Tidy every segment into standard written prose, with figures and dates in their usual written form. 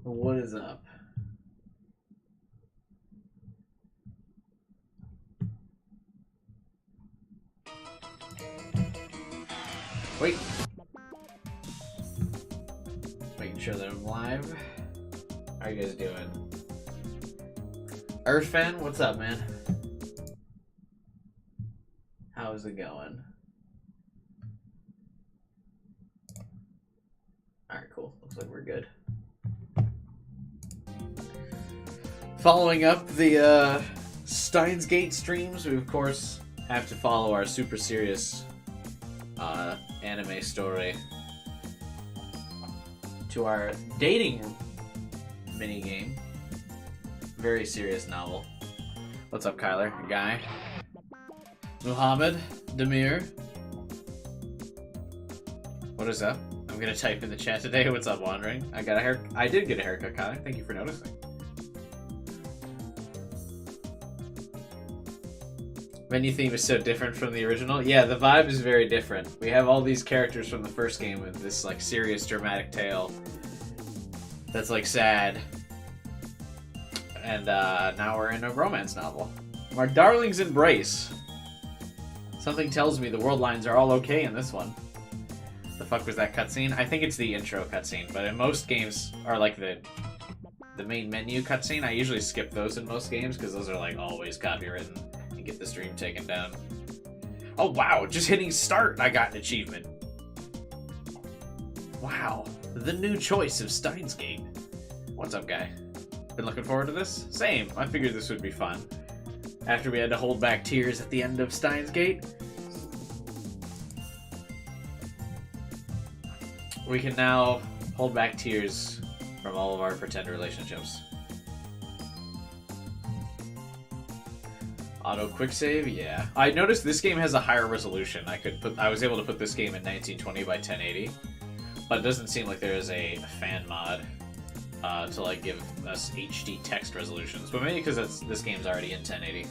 What is up? Wait. Making sure that I'm live. How are you guys doing? Earthfan, what's up, man? How's it going? Alright, cool. Looks like we're good. Following up the Steins streams, we of course have to follow our super serious anime story to our dating minigame. Very serious novel. What's up, Kyler? Guy? Muhammad? Demir? What is up? I'm gonna type in the chat today. What's up, Wandering? I did get a haircut, Kyler. Thank you for noticing. Menu theme is so different from the original. Yeah, the vibe is very different. We have all these characters from the first game with this like serious dramatic tale that's like sad. And now we're in a romance novel. Our darling's embrace. Something tells me the world lines are all okay in this one. The fuck was that cutscene? I think it's the intro cutscene, but in most games are like the main menu cutscene. I usually skip those in most games because those are like always copywritten. Get the stream taken down. Oh wow, just hitting start I got an achievement. Wow, the new choice of Steins Gate. What's up, guy? Been looking forward to this? Same, I figured this would be fun. After we had to hold back tears at the end of Steins Gate, we can now hold back tears from all of our pretend relationships. Auto quick save, yeah. I noticed this game has a higher resolution. I was able to put this game in 1920 by 1080, but it doesn't seem like there is a fan mod to like give us HD text resolutions. But maybe because this game's already in 1080.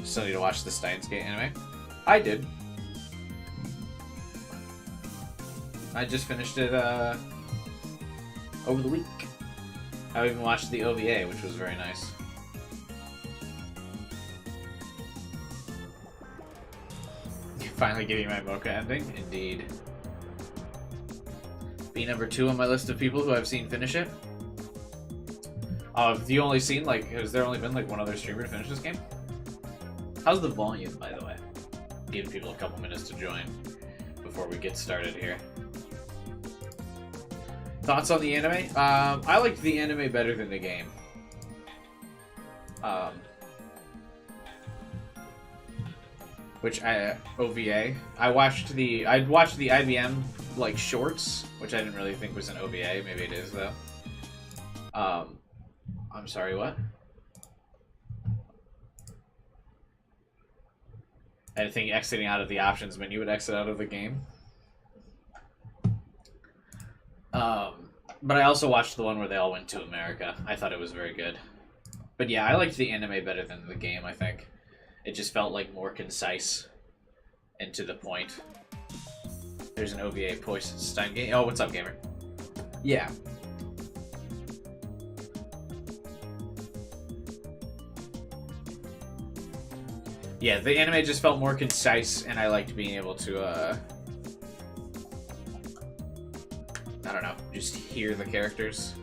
Still need to watch the Steins Gate anime. I did. I just finished it over the week. I even watched the OVA, which was very nice. Finally getting my Mocha ending, indeed. Be number 2 on my list of people who I've seen finish it. Have you only seen, like, has there only been, like, one other streamer to finish this game? How's the volume, by the way? Giving people a couple minutes to join before we get started here. Thoughts on the anime? I liked the anime better than the game. OVA. I'd watched the IBM like shorts, which I didn't really think was an OVA. Maybe it is though. I'm sorry, what? I think exiting out of the options menu would exit out of the game. But I also watched the one where they all went to America. I thought it was very good. But yeah, I liked the anime better than the game, I think. It just felt like more concise and to the point. There's an OVA Poison Stein game. Oh, what's up, gamer? Yeah. Yeah, the anime just felt more concise, and I liked being able to, I don't know, just hear the characters,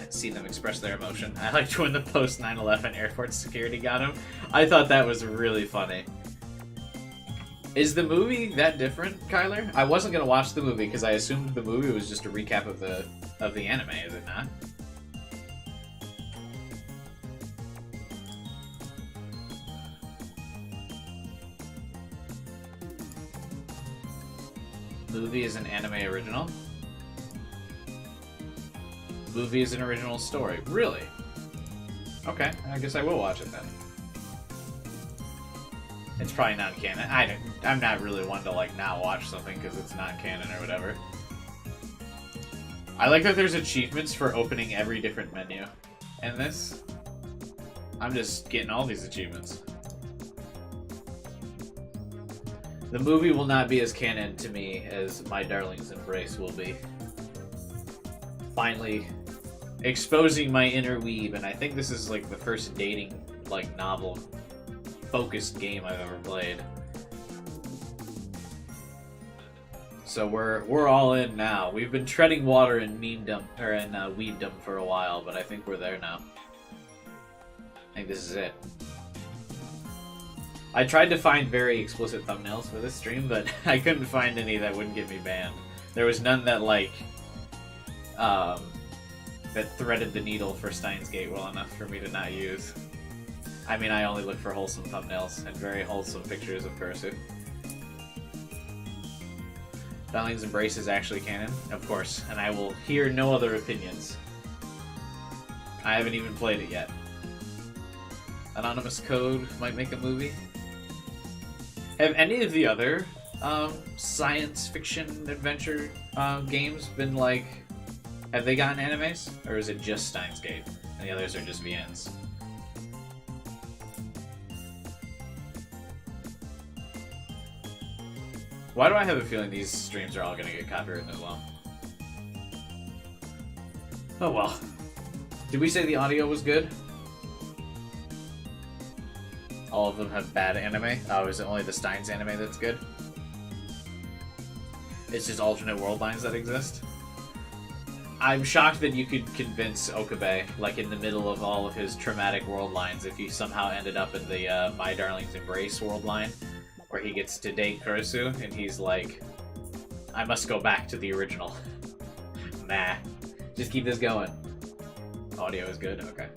see them express their emotion. I liked when the post 9/11 airport security got him. I thought that was really funny. Is the movie that different, Kyler? I wasn't gonna watch the movie because I assumed the movie was just a recap of the anime. Is it not? Movie is an anime original. Movie is an original story. Really? Okay, I guess I will watch it then. It's probably not canon. I'm not really one to like not watch something because it's not canon or whatever. I like that there's achievements for opening every different menu in this. I'm just getting all these achievements. The movie will not be as canon to me as My Darling's Embrace will be. Finally exposing my inner weeb, and I think this is like the first dating like novel focused game I've ever played. So we're all in now. We've been treading water in memedom or in weebdom for a while, but I think we're there now. I think this is it. I tried to find very explicit thumbnails for this stream, but I couldn't find any that wouldn't get me banned. There was none that like that threaded the needle for Steins Gate well enough for me to not use. I mean, I only look for wholesome thumbnails and very wholesome pictures of Kursu. Darling's Embrace is actually canon, of course, and I will hear no other opinions. I haven't even played it yet. Anonymous Code might make a movie. Have any of the other science fiction adventure games been like... Have they gotten animes? Or is it just Steins Gate? And the others are just VNs? Why do I have a feeling these streams are all gonna get copyrighted as well? Oh well. Did we say the audio was good? All of them have bad anime? Oh, is it only the Steins anime that's good? It's just alternate world lines that exist? I'm shocked that you could convince Okabe, like in the middle of all of his traumatic world lines, if you somehow ended up in the My Darling's Embrace world line, where he gets to date Kursu, and he's like, I must go back to the original. Nah. Just keep this going. Audio is good? Okay.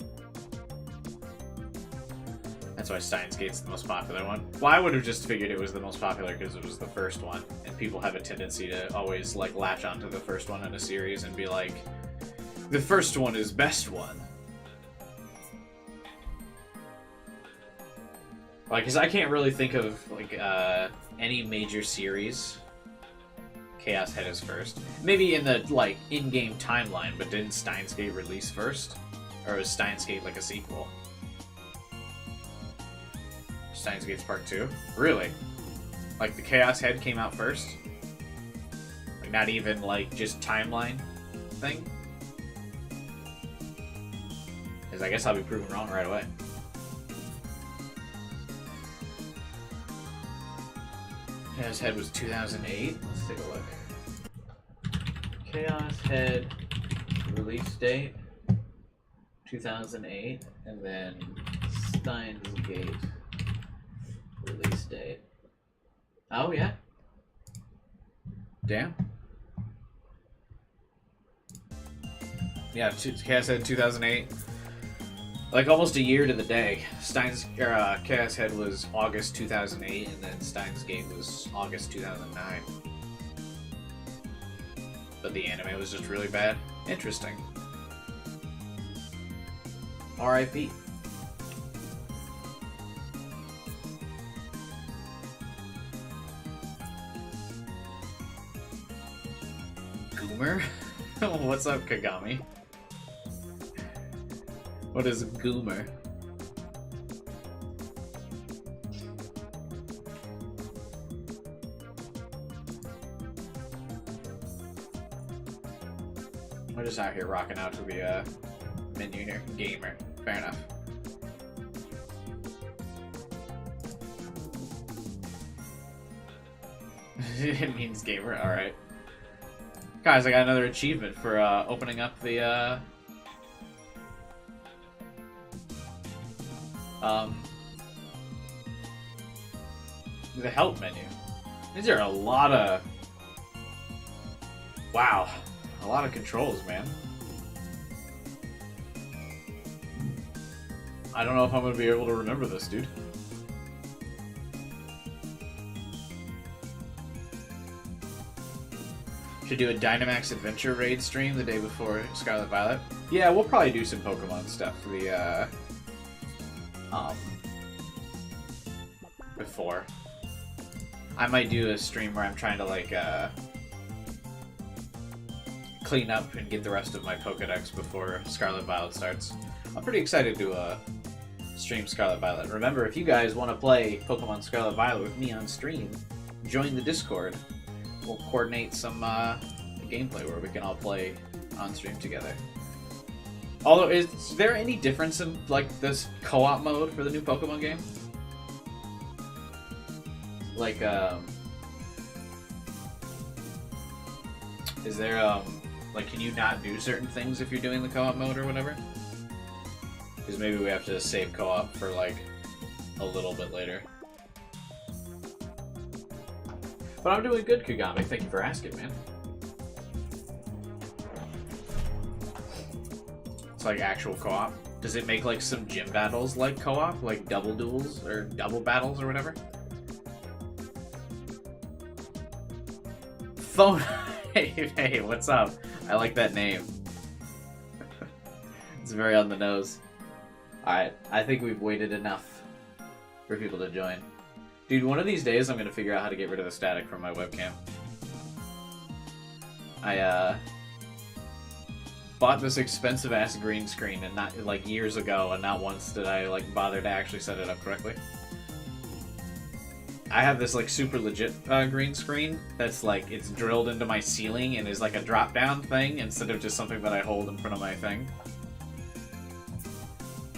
That's why Steins Gate's the most popular one. Well, I would have just figured it was the most popular because it was the first one, and people have a tendency to always like latch onto the first one in a series and be like, the first one is best one. Like, because I can't really think of like any major series. Chaos Head is first. Maybe in the like in-game timeline, but didn't Steins Gate release first? Or was Steins Gate like a sequel? Steins Gate's Part 2? Really? Like, the Chaos Head came out first? Like, not even, like, just timeline thing? Because I guess I'll be proven wrong right away. Chaos Head was 2008? Let's take a look. Chaos Head release date, 2008, and then Steins Gate release date. Oh, yeah. Damn. Yeah, Chaos Head 2008. Like, almost a year to the day. Chaos Head was August 2008, and then Steins Gate was August 2009. But the anime was just really bad. Interesting. R.I.P. Goomer? What's up, Kagami? What is Goomer? We're just out here rocking out to be a menu gamer. Fair enough. It means gamer, alright. Guys, I got another achievement for opening up the help menu. These are a lot of... Wow. A lot of controls, man. I don't know if I'm going to be able to remember this, dude. Should do a Dynamax Adventure raid stream the day before Scarlet Violet. Yeah, we'll probably do some Pokemon stuff for the, before. I might do a stream where I'm trying to, like, clean up and get the rest of my Pokedex before Scarlet Violet starts. I'm pretty excited to, stream Scarlet Violet. Remember, if you guys want to play Pokemon Scarlet Violet with me on stream, join the Discord. We'll coordinate some gameplay where we can all play on stream together. Although, is there any difference in like this co-op mode for the new Pokemon game? Like, is there like, can you not do certain things if you're doing the co-op mode or whatever? Because maybe we have to save co-op for like a little bit later. But I'm doing good, Kagami. Thank you for asking, man. It's like actual co-op. Does it make like some gym battles like co-op? Like double duels or double battles or whatever? Phone. Hey, what's up? I like that name. It's very on the nose. Alright, I think we've waited enough for people to join. Dude, one of these days I'm gonna figure out how to get rid of the static from my webcam. I bought this expensive ass green screen and not like years ago, and not once did I like bother to actually set it up correctly. I have this like super legit green screen that's like it's drilled into my ceiling and is like a drop down thing instead of just something that I hold in front of my thing.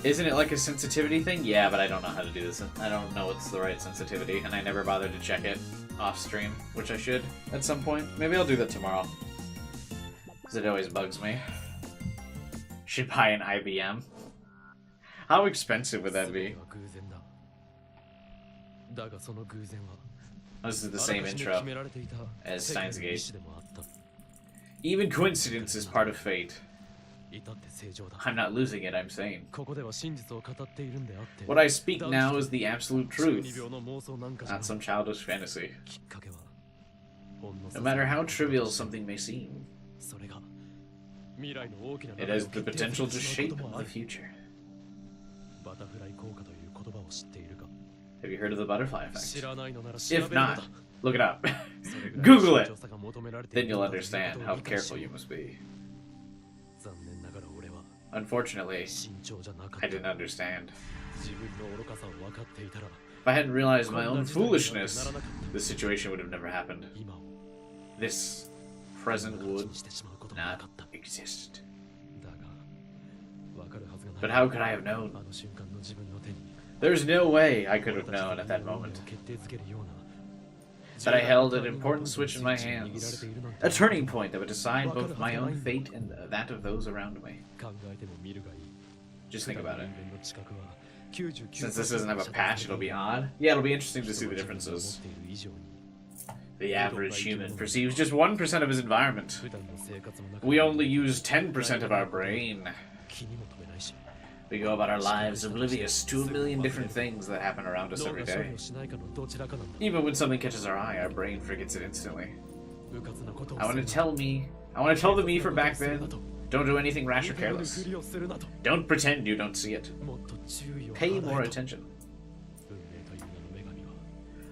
Isn't it like a sensitivity thing? Yeah, but I don't know how to do this. I don't know what's the right sensitivity, and I never bothered to check it off stream, which I should at some point. Maybe I'll do that tomorrow. Because it always bugs me. Should buy an IBM. How expensive would that be? This is the same intro as Steins Gate. Even coincidence is part of fate. I'm not losing it, I'm saying. What I speak now is the absolute truth, not some childish fantasy. No matter how trivial something may seem, it has the potential to shape the future. Have you heard of the butterfly effect? If not, look it up. Google it! Then you'll understand how careful you must be. Unfortunately, I didn't understand. If I hadn't realized my own foolishness, this situation would have never happened. This present would not exist. But how could I have known? There's no way I could have known at that moment that I held an important switch in my hands, a turning point that would decide both my own fate and that of those around me. Just think about it. Since this doesn't have a patch, it'll be odd. Yeah, it'll be interesting to see the differences. The average human perceives just 1% of his environment. We only use 10% of our brain. We go about our lives oblivious to a million different things that happen around us every day. Even when something catches our eye, our brain forgets it instantly. I want to tell the me from back then, don't do anything rash or careless. Don't pretend you don't see it. Pay more attention.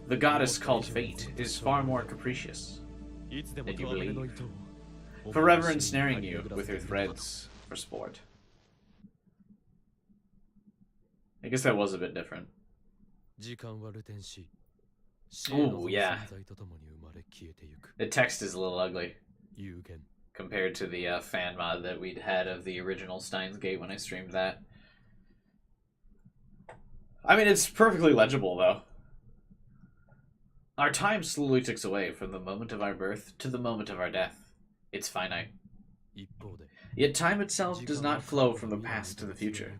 The goddess called fate is far more capricious than you believe, forever ensnaring you with her threads for sport. I guess that was a bit different. Ooh, yeah. The text is a little ugly compared to the fan mod that we'd had of the original Steins Gate when I streamed that. I mean, it's perfectly legible, though. Our time slowly ticks away from the moment of our birth to the moment of our death. It's finite. Yet time itself does not flow from the past to the future.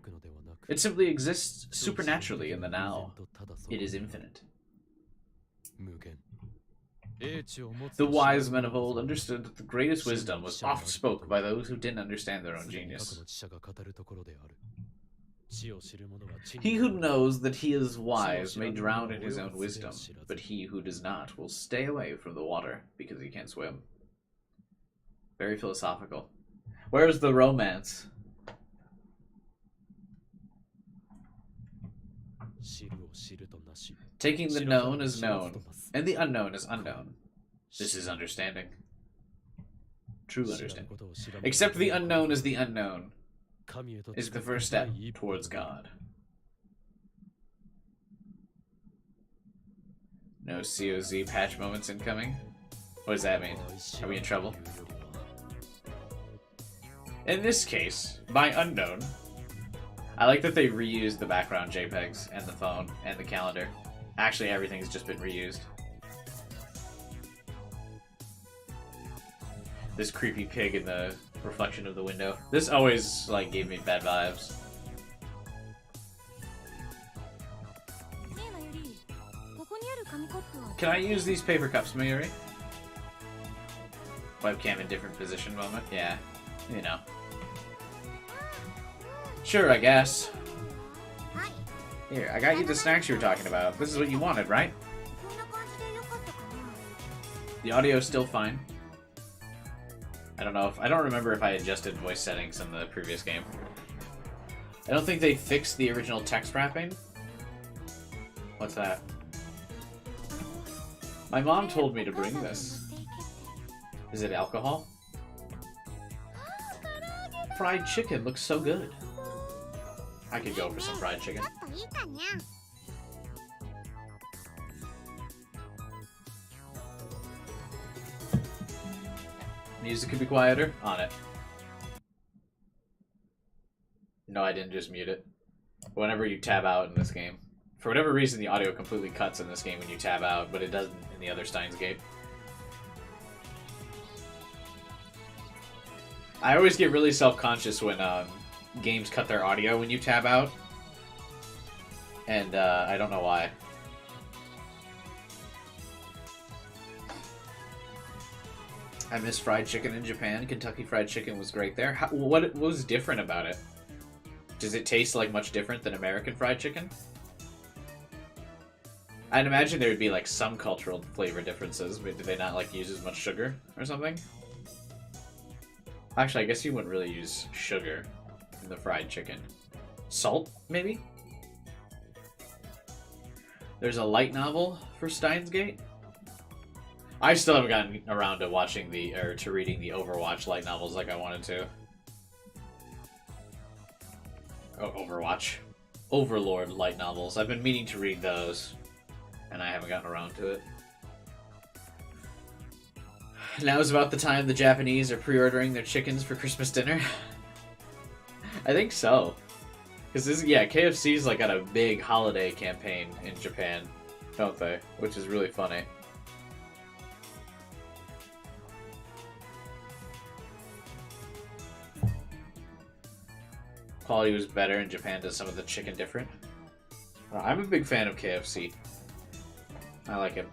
It simply exists supernaturally in the now. It is infinite. The wise men of old understood that the greatest wisdom was oft spoke by those who didn't understand their own genius. He who knows that he is wise may drown in his own wisdom, but he who does not will stay away from the water because he can't swim. Very philosophical. Where's the romance? Taking the known as known, and the unknown as unknown. This is understanding. True understanding. Accept the unknown as the unknown is the first step towards God. No COZ patch moments incoming? What does that mean? Are we in trouble? In this case, by unknown, I like that they reused the background JPEGs and the phone and the calendar. Actually, everything's just been reused. This creepy pig in the reflection of the window. This always, like, gave me bad vibes. Can I use these paper cups, Mayuri? Webcam in different position moment? Yeah, you know. Sure, I guess. Here, I got you the snacks you were talking about. This is what you wanted, right? The audio's still fine. I don't remember if I adjusted voice settings in the previous game. I don't think they fixed the original text wrapping. What's that? My mom told me to bring this. Is it alcohol? Fried chicken looks so good. I could go for some fried chicken. Music could be quieter. On it. No, I didn't just mute it. Whenever you tab out in this game. For whatever reason, the audio completely cuts in this game when you tab out, but it doesn't in the other Steins game. I always get really self-conscious when games cut their audio when you tab out. And I don't know why. I miss fried chicken in Japan. Kentucky Fried Chicken was great there. What was different about it? Does it taste like much different than American fried chicken? I'd imagine there would be like some cultural flavor differences, but do they not like use as much sugar or something? Actually, I guess you wouldn't really use sugar in the fried chicken. Salt, maybe? There's a light novel for Steins Gate? I still haven't gotten around to watching to reading the Overwatch light novels like I wanted to. Oh, Overwatch. Overlord light novels. I've been meaning to read those, and I haven't gotten around to it. Now is about the time the Japanese are pre-ordering their chickens for Christmas dinner. I think so. Because KFC's like got a big holiday campaign in Japan, don't they? Which is really funny. Quality was better in Japan. Does some of the chicken different? I'm a big fan of KFC. I like it.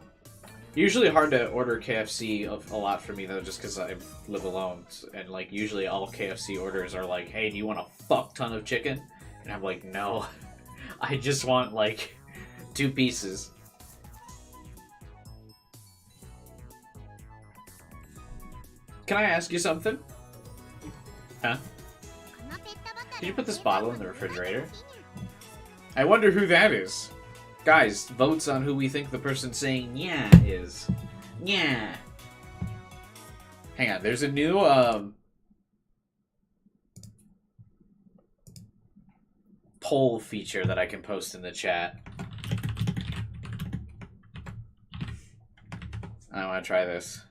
Usually hard to order KFC a lot for me though, just because I live alone, and like usually all KFC orders are like, "Hey, do you want a fuck ton of chicken?" And I'm like, "No, I just want like 2 pieces." Can I ask you something? Huh? Can you put this bottle in the refrigerator? I wonder who that is. Guys, votes on who we think the person saying "yeah" is. Yeah. Hang on, there's a new poll feature that I can post in the chat. I want to try this.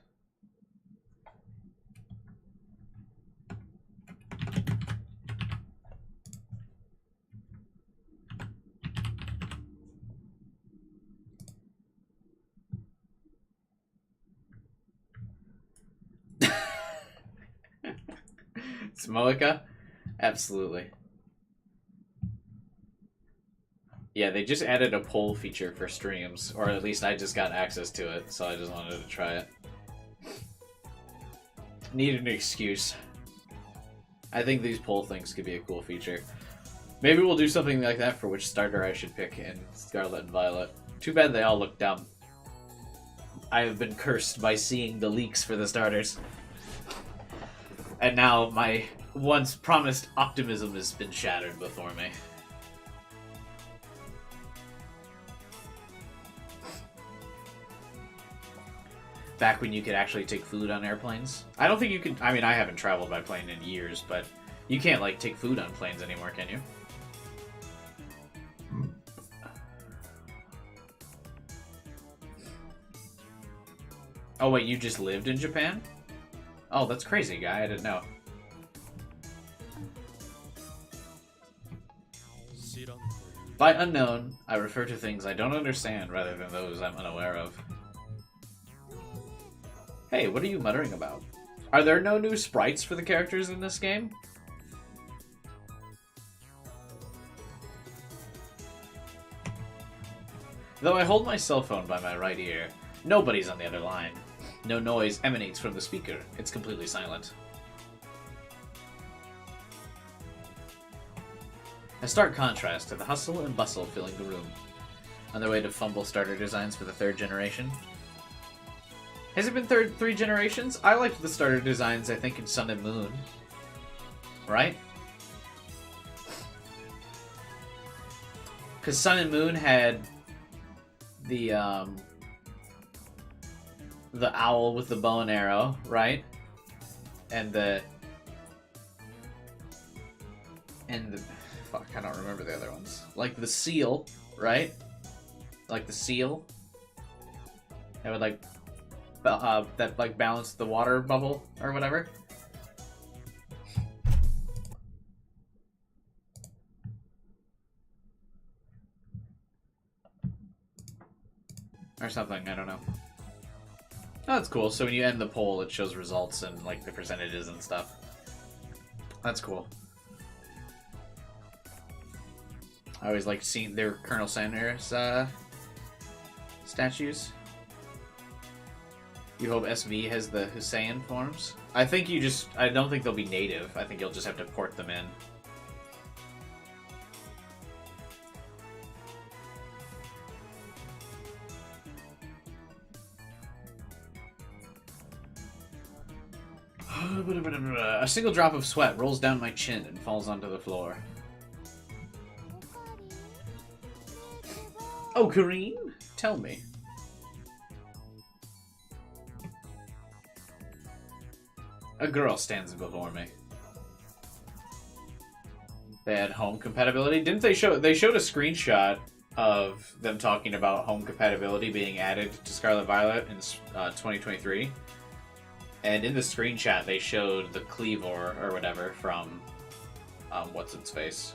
Samoica? Absolutely. Yeah, they just added a poll feature for streams, or at least I just got access to it, so I just wanted to try it. Need an excuse. I think these poll things could be a cool feature. Maybe we'll do something like that for which starter I should pick in Scarlet and Violet. Too bad they all look dumb. I have been cursed by seeing the leaks for the starters. And now my once promised optimism has been shattered before me. Back when you could actually take food on airplanes. I don't think you can. I mean, I haven't traveled by plane in years, but you can't like take food on planes anymore, can you? Oh wait, you just lived in Japan? Oh, that's crazy, guy. I didn't know. By unknown, I refer to things I don't understand rather than those I'm unaware of. Hey, what are you muttering about? Are there no new sprites for the characters in this game? Though I hold my cell phone by my right ear, nobody's on the other line. No noise emanates from the speaker. It's completely silent. A stark contrast to the hustle and bustle filling the room. On their way to fumble starter designs for the 3rd generation. Has it been 3 generations? I liked the starter designs, I think, in Sun and Moon. Right? Because Sun and Moon had the owl with the bow and arrow, right? And the fuck, I don't remember the other ones. Like the seal, right? Like the seal. That would like that like balanced the water bubble or whatever. Or something, I don't know. Oh, that's cool. So when you end the poll, it shows results and like the percentages and stuff. That's cool. I always like seeing their Colonel Sanders statues. You hope SV has the Hussein forms? I think I don't think they'll be native. I think you'll just have to port them in. A single drop of sweat rolls down my chin and falls onto the floor. Oh, Kareem? Tell me. A girl stands before me. They had home compatibility. Didn't they show... They showed a screenshot of them talking about home compatibility being added to Scarlet Violet in 2023. And in the screenshot, they showed the Cleavor, or whatever, from... what's-its-face?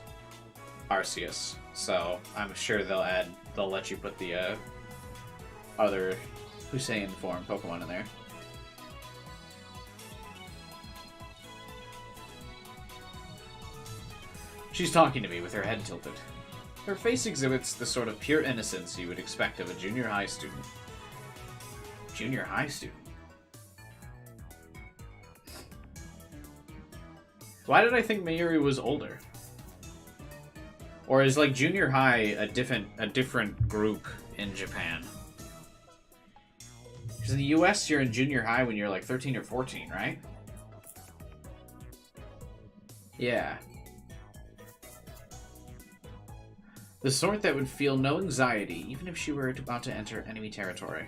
Arceus. So, I'm sure they'll let you put the, other Hussein form Pokemon in there. She's talking to me with her head tilted. Her face exhibits the sort of pure innocence you would expect of a junior high student. Junior high student? Why did I think Mayuri was older? Or is like junior high a different group in Japan? Because in the US you're in junior high when you're like 13 or 14, right? Yeah. The sort that would feel no anxiety even if she were about to enter enemy territory.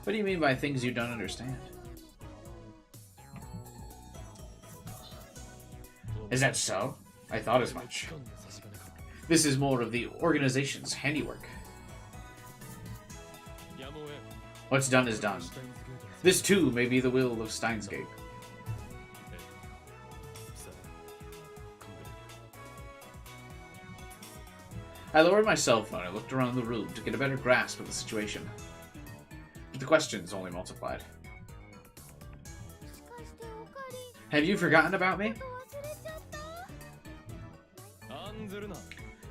What do you mean by things you don't understand? Is that so? I thought as much. This is more of the organization's handiwork. What's done is done. This too may be the will of Steins Gate. I lowered my cell phone and looked around the room to get a better grasp of the situation. But the questions only multiplied. Have you forgotten about me?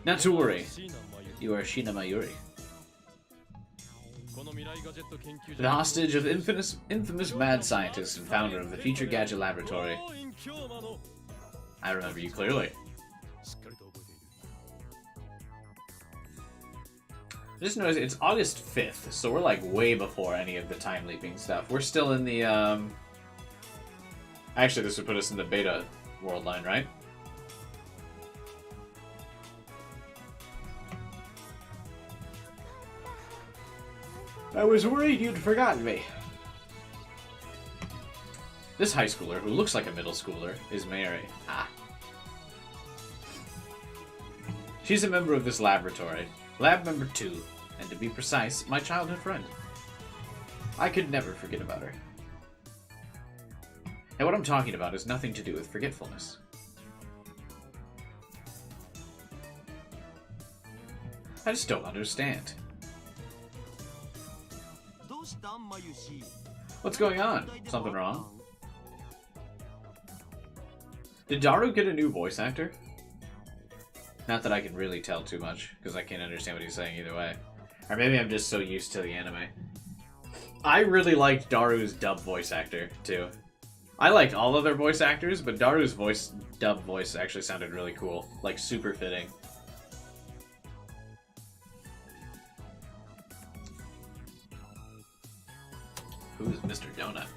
Not to worry. You are Shina Mayuri. The hostage of infamous mad scientist and founder of the Future Gadget Laboratory. I remember you clearly. I just noticed it's August 5th, so we're like way before any of the time leaping stuff. We're still in the, Actually, this would put us in the beta world line, right? I was worried you'd forgotten me. This high schooler, who looks like a middle schooler, is Mary. Ah. She's a member of this laboratory. Lab member 2, and to be precise, my childhood friend. I could never forget about her. And what I'm talking about has nothing to do with forgetfulness. I just don't understand. What's going on? Something wrong? Did Daru get a new voice actor? Not that I can really tell too much, because I can't understand what he's saying either way. Or maybe I'm just so used to the anime. I really liked Daru's dub voice actor, too. I liked all of their voice actors, but Daru's dub voice actually sounded really cool. Like, super fitting. Who's Mr. Donut?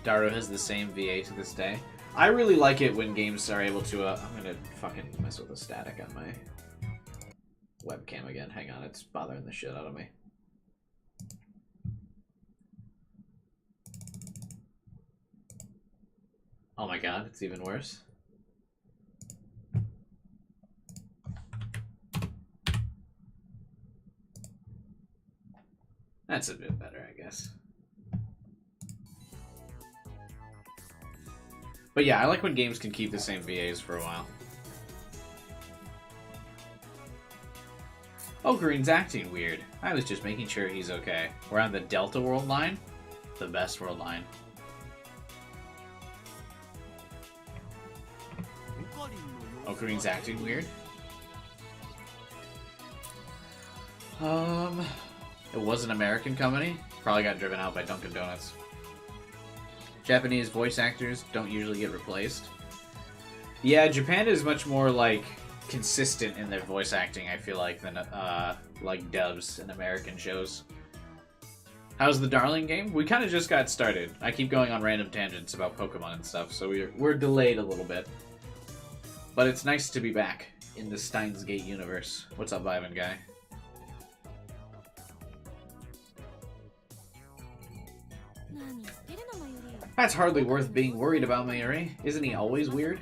Daru has the same VA to this day. I really like it when games are able to, I'm gonna fucking mess with the static on my webcam again. Hang on, it's bothering the shit out of me. Oh my god, it's even worse. That's a bit better, I guess. But yeah, I like when games can keep the same VAs for a while. Oh, Green's acting weird. I was just making sure he's okay. We're on the Delta World line? The best world line. Oh, Green's acting weird? It was an American company. Probably got driven out by Dunkin' Donuts. Japanese voice actors don't usually get replaced. Yeah, Japan is much more, like, consistent in their voice acting, I feel like, than, like, dubs in American shows. How's the Darling game? We kind of just got started. I keep going on random tangents about Pokemon and stuff, so we're delayed a little bit. But it's nice to be back in the Steins Gate universe. What's up, Ivan guy? That's hardly worth being worried about, Mayuri. Isn't he always weird?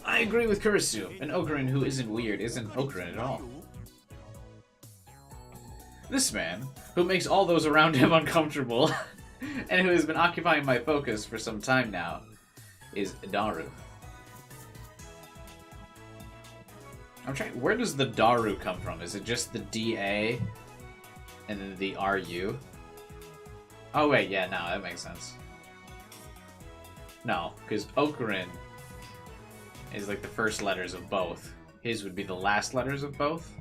I agree with Kurisu. An Ocarin who isn't weird isn't Ocarin at all. This man, who makes all those around him uncomfortable, and who has been occupying my focus for some time now, is Daru. I'm trying. Where does the Daru come from? Is it just the DA and then the RU? Oh wait, yeah, no, that makes sense. No, because Ocarin is like the first letters of both. His would be the last letters of both.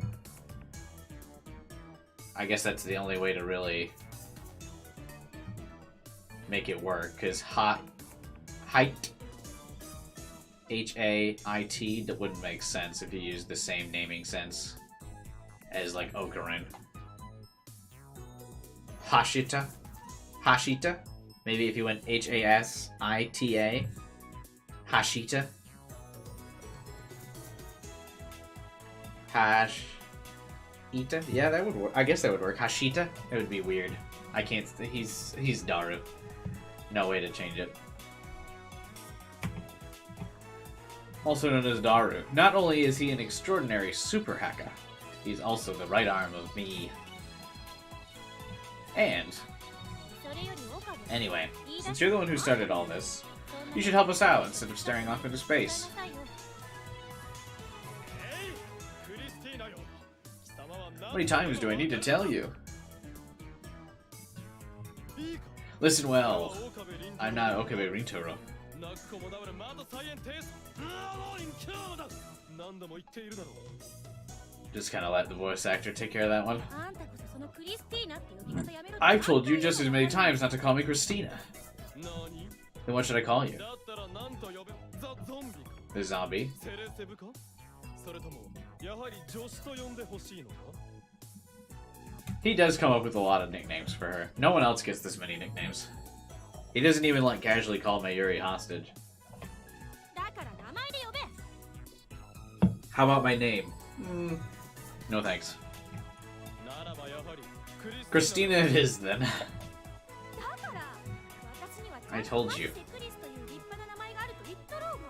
I guess that's the only way to really make it work, because height, H-A-I-T, that wouldn't make sense if you used the same naming sense as, like, Ocarin. Hashita? Hashita? Maybe if you went H-A-S-I-T-A? Hashita? Hashita? Yeah, that would work. I guess that would work. Hashita? It would be weird. I can't... He's Daru. No way to change it. Also known as Daru. Not only is he an extraordinary super hacker, he's also the right arm of me. And... anyway, since you're the one who started all this, you should help us out instead of staring off into space. How many times do I need to tell you? Listen well. I'm not Okabe Rintaro. Just kind of let the voice actor take care of that one. I've told you just as many times not to call me Christina. Then what should I call you? The zombie? He does come up with a lot of nicknames for her. No one else gets this many nicknames. He doesn't even like casually call Mayuri hostage. How about my name? No thanks. Christina it is then. I told you.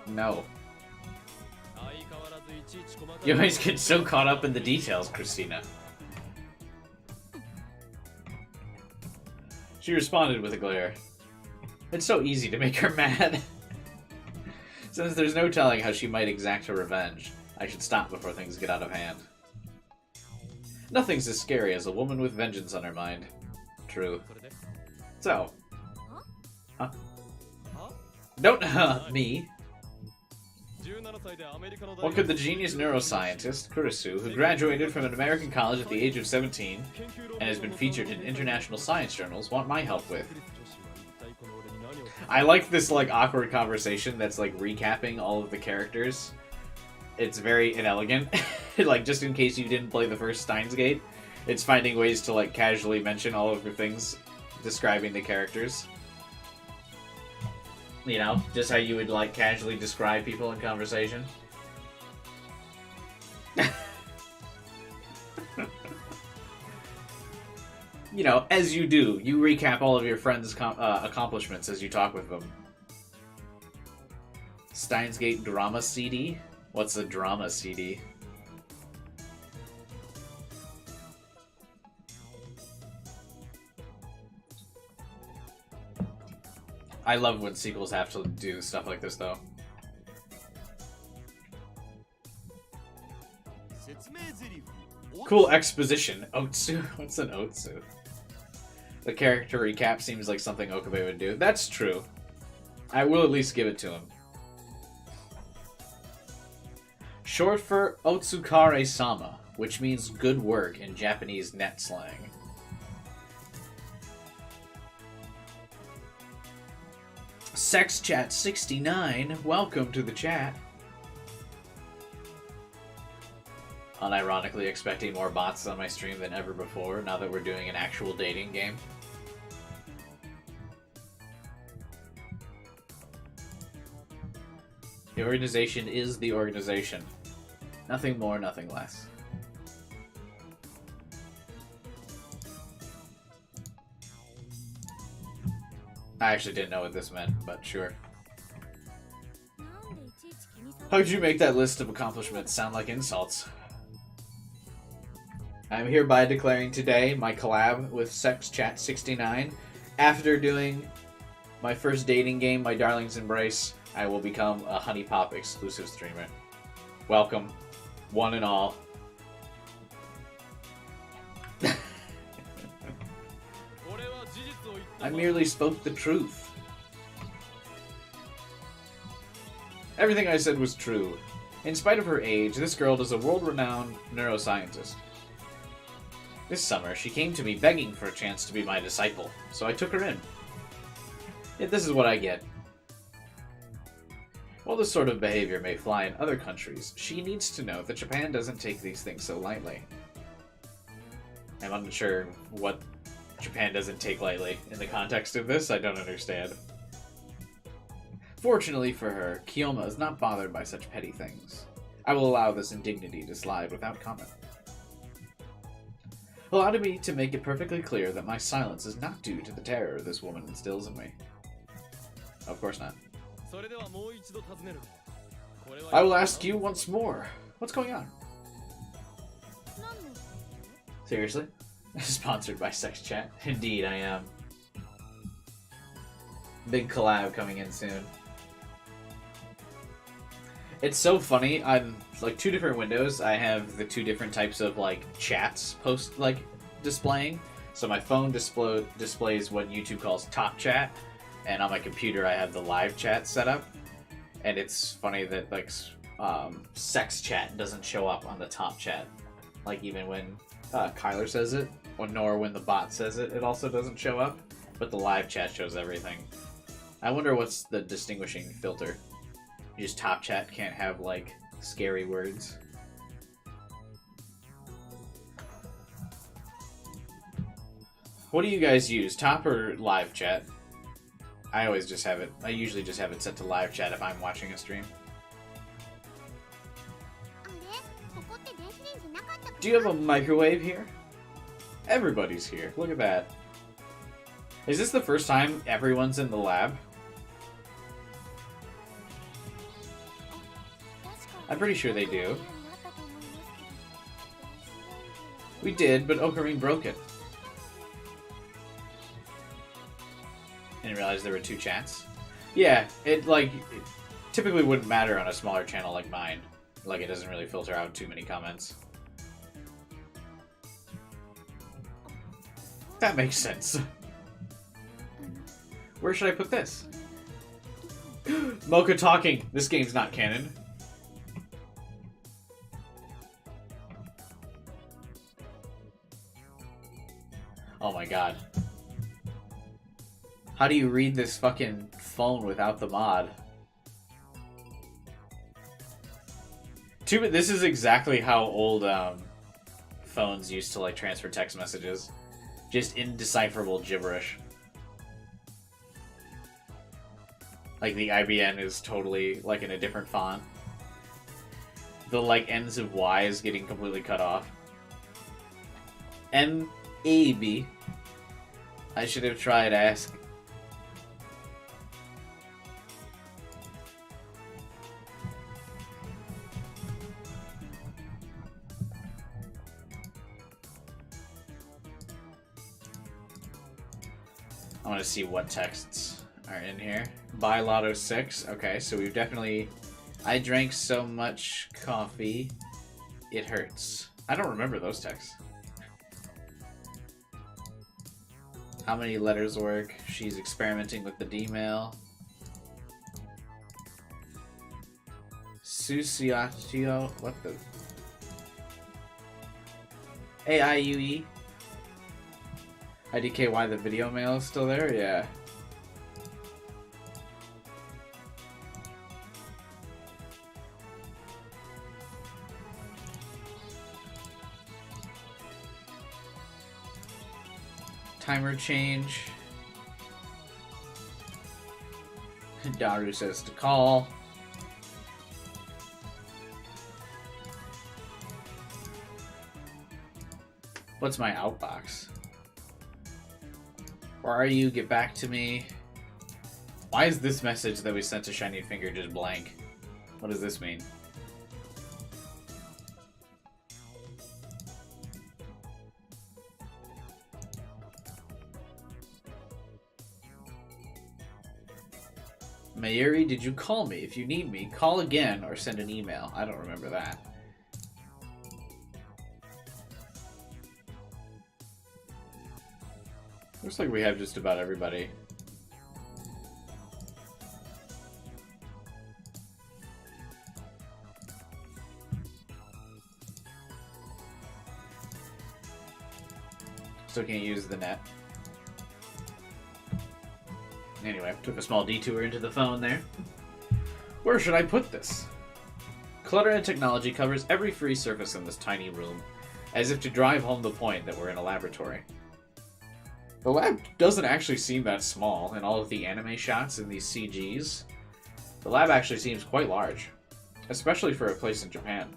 No. You always get so caught up in the details, Christina. She responded with a glare. It's so easy to make her mad. Since there's no telling how she might exact her revenge, I should stop before things get out of hand. Nothing's as scary as a woman with vengeance on her mind. True. So. Huh? Don't me. What could the genius neuroscientist, Kurisu, who graduated from an American college at the age of 17 and has been featured in international science journals, want my help with? I like this, like, awkward conversation that's, like, recapping all of the characters. It's very inelegant. Like, just in case you didn't play the first Steins Gate, it's finding ways to, like, casually mention all of the things describing the characters. You know, just how you would, like, casually describe people in conversation. You know, as you do, you recap all of your friends' accomplishments as you talk with them. Steins Gate Drama CD? What's a drama CD? I love when sequels have to do stuff like this, though. Cool exposition. Otsu? What's an Otsu? The character recap seems like something Okabe would do. That's true. I will at least give it to him. Short for Otsukare-sama, which means good work in Japanese net slang. Sex Chat 69, welcome to the chat. Unironically expecting more bots on my stream than ever before, now that we're doing an actual dating game. The organization is the organization. Nothing more, nothing less. I actually didn't know what this meant, but sure. How could you make that list of accomplishments sound like insults? I'm hereby declaring today my collab with Sex Chat 69. After doing my first dating game, My Darling's Embrace, I will become a Honey Pop exclusive streamer. Welcome, one and all. I merely spoke the truth. Everything I said was true. In spite of her age, this girl is a world-renowned neuroscientist. This summer, she came to me begging for a chance to be my disciple, so I took her in. Yet this is what I get. While this sort of behavior may fly in other countries, she needs to know that Japan doesn't take these things so lightly. I'm unsure what Japan doesn't take lightly. In the context of this, I don't understand. Fortunately for her, Kiyoma is not bothered by such petty things. I will allow this indignity to slide without comment. Allow me to make it perfectly clear that my silence is not due to the terror this woman instills in me. Of course not. I will ask you once more. What's going on? Seriously? Sponsored by Sex Chat. Indeed, I am. Big collab coming in soon. It's so funny. On like 2 different windows, I have the 2 different types of like chats displaying. So my phone displays what YouTube calls top chat, and on my computer I have the live chat set up. And it's funny that like Sex Chat doesn't show up on the top chat, like even when Kyler says it, nor when the bot says it, it also doesn't show up. But the live chat shows everything. I wonder what's the distinguishing filter. You just top chat can't have like scary words. What do you guys use, top or live chat? I always just have it. I usually just have it set to live chat if I'm watching a stream. Do you have a microwave here? Everybody's here. Look at that. Is this the first time everyone's in the lab? I'm pretty sure they do. We did, but Ocarine broke it. realize there were 2 chats. Yeah, it typically wouldn't matter on a smaller channel like mine. Like, it doesn't really filter out too many comments. That makes sense. Where should I put this? Mocha talking! This game's not canon. Oh my god. How do you read this fucking phone without the mod? This is exactly how old phones used to like transfer text messages. Just indecipherable gibberish. Like the IBN is totally like in a different font. The like ends of Y is getting completely cut off. M-A-B. I should have tried ask. I want to see what texts are in here. Buy Lotto 6. Okay, so we've definitely... I drank so much coffee, it hurts. I don't remember those texts. How many letters work? She's experimenting with the D-mail. Susiatio... What the... A-I-U-E? IDK, why the video mail is still there? Yeah. Timer change. Daru says to call. What's my outbox? Where are you? Get back to me. Why is this message that we sent to Shiny Finger just blank? What does this mean? Mayuri, did you call me? If you need me, call again or send an email. I don't remember that. Looks like we have just about everybody. Still can't use the net. Anyway, took a small detour into the phone there. Where should I put this? Clutter and technology covers every free surface in this tiny room, as if to drive home the point that we're in a laboratory. The lab doesn't actually seem that small in all of the anime shots in these CGs. The lab actually seems quite large, especially for a place in Japan.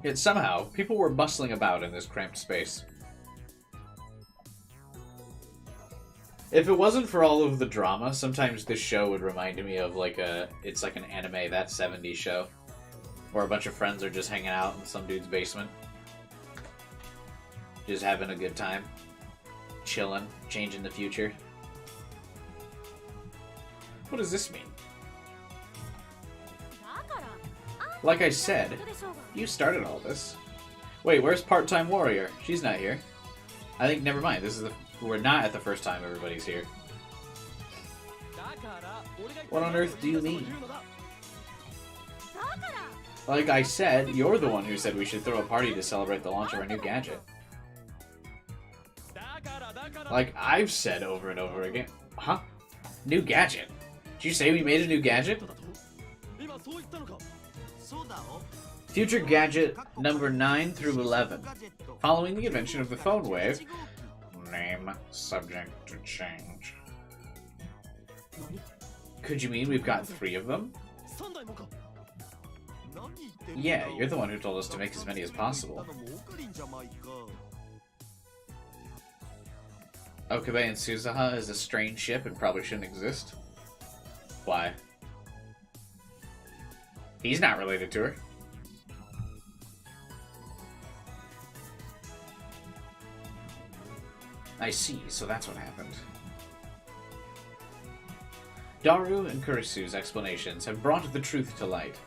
Yet somehow, people were bustling about in this cramped space. If it wasn't for all of the drama, sometimes this show would remind me of it's like an anime, that 70s show, where a bunch of friends are just hanging out in some dude's basement. Just having a good time. Chilling, changing the future. What does this mean? Like I said, you started all this. Wait, where's Part-Time Warrior? She's not here. I think, never mind, we're not at the first time everybody's here. What on earth do you mean? Like I said, you're the one who said we should throw a party to celebrate the launch of our new gadget. Like I've said over and over again. Huh? New gadget? Did you say we made a new gadget? Future gadget number 9 through 11. Following the invention of the phone wave. Name subject to change. Could you mean we've got 3 of them? Yeah, you're the one who told us to make as many as possible. Okabe and Suzuha is a strange ship and probably shouldn't exist. Why? He's not related to her. I see, so that's what happened. Daru and Kurisu's explanations have brought the truth to light.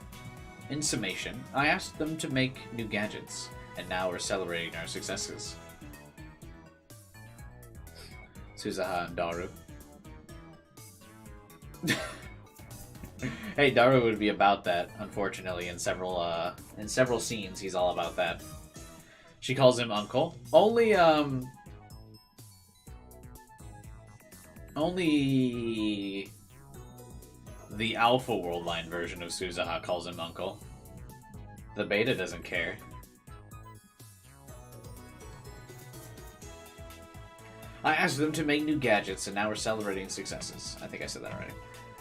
In summation, I asked them to make new gadgets, and now we're celebrating our successes. Suzaha and Daru. Hey, Daru would be about that, unfortunately, in several scenes he's all about that. She calls him uncle. Only the Alpha World Line version of Suzaha calls him uncle. The beta doesn't care. I asked them to make new gadgets, and now we're celebrating successes. I think I said that already.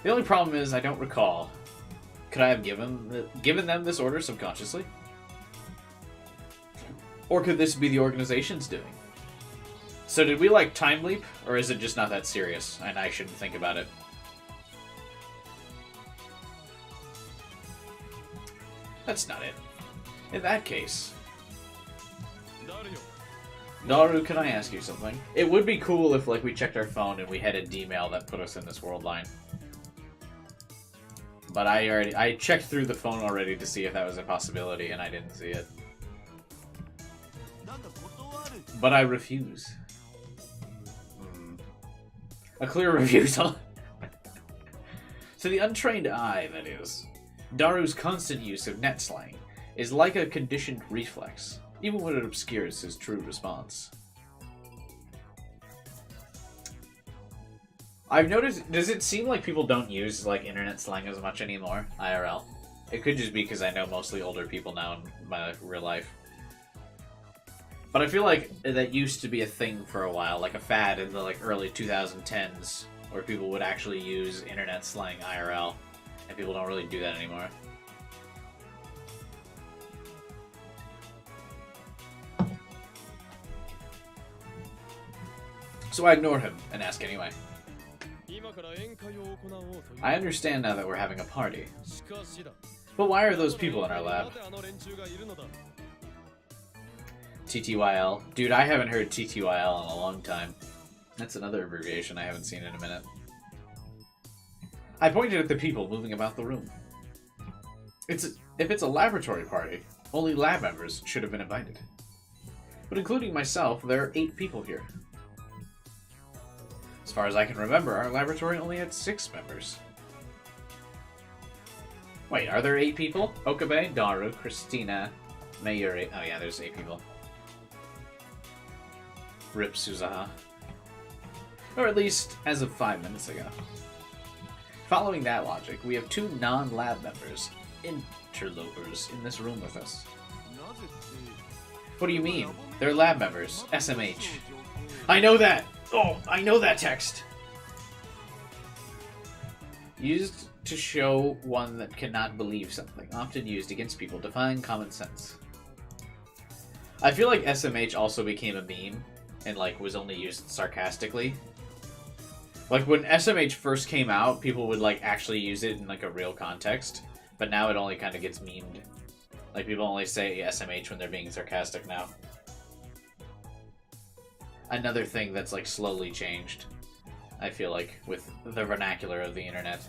The only problem is I don't recall. Could I have given them this order subconsciously? Or could this be the organization's doing? So did we, like, time leap? Or is it just not that serious, and I shouldn't think about it? That's not it. In that case... Daru, can I ask you something? It would be cool if, like, we checked our phone and we had a D-mail that put us in this world line. But I checked through the phone already to see if that was a possibility, and I didn't see it. But I refuse. A clear refusal. To the untrained eye, that is. Daru's constant use of net slang is like a conditioned reflex, even when it obscures his true response. I've noticed, does it seem like people don't use, like, internet slang as much anymore, IRL? It could just be because I know mostly older people now in my real life. But I feel like that used to be a thing for a while, like a fad in the, like, early 2010s, where people would actually use internet slang IRL, and people don't really do that anymore. So I ignore him and ask anyway. I understand now that we're having a party. But why are those people in our lab? TTYL. Dude, I haven't heard TTYL in a long time. That's another abbreviation I haven't seen in a minute. I pointed at the people moving about the room. If it's a laboratory party, only lab members should have been invited. But including myself, there are 8 people here. As far as I can remember, our laboratory only had 6 members. Wait, are there 8 people? Okabe, Daru, Christina, Mayuri. Oh yeah, there's 8 people. Rip Suzaha. Or at least, as of 5 minutes ago. Following that logic, we have 2 non-lab members, interlopers, in this room with us. What do you mean? They're lab members. SMH. I know that! Oh, I know that text! Used to show one that cannot believe something, often used against people defying common sense. I feel like SMH also became a meme, and like was only used sarcastically. Like when SMH first came out, people would like actually use it in like a real context, but now it only kind of gets memed. Like people only say SMH when they're being sarcastic now. Another thing that's like slowly changed, I feel like, with the vernacular of the internet.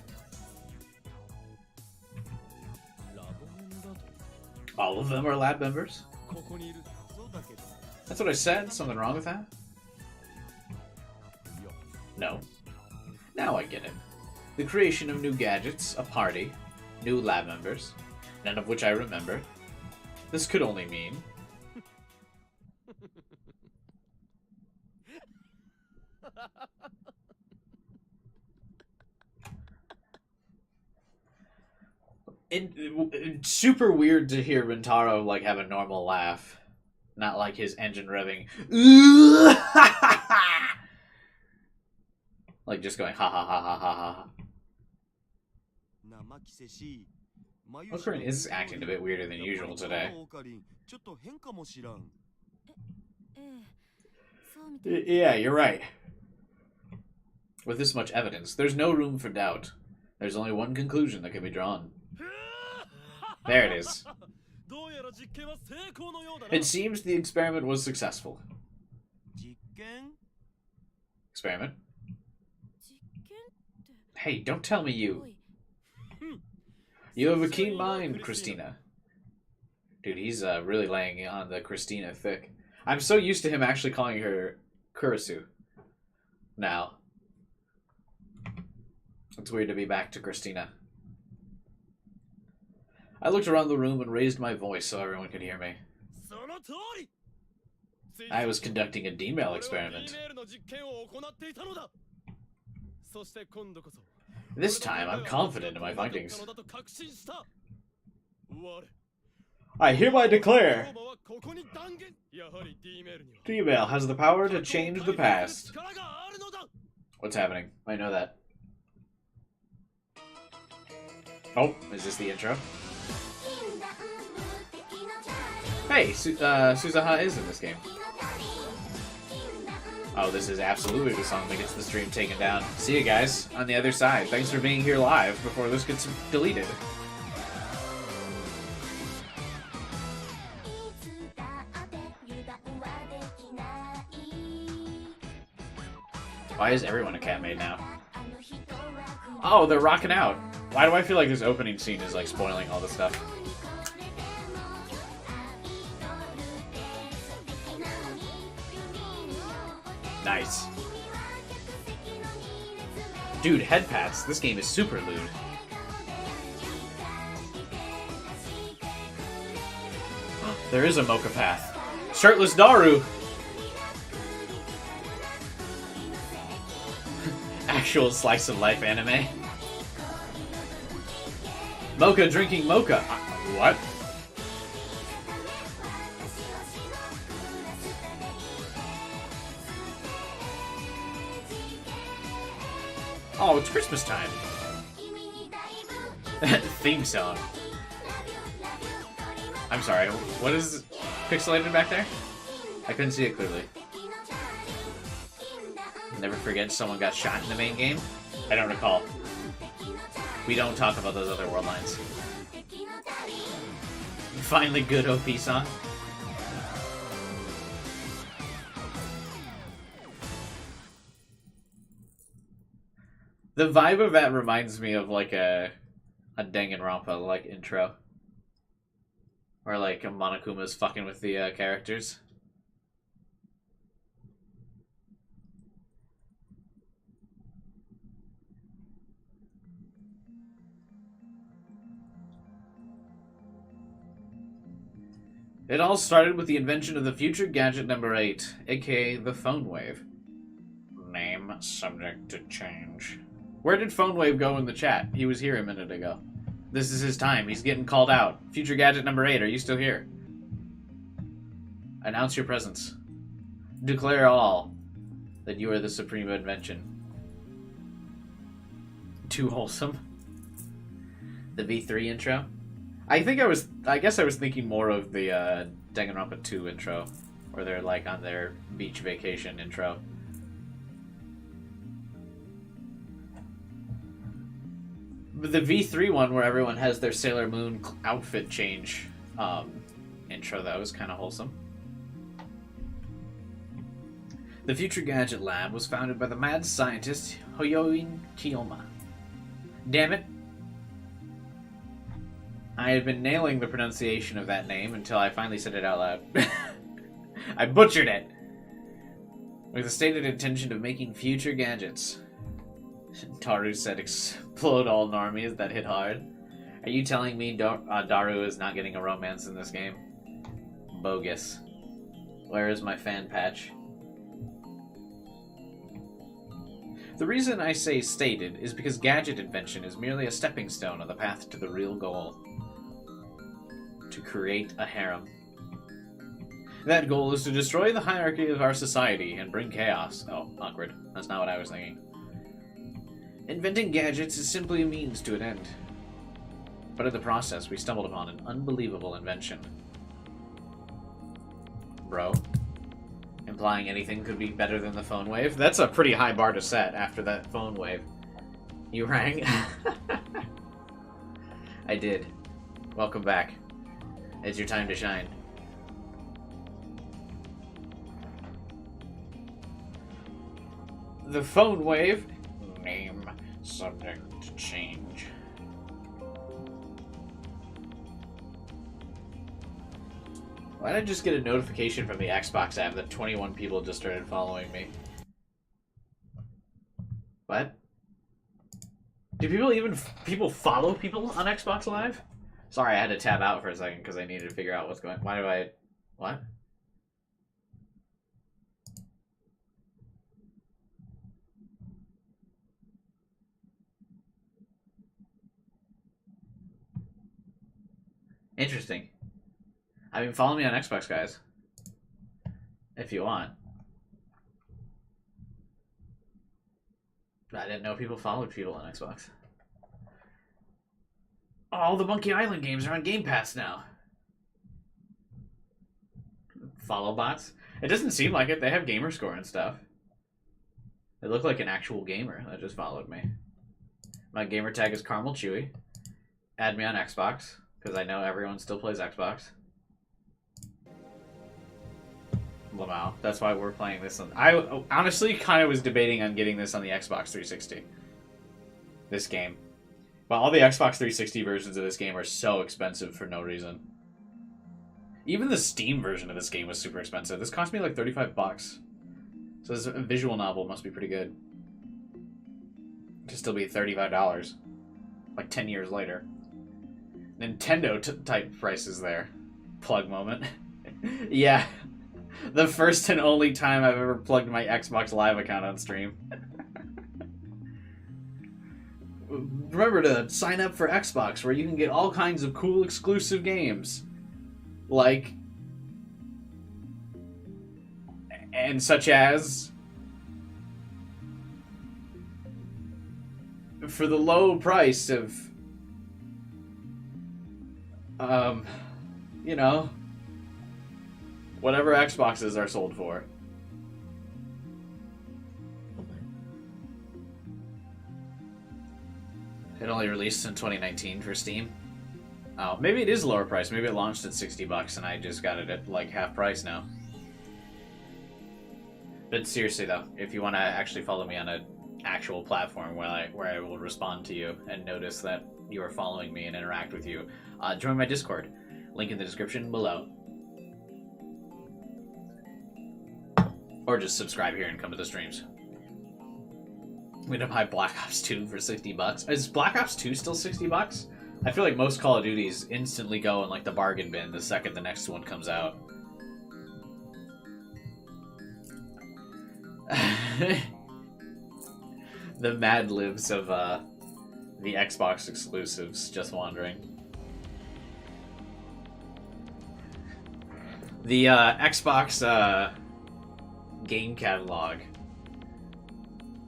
All of them are lab members? That's what I said? Something wrong with that? No. Now I get it. The creation of new gadgets, a party, new lab members, none of which I remember. This could only mean... It's super weird to hear Rintaro like have a normal laugh, not like his engine revving, like just going ha ha ha ha ha ha. Okarin is acting a bit weirder than usual today. Yeah, you're right. With this much evidence, there's no room for doubt. There's only one conclusion that can be drawn. There it is. It seems the experiment was successful. experiment. Hey, don't tell me you... You have a keen mind, Christina. Dude, he's really laying on the Christina thick. I'm so used to him actually calling her Kurisu now. It's weird to be back to Christina. I looked around the room and raised my voice so everyone could hear me. I was conducting a D-mail experiment. This time, I'm confident in my findings. I hereby declare D-mail has the power to change the past. What's happening? I know that. Oh, is this the intro? Hey, Suzuha is in this game. Oh, this is absolutely the song that gets the stream taken down. See you guys on the other side. Thanks for being here live before this gets deleted. Why is everyone a cat maid now? Oh, they're rocking out. Why do I feel like this opening scene is like spoiling all the stuff? Nice. Dude, head pats. This game is super lewd. There is a mocha path. Shirtless Daru! Actual slice of life anime. Mocha drinking mocha. What? Oh, it's Christmas time. Theme song. I'm sorry, what is pixelated back there? I couldn't see it clearly. Never forget someone got shot in the main game? I don't recall. We don't talk about those other world lines. Finally good OP song. The vibe of that reminds me of like a Danganronpa like intro. Or like Monokuma's fucking with the characters. It all started with the invention of the future gadget number 8, aka the phone wave. Name subject to change. Where did phone wave go in the chat? He was here a minute ago. This is his time. He's getting called out. Future gadget number 8, are you still here? Announce your presence. Declare all that you are the supreme invention. Too wholesome. The V3 intro. I guess I was thinking more of the Danganronpa 2 intro, where they're like on their beach vacation intro. But the V3 one, where everyone has their Sailor Moon outfit change intro, that was kind of wholesome. The Future Gadget Lab was founded by the mad scientist Hoyoin Kiyoma. Damn it. I had been nailing the pronunciation of that name until I finally said it out loud. I butchered it! With the stated intention of making future gadgets. Taru said explode all normies that hit hard. Are you telling me Daru is not getting a romance in this game? Bogus. Where is my fan patch? The reason I say stated is because gadget invention is merely a stepping stone on the path to the real goal. To create a harem. That goal is to destroy the hierarchy of our society and bring chaos. Oh, awkward. That's not what I was thinking. Inventing gadgets is simply a means to an end. But in the process, we stumbled upon an unbelievable invention. Bro. Implying anything could be better than the phone wave? That's a pretty high bar to set after that phone wave. You rang? I did. Welcome back. It's your time to shine. The phone wave. Name subject to change. Why did I just get a notification from the Xbox app that 21 people just started following me? What? Do people follow people on Xbox Live? Sorry, I had to tab out for a second because I needed to figure out what's going on. Why do I... What? Interesting. I mean, follow me on Xbox, guys. If you want. I didn't know people followed people on Xbox. All the Monkey Island games are on Game Pass now. Follow bots? It doesn't seem like it. They have gamer score and stuff. They look like an actual gamer that just followed me. My gamer tag is Caramel Chewy. Add me on Xbox, because I know everyone still plays Xbox. Lamau. That's why we're playing this on... I honestly kind of was debating on getting this on the Xbox 360. This game. But all the Xbox 360 versions of this game are so expensive for no reason. Even the Steam version of this game was super expensive. This cost me like 35 bucks. So this visual novel must be pretty good. To still be $35. Like 10 years later. Nintendo type prices there. Plug moment. Yeah. The first and only time I've ever plugged my Xbox Live account on stream. Remember to sign up for Xbox, where you can get all kinds of cool exclusive games. Like... And such as... For the low price of... You know... Whatever Xboxes are sold for. It only released in 2019 for Steam. Oh, maybe it is lower price. Maybe it launched at 60 bucks and I just got it at like half price now. But seriously though, if you want to actually follow me on an actual platform where I will respond to you and notice that you are following me and interact with you, join my Discord. Link in the description below. Or just subscribe here and come to the streams. I'm gonna buy Black Ops 2 for 60 bucks. Is Black Ops 2 still 60 bucks? I feel like most Call of Duties instantly go in like the bargain bin the second the next one comes out. The Mad Libs of the Xbox exclusives, just wondering. The Xbox game catalog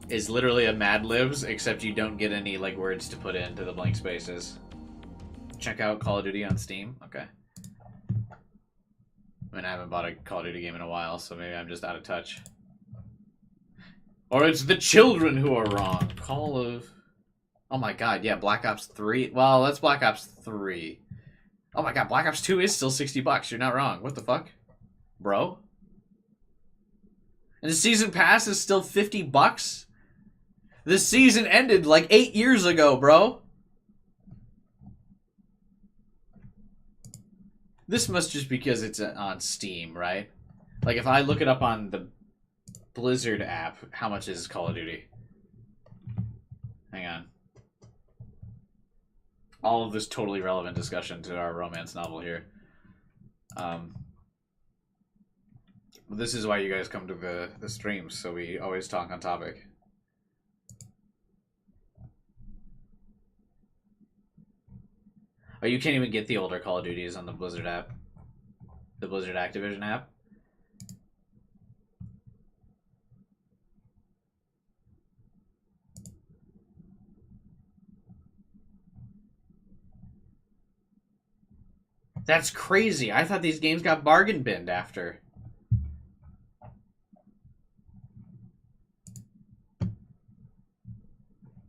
is literally a Mad Libs, except you don't get any like words to put into the blank spaces. Check out Call of Duty on Steam. Okay. I mean, I haven't bought a Call of Duty game in a while, so maybe I'm just out of touch. Or it's the children who are wrong. Call of... Oh my god, yeah, Black Ops 3. Well, that's Black Ops 3. Oh my god, Black Ops 2 is still 60 bucks. You're not wrong. What the fuck? Bro? And the season pass is still 50 bucks? The season ended like 8 years ago, bro. This must just because it's on Steam, right? Like if I look it up on the Blizzard app, how much is Call of Duty? Hang on. All of this totally relevant discussion to our romance novel here. This is why you guys come to the streams, so we always talk on topic. Oh, you can't even get the older Call of Duties on the Blizzard app. The Blizzard Activision app. That's crazy. I thought these games got bargain binned after.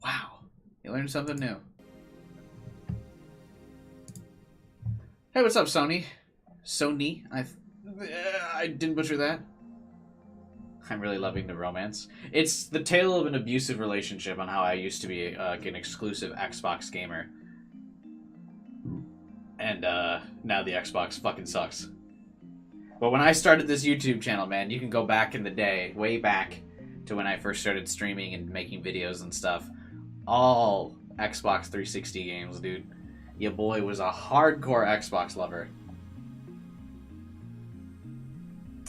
Wow. You learned something new. Hey, what's up, Sony? Sony? I didn't butcher that. I'm really loving the romance. It's the tale of an abusive relationship on how I used to be an exclusive Xbox gamer. And now the Xbox fucking sucks. But when I started this YouTube channel, man, you can go back in the day, way back to when I first started streaming and making videos and stuff. All Xbox 360 games, dude. Your boy was a hardcore Xbox lover.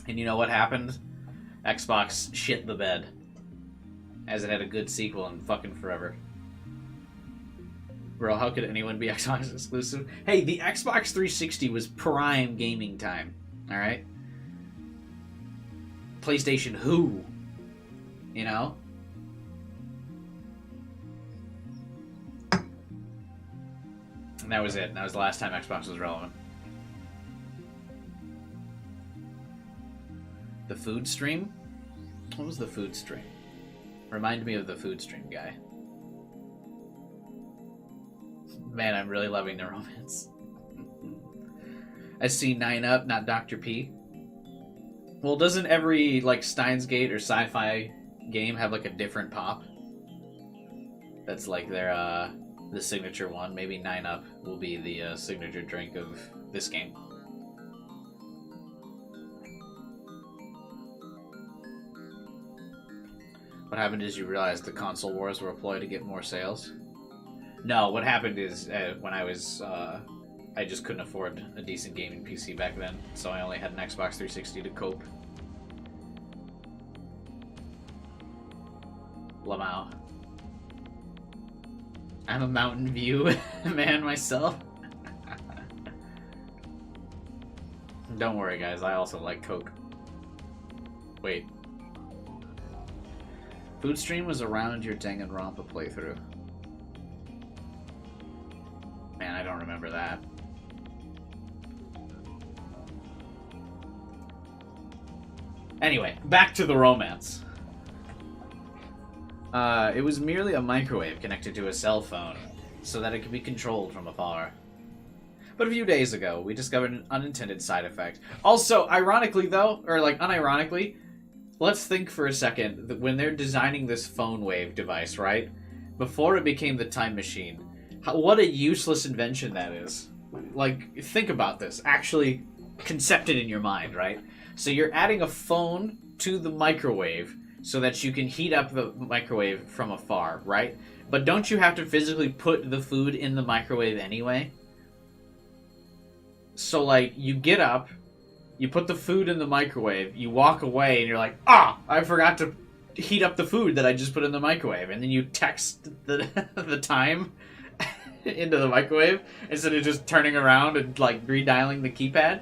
And you know what happened? Xbox shit the bed. As it had a good sequel in fucking forever. Bro, how could anyone be Xbox exclusive? Hey, the Xbox 360 was prime gaming time. Alright? PlayStation who? You know? And that was it. That was the last time Xbox was relevant. The food stream? What was the food stream? Remind me of the food stream guy. Man, I'm really loving the romance. I see 9 Up, not Dr. P. Well, doesn't every, like, Steins Gate or sci-fi game have, like, a different pop? That's, like, their, the signature one. Maybe 9 Up will be the signature drink of this game. What happened is you realized the console wars were a ploy to get more sales? No, what happened is when I was... I just couldn't afford a decent gaming PC back then, so I only had an Xbox 360 to cope. Lamau. I'm a Mountain View man myself. Don't worry, guys. I also like Coke. Wait. Food stream was around your Danganronpa playthrough. Man, I don't remember that. Anyway, back to the romance. It was merely a microwave connected to a cell phone, so that it could be controlled from afar. But a few days ago, we discovered an unintended side effect. Also, ironically though, or like unironically, let's think for a second that when they're designing this phone wave device, right? Before it became the time machine, what a useless invention that is. Like, think about this. Actually concept it in your mind, right? So you're adding a phone to the microwave so that you can heat up the microwave from afar, right? But don't you have to physically put the food in the microwave anyway? So, like, you get up, you put the food in the microwave, you walk away, and you're like, ah, I forgot to heat up the food that I just put in the microwave. And then you text the time into the microwave instead of just turning around and, like, redialing the keypad.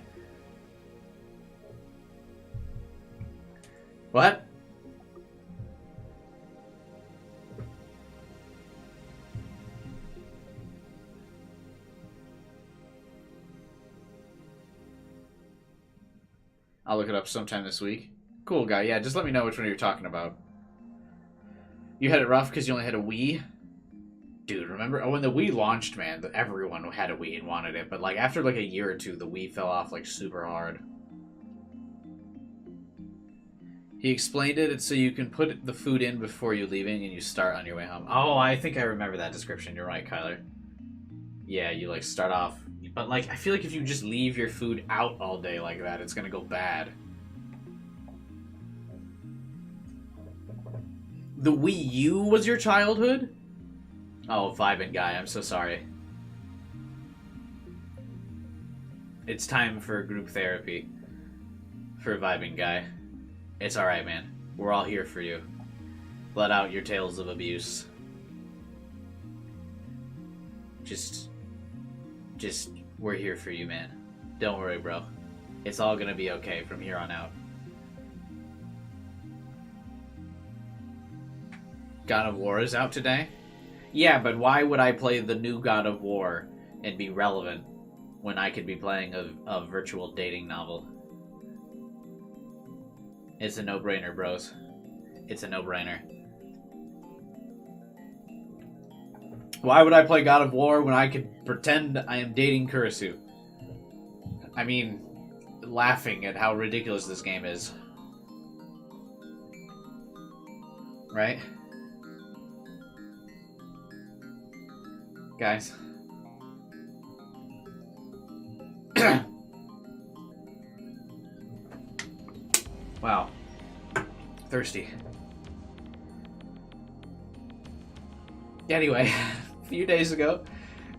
What? I'll look it up sometime this week. Cool, guy. Yeah, just let me know which one you're talking about. You had it rough because you only had a Wii? Dude, remember when the Wii launched, man, everyone had a Wii and wanted it. But, like, after, like, a year or two, the Wii fell off, like, super hard. He explained it so you can put the food in before you leaving and you start on your way home. Oh, I think I remember that description. You're right, Kyler. Yeah, you, like, start off. But, like, I feel like if you just leave your food out all day like that, it's gonna go bad. The Wii U was your childhood? Oh, vibing guy, I'm so sorry. It's time for group therapy. For vibing guy. It's alright, man. We're all here for you. Let out your tales of abuse. Just, we're here for you, man. Don't worry, bro. It's all gonna be okay from here on out. God of War is out today? Yeah, but why would I play the new God of War and be relevant when I could be playing a virtual dating novel? It's a no-brainer, bros. It's a no-brainer. Why would I play God of War when I could pretend I am dating Kurisu? I mean, laughing at how ridiculous this game is. Right? Guys. Wow. Thirsty. Anyway, a few days ago,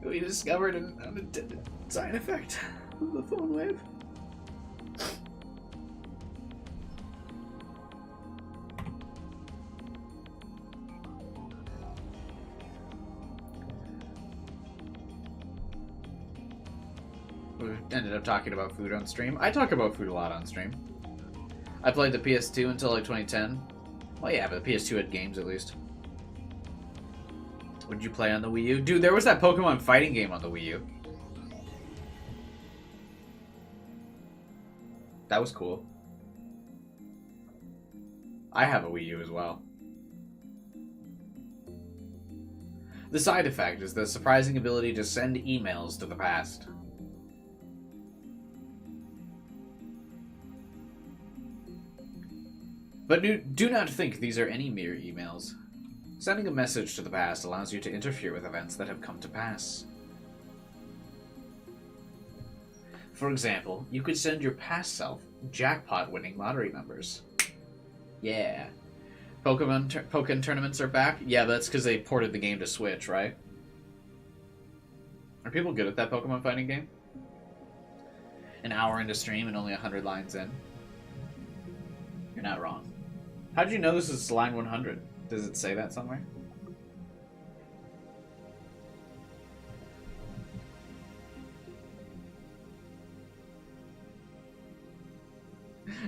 we discovered an unintended side effect of the phone wave. We ended up talking about food on stream. I talk about food a lot on stream. I played the PS2 until like 2010. Well, yeah, but the PS2 had games at least. What did you play on the Wii U? Dude, there was that Pokemon fighting game on the Wii U. That was cool. I have a Wii U as well. The side effect is the surprising ability to send emails to the past. But do not think these are any mere emails. Sending a message to the past allows you to interfere with events that have come to pass. For example, you could send your past self jackpot-winning lottery numbers. Yeah. Pokemon tournaments are back? Yeah, that's because they ported the game to Switch, right? Are people good at that Pokemon fighting game? An hour into stream and only 100 lines in? You're not wrong. How did you know this is line 100? Does it say that somewhere?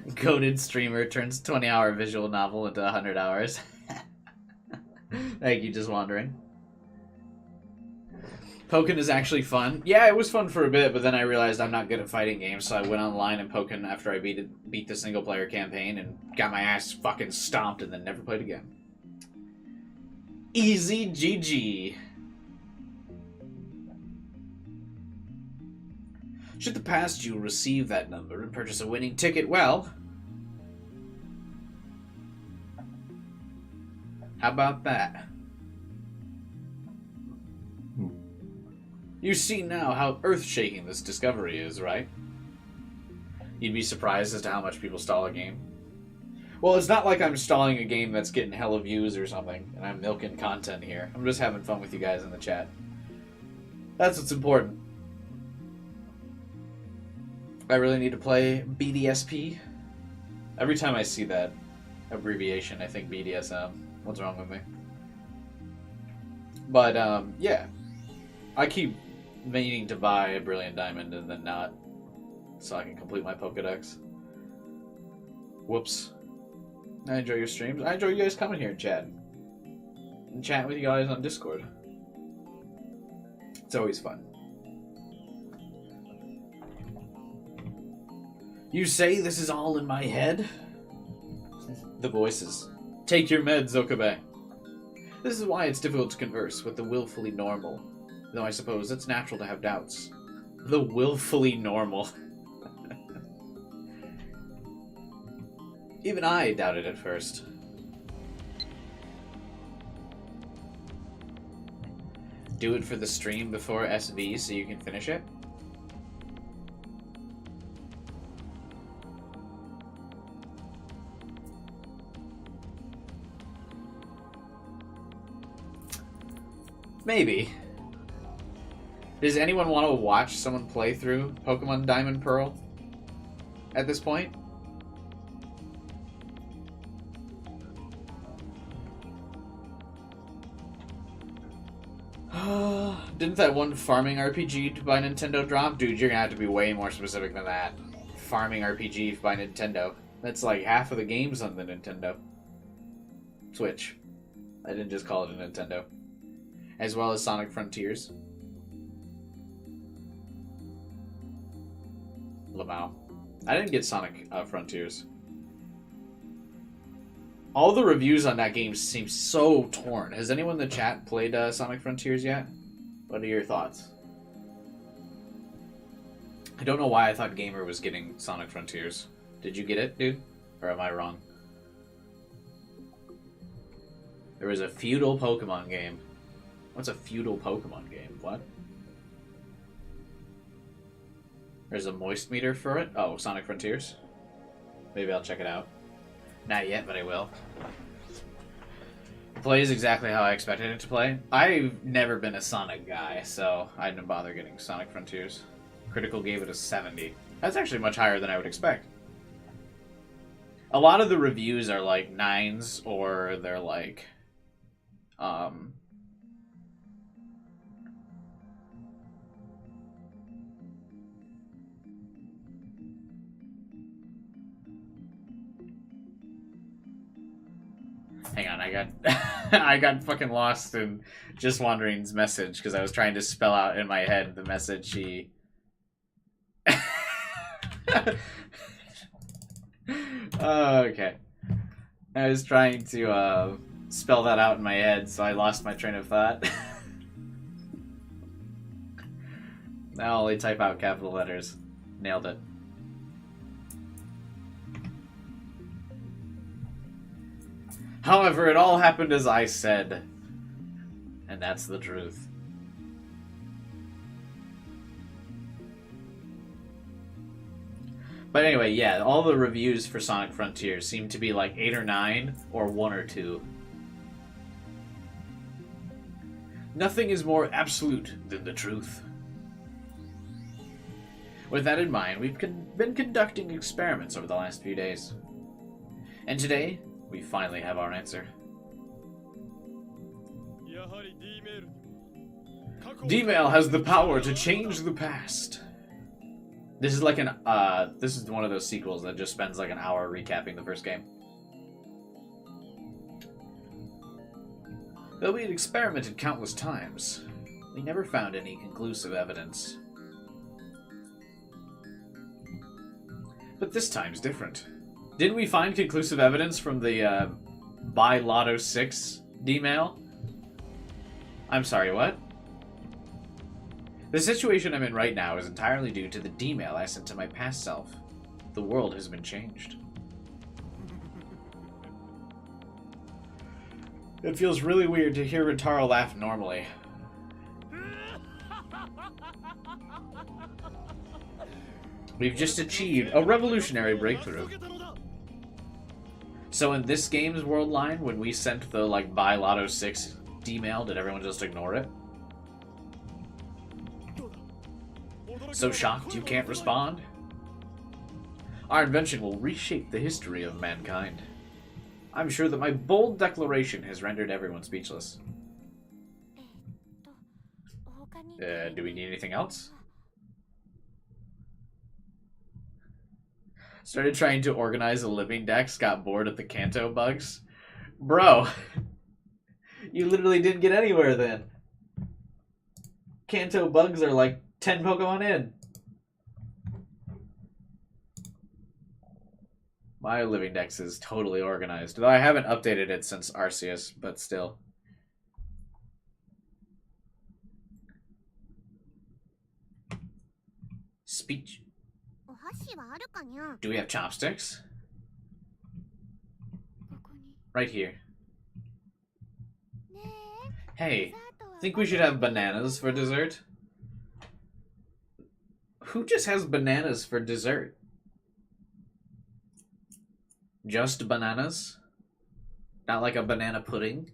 Goated streamer turns 20-hour visual novel into 100 hours. Thank you, just wandering. Pokken is actually fun. Yeah, it was fun for a bit, but then I realized I'm not good at fighting games, so I went online and Pokken after I beat the single-player campaign and got my ass fucking stomped and then never played again. Easy GG. Should the past you receive that number and purchase a winning ticket, well... How about that? You see now how earth-shaking this discovery is, right? You'd be surprised as to how much people stall a game. Well, it's not like I'm stalling a game that's getting hella views or something, and I'm milking content here. I'm just having fun with you guys in the chat. That's what's important. I really need to play BDSP. Every time I see that abbreviation, I think BDSM. What's wrong with me? But, yeah. I keep meaning to buy a Brilliant Diamond and then not, so I can complete my Pokedex. Whoops. I enjoy your streams. I enjoy you guys coming here and chatting. And chatting with you guys on Discord. It's always fun. You say this is all in my head? The voices. Take your meds, Okabe. This is why it's difficult to converse with the willfully normal. Though I suppose it's natural to have doubts. The willfully normal. Even I doubted at first. Do it for the stream before SV so you can finish it? Maybe. Does anyone want to watch someone play through Pokemon Diamond Pearl at this point? Didn't that one farming RPG by Nintendo drop? Dude, you're gonna have to be way more specific than that. Farming RPG by Nintendo. That's like half of the games on the Nintendo Switch. I didn't just call it a Nintendo. As well as Sonic Frontiers. Lamau. I didn't get Sonic Frontiers. All the reviews on that game seem so torn. Has anyone in the chat played Sonic Frontiers yet? What are your thoughts? I don't know why I thought Gamer was getting Sonic Frontiers. Did you get it, dude? Or am I wrong? There was a feudal Pokemon game. What's a feudal Pokemon game? What? There's a moist meter for it? Oh, Sonic Frontiers? Maybe I'll check it out. Not yet, but I will. It plays exactly how I expected it to play. I've never been a Sonic guy, so I didn't bother getting Sonic Frontiers. Critical gave it a 70. That's actually much higher than I would expect. A lot of the reviews are like 9s, or they're like... Hang on, I got I got fucking lost in Just Wandering's message because I was trying to spell out in my head the message she... Okay. I was trying to spell that out in my head, so I lost my train of thought. Now I'll only type out capital letters. Nailed it. However, it all happened as I said. And that's the truth. But anyway, yeah, all the reviews for Sonic Frontiers seem to be like 8 or 9, or 1 or 2. Nothing is more absolute than the truth. With that in mind, we've been conducting experiments over the last few days. And today, we finally have our answer. D-Mail has the power to change the past. This is like this is one of those sequels that just spends like an hour recapping the first game. Though we had experimented countless times, we never found any conclusive evidence. But this time's different. Didn't we find conclusive evidence from the Buy Lotto 6 D-Mail? I'm sorry, what? The situation I'm in right now is entirely due to the D-Mail I sent to my past self. The world has been changed. It feels really weird to hear Ritaro laugh normally. We've just achieved a revolutionary breakthrough. So in this game's world line, when we sent the like Buy Lotto 6 D-Mail, did everyone just ignore it? So shocked you can't respond? Our invention will reshape the history of mankind. I'm sure that my bold declaration has rendered everyone speechless. Do we need anything else? Started trying to organize a living dex, got bored at the Kanto bugs. Bro, you literally didn't get anywhere then. Kanto bugs are like 10 Pokemon in. My living dex is totally organized, though I haven't updated it since Arceus, but still. Speech. Do we have chopsticks? Right here. Hey, think we should have bananas for dessert? Who just has bananas for dessert? Just bananas? Not like a banana pudding?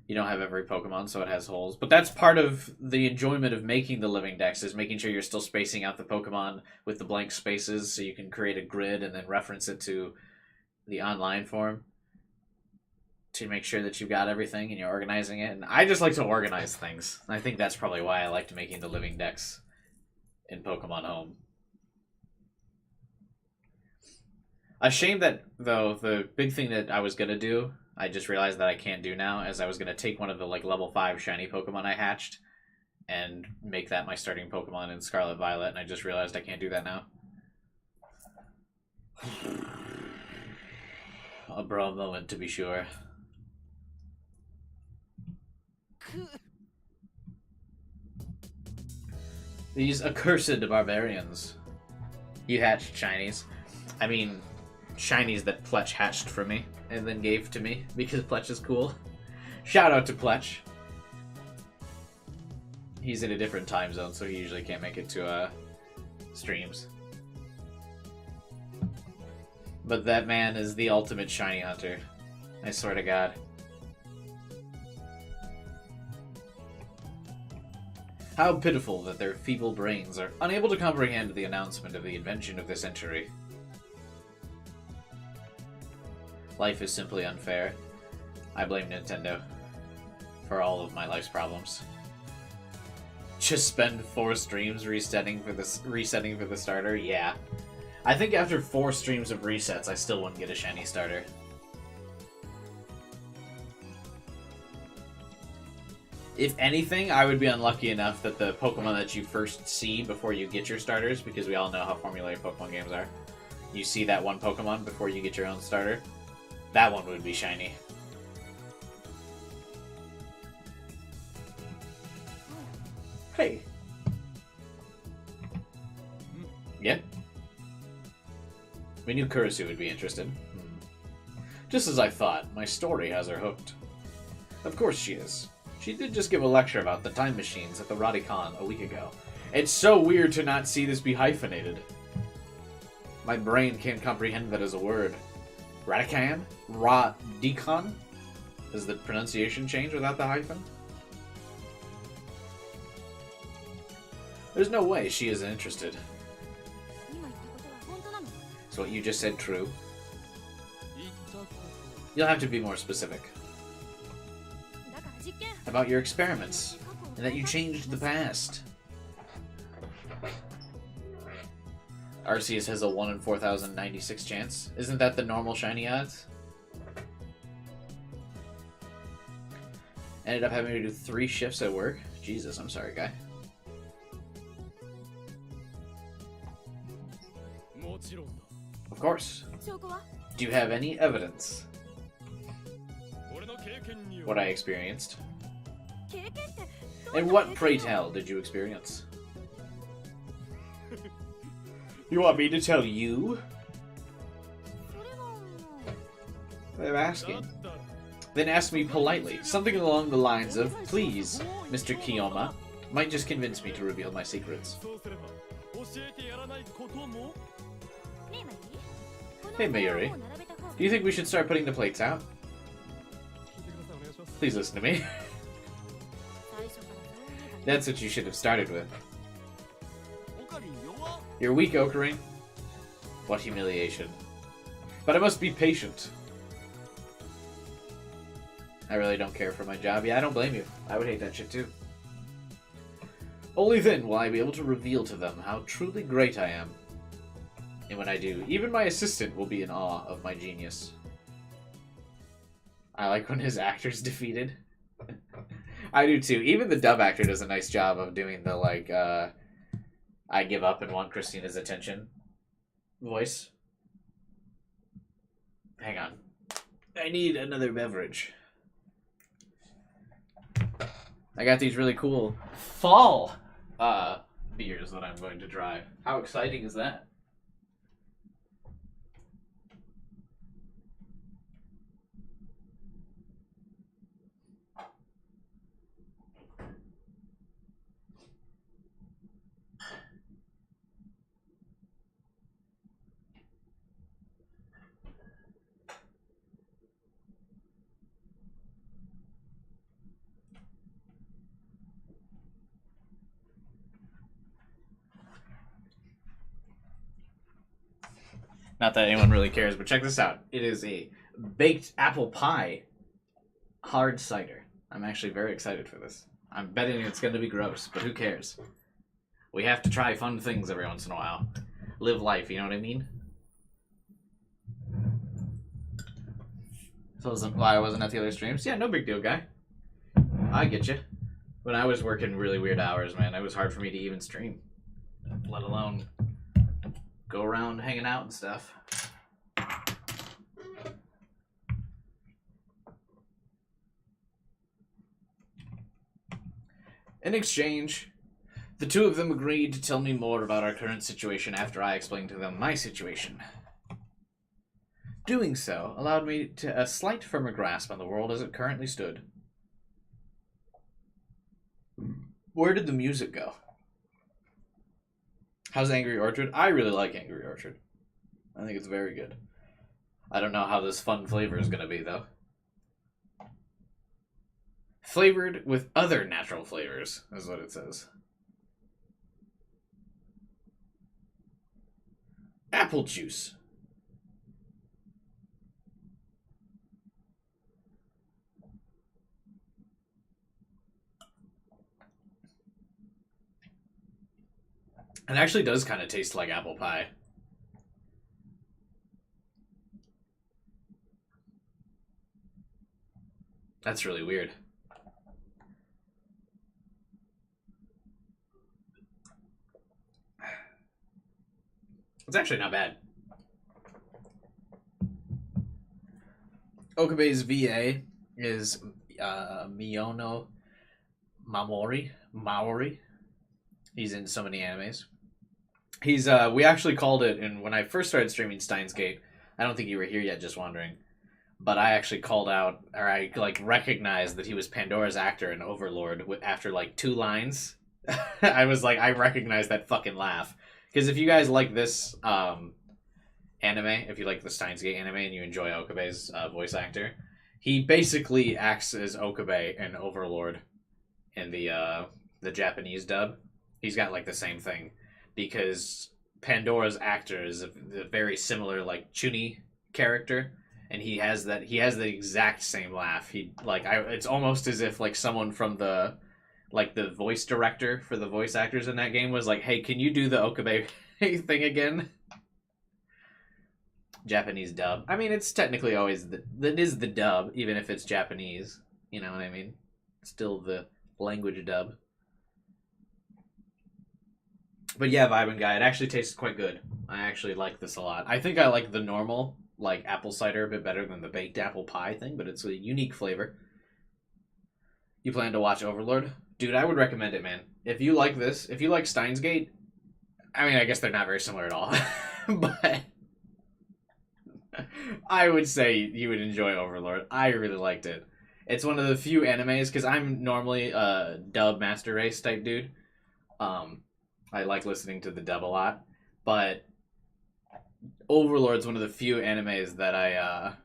You don't have every Pokemon, so it has holes. But that's part of the enjoyment of making the living dex, is making sure you're still spacing out the Pokemon with the blank spaces so you can create a grid and then reference it to the online form to make sure that you've got everything and you're organizing it. And I just like to organize things. I think that's probably why I liked making the living dex in Pokemon Home. A shame that, though, the big thing that I was going to do, I just realized that I can't do now, as I was going to take one of the like level 5 shiny Pokemon I hatched and make that my starting Pokemon in Scarlet Violet, and I just realized I can't do that now. A bro moment, to be sure. These accursed barbarians. You hatched shinies. I mean, shinies that Pletch hatched for me and then gave to me because Pletch is cool. Shout out to Pletch. He's in a different time zone, so he usually can't make it to streams. But that man is the ultimate shiny hunter. I swear to God. How pitiful that their feeble brains are unable to comprehend the announcement of the invention of the century. Life is simply unfair. I blame Nintendo for all of my life's problems. Just spend 4 streams resetting for the starter? Yeah. I think after 4 streams of resets, I still wouldn't get a shiny starter. If anything, I would be unlucky enough that the Pokemon that you first see before you get your starters, because we all know how formulaic Pokemon games are, you see that one Pokemon before you get your own starter, that one would be shiny. Hey. Yeah? We knew Kurisu would be interested. Just as I thought, my story has her hooked. Of course she is. She did just give a lecture about the time machines at the Radicon a week ago. It's so weird to not see this be hyphenated. My brain can't comprehend that as a word. Radican? Radicon? Does the pronunciation change without the hyphen? There's no way she isn't interested. Is what you just said true? You'll have to be more specific. About your experiments, and that you changed the past. Arceus has a 1 in 4,096 chance. Isn't that the normal shiny odds? Ended up having to do 3 shifts at work? Jesus, I'm sorry, guy. Of course. Do you have any evidence? What I experienced. And what, pray tell, did you experience? You want me to tell you? I'm asking. Then ask me politely, something along the lines of, please, Mr. Kiyoma, might just convince me to reveal my secrets. Hey, Mayuri. Do you think we should start putting the plates out? Please listen to me. That's what you should have started with. You're weak, Okarin. What humiliation. But I must be patient. I really don't care for my job. Yeah, I don't blame you. I would hate that shit too. Only then will I be able to reveal to them how truly great I am. And when I do, even my assistant will be in awe of my genius. I like when his actor's defeated. I do too. Even the dub actor does a nice job of doing the, like, I give up and want Christina's attention voice. Hang on. I need another beverage. I got these really cool fall beers that I'm going to try. How exciting is that? Not that anyone really cares, but check this out. It is a baked apple pie hard cider. I'm actually very excited for this. I'm betting it's going to be gross, but who cares? We have to try fun things every once in a while. Live life, you know what I mean? So why I wasn't at the other streams? Yeah, no big deal, guy. I get you. When I was working really weird hours, man, it was hard for me to even stream. Let alone go around hanging out and stuff. In exchange, the two of them agreed to tell me more about our current situation after I explained to them my situation. Doing so allowed me to a slight firmer grasp on the world as it currently stood. Where did the music go? How's Angry Orchard? I really like Angry Orchard. I think it's very good. I don't know how this fun flavor is going to be, though. Flavored with other natural flavors, is what it says. Apple juice. It actually does kind of taste like apple pie. That's really weird. It's actually not bad. Okabe's VA is Miyono Maori. He's in so many animes. He's we actually called it, and when I first started streaming Steins Gate, I don't think you were here yet, just wondering, but I actually called out, or I like recognized that he was Pandora's actor in Overlord after like 2 lines. I was like, I recognize that fucking laugh. Because if you guys like this anime, if you like the Steins Gate anime and you enjoy Okabe's voice actor, he basically acts as Okabe in Overlord in the Japanese dub. He's got like the same thing, because Pandora's actor is a very similar like Chuni character, and he has the exact same laugh. It's almost as if like someone from the voice director for the voice actors in that game was like, hey, can you do the Okabe thing again? Japanese dub. I mean, it's technically always that is the dub, even if it's Japanese. You know what I mean? Still the language dub. But yeah, Vibin' Guy, it actually tastes quite good. I actually like this a lot. I think I like the normal, like, apple cider a bit better than the baked apple pie thing, but it's a unique flavor. You plan to watch Overlord? Dude, I would recommend it, man. If you like this, if you like Steins Gate, I mean, I guess they're not very similar at all, but I would say you would enjoy Overlord. I really liked it. It's one of the few animes, because I'm normally a dub master race type dude. I like listening to the dub a lot, but Overlord's one of the few animes that I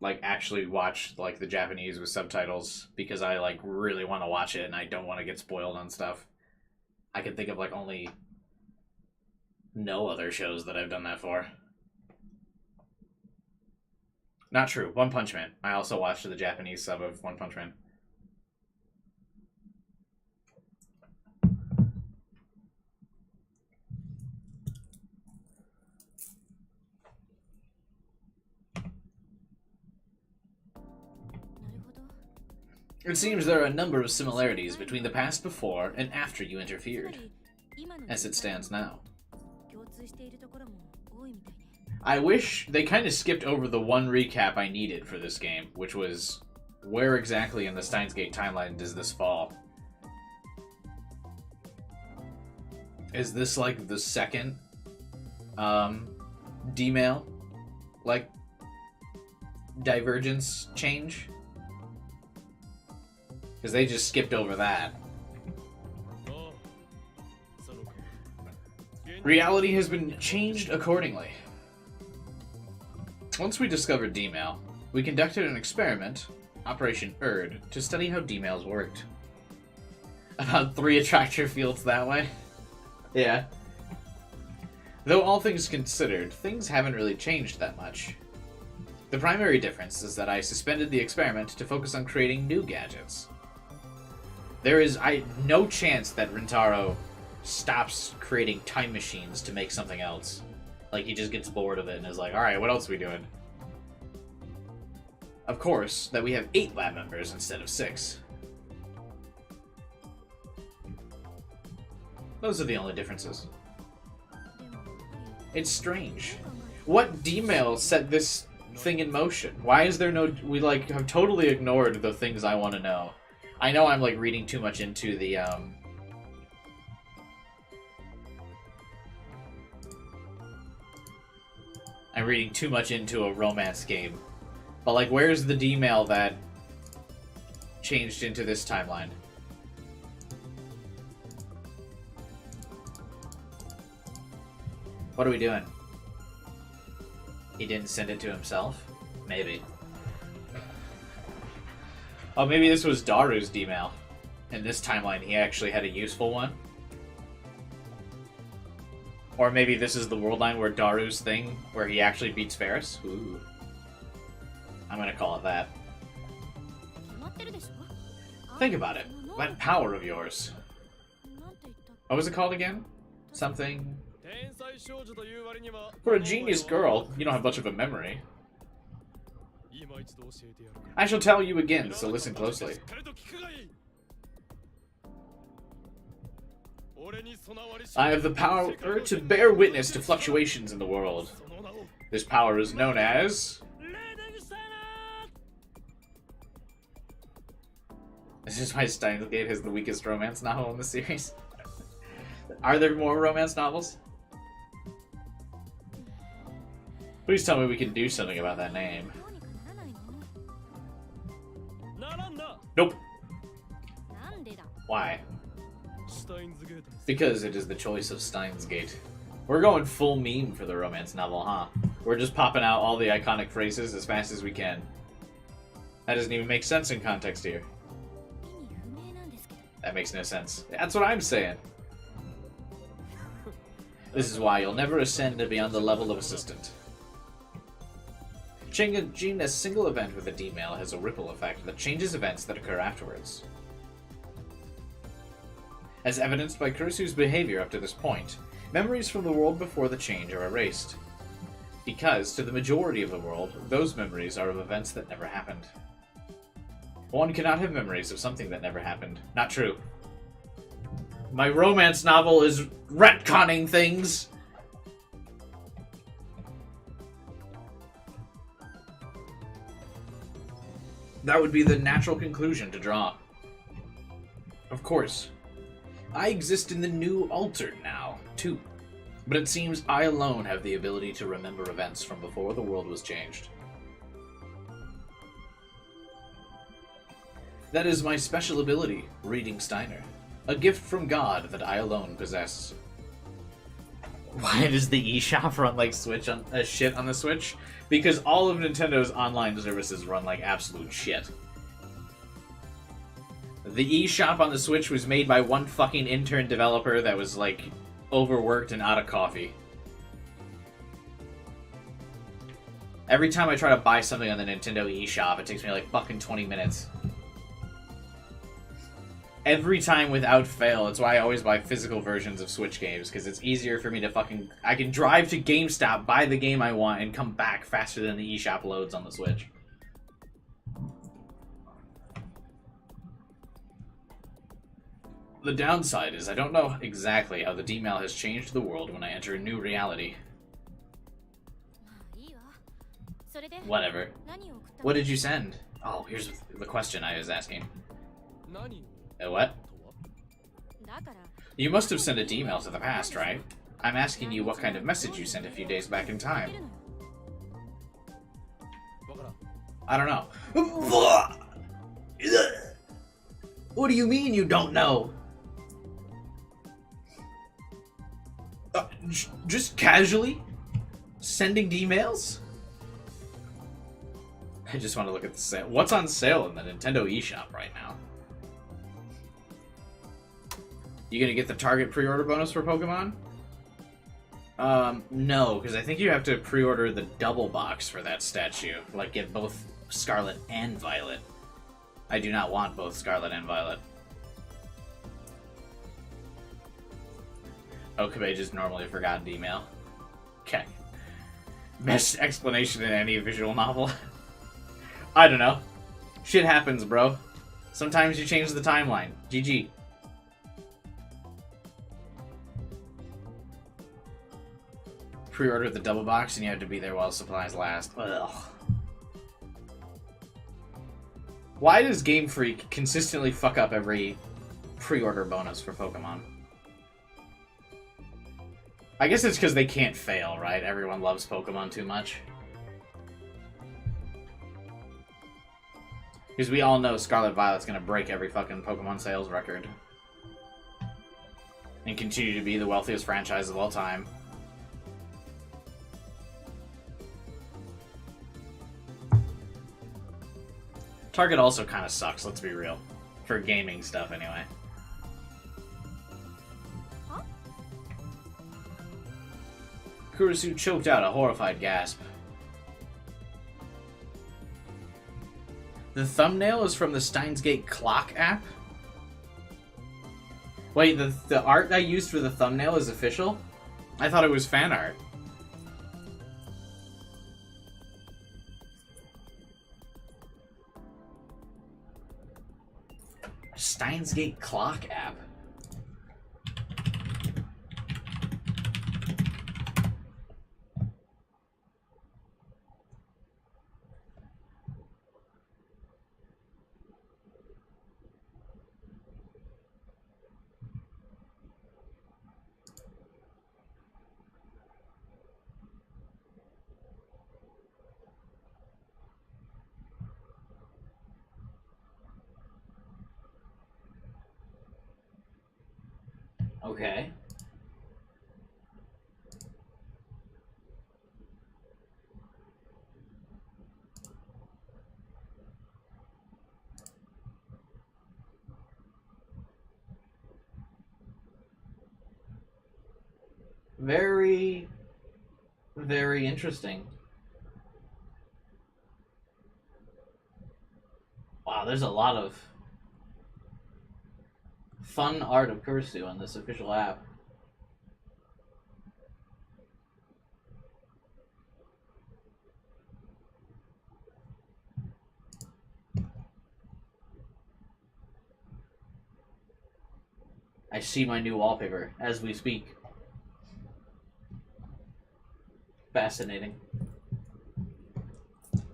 like actually watch like the Japanese with subtitles, because I like really want to watch it and I don't want to get spoiled on stuff. I can think of like only no other shows that I've done that for. Not true. One Punch Man. I also watched the Japanese sub of One Punch Man. It seems there are a number of similarities between the past before and after you interfered, as it stands now. I wish they kind of skipped over the one recap I needed for this game, which was, where exactly in the Steins Gate timeline does this fall? Is this like the second D-mail, like, divergence change? Because they just skipped over that. Reality has been changed accordingly. Once we discovered D-mail, we conducted an experiment, Operation Erd, to study how D-mails worked. About 3 attractor fields that way? Yeah. Though all things considered, things haven't really changed that much. The primary difference is that I suspended the experiment to focus on creating new gadgets. There is no chance that Rintaro stops creating time machines to make something else. Like, he just gets bored of it and is like, alright, what else are we doing? Of course, that we have 8 lab members instead of 6. Those are the only differences. It's strange. What D-mail set this thing in motion? Why is there no... We, like, have totally ignored the things I want to know. I know I'm, like, reading too much into the, I'm reading too much into a romance game. But, like, where's the D-mail that changed into this timeline? What are we doing? He didn't send it to himself? Maybe. Oh, maybe this was Daru's D-mail. In this timeline, he actually had a useful one. Or maybe this is the world line where Daru's thing, where he actually beats Ferris. Ooh. I'm gonna call it that. Think about it. That power of yours. What was it called again? Something... For a genius girl, you don't have much of a memory. I shall tell you again, so listen closely. I have the power to bear witness to fluctuations in the world. This power is known as... This is why Steins Gate has the weakest romance novel in the series. Are there more romance novels? Please tell me we can do something about that name. Nope. Why? Because it is the choice of Steins Gate. We're going full meme for the romance novel, huh? We're just popping out all the iconic phrases as fast as we can. That doesn't even make sense in context here. That makes no sense. That's what I'm saying. This is why you'll never ascend beyond the level of assistant. Changing a single event with a D-mail has a ripple effect that changes events that occur afterwards. As evidenced by Kurisu's behavior up to this point, memories from the world before the change are erased. Because, to the majority of the world, those memories are of events that never happened. One cannot have memories of something that never happened. Not true. My romance novel is retconning things! That would be the natural conclusion to draw. Of course. I exist in the new altered now, too. But it seems I alone have the ability to remember events from before the world was changed. That is my special ability, reading Steiner. A gift from God that I alone possess. Why does the eShop run like Switch on shit on the Switch? Because all of Nintendo's online services run like absolute shit. The eShop on the Switch was made by one fucking intern developer that was like overworked and out of coffee. Every time I try to buy something on the Nintendo eShop, it takes me like fucking 20 minutes. Every time without fail. It's why I always buy physical versions of Switch games, because it's easier for me to fucking... I can drive to GameStop, buy the game I want, and come back faster than the eShop loads on the Switch. The downside is I don't know exactly how the D-mail has changed the world when I enter a new reality. Whatever. What did you send? Oh, here's the question I was asking. What? You must have sent a D-mail to the past, right? I'm asking you what kind of message you sent a few days back in time. I don't know. What do you mean you don't know? Just casually? Sending D-mails? I just want to look at the sale. What's on sale in the Nintendo eShop right now? You gonna get the Target pre-order bonus for Pokemon? No, because I think you have to pre-order the double box for that statue. Like, get both Scarlet and Violet. I do not want both Scarlet and Violet. Okabe just normally forgotten email. Okay. Best explanation in any visual novel. I don't know. Shit happens, bro. Sometimes you change the timeline. GG. Pre-order the double box and you have to be there while supplies last. Ugh. Why does Game Freak consistently fuck up every pre-order bonus for Pokemon? I guess it's because they can't fail, right? Everyone loves Pokemon too much. Because we all know Scarlet Violet's gonna break every fucking Pokemon sales record. And continue to be the wealthiest franchise of all time. Target also kind of sucks, let's be real. For gaming stuff, anyway. Kurisu choked out a horrified gasp. The thumbnail is from the Steins clock app? Wait, the art I used for the thumbnail is official? I thought it was fan art. Steins clock app? Okay. Very, very interesting. Wow, there's a lot of fun art of Kurisu on this official app. I see my new wallpaper as we speak. Fascinating.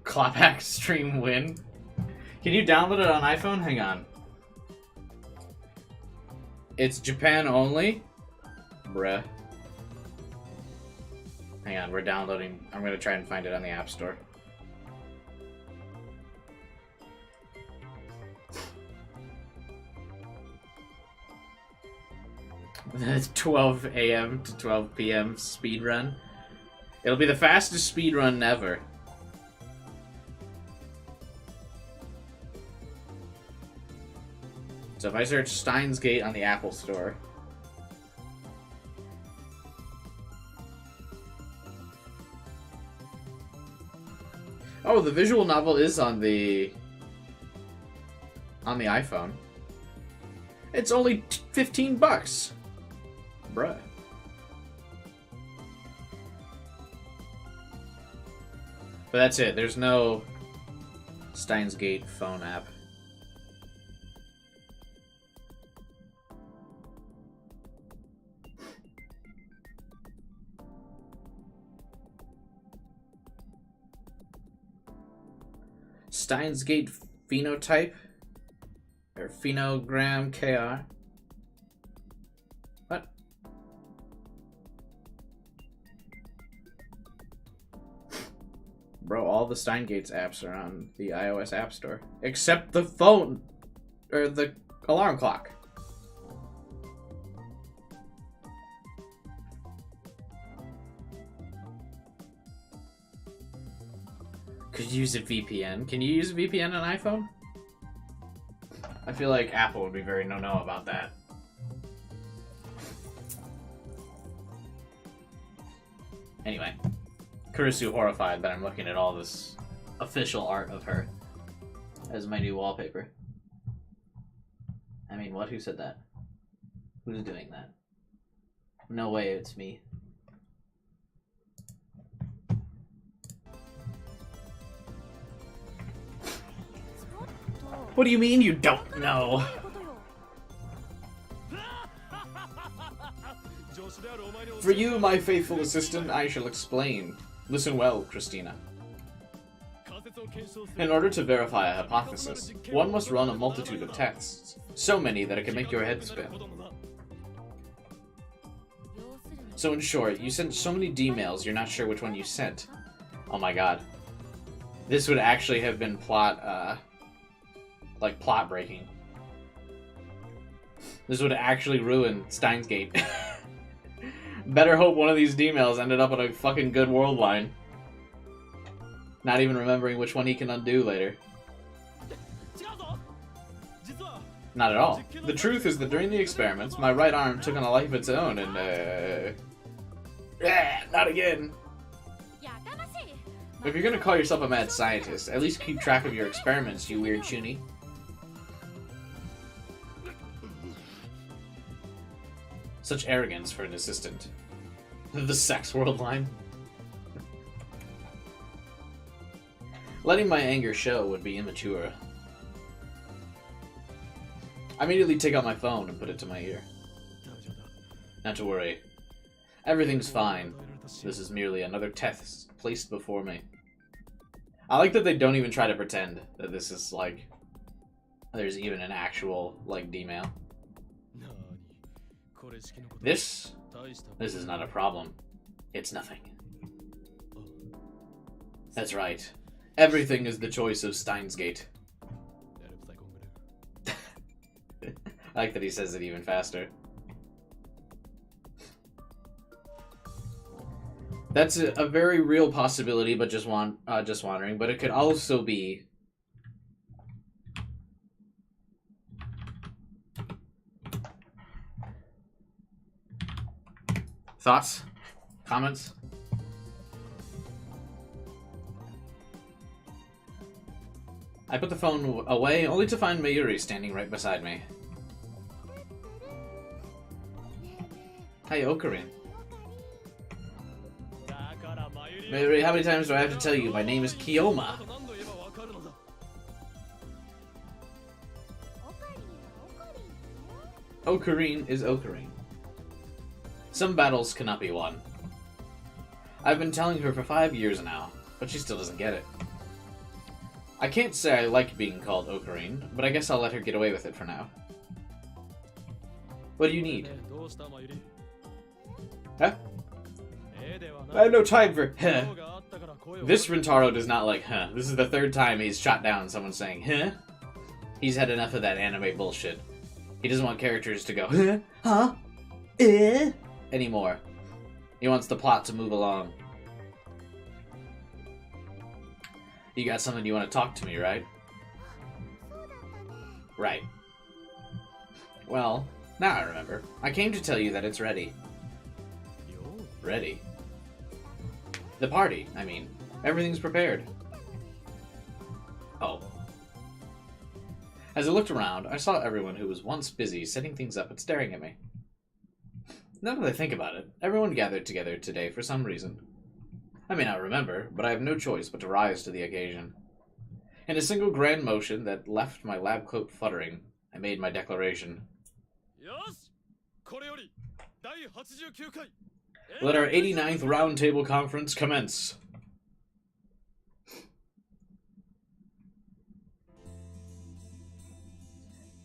Claphack stream win. Can you download it on iPhone? Hang on. It's Japan only? Bruh. Hang on, we're downloading. I'm gonna try and find it on the App Store. That's 12 a.m. to 12 p.m. speedrun. It'll be the fastest speedrun ever. So if I search Steins Gate on the Apple Store. Oh, the visual novel is on the iPhone. It's only 15 bucks. Bruh. But that's it. There's no Steins Gate phone app. Steins Gate phenotype or phenogram KR. What? Bro, all the Steins Gates apps are on the iOS App Store except the phone or the alarm clock. Could you use a VPN? Can you use a VPN on iPhone? I feel like Apple would be very no-no about that. Anyway, Kurisu horrified that I'm looking at all this official art of her as my new wallpaper. I mean, what? Who said that? Who's doing that? No way, it's me. What do you mean you don't know? For you, my faithful assistant, I shall explain. Listen well, Christina. In order to verify a hypothesis, one must run a multitude of tests, so many that it can make your head spin. So in short, you sent so many D-mails, you're not sure which one you sent. Oh my god. This would actually have been plot breaking. This would actually ruin Steins Gate. Better hope one of these D-mails ended up on a fucking good world line. Not even remembering which one he can undo later. Not at all. The truth is that during the experiments, my right arm took on a life of its own and, not again. If you're gonna call yourself a mad scientist, at least keep track of your experiments, you weird chuny. Such arrogance for an assistant. The sex world line. Letting my anger show would be immature. I immediately take out my phone and put it to my ear. Not to worry. Everything's fine. This is merely another test placed before me. I like that they don't even try to pretend that this is, like, there's even an actual, like, D-mail. This is not a problem. It's nothing. That's right. Everything is the choice of Steins Gate. I like that he says it even faster. That's a very real possibility, but just wondering. But it could also be thoughts, comments. I put the phone away, only to find Mayuri standing right beside me. Hi, Ocarine. Mayuri, how many times do I have to tell you my name is Kiyoma? Ocarine is Ocarine. Some battles cannot be won. I've been telling her for 5 years now, but she still doesn't get it. I can't say I like being called Ocarine, but I guess I'll let her get away with it for now. What do you need? Huh? I have no time for huh. This Rintaro does not like huh. This is the 3rd time he's shot down someone saying huh. He's had enough of that anime bullshit. He doesn't want characters to go huh? Anymore. He wants the plot to move along. You got something you want to talk to me, right? Right. Well, now I remember. I came to tell you that it's ready. Ready? The party, I mean. Everything's prepared. Oh. As I looked around, I saw everyone who was once busy setting things up and staring at me. Now that I think about it, everyone gathered together today for some reason. I may not remember, but I have no choice but to rise to the occasion. In a single grand motion that left my lab coat fluttering, I made my declaration. Let our 89th Roundtable Conference commence.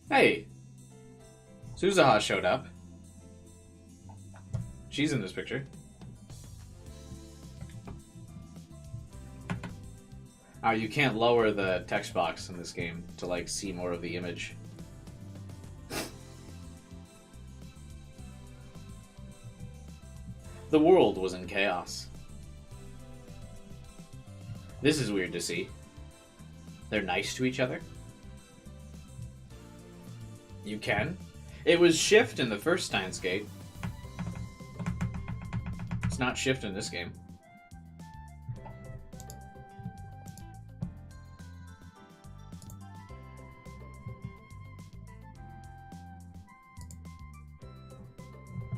Hey! Suzuha showed up. She's in this picture. You can't lower the text box in this game to, like, see more of the image. The world was in chaos. This is weird to see. They're nice to each other. You can. It was shift in the first Steins Gate. It's not shift in this game.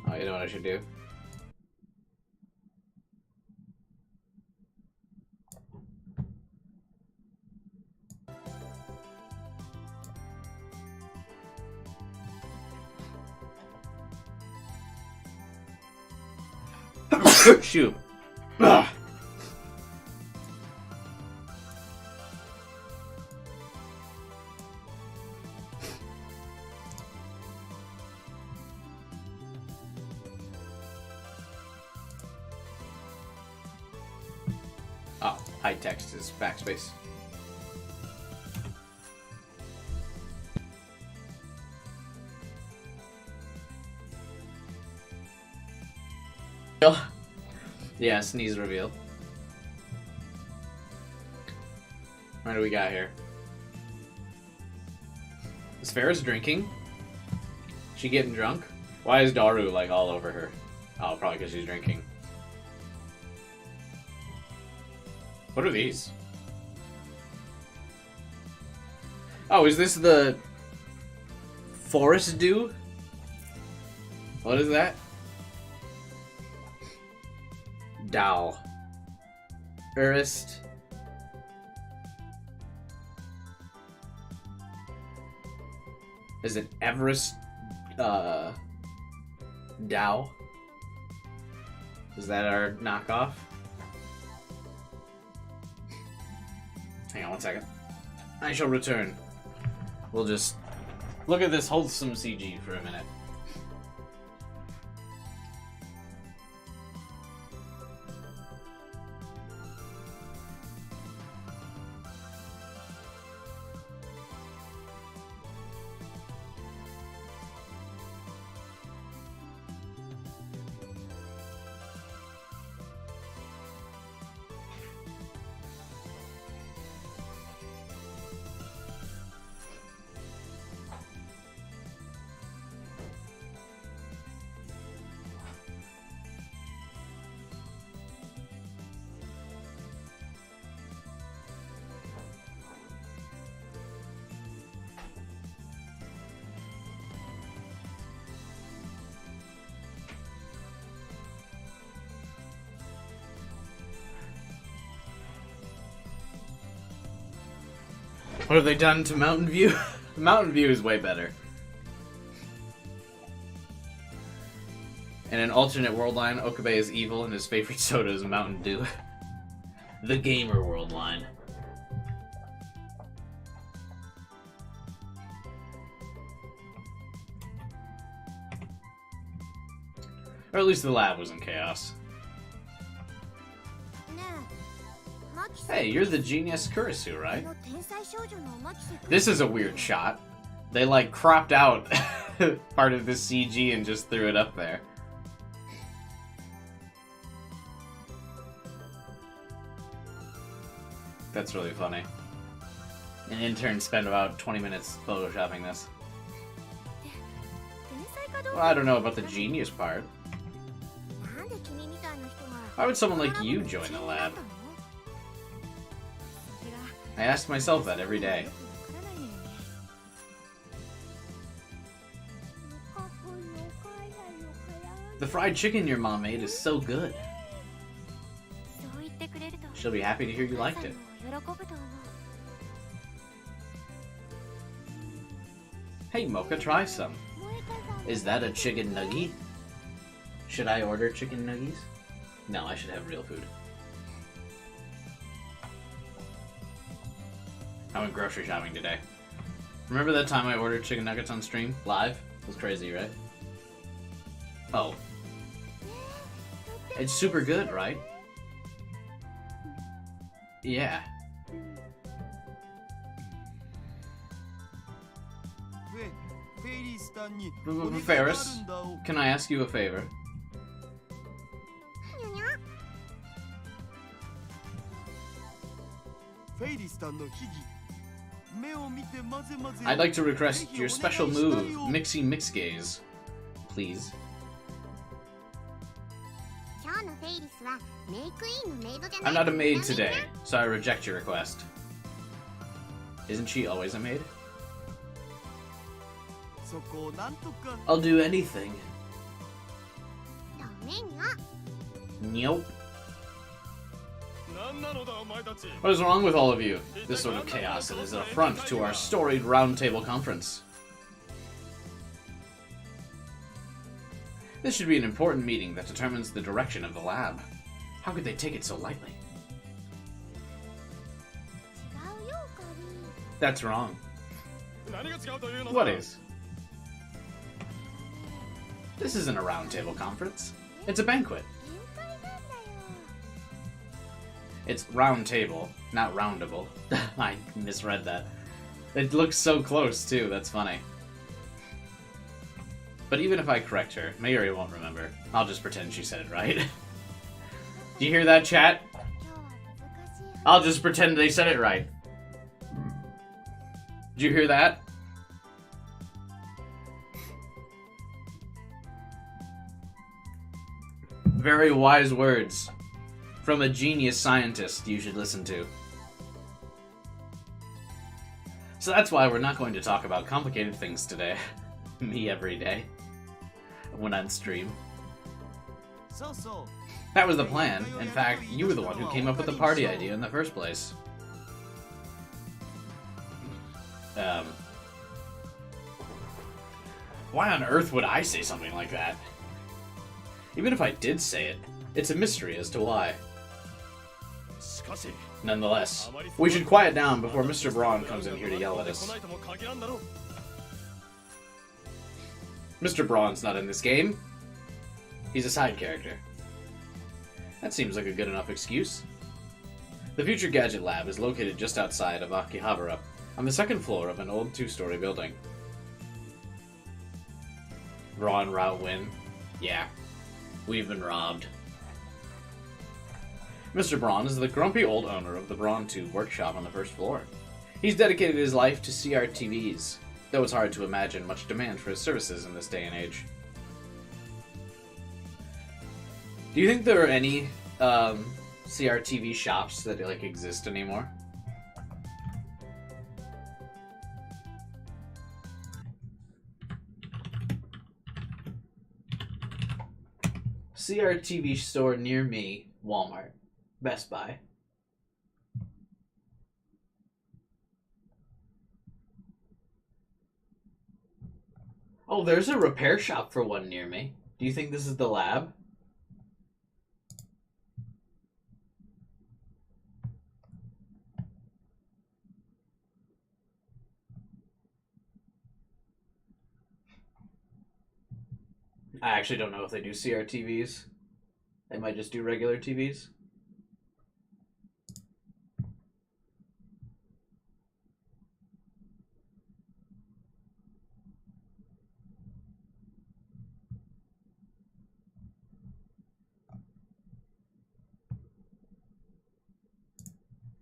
Oh, you know what I should do? Shoot. Ugh. Hide text is backspace. Yeah, sneeze reveal. What do we got here? Is Ferris drinking? She getting drunk? Why is Daru like all over her? Oh, probably because she's drinking. What are these? Oh, is this the forest dew? What is that? Dow. Urist. Is it Everest Dow? Is that our knockoff? Hang on one second. I shall return. We'll just look at this wholesome CG for a minute. What have they done to Mountain View? Mountain View is way better. In an alternate world line, Okabe is evil and his favorite soda is Mountain Dew. The gamer world line. Or at least the lab was in chaos. Hey, you're the genius Kurisu, right? This is a weird shot. They like cropped out part of the CG and just threw it up there. That's really funny. An intern spent about 20 minutes photoshopping this. Well, I don't know about the genius part. Why would someone like you join the lab? I ask myself that every day. The fried chicken your mom made is so good. She'll be happy to hear you liked it. Hey Mocha, try some. Is that a chicken nugget? Should I order chicken nuggies? No, I should have real food. I went grocery shopping today. Remember that time I ordered chicken nuggets on stream? Live? It was crazy, right? Oh. It's super good, right? Yeah. Ferris, can I ask you a favor? I'd like to request your special move, Mixy Mix Gaze. Please. I'm not a maid today, so I reject your request. Isn't she always a maid? I'll do anything. Nope. What is wrong with all of you? This sort of chaos is an affront to our storied roundtable conference. This should be an important meeting that determines the direction of the lab. How could they take it so lightly? That's wrong. What is? This isn't a roundtable conference. It's a banquet. It's round table, not roundable. I misread that. It looks so close, too. That's funny. But even if I correct her, Mayuri won't remember. I'll just pretend she said it right. Do you hear that, chat? I'll just pretend they said it right. Did you hear that? Very wise words from a genius scientist you should listen to. So that's why we're not going to talk about complicated things today. Me every day. When on stream. That was the plan. In fact, you were the one who came up with the party idea in the first place. Why on earth would I say something like that? Even if I did say it, it's a mystery as to why. Nonetheless, we should quiet down before Mr. Braun comes in here to yell at us. Mr. Braun's not in this game. He's a side character. That seems like a good enough excuse. The Future Gadget Lab is located just outside of Akihabara, on the second floor of an old two-story building. Braun route win. Yeah, we've been robbed. Mr. Braun is the grumpy old owner of the Braun Tube workshop on the first floor. He's dedicated his life to CRTVs, though it's hard to imagine much demand for his services in this day and age. Do you think there are any CRTV shops that like exist anymore? CRTV store near me, Walmart, Best Buy. Oh, there's a repair shop for one near me. Do you think this is the lab? I actually don't know if they do CRTVs. They might just do regular TVs.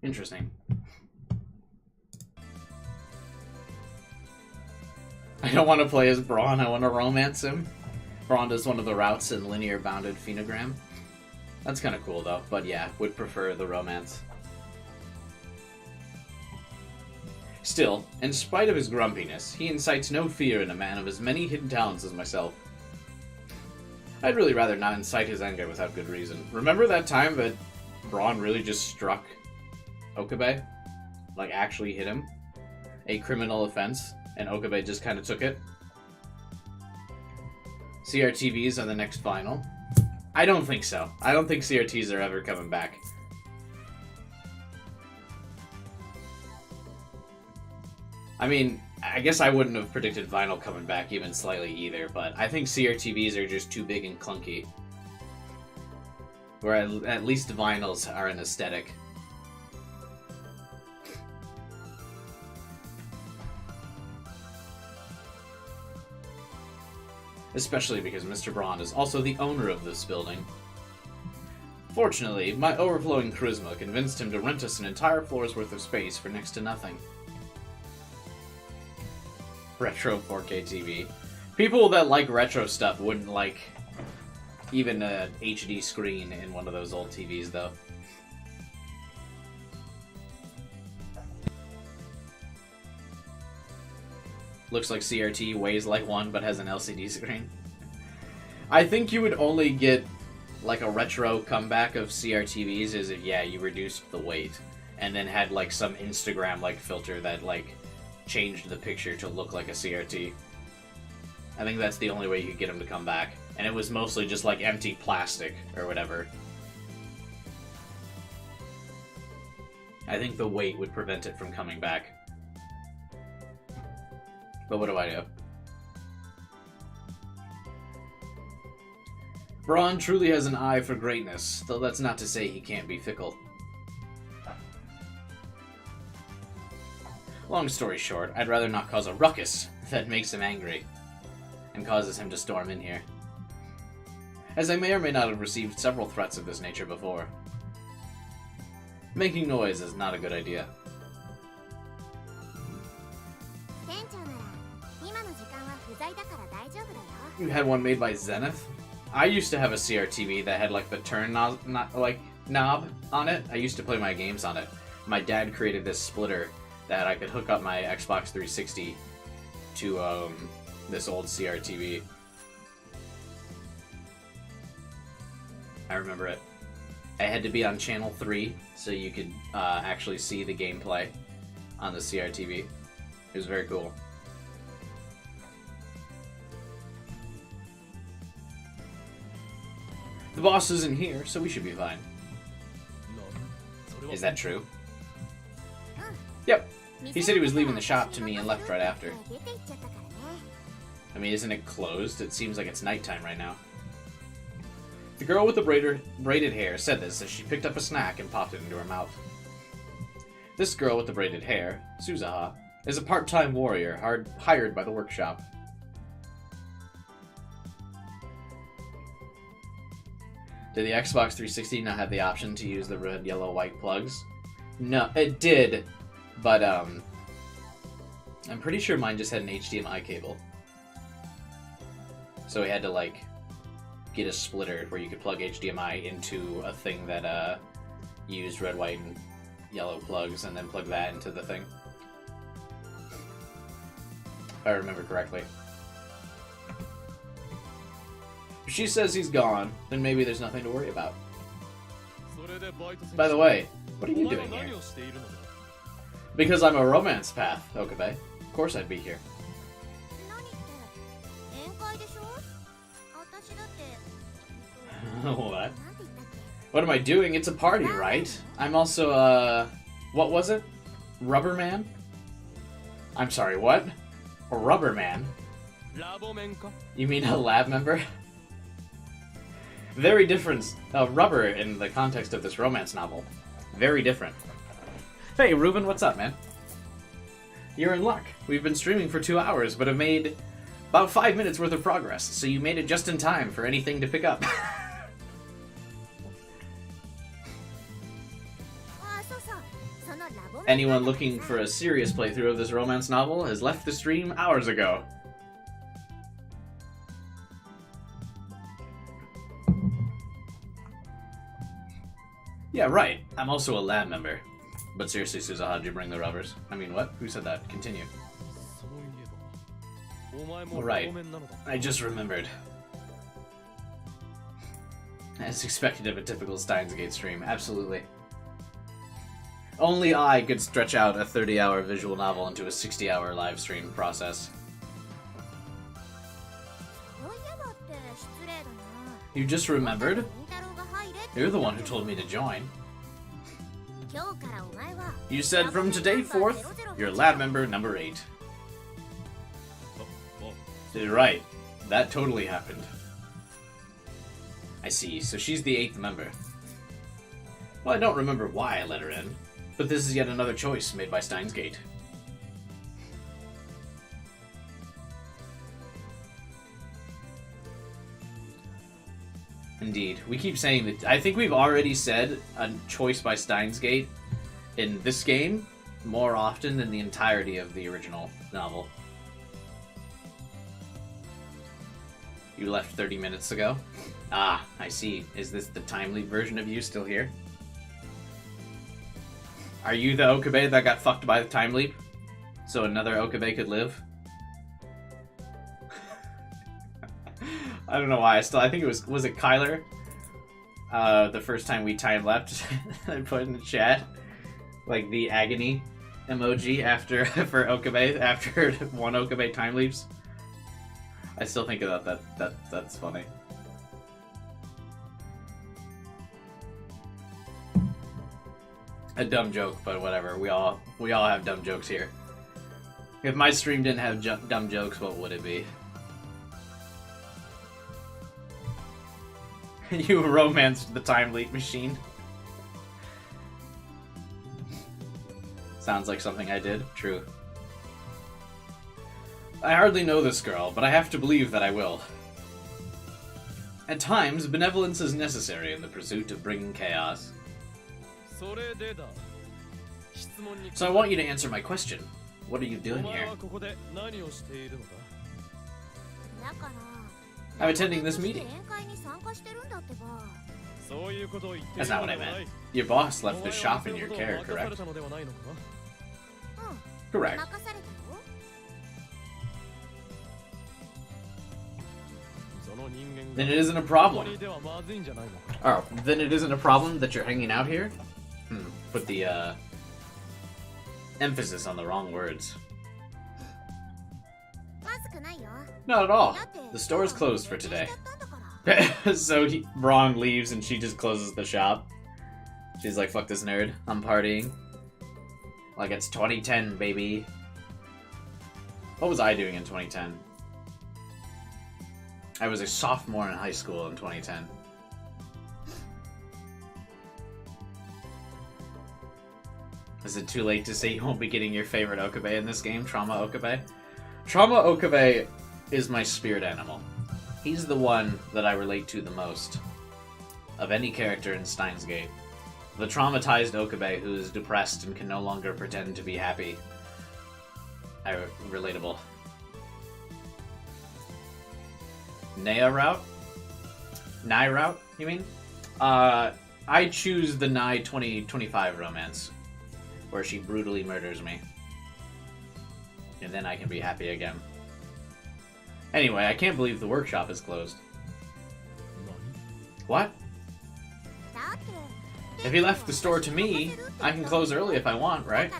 Interesting. I don't want to play as Braun, I want to romance him. Braun does one of the routes in linear bounded phenogram. That's kind of cool though, but yeah, would prefer the romance. Still, in spite of his grumpiness, he incites no fear in a man of as many hidden talents as myself. I'd really rather not incite his anger without good reason. Remember that time that Braun really just struck Okabe? Like, actually hit him? A criminal offense, and Okabe just kind of took it? CRTVs are the next final? I don't think so. I don't think CRTs are ever coming back. I mean, I guess I wouldn't have predicted vinyl coming back even slightly either, but I think CRTVs are just too big and clunky. Where at least vinyls are an aesthetic. Especially because Mr. Braun is also the owner of this building. Fortunately, my overflowing charisma convinced him to rent us an entire floor's worth of space for next to nothing. Retro 4K TV. People that like retro stuff wouldn't like even an HD screen in one of those old TVs, though. Looks like CRT, weighs like one, but has an LCD screen. I think you would only get like a retro comeback of CRTVs is if, yeah, you reduced the weight and then had like some Instagram like filter that like changed the picture to look like a CRT. I think that's the only way you could get them to come back. And it was mostly just like empty plastic or whatever. I think the weight would prevent it from coming back. But what do I do? Braun truly has an eye for greatness, though that's not to say he can't be fickle. Long story short, I'd rather not cause a ruckus that makes him angry and causes him to storm in here, as I may or may not have received several threats of this nature before. Making noise is not a good idea. You had one made by Zenith? I used to have a CRTV that had like the turn knob on it. I used to play my games on it. My dad created this splitter that I could hook up my Xbox 360 to this old CRTV. I remember it. I had to be on channel 3 so you could actually see the gameplay on the CRTV. It was very cool. The boss isn't here, so we should be fine. Is that true? Yep. He said he was leaving the shop to me and left right after. I mean, isn't it closed? It seems like it's nighttime right now. The girl with the braided hair said this as she picked up a snack and popped it into her mouth. This girl with the braided hair, Suzaha, is a part-time warrior hired by the workshop. Did the Xbox 360 not have the option to use the red, yellow, white plugs? No, it did, but I'm pretty sure mine just had an HDMI cable. So we had to, like, get a splitter where you could plug HDMI into a thing that used red, white, and yellow plugs, and then plug that into the thing. If I remember correctly. If she says he's gone, then maybe there's nothing to worry about. By the way, what are you doing here? Because I'm a romance path, Okabe. Of course I'd be here. What? What am I doing? It's a party, right? I'm also, what was it? Rubber Man? I'm sorry, what? A rubber man? You mean a lab member? Very different. Rubber in the context of this romance novel. Very different. Hey, Ruben, what's up, man? You're in luck. We've been streaming for 2 hours, but have made about 5 minutes worth of progress, so you made it just in time for anything to pick up. Anyone looking for a serious playthrough of this romance novel has left the stream hours ago. Yeah, right. I'm also a lab member. But seriously, Suzaha, how'd you bring the rubbers? I mean, what? Who said that? Continue. Right. I just remembered. As expected of a typical Steins Gate stream, absolutely. Only I could stretch out a 30-hour visual novel into a 60-hour live stream process. You just remembered? You're the one who told me to join. You said from today forth, you're lab member number 8. You're right. That totally happened. I see, so she's the 8th member. Well, I don't remember why I let her in, but this is yet another choice made by Steins Gate. Indeed. We keep saying that. I think we've already said a choice by Steins Gate in this game more often than the entirety of the original novel. You left 30 minutes ago? Ah, I see. Is this the time leap version of you still here? Are you the Okabe that got fucked by the time leap? So another Okabe could live? I don't know why. I think it was it Kyler? The first time we time leapt, I put in the chat like the agony emoji after for Okabe after one Okabe time leaps. I still think about that's funny. A dumb joke, but whatever. We all have dumb jokes here. If my stream didn't have dumb jokes, what would it be? You romanced the time leap machine. Sounds like something I did. True. I hardly know this girl, but I have to believe that I will. At times, benevolence is necessary in the pursuit of bringing chaos. So I want you to answer my question. What are you doing here? I'm attending this meeting. That's not what I meant. Your boss left the shop in your care, correct? Correct. Then it isn't a problem. Oh, then it isn't a problem that you're hanging out here? Put the, emphasis on the wrong words. Not at all. The store is closed for today. So Braun leaves and she just closes the shop. She's like, fuck this nerd. I'm partying. Like it's 2010, baby. What was I doing in 2010? I was a sophomore in high school in 2010. Is it too late to say you won't be getting your favorite Okabe in this game, Trauma Okabe? Trauma Okabe is my spirit animal. He's the one that I relate to the most of any character in Steins Gate. The traumatized Okabe who is depressed and can no longer pretend to be happy. Relatable. Naya route? Nai route, you mean? I choose the Nai 2025 romance, where she brutally murders me. And then I can be happy again. Anyway, I can't believe the workshop is closed. What? If he left the store to me, I can close early if I want, right?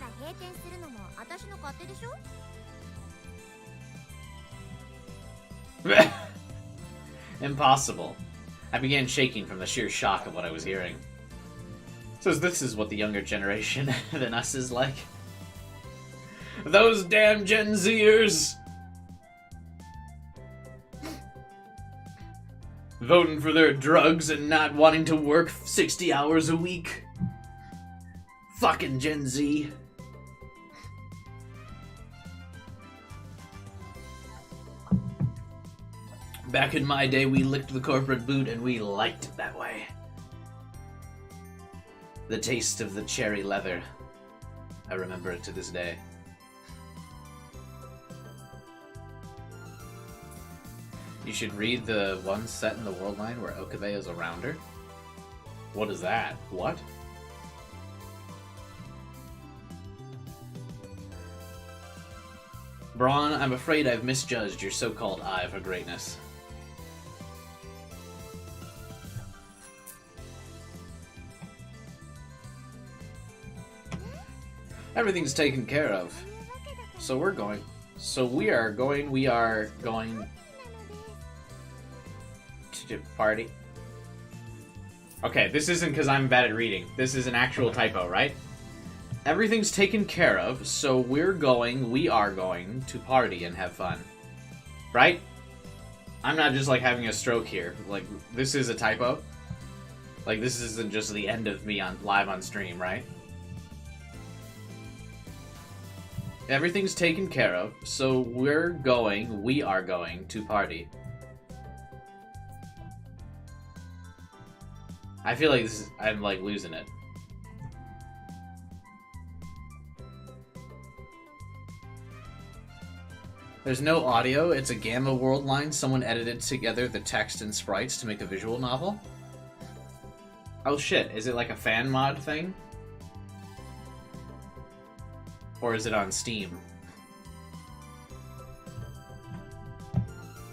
Impossible. I began shaking from the sheer shock of what I was hearing. So this is what the younger generation than us is like? Those damn Gen Zers! Voting for their drugs and not wanting to work 60 hours a week. Fucking Gen Z. Back in my day, we licked the corporate boot and we liked it that way. The taste of the cherry leather. I remember it to this day. You should read the one set in the world line where Okabe is a rounder. What is that? What? Braun, I'm afraid I've misjudged your so-called eye for greatness. Everything's taken care of. So we are going to party. Okay, this isn't because I'm bad at reading. This is an actual typo, right? Everything's taken care of, so we are going to party and have fun. Right? I'm not just like having a stroke here. Like, this is a typo. Like, this isn't just the end of me live on stream, right? Everything's taken care of, so we are going to party. I feel like I'm like losing it. There's no audio, it's a Gamma world line. Someone edited together the text and sprites to make a visual novel. Oh shit, is it like a fan mod thing? Or is it on Steam?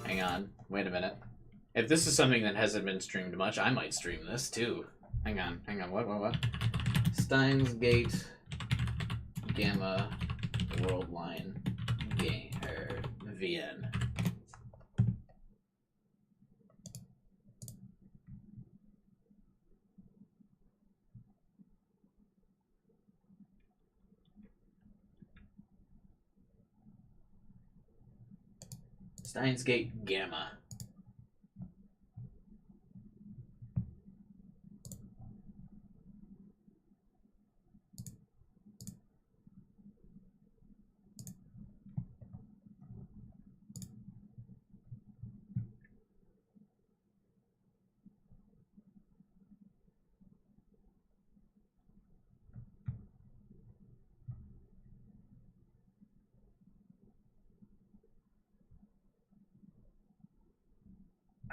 Hang on, wait a minute. If this is something that hasn't been streamed much, I might stream this too. Hang on, what? Steins Gate Gamma World Line VN. Steins Gate Gamma.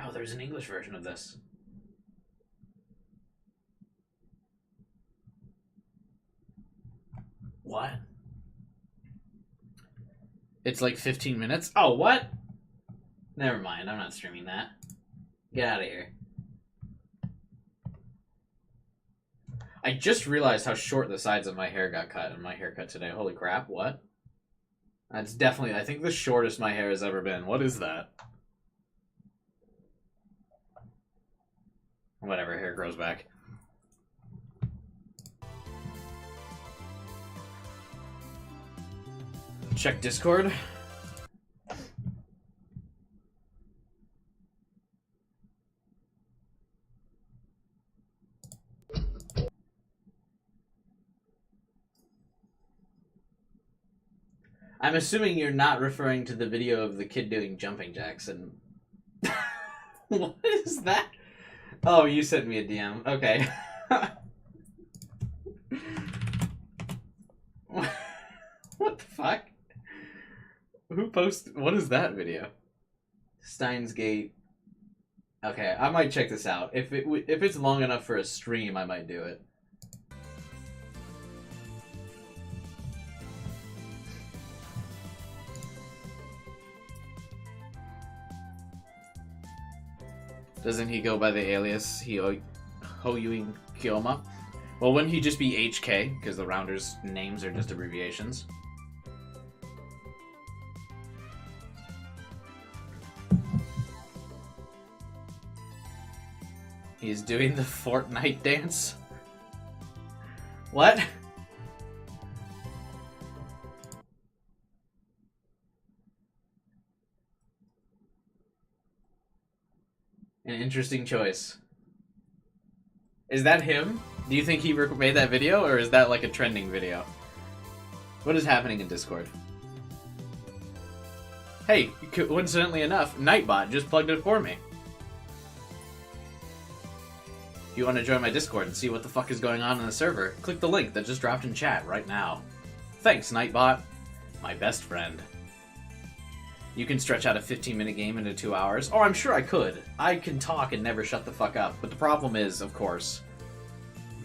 Oh, there's an English version of this. What? It's like 15 minutes? Oh, what? Never mind, I'm not streaming that. Get out of here. I just realized how short the sides of my hair got cut in my haircut today. Holy crap, what? That's definitely, I think, the shortest my hair has ever been. What is that? Whatever, hair grows back. Check Discord. I'm assuming you're not referring to the video of the kid doing jumping jacks and... What is that? Oh, you sent me a DM. Okay. What the fuck? Who posted... What is that video? Steins Gate. Okay, I might check this out. If it's long enough for a stream, I might do it. Doesn't he go by the alias Hoyuing Kyoma? Well, wouldn't he just be HK? Because the rounders' names are just abbreviations. He's doing the Fortnite dance? What? An interesting choice. Is that him? Do you think he made that video, or is that like a trending video? What is happening in Discord? Hey, coincidentally enough, Nightbot just plugged it for me. If you want to join my Discord and see what the fuck is going on in the server, click the link that just dropped in chat right now. Thanks, Nightbot. My best friend. You can stretch out a 15-minute game into 2 hours. Oh, I'm sure I could. I can talk and never shut the fuck up. But the problem is, of course,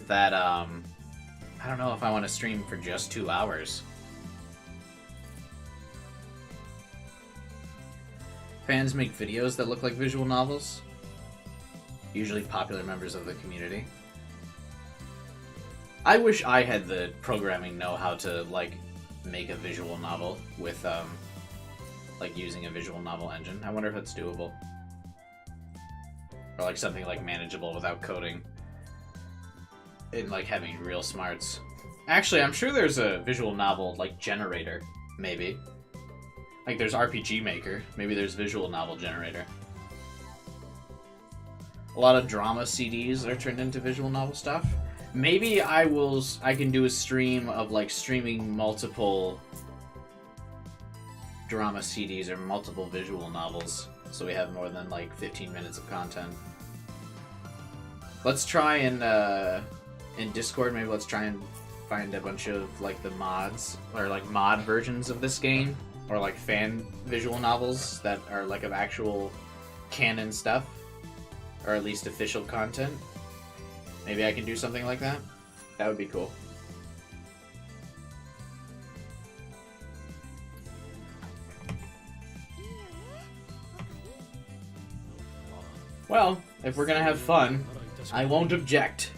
that, I don't know if I want to stream for just 2 hours. Fans make videos that look like visual novels. Usually popular members of the community. I wish I had the programming know-how to, like, make a visual novel with, like, using a visual novel engine. I wonder if it's doable. Or, like, something, like, manageable without coding. And, like, having real smarts. Actually, I'm sure there's a visual novel, like, generator. Maybe. Like, there's RPG Maker. Maybe there's visual novel generator. A lot of drama CDs are turned into visual novel stuff. Maybe I can do a stream of, like, streaming multiple drama CDs or multiple visual novels, so we have more than like 15 minutes of content. Let's try and in Discord, maybe let's try and find a bunch of like the mods or like mod versions of this game, or like fan visual novels that are like of actual canon stuff, or at least official content. Maybe I can do something like that. That would be cool. Well, if we're gonna have fun, I won't object.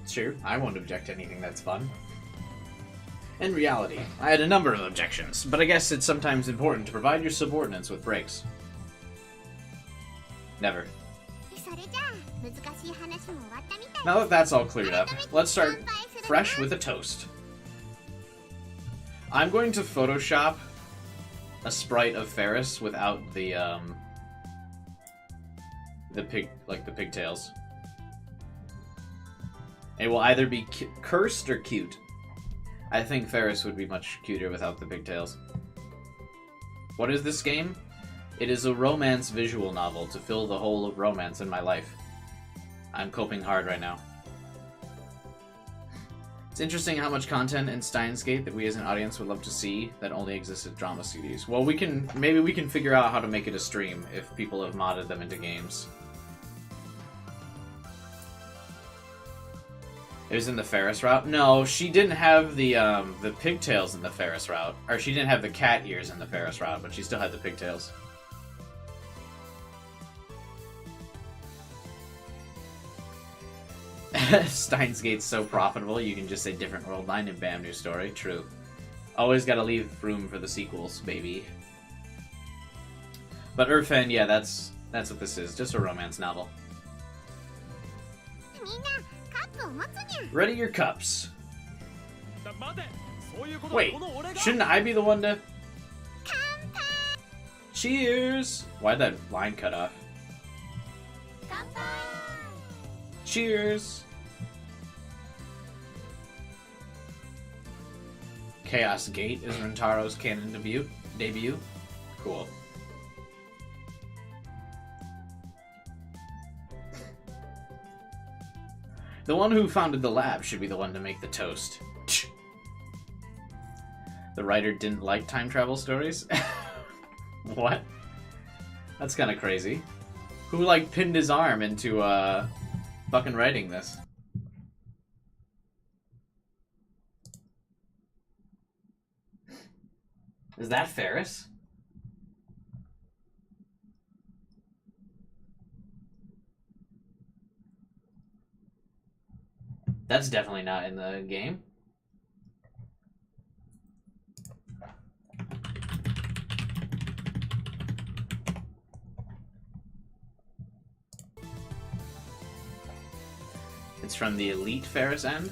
Sure, I won't object to anything that's fun. In reality, I had a number of objections, but I guess it's sometimes important to provide your subordinates with breaks. Never. Now that that's all cleared up, let's start fresh with a toast. I'm going to Photoshop a sprite of Ferris without the pigtails. It will either be cursed or cute. I think Ferris would be much cuter without the pigtails. What is this game? It is a romance visual novel to fill the hole of romance in my life. I'm coping hard right now. It's interesting how much content in Steins Gate that we as an audience would love to see that only exists as drama CDs. Well, maybe we can figure out how to make it a stream if people have modded them into games. It was in the Ferris route? No, she didn't have the pigtails in the Ferris route. Or she didn't have the cat ears in the Ferris route, but she still had the pigtails. Steins Gate's so profitable, you can just say different world line and bam, new story. True. Always gotta leave room for the sequels, baby. But Urfen, yeah, that's what this is. Just a romance novel. Ready your cups. Wait, shouldn't I be the one to... Cheers! Why'd that line cut off? Cheers! Chaos Gate is Rintaro's canon debut. Cool. The one who founded the lab should be the one to make the toast. The writer didn't like time travel stories? What? That's kind of crazy. Who, like, pinned his arm into, fucking writing this? Is that Ferris? That's definitely not in the game. It's from the Elite Ferris end?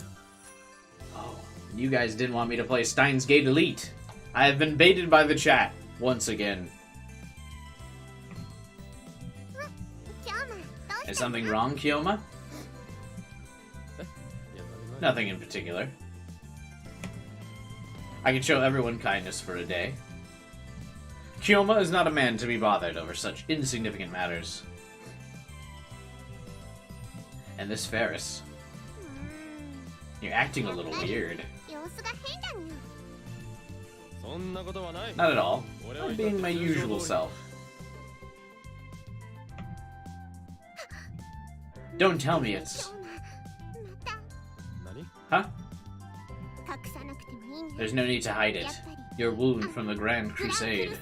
Oh, you guys didn't want me to play Steins Gate Elite. I have been baited by the chat, once again. Is something wrong, Kyoma? Nothing in particular. I can show everyone kindness for a day. Kyoma is not a man to be bothered over such insignificant matters. And this Ferris. You're acting a little weird. Not at all. I'm being my usual self. Don't tell me it's... Huh? There's no need to hide it. Your wound from the Grand Crusade.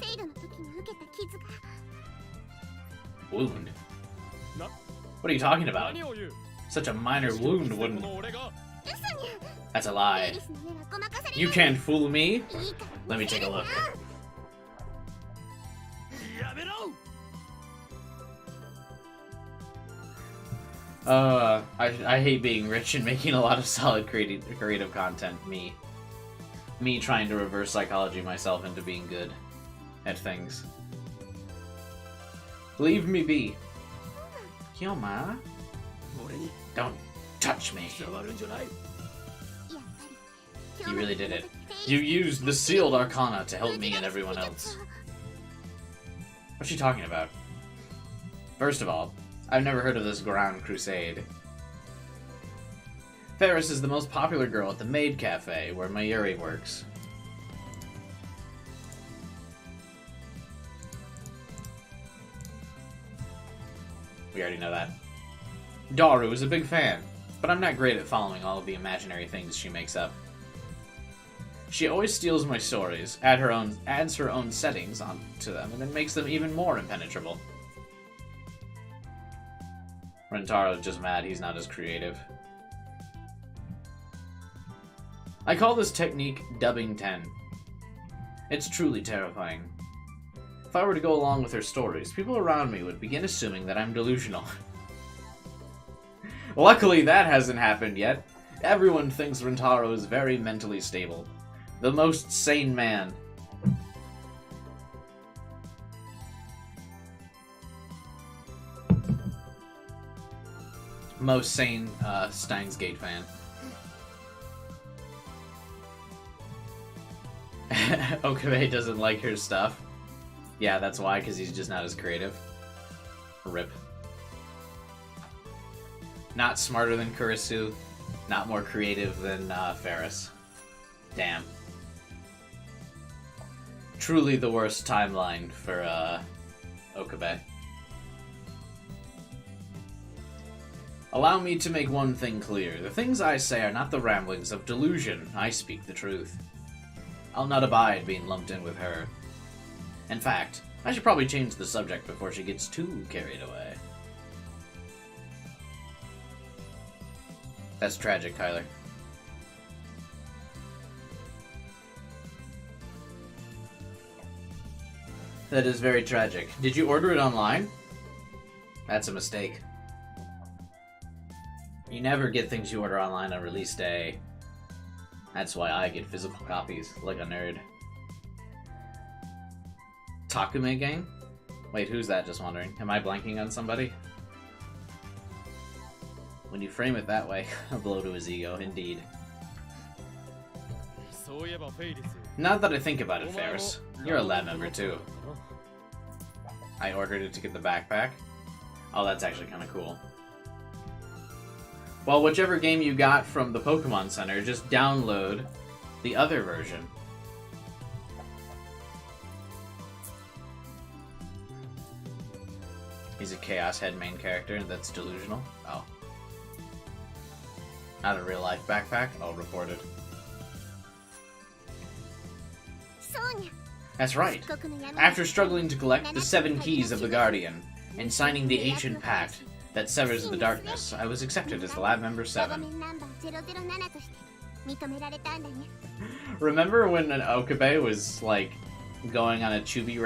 Wound? What are you talking about? Such a minor wound wouldn't... That's a lie. You can't fool me. Let me take a look. I hate being rich and making a lot of solid creative content. Me trying to reverse psychology myself into being good at things. Leave me be. Kyoma? Don't touch me. You really did it. You used the sealed arcana to help me and everyone else. What's she talking about? First of all, I've never heard of this Grand Crusade. Ferris is the most popular girl at the Maid Cafe, where Mayuri works. We already know that. Daru is a big fan, but I'm not great at following all of the imaginary things she makes up. She always steals my stories, adds her own settings onto them, and then makes them even more impenetrable. Rentaro's just mad he's not as creative. I call this technique Dubbing 10. It's truly terrifying. If I were to go along with her stories, people around me would begin assuming that I'm delusional. Luckily, that hasn't happened yet. Everyone thinks Rentaro is very mentally stable. The most sane man. Most sane Steins Gate fan. Okabe doesn't like her stuff. Yeah, that's why, because he's just not as creative. RIP. Not smarter than Kurisu. Not more creative than Ferris. Damn. Truly the worst timeline for Okabe. Allow me to make one thing clear. The things I say are not the ramblings of delusion. I speak the truth. I'll not abide being lumped in with her. In fact, I should probably change the subject before she gets too carried away. That's tragic, Kyler. That is very tragic. Did you order it online? That's a mistake. You never get things you order online on release day. That's why I get physical copies, like a nerd. Takume gang? Wait, who's that? Just wondering. Am I blanking on somebody? When you frame it that way, a blow to his ego, indeed. Now that I think about it, Ferris, you're a lab member too. I ordered it to get the backpack. Oh, that's actually kind of cool. Well, whichever game you got from the Pokemon Center, just download the other version. He's a Chaos Head main character that's delusional. Oh. Not a real life backpack? Oh, reported. That's right. After struggling to collect the 7 keys of the Guardian and signing the ancient pact that severs the darkness, I was accepted as the lab member 7. Remember when an Okabe was like going on a Chibi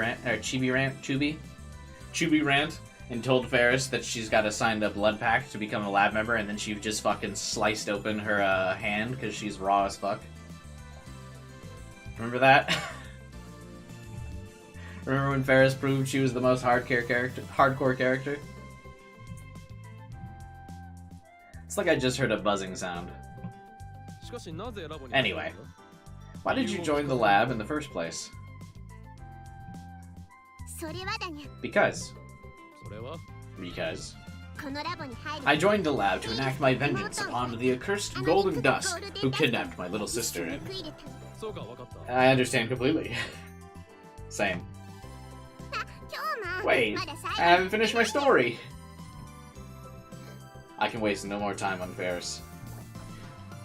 rant and told Ferris that she's got to sign the blood pact to become a lab member, and then she just fucking sliced open her hand because she's raw as fuck? Remember that? Remember when Ferris proved she was the most hardcore character? It's like I just heard a buzzing sound. Anyway, why did you join the lab in the first place? Because. I joined the lab to enact my vengeance upon the accursed Golden Dust who kidnapped my little sister and... I understand completely. Same. Wait, I haven't finished my story! I can waste no more time on Ferris.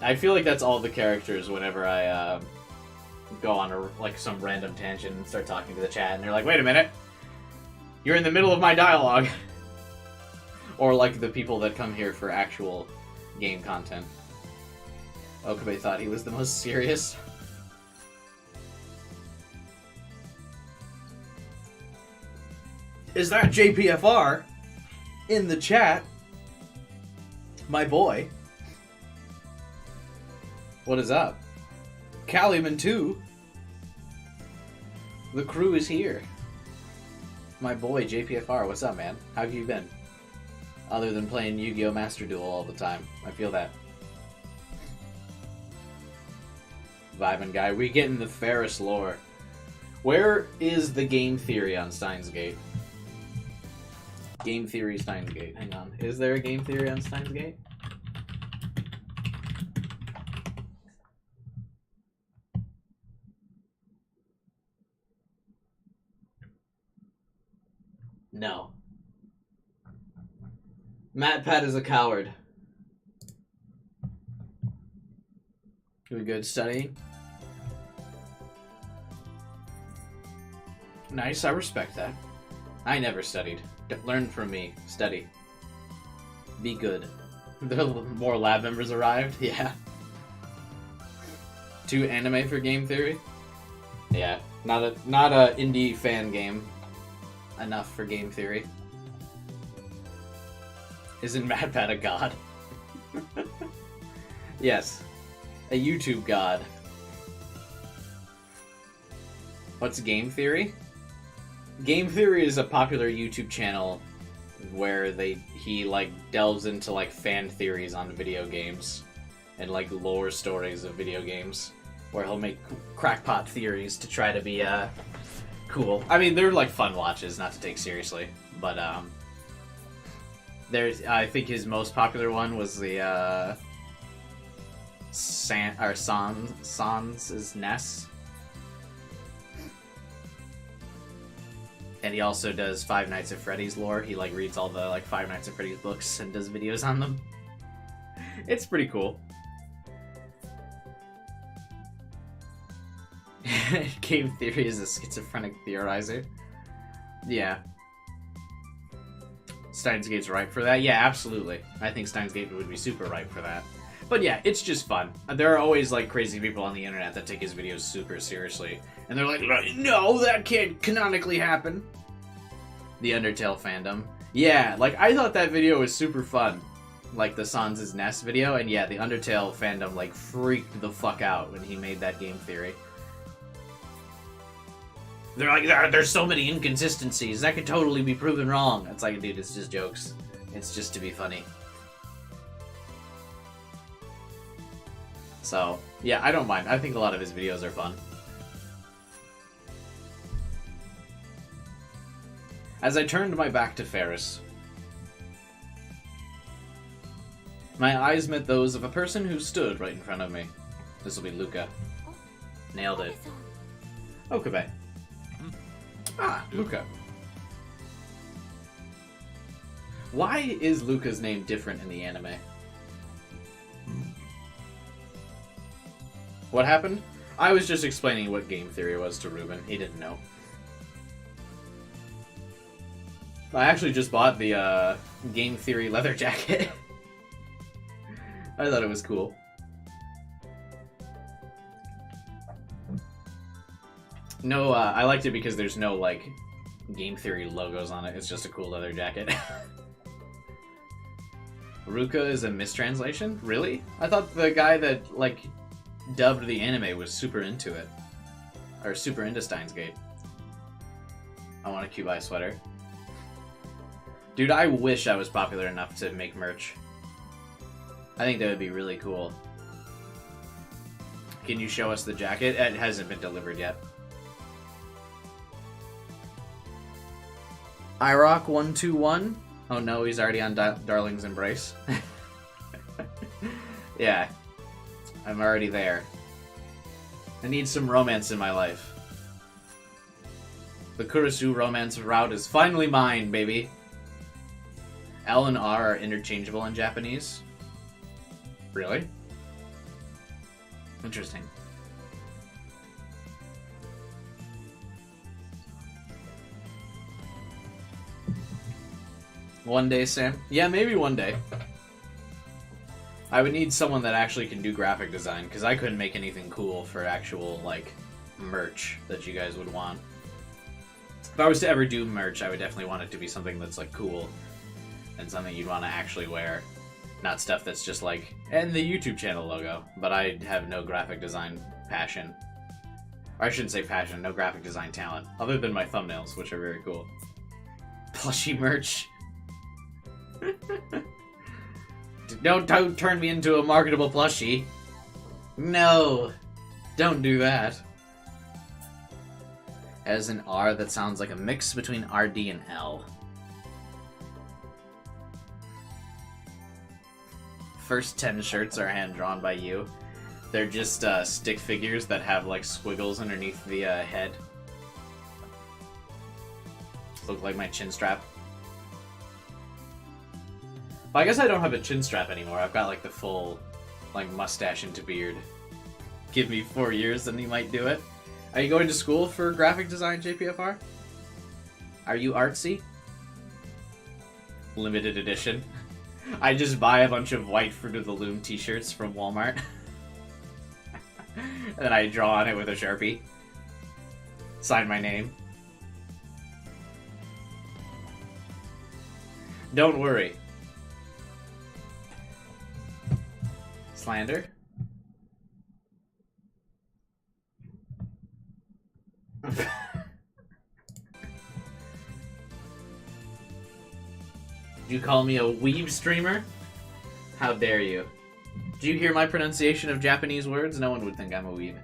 I feel like that's all the characters whenever I go on some random tangent and start talking to the chat, and they're like, wait a minute! You're in the middle of my dialogue! Or like the people that come here for actual game content. Okabe thought he was the most serious. Is that JPFR in the chat? My boy. What is up? Caliman 2. The crew is here. My boy JPFR, what's up, man? How have you been? Other than playing Yu-Gi-Oh! Master Duel all the time. I feel that. Vibin' guy. We get in the Ferris lore. Where is the game theory on Steins Gate? Game theory Steins Gate. Hang on. Is there a game theory on Steins Gate? No. MatPat is a coward. Doing good studying. Nice, I respect that. I never studied. Learn from me. Study. Be good. The more lab members arrived? Yeah. 2 anime for game theory? Yeah. Not a indie fan game. Enough for game theory. Isn't MatPat a god? Yes. A YouTube god. What's game theory? Game Theory is a popular YouTube channel where he delves into fan theories on video games and lore stories of video games, where he'll make crackpot theories to try to be cool. I mean, they're fun watches, not to take seriously, but I think his most popular one was the Sans' Ness. And he also does Five Nights at Freddy's lore. He like reads all the like Five Nights at Freddy's books and does videos on them. It's pretty cool. Game theory is a schizophrenic theorizer. Yeah. Steins Gate's ripe for that? Yeah, absolutely. I think Steins Gate would be super ripe for that. But yeah, it's just fun. There are always like crazy people on the internet that take his videos super seriously. And they're like, no, that can't canonically happen. The Undertale fandom. Yeah, like I thought that video was super fun. Like the Sans' Nest video. And yeah, the Undertale fandom like freaked the fuck out when he made that game theory. They're like, there's so many inconsistencies. That could totally be proven wrong. It's like, dude, it's just jokes. It's just to be funny. So, yeah, I don't mind. I think a lot of his videos are fun. As I turned my back to Ferris, my eyes met those of a person who stood right in front of me. This will be Luca. Nailed it. Okabe. Ah, Luca. Why is Luca's name different in the anime? What happened? I was just explaining what game theory was to Ruben. He didn't know. I actually just bought the game theory leather jacket. I thought it was cool. No, I liked it because there's no, like, game theory logos on it. It's just a cool leather jacket. Ruka is a mistranslation? Really? I thought the guy that, like, dubbed the anime was super into it. Or super into Steins Gate. I want a Cubai sweater. Dude, I wish I was popular enough to make merch. I think that would be really cool. Can you show us the jacket? It hasn't been delivered yet. iRock121? Oh no, he's already on Darling's Embrace. Yeah. I'm already there. I need some romance in my life. The Kurisu romance route is finally mine, baby. L and R are interchangeable in Japanese. Really? Interesting. One day, Sam? Yeah, maybe one day. I would need someone that actually can do graphic design, because I couldn't make anything cool for actual, like, merch that you guys would want. If I was to ever do merch, I would definitely want it to be something that's, like, cool, and something you'd want to actually wear. Not stuff that's just, like, and the YouTube channel logo, but I have no graphic design passion. Or I shouldn't say passion, no graphic design talent, other than my thumbnails, which are very cool. Plushie merch. Don't turn me into a marketable plushie. No, don't do that. As an R that sounds like a mix between RD and L. First 10 shirts are hand-drawn by you. They're just stick figures that have like squiggles underneath the head. Look like my chin strap. But I guess I don't have a chin strap anymore. I've got like the full like mustache into beard. Give me 4 years and you might do it. Are you going to school for graphic design, JPFR? Are you artsy? Limited edition. I just buy a bunch of white Fruit of the Loom t-shirts from Walmart. And then I draw on it with a Sharpie. Sign my name. Don't worry. Slander? You call me a weeb streamer? How dare you? Do you hear my pronunciation of Japanese words? No one would think I'm a weeb.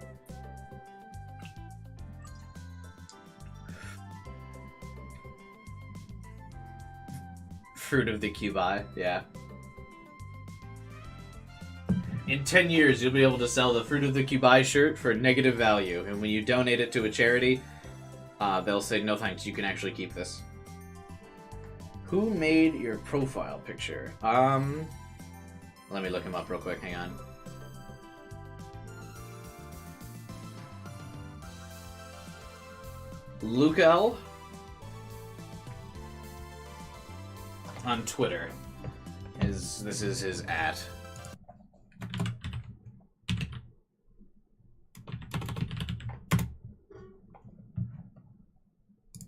Fruit of the Cubai, yeah. In 10 years, you'll be able to sell the Fruit of the Kubai shirt for negative value, and when you donate it to a charity, they'll say, no thanks, you can actually keep this. Who made your profile picture? Let me look him up real quick, hang on. Lucal on Twitter. This is his @.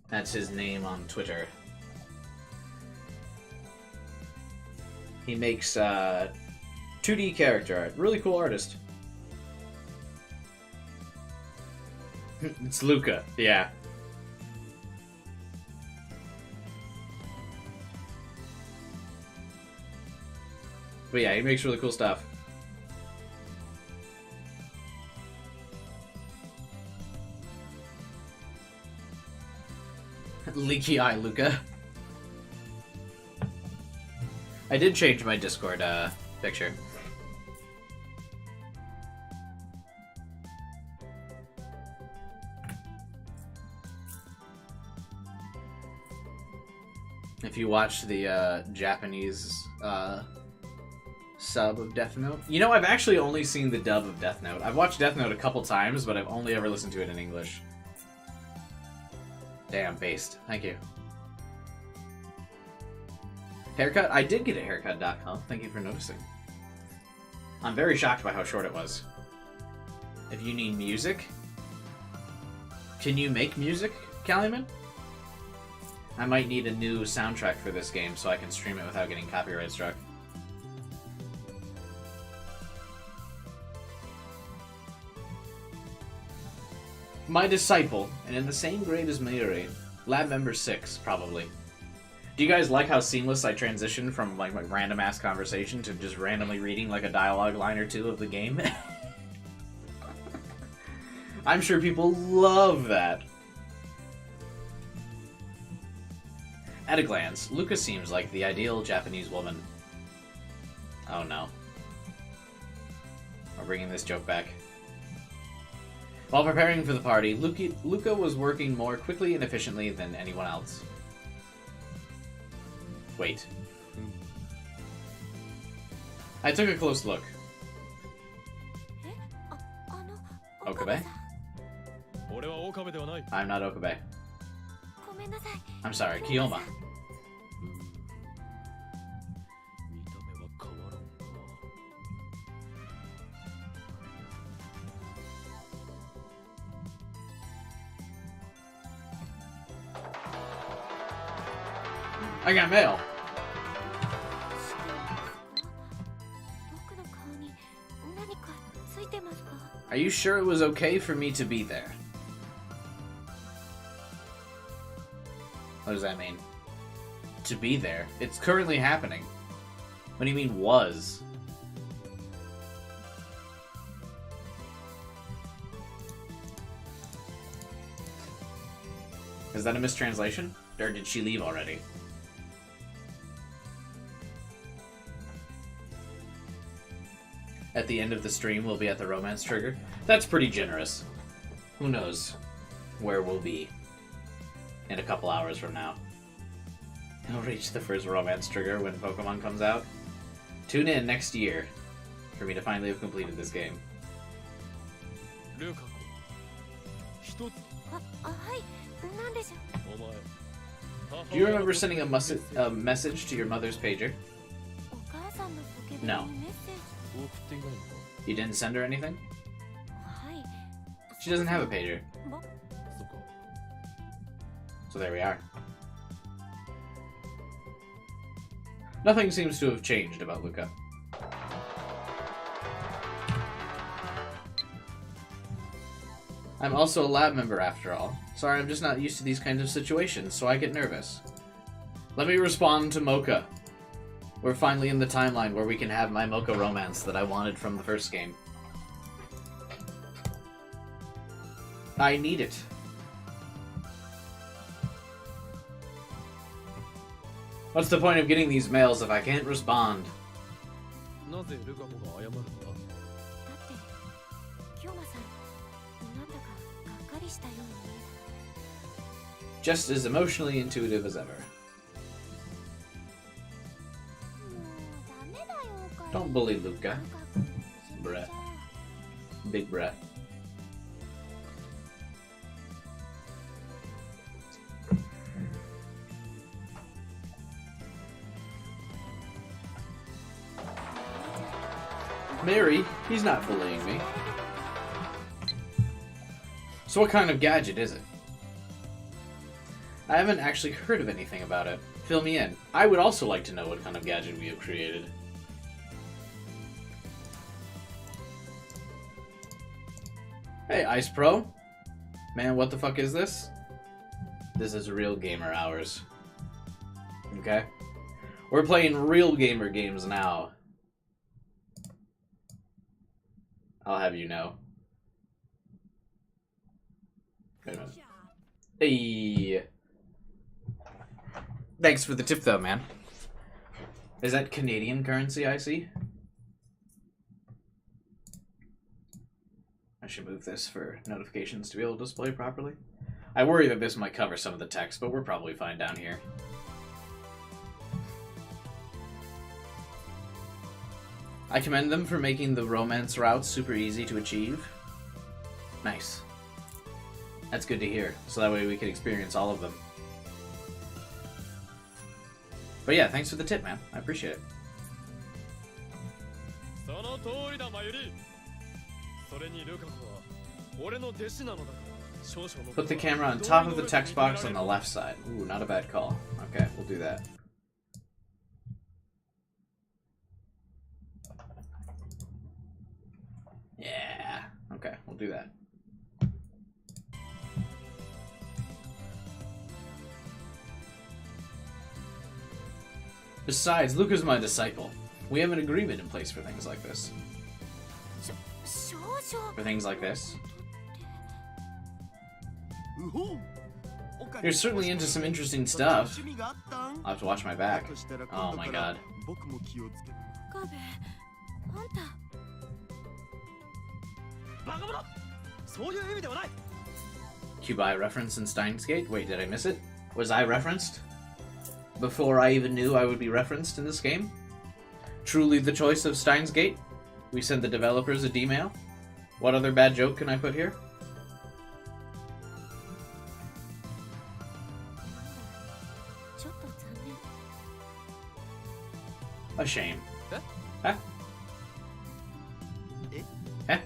That's his name on Twitter. He makes 2D character art. Really cool artist. It's Luca, yeah. But yeah, he makes really cool stuff. Leaky eye, Luca. I did change my Discord picture. If you watch the Japanese sub of Death Note. You know, I've actually only seen the dub of Death Note. I've watched Death Note a couple times, but I've only ever listened to it in English. Damn, based. Thank you. Haircut? I did get a haircut.com. Thank you for noticing. I'm very shocked by how short it was. If you need music, can you make music, Calumet? I might need a new soundtrack for this game so I can stream it without getting copyright struck. My disciple, and in the same grade as Mayuri. Lab member 6, probably. Do you guys like how seamless I transitioned from like random ass conversation to just randomly reading like a dialogue line or two of the game? I'm sure people love that. At a glance, Luca seems like the ideal Japanese woman. Oh no. We're bringing this joke back. While preparing for the party, Luca was working more quickly and efficiently than anyone else. Wait. I took a close look. Okabe? I'm not Okabe. I'm sorry, Kiyoma. I got mail. Are you sure it was okay for me to be there? What does that mean? To be there? It's currently happening. What do you mean, was? Is that a mistranslation? Or did she leave already? At the end of the stream, we'll be at the romance trigger. That's pretty generous. Who knows where we'll be in a couple hours from now. I'll reach the first romance trigger when Pokemon comes out. Tune in next year for me to finally have completed this game. Do you remember sending a message to your mother's pager? No. You didn't send her anything? She doesn't have a pager. So there we are. Nothing seems to have changed about Luca. I'm also a lab member after all. Sorry, I'm just not used to these kinds of situations, so I get nervous. Let me respond to Mocha. We're finally in the timeline where we can have my Mocha romance that I wanted from the first game. I need it. What's the point of getting these mails if I can't respond? Just as emotionally intuitive as ever. Don't bully Luca. Bruh. Big bruh. Mary, he's not bullying me. So what kind of gadget is it? I haven't actually heard of anything about it. Fill me in. I would also like to know what kind of gadget we have created. Hey, Ice Pro. Man, what the fuck is this? This is real gamer hours. Okay? We're playing real gamer games now. I'll have you know. Wait a minute. Hey. Thanks for the tip, though, man. Is that Canadian currency I see? I should move this for notifications to be able to display properly. I worry that this might cover some of the text, but we're probably fine down here. I commend them for making the romance routes super easy to achieve. Nice. That's good to hear, so that way we can experience all of them. But yeah, thanks for the tip, man. I appreciate it. Put the camera on top of the text box on the left side. Ooh, not a bad call. Okay, we'll do that. Yeah. Okay, we'll do that. Besides, Luca's my disciple. We have an agreement in place for things like this. For things like this. You're certainly into some interesting stuff. I'll have to watch my back. Oh my god. Cubai reference in Steins Gate? Wait, did I miss it? Was I referenced? Before I even knew I would be referenced in this game? Truly the choice of Steins Gate? We sent the developers a D-mail? What other bad joke can I put here? A shame. Huh? Eh?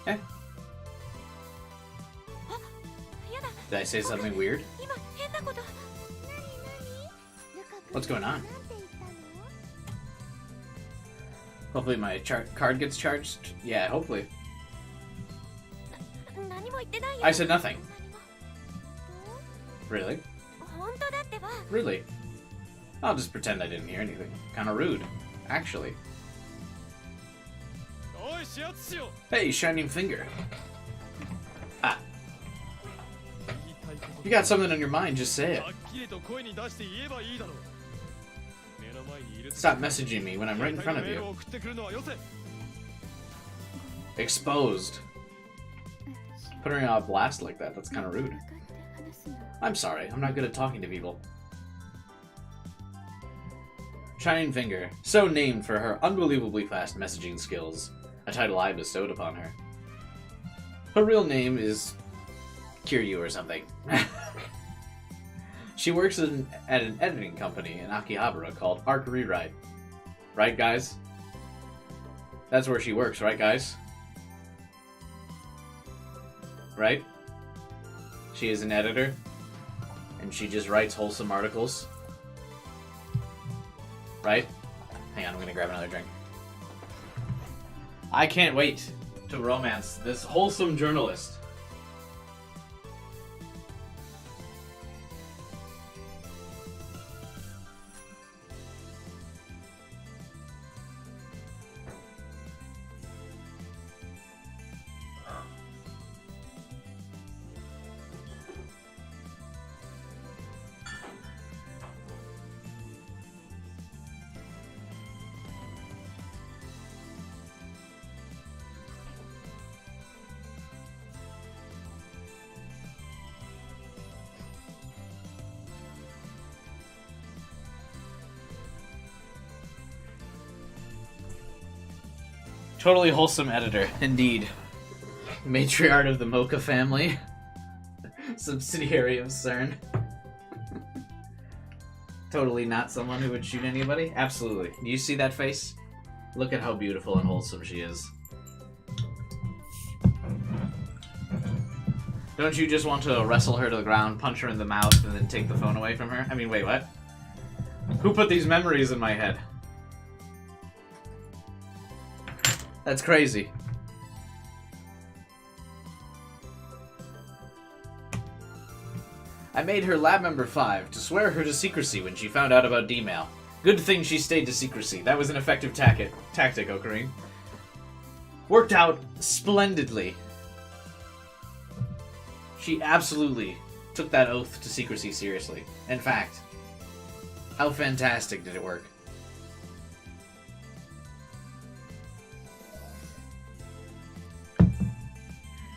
Eh? Did I say something weird? What's going on? Hopefully my card gets charged. Yeah, hopefully. I said nothing. Really? Really? I'll just pretend I didn't hear anything. Kinda rude, actually. Hey, Shining Finger. Ah. You got something on your mind, just say it. Stop messaging me when I'm right in front of you. Exposed. Putting her on a blast like that, that's kind of rude. I'm sorry, I'm not good at talking to people. Shining Finger, so named for her unbelievably fast messaging skills, a title I bestowed upon her. Her real name is Kiryu or something. She works at an editing company in Akihabara called Arc Rewrite. Right, guys? That's where she works, right, guys? Right? She is an editor, and she just writes wholesome articles. Right? Hang on, I'm gonna grab another drink. I can't wait to romance this wholesome journalist. Totally wholesome editor, indeed. Matriarch of the Mocha family. Subsidiary of CERN. Totally not someone who would shoot anybody? Absolutely. Do you see that face? Look at how beautiful and wholesome she is. Don't you just want to wrestle her to the ground, punch her in the mouth, and then take the phone away from her? I mean, wait, what? Who put these memories in my head? That's crazy. I made her lab member 5 to swear her to secrecy when she found out about D-mail. Good thing she stayed to secrecy. That was an effective tactic, Ocarine. Worked out splendidly. She absolutely took that oath to secrecy seriously. In fact, how fantastic did it work?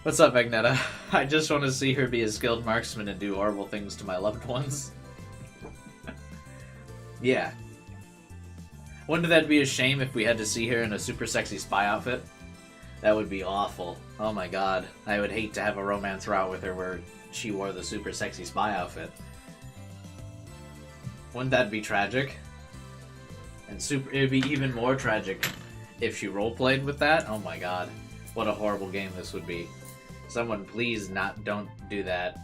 What's up, Agneta? I just want to see her be a skilled marksman and do horrible things to my loved ones. Yeah. Wouldn't that be a shame if we had to see her in a super sexy spy outfit? That would be awful. Oh my god. I would hate to have a romance route with her where she wore the super sexy spy outfit. Wouldn't that be tragic? And it'd be even more tragic if she roleplayed with that. Oh my god. What a horrible game this would be. Someone please don't do that.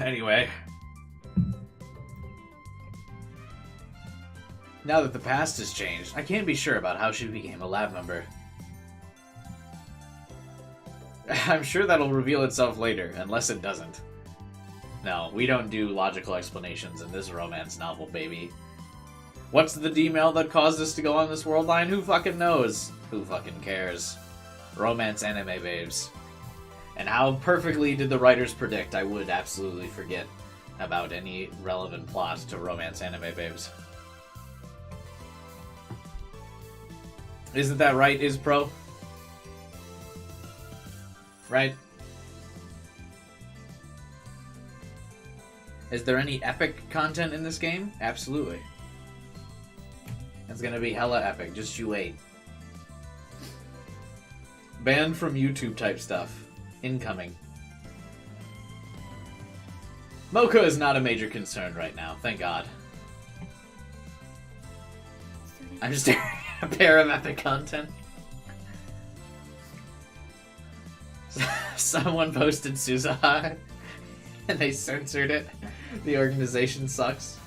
Anyway. Now that the past has changed, I can't be sure about how she became a lab member. I'm sure that'll reveal itself later, unless it doesn't. No, we don't do logical explanations in this romance novel, baby. What's the D-mail that caused us to go on this world line? Who fucking knows? Who fucking cares? Romance anime babes. And how perfectly did the writers predict I would absolutely forget about any relevant plot to romance anime babes. Isn't that right, Ispro? Right? Is there any epic content in this game? Absolutely. It's gonna be hella epic, just you wait. Banned from YouTube type stuff. Incoming. Mocha is not a major concern right now, thank God. I'm just staring at a pair of epic content. Someone posted Suzaha and they censored it. The organization sucks.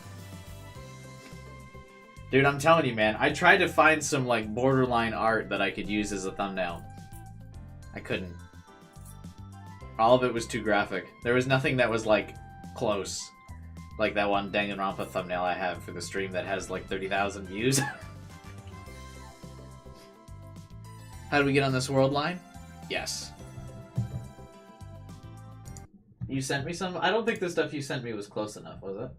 Dude, I'm telling you, man. I tried to find some, like, borderline art that I could use as a thumbnail. I couldn't. All of it was too graphic. There was nothing that was, like, close. Like that one Danganronpa thumbnail I have for the stream that has, like, 30,000 views. How do we get on this world line? Yes. You sent me some? I don't think the stuff you sent me was close enough, was it?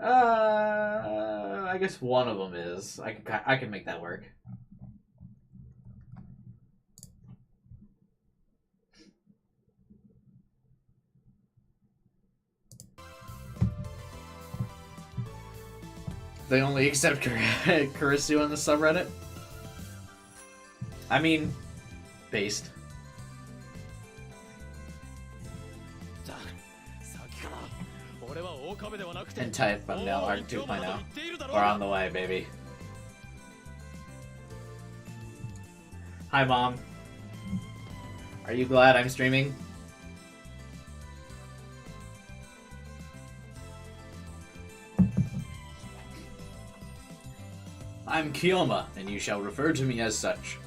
I guess one of them is. I can make that work. They only accept Kurisu on the subreddit? I mean, based. And type thumbnail art 2.0. We're on the way, baby. Hi, Mom. Are you glad I'm streaming? I'm Kiyoma, and you shall refer to me as such.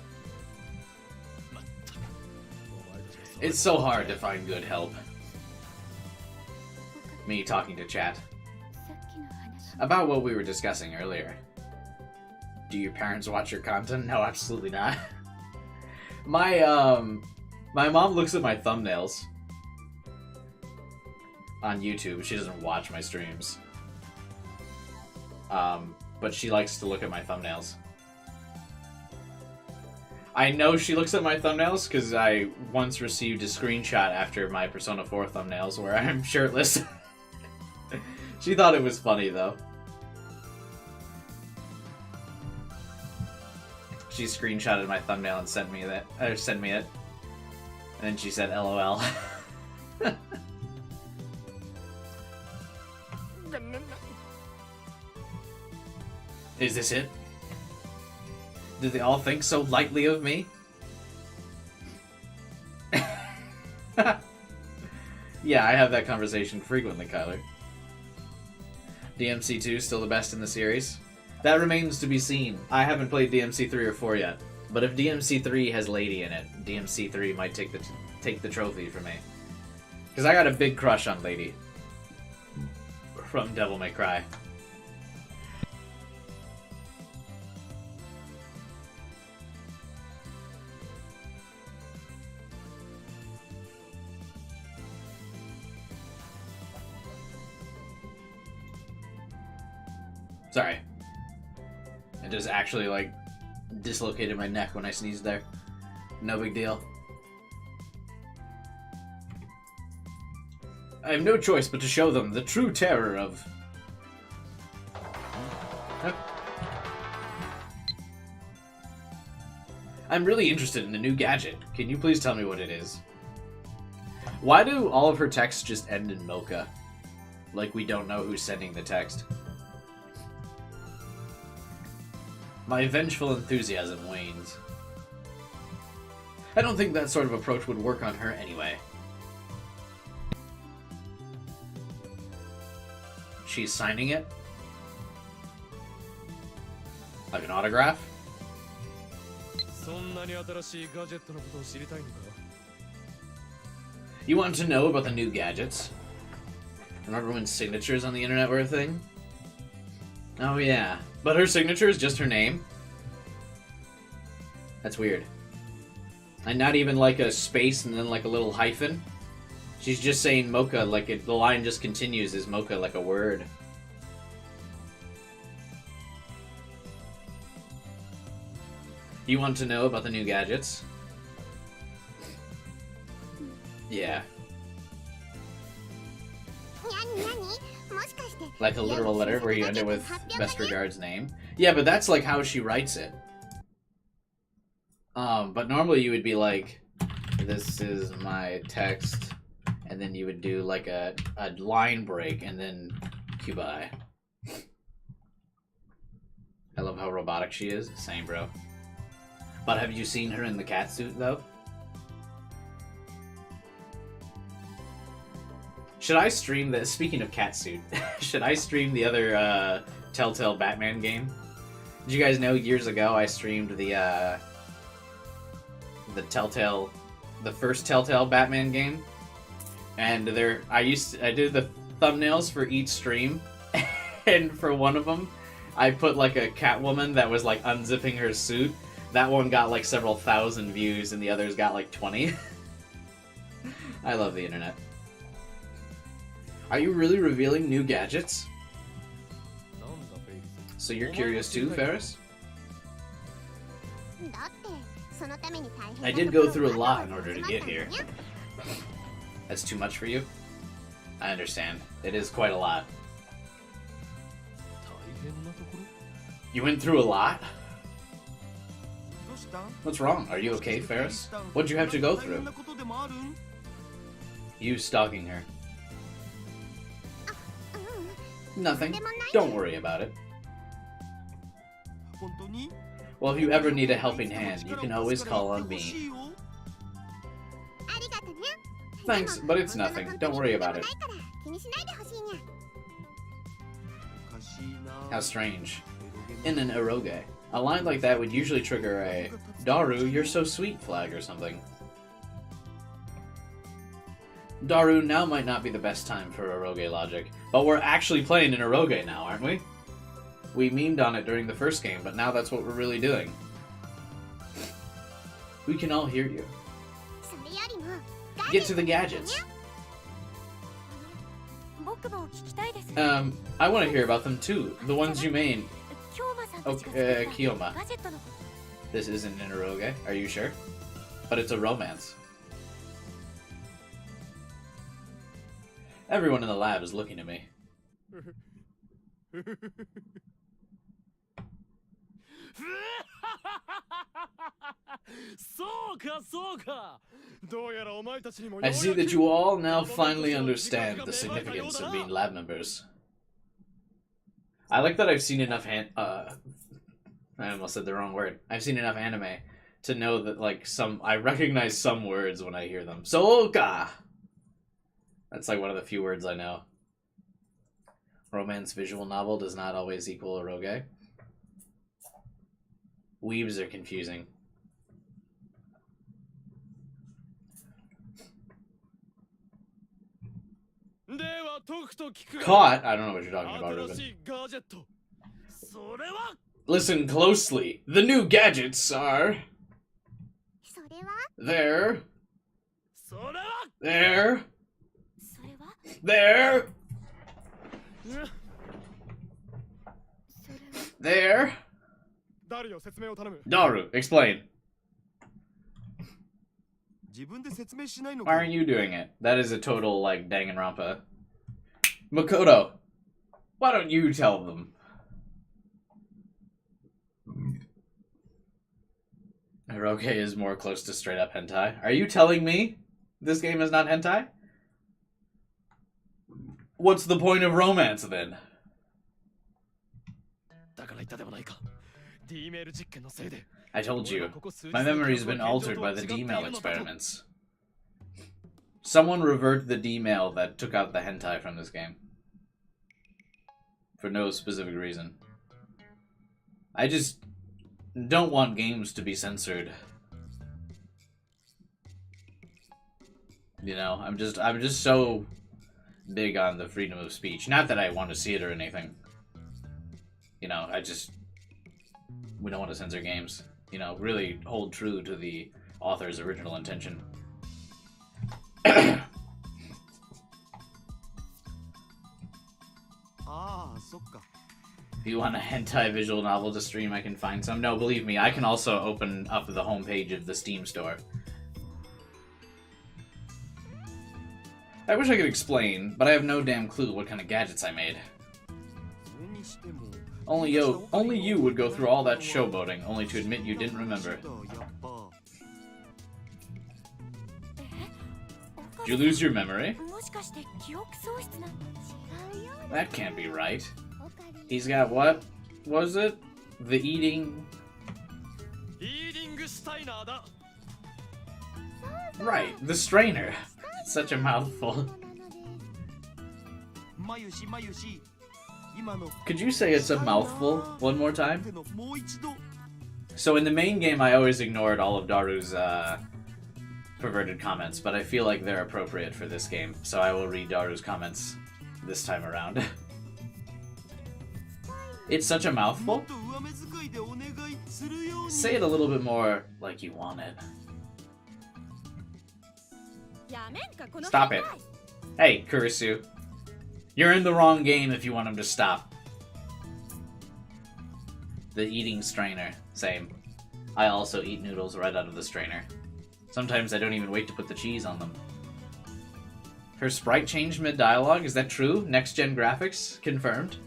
It's so hard to find good help. Me talking to chat. About what we were discussing earlier. Do your parents watch your content? No, absolutely not. My mom looks at my thumbnails on YouTube. She doesn't watch my streams. But she likes to look at my thumbnails. I know she looks at my thumbnails because I once received a screenshot after my Persona 4 thumbnails where I'm shirtless. She thought it was funny, though. She screenshotted my thumbnail and sent me it. And then she said, LOL. Is this it? Did they all think so lightly of me? Yeah, I have that conversation frequently, Kyler. DMC2 still the best in the series? That remains to be seen. I haven't played DMC 3 or 4 yet, but if DMC 3 has Lady in it, DMC 3 might take the trophy for me. Because I got a big crush on Lady from Devil May Cry. Sorry. I just actually, like, dislocated my neck when I sneezed there. No big deal. I have no choice but to show them the true terror of... I'm really interested in a new gadget. Can you please tell me what it is? Why do all of her texts just end in Mocha? Like we don't know who's sending the text. My vengeful enthusiasm wanes. I don't think that sort of approach would work on her anyway. She's signing it? Like an autograph? You want to know about the new gadgets? Remember when signatures on the internet were a thing? Oh yeah. But her signature is just her name? That's weird. And not even like a space and then like a little hyphen? She's just saying Mocha like the line just continues as Mocha like a word. You want to know about the new gadgets? Yeah. Like a literal letter where you end it with best regards name. Yeah, but that's like how she writes it. But normally you would be like, this is my text, and then you would do like a line break, and then Cubai. I love how robotic she is. Same, bro. But have you seen her in the cat suit, though? Should I stream this? Speaking of catsuit, should I stream the other Telltale Batman game? Did you guys know years ago I streamed the first Telltale Batman game, and I did the thumbnails for each stream, and for one of them, I put like a Catwoman that was like unzipping her suit. That one got like several thousand views, and the others got like 20. I love the internet. Are you really revealing new gadgets? So you're curious too, Ferris? I did go through a lot in order to get here. That's too much for you? I understand. It is quite a lot. You went through a lot? What's wrong? Are you okay, Ferris? What'd you have to go through? You stalking her. Nothing. Don't worry about it. Well, if you ever need a helping hand, you can always call on me. Thanks, but it's nothing. Don't worry about it. How strange. In an eroge. A line like that would usually trigger a Daru, you're so sweet flag or something. Daru, now might not be the best time for eroge logic, but we're actually playing an eroge now, aren't we? We memed on it during the first game, but now that's what we're really doing. We can all hear you. Get to the gadgets. I want to hear about them too. The ones you made. Okay, Kiyoma. This isn't an eroge, are you sure? But it's a romance. Everyone in the lab is looking at me. I see that you all now finally understand the significance of being lab members. I like that I've seen enough I almost said the wrong word. I've seen enough anime to know that, like, I recognize some words when I hear them. Soka! That's like one of the few words I know. Romance visual novel does not always equal eroge. Weebs are confusing. Caught? I don't know what you're talking about, Ruben. Listen closely. The new gadgets are... There. There. There. There. Daru, explain. Why aren't you doing it? That is a total, like, Danganronpa. Makoto, why don't you tell them? Eroge is more close to straight up hentai. Are you telling me this game is not hentai? What's the point of romance then? I told you, my memory's been altered by the D-mail experiments. Someone reverted the D-mail that took out the hentai from this game. For no specific reason. I just don't want games to be censored. You know, I'm just so big on the freedom of speech. Not that I want to see it or anything. You know, we don't want to censor games. You know, really hold true to the author's original intention. If you want a hentai visual novel to stream, I can find some. No, believe me, I can also open up the homepage of the Steam store. I wish I could explain, but I have no damn clue what kind of gadgets I made. Only you would go through all that showboating, only to admit you didn't remember. Did you lose your memory? That can't be right. He's got what? Was it? The eating... Right, the strainer. Such a mouthful. Could you say it's a mouthful one more time? So in the main game, I always ignored all of Daru's perverted comments, but I feel like they're appropriate for this game, so I will read Daru's comments this time around. It's such a mouthful? Say it a little bit more like you want it. Stop it. Hey, Kurisu. You're in the wrong game if you want him to stop. The eating strainer. Same. I also eat noodles right out of the strainer. Sometimes I don't even wait to put the cheese on them. Her sprite changed mid-dialogue? Is that true? Next-gen graphics? Confirmed?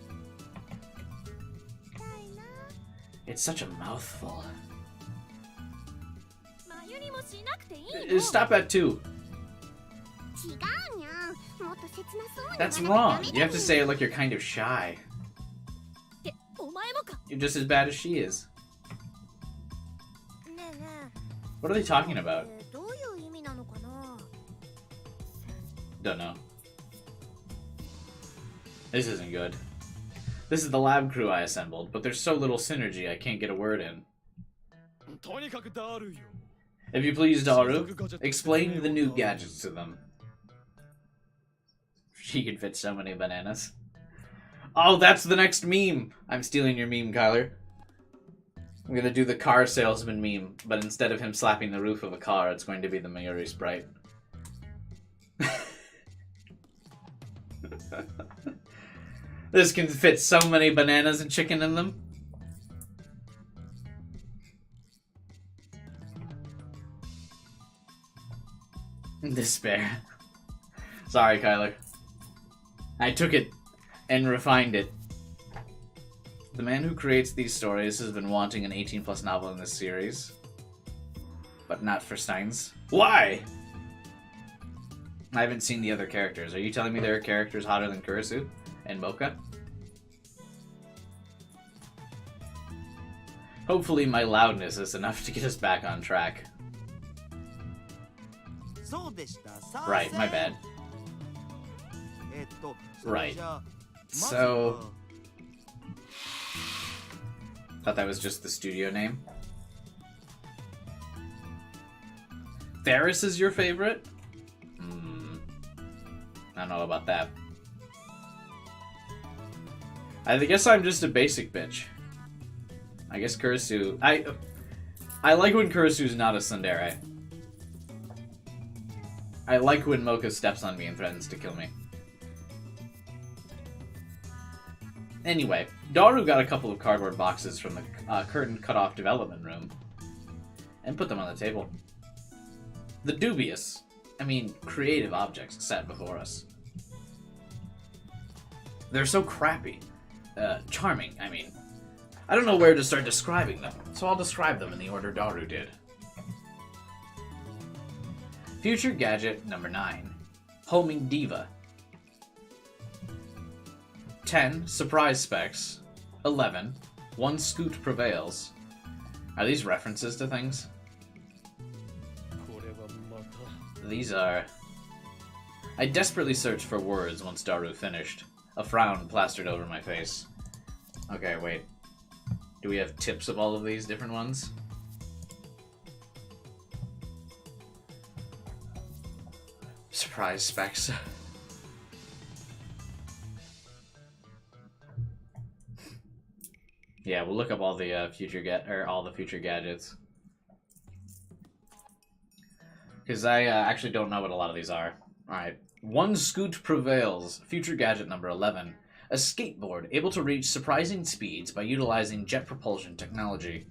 It's such a mouthful. Stop at 2. That's wrong. You have to say it like you're kind of shy. You're just as bad as she is. What are they talking about? Don't know. This isn't good. This is the lab crew I assembled, but there's so little synergy I can't get a word in. If you please, Daru, explain the new gadgets to them. She can fit so many bananas. Oh, that's the next meme! I'm stealing your meme, Kyler. I'm gonna do the car salesman meme, but instead of him slapping the roof of a car, it's going to be the Mayuri sprite. This can fit so many bananas and chicken in them. Despair. Sorry, Kyler. I took it and refined it. The man who creates these stories has been wanting an 18-plus novel in this series. But not for Steins. Why? I haven't seen the other characters. Are you telling me there are characters hotter than Kurisu and Mocha? Hopefully my loudness is enough to get us back on track. Right, my bad. Right. So... thought that was just the studio name. Ferris is your favorite? I don't know about that. I guess I'm just a basic bitch. I guess Kurisu... I like when Kurisu's not a tsundere. I like when Mocha steps on me and threatens to kill me. Anyway, Daru got a couple of cardboard boxes from the curtain cut-off development room and put them on the table. The dubious, creative objects sat before us. They're so crappy. Charming, I don't know where to start describing them, so I'll describe them in the order Daru did. Future Gadget number 9. Homing Diva. 10. Surprise Specs. 11. One Scoot Prevails. Are these references to things? These are... I desperately searched for words once Daru finished. A frown plastered over my face. Okay, wait. Do we have tips of all of these different ones? Surprise specs. Yeah, we'll look up all the all the future gadgets. Because I actually don't know what a lot of these are. Alright. One Scoot Prevails. Future gadget number 11. A skateboard able to reach surprising speeds by utilizing jet propulsion technology.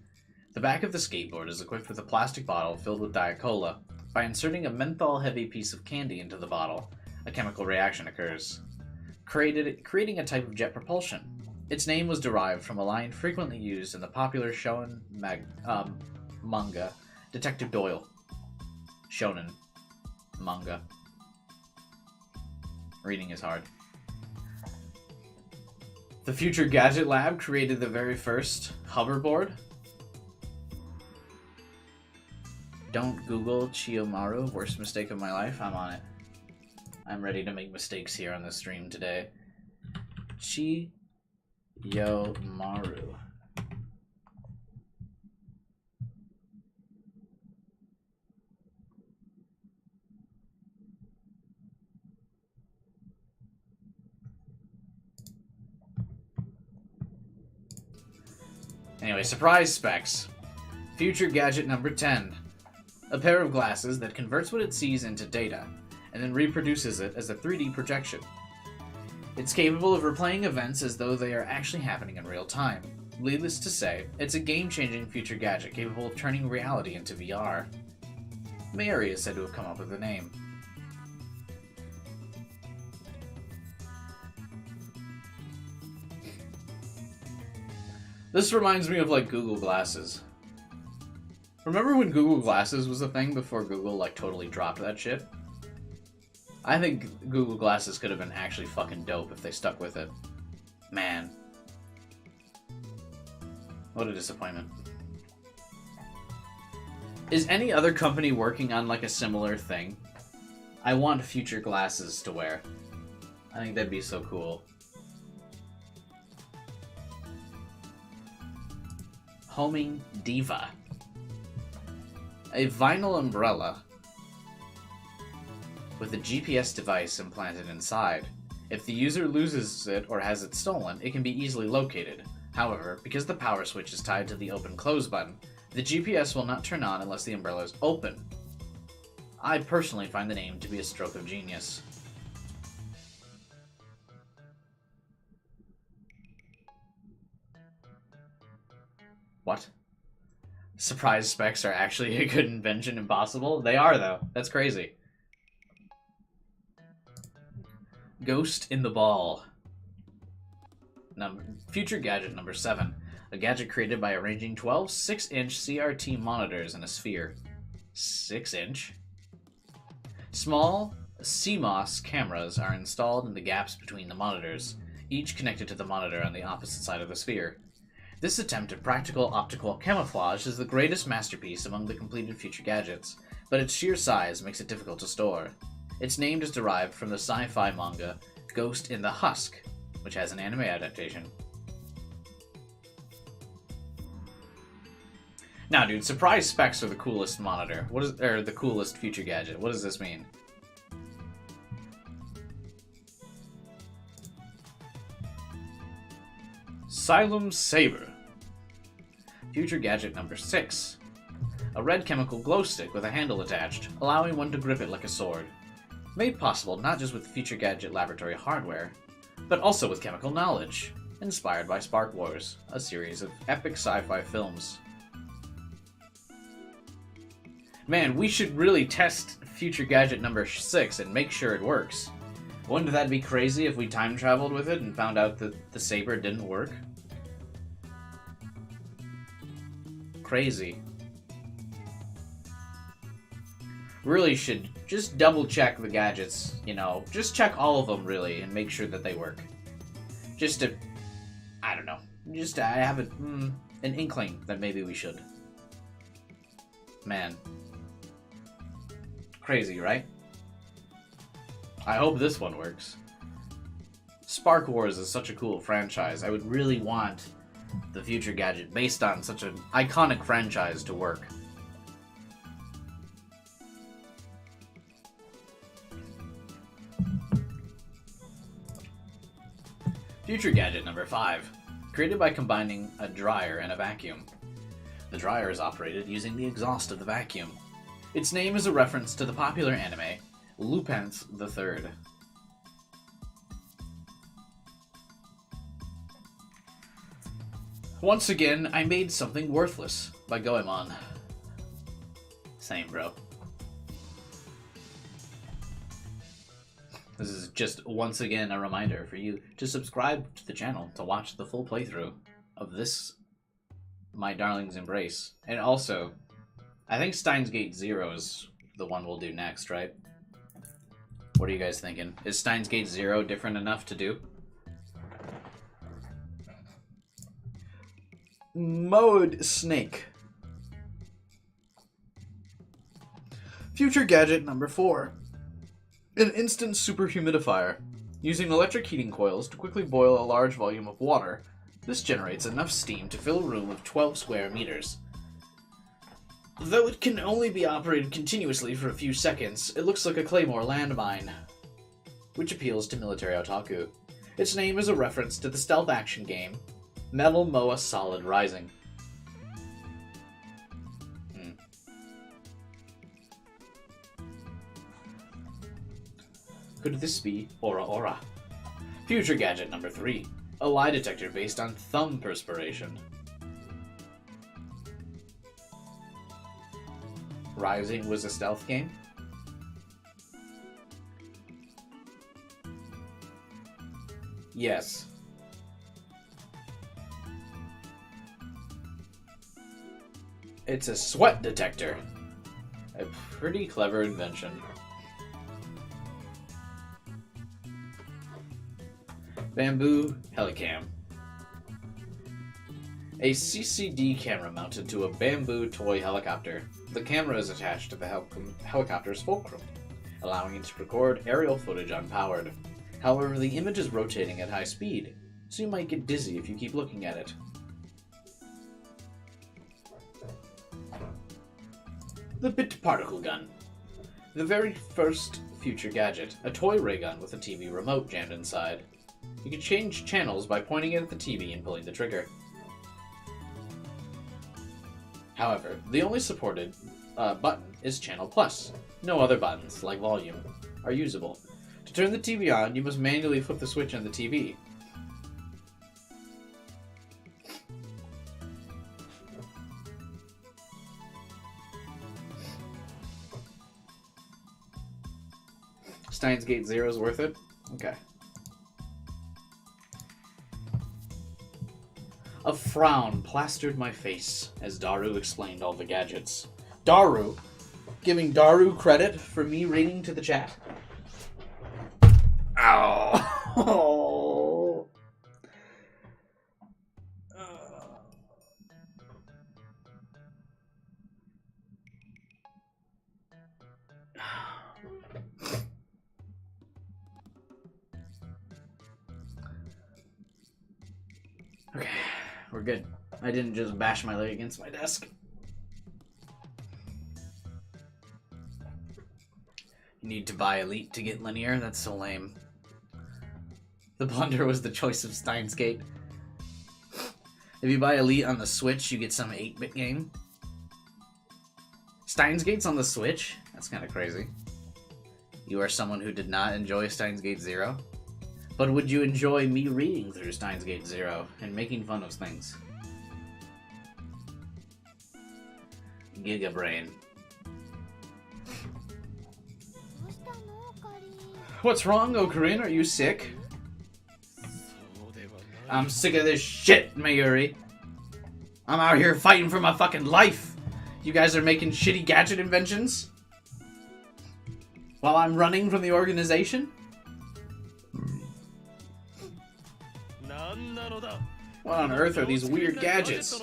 The back of the skateboard is equipped with a plastic bottle filled with Diet Cola. By inserting a menthol-heavy piece of candy into the bottle, a chemical reaction occurs, creating a type of jet propulsion. Its name was derived from a line frequently used in the popular shonen manga, Detective Doyle. Shonen manga. Reading is hard. The Future Gadget Lab created the very first hoverboard. Don't Google Chiyomaru, worst mistake of my life. I'm on it. I'm ready to make mistakes here on the stream today. Chiyomaru. Anyway, surprise specs. Future gadget number 10. A pair of glasses that converts what it sees into data, and then reproduces it as a 3D projection. It's capable of replaying events as though they are actually happening in real time. Needless to say, it's a game-changing future gadget capable of turning reality into VR. Mary is said to have come up with the name. This reminds me of, Google Glasses. Remember when Google Glasses was a thing before Google, totally dropped that shit? I think Google Glasses could have been actually fucking dope if they stuck with it. Man. What a disappointment. Is any other company working on, a similar thing? I want future glasses to wear. I think that'd be so cool. Homing Diva. A vinyl umbrella with a GPS device implanted inside. If the user loses it or has it stolen, it can be easily located. However, because the power switch is tied to the open-close button, the GPS will not turn on unless the umbrella is open. I personally find the name to be a stroke of genius. What? Surprise specs are actually a good invention impossible? They are, though. That's crazy. Ghost in the Ball. Future gadget number 7. A gadget created by arranging 12 6-inch CRT monitors in a sphere. 6-inch? Small CMOS cameras are installed in the gaps between the monitors, each connected to the monitor on the opposite side of the sphere. This attempt at practical optical camouflage is the greatest masterpiece among the completed future gadgets, but its sheer size makes it difficult to store. Its name is derived from the sci-fi manga Ghost in the Husk, which has an anime adaptation. Now, dude, surprise specs are the coolest monitor. The coolest future gadget? What does this mean? Xylem Saber. Future gadget number 6. A red chemical glow stick with a handle attached, allowing one to grip it like a sword. Made possible not just with future gadget laboratory hardware, but also with chemical knowledge. Inspired by Spark Wars, a series of epic sci-fi films. Man, we should really test future gadget number 6 and make sure it works. Wouldn't that be crazy if we time traveled with it and found out that the saber didn't work? Crazy. Really should just double check the gadgets, just check all of them really and make sure that they work. Just to, I don't know, I have an inkling that maybe we should. Man. Crazy, right? I hope this one works. Spark Wars is such a cool franchise. I would really want the future gadget based on such an iconic franchise to work. Future gadget number 5. Created by combining a dryer and a vacuum. The dryer is operated using the exhaust of the vacuum. Its name is a reference to the popular anime Lupin III. Once again, I made something worthless by Goemon. Same, bro. This is just once again a reminder for you to subscribe to the channel to watch the full playthrough of this My Darling's Embrace. And also, I think Steins Gate 0 is the one we'll do next, right? What are you guys thinking? Is Steins Gate 0 different enough to do? Mode Snake. Future gadget number 4. An instant super humidifier. Using electric heating coils to quickly boil a large volume of water, this generates enough steam to fill a room of 12 square meters. Though it can only be operated continuously for a few seconds, it looks like a Claymore landmine, which appeals to military otaku. Its name is a reference to the stealth action game Metal Moa Solid Rising. Could this be Aura Aura? Future gadget number 3. A lie detector based on thumb perspiration. Rising was a stealth game? Yes. It's a sweat detector. A pretty clever invention. Bamboo Helicam. A CCD camera mounted to a bamboo toy helicopter. The camera is attached to the helicopter's fulcrum, allowing it to record aerial footage unpowered. However, the image is rotating at high speed, so you might get dizzy if you keep looking at it. The Bit Particle Gun. The very first future gadget, a toy ray gun with a TV remote jammed inside. You can change channels by pointing it at the TV and pulling the trigger. However, the only supported button is Channel Plus. No other buttons, like volume, are usable. To turn the TV on, you must manually flip the switch on the TV. Steins Gate 0 is worth it? Okay. A frown plastered my face as Daru explained all the gadgets. Daru? Giving Daru credit for me reading to the chat? Ow! Okay, we're good. I didn't just bash my leg against my desk. You need to buy Elite to get linear? That's so lame. The blunder was the choice of Steins Gate. If you buy Elite on the Switch, you get some 8-bit game. Steins Gate's on the Switch? That's kind of crazy. You are someone who did not enjoy Steins Gate 0? But would you enjoy me reading through Steins Gate 0 and making fun of things? Giga Brain. What's wrong, Ocarina? Are you sick? I'm sick of this shit, Mayuri. I'm out here fighting for my fucking life. You guys are making shitty gadget inventions? While I'm running from the organization? What on earth are these weird gadgets?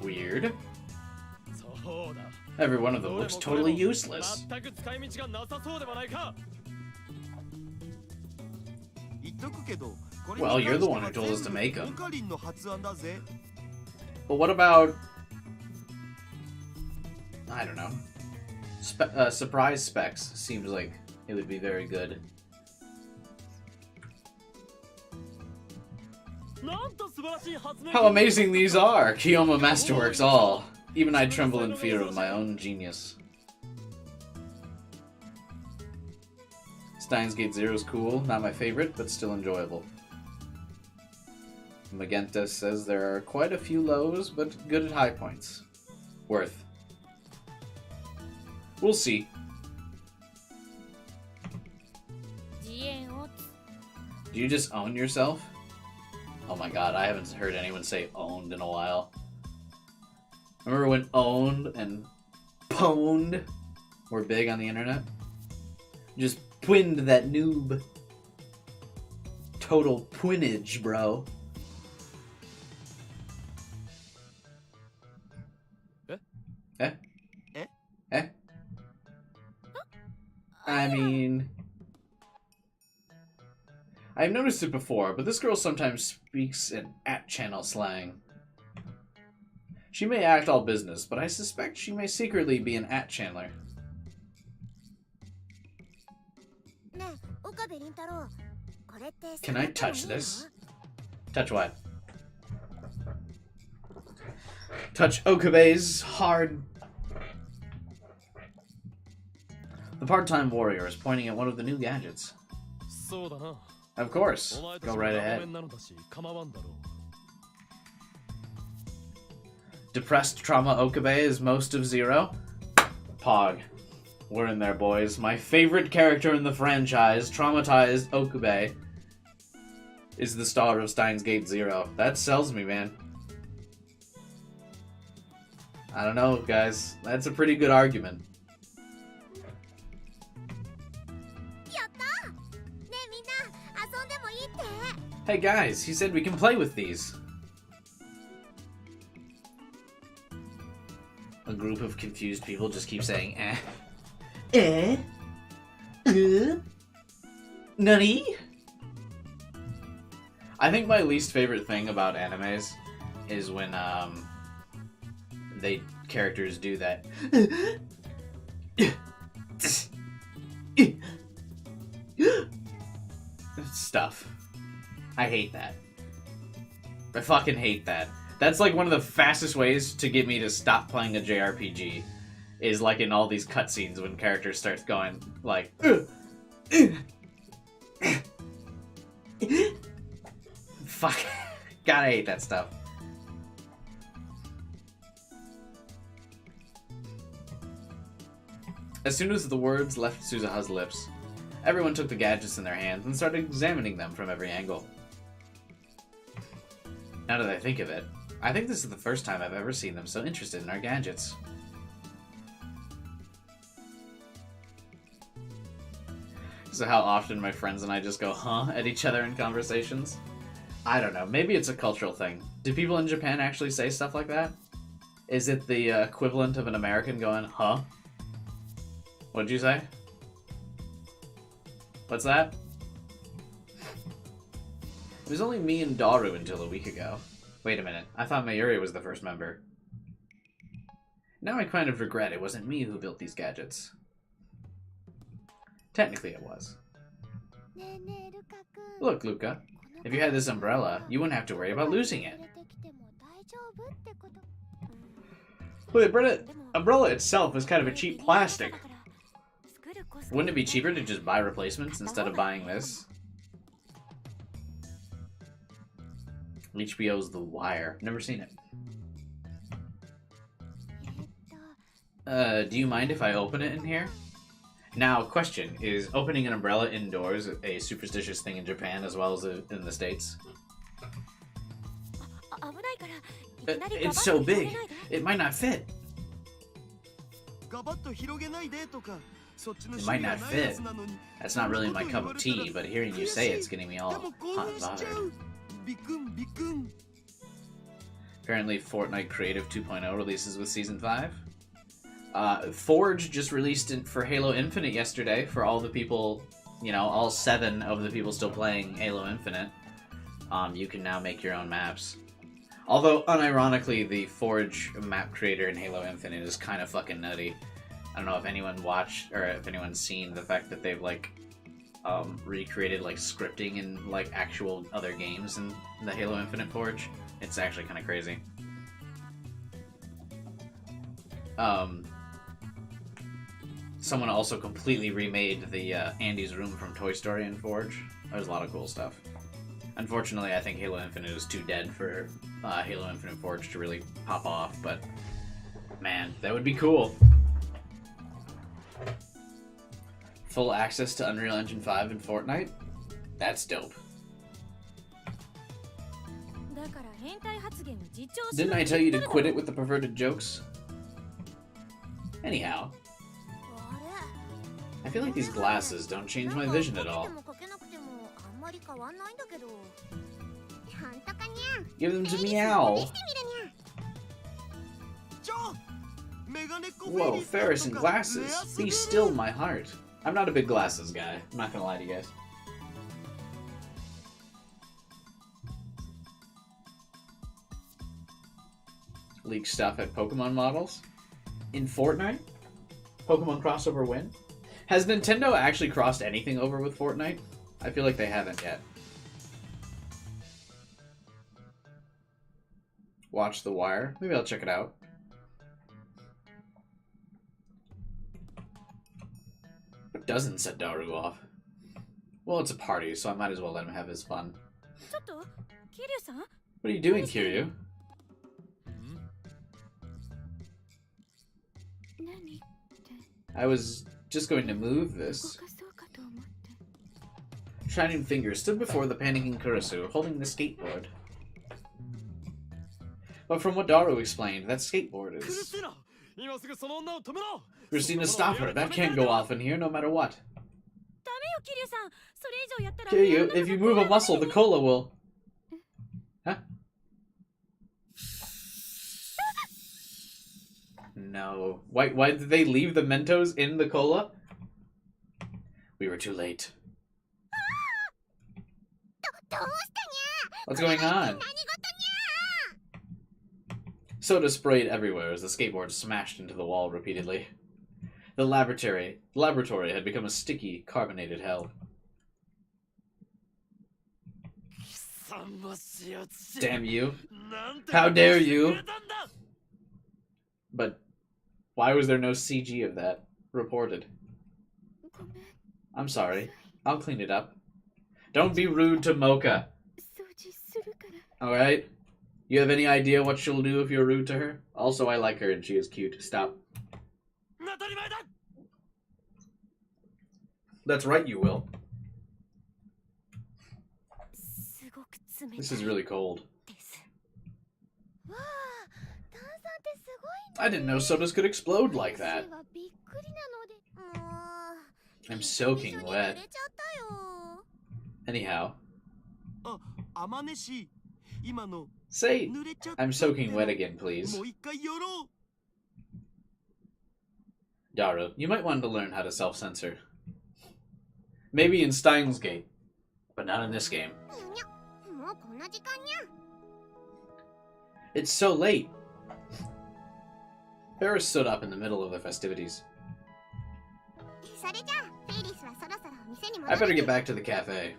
Weird. Every one of them looks totally useless. Well, you're the one who told us to make them. But what about... I don't know. Surprise specs seems like it would be very good. How amazing these are! Kiyoma Masterworks all. Even I tremble in fear of my own genius. Steins Gate 0 is cool. Not my favorite, but still enjoyable. Magenta says there are quite a few lows, but good at high points. Worth. We'll see. Do you just own yourself? Oh my god, I haven't heard anyone say owned in a while. Remember when owned and pwned were big on the internet? Just pwinned that noob. Total pwinnage, bro. Eh? Eh? I mean... I've noticed it before, but this girl sometimes speaks in at-channel slang. She may act all business, but I suspect she may secretly be an at-channeler. Can I touch this? Touch what? Touch Okabe's hard... The part-time warrior is pointing at one of the new gadgets. Of course. Go right ahead. Depressed trauma Okabe is most of 0. Pog. We're in there, boys. My favorite character in the franchise, traumatized Okabe, is the star of Steins Gate 0. That sells me, man. I don't know, guys. That's a pretty good argument. Hey guys, he said we can play with these. A group of confused people just keep saying Nani? I think my least favorite thing about animes is when characters do that stuff. I hate that. I fucking hate that. That's like one of the fastest ways to get me to stop playing a JRPG, is like in all these cutscenes when characters start going like fuck. God, I hate that stuff. As soon as the words left Suzuha's lips, Everyone took the gadgets in their hands and started examining them from every angle. Now that I think of it, I think this is the first time I've ever seen them so interested in our gadgets. So how often my friends and I just go, huh, at each other in conversations? I don't know. Maybe it's a cultural thing. Do people in Japan actually say stuff like that? Is it the equivalent of an American going, huh? What'd you say? What's that? It was only me and Daru until a week ago. Wait a minute. I thought Mayuri was the first member. Now I kind of regret it wasn't me who built these gadgets. Technically it was. Look, Luca. If you had this umbrella, you wouldn't have to worry about losing it. Well, the umbrella itself is kind of a cheap plastic. Wouldn't it be cheaper to just buy replacements instead of buying this? HBO's The Wire. Never seen it. Do you mind if I open it in here? Now, question, is opening an umbrella indoors a superstitious thing in Japan as well as in the States? It's so big, it might not fit. It might not fit. That's not really my cup of tea, but hearing you say it's getting me all hot and bothered. Apparently Fortnite Creative 2.0 releases with Season 5. Forge just released it for Halo Infinite yesterday for all the people, you know, all 7 of the people still playing Halo Infinite. You can now make your own maps. Although, unironically, the Forge map creator in Halo Infinite is kind of fucking nutty. I don't know if anyone watched, or if anyone's seen the fact that they've, like, recreated, like, scripting in, like, actual other games in the Halo Infinite Forge. It's actually kind of crazy. Someone also completely remade the Andy's room from Toy Story in Forge. There's a lot of cool stuff. Unfortunately, I think Halo Infinite is too dead for Halo Infinite Forge to really pop off, but man, that would be cool. Full access to Unreal Engine 5 in Fortnite? That's dope. Didn't I tell you to quit it with the perverted jokes? Anyhow, I feel like these glasses don't change my vision at all. Give them to Meow. Whoa, Ferris and glasses. Be still, my heart. I'm not a big glasses guy. I'm not gonna lie to you guys. Leak stuff at Pokemon models? In Fortnite? Pokemon crossover win? Has Nintendo actually crossed anything over with Fortnite? I feel like they haven't yet. Watch The Wire? Maybe I'll check it out. What doesn't set Daru off? Well, it's a party, so I might as well let him have his fun. What are you doing, Kiryu? I was just going to move this. Shining Fingers stood before the panicking Kurisu, holding the skateboard. But from what Daru explained, that skateboard is... Christina, stop her! That can't go off in here, no matter what. Kiryu, if you move a muscle, the cola will... Huh? No. Why did they leave the Mentos in the cola? We were too late. What's going on? Soda sprayed everywhere as the skateboard smashed into the wall repeatedly. The laboratory had become a sticky, carbonated hell. Damn you. How dare you? But why was there no CG of that reported? I'm sorry. I'll clean it up. Don't be rude to Mocha. Alright? You have any idea what she'll do if you're rude to her? Also, I like her and she is cute. Stop. That's right, you will. This is really cold. I didn't know sodas could explode like that. I'm soaking wet. Anyhow. Say, I'm soaking wet again, please. Daru, you might want to learn how to self-censor. Maybe in Steins Gate, but not in this game. It's so late. Ferris stood up in the middle of the festivities. I better get back to the cafe.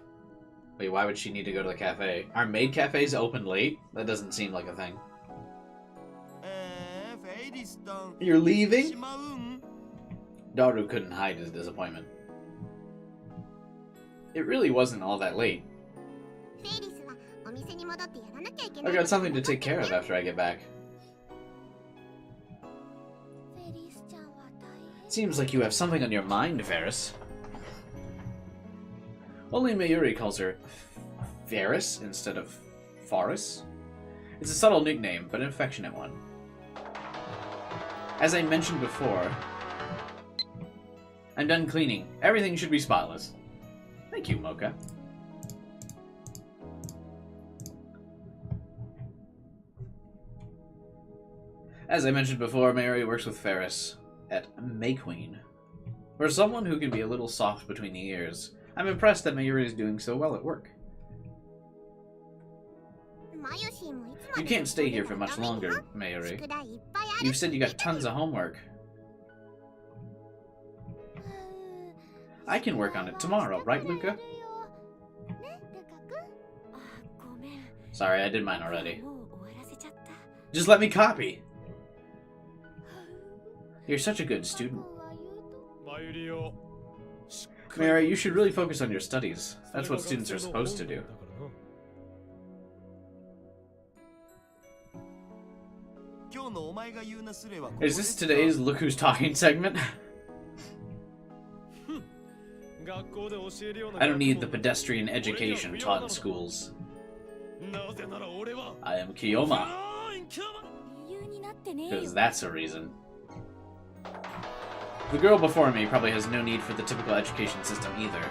Wait, why would she need to go to the cafe? Are maid cafes open late? That doesn't seem like a thing. You're leaving? Daru couldn't hide his disappointment. It really wasn't all that late. I got something to take care of after I get back. Seems like you have something on your mind, Ferris. Only Mayuri calls her Ferris instead of Faris. It's a subtle nickname, but an affectionate one. As I mentioned before, I'm done cleaning. Everything should be spotless. Thank you, Mocha. As I mentioned before, Mary works with Ferris at Mayqueen. For someone who can be a little soft between the ears, I'm impressed that Mayuri is doing so well at work. You can't stay here for much longer, Mayuri. You've said you got tons of homework. I can work on it tomorrow, right, Luca? Sorry, I did mine already. Just let me copy! You're such a good student. Mary, you should really focus on your studies. That's what students are supposed to do. Is this today's Look Who's Talking segment? I don't need the pedestrian education taught in schools. I am Kiyoma. Because that's a reason. The girl before me probably has no need for the typical education system either.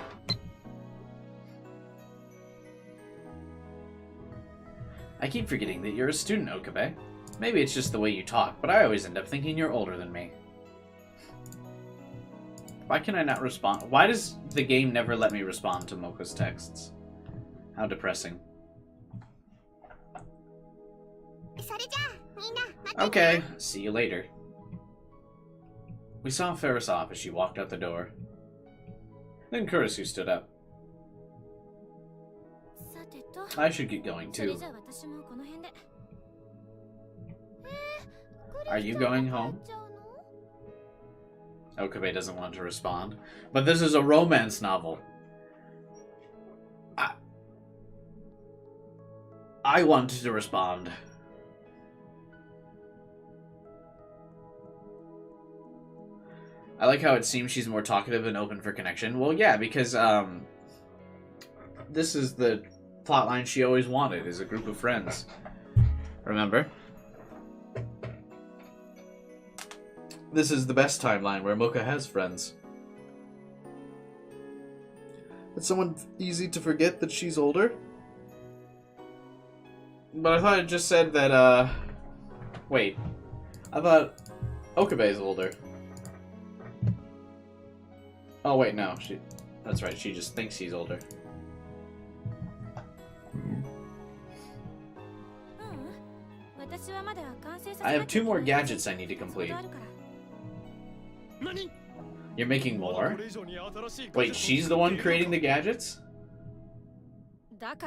I keep forgetting that you're a student, Okabe. Maybe it's just the way you talk, but I always end up thinking you're older than me. Why can I not respond? Why does the game never let me respond to Mocha's texts? How depressing. Okay, see you later. We saw Ferris off as she walked out the door. Then Kurisu stood up. I should get going too. Are you going home? Okabe doesn't want to respond. But this is a romance novel. I wanted to respond. I like how it seems she's more talkative and open for connection. Well, yeah, because this is the plotline she always wanted, is a group of friends. Remember? This is the best timeline where Mocha has friends. It's someone easy to forget that she's older? But I thought it just said that, wait. I thought Okabe's older. Oh, wait, no. That's right, she just thinks he's older. I have 2 more gadgets I need to complete. You're making more? Wait, she's the one creating the gadgets? Like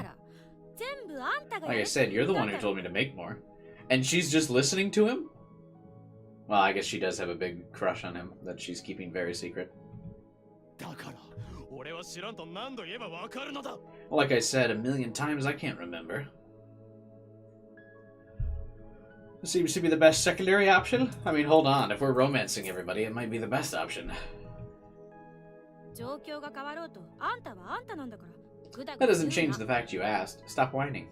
I said, you're the one who told me to make more. And she's just listening to him? Well, I guess she does have a big crush on him that she's keeping very secret. Well, like I said a million times, I can't remember. This seems to be the best secondary option? I mean, hold on. If we're romancing everybody, it might be the best option. That doesn't change the fact you asked. Stop whining.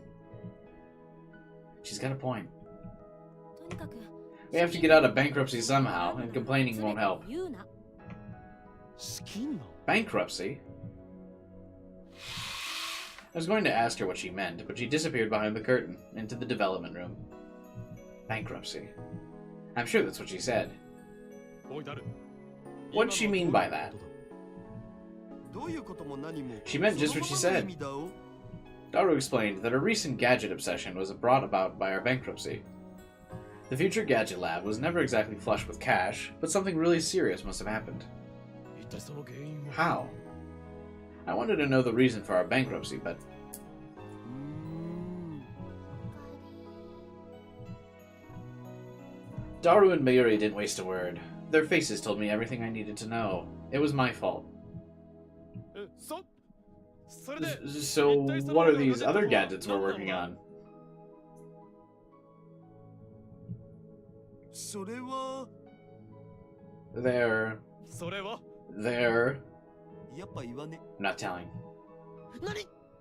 She's got a point. We have to get out of bankruptcy somehow, and complaining won't help. Bankruptcy? I was going to ask her what she meant, but she disappeared behind the curtain, into the development room. Bankruptcy. I'm sure that's what she said. What did she mean by that? She meant just what she said. Daru explained that her recent gadget obsession was brought about by our bankruptcy. The future gadget lab was never exactly flush with cash, but something really serious must have happened. How? I wanted to know the reason for our bankruptcy, but... Daru and Mayuri didn't waste a word. Their faces told me everything I needed to know. It was my fault. So, what are these other gadgets we're working on? They're... I'm not telling.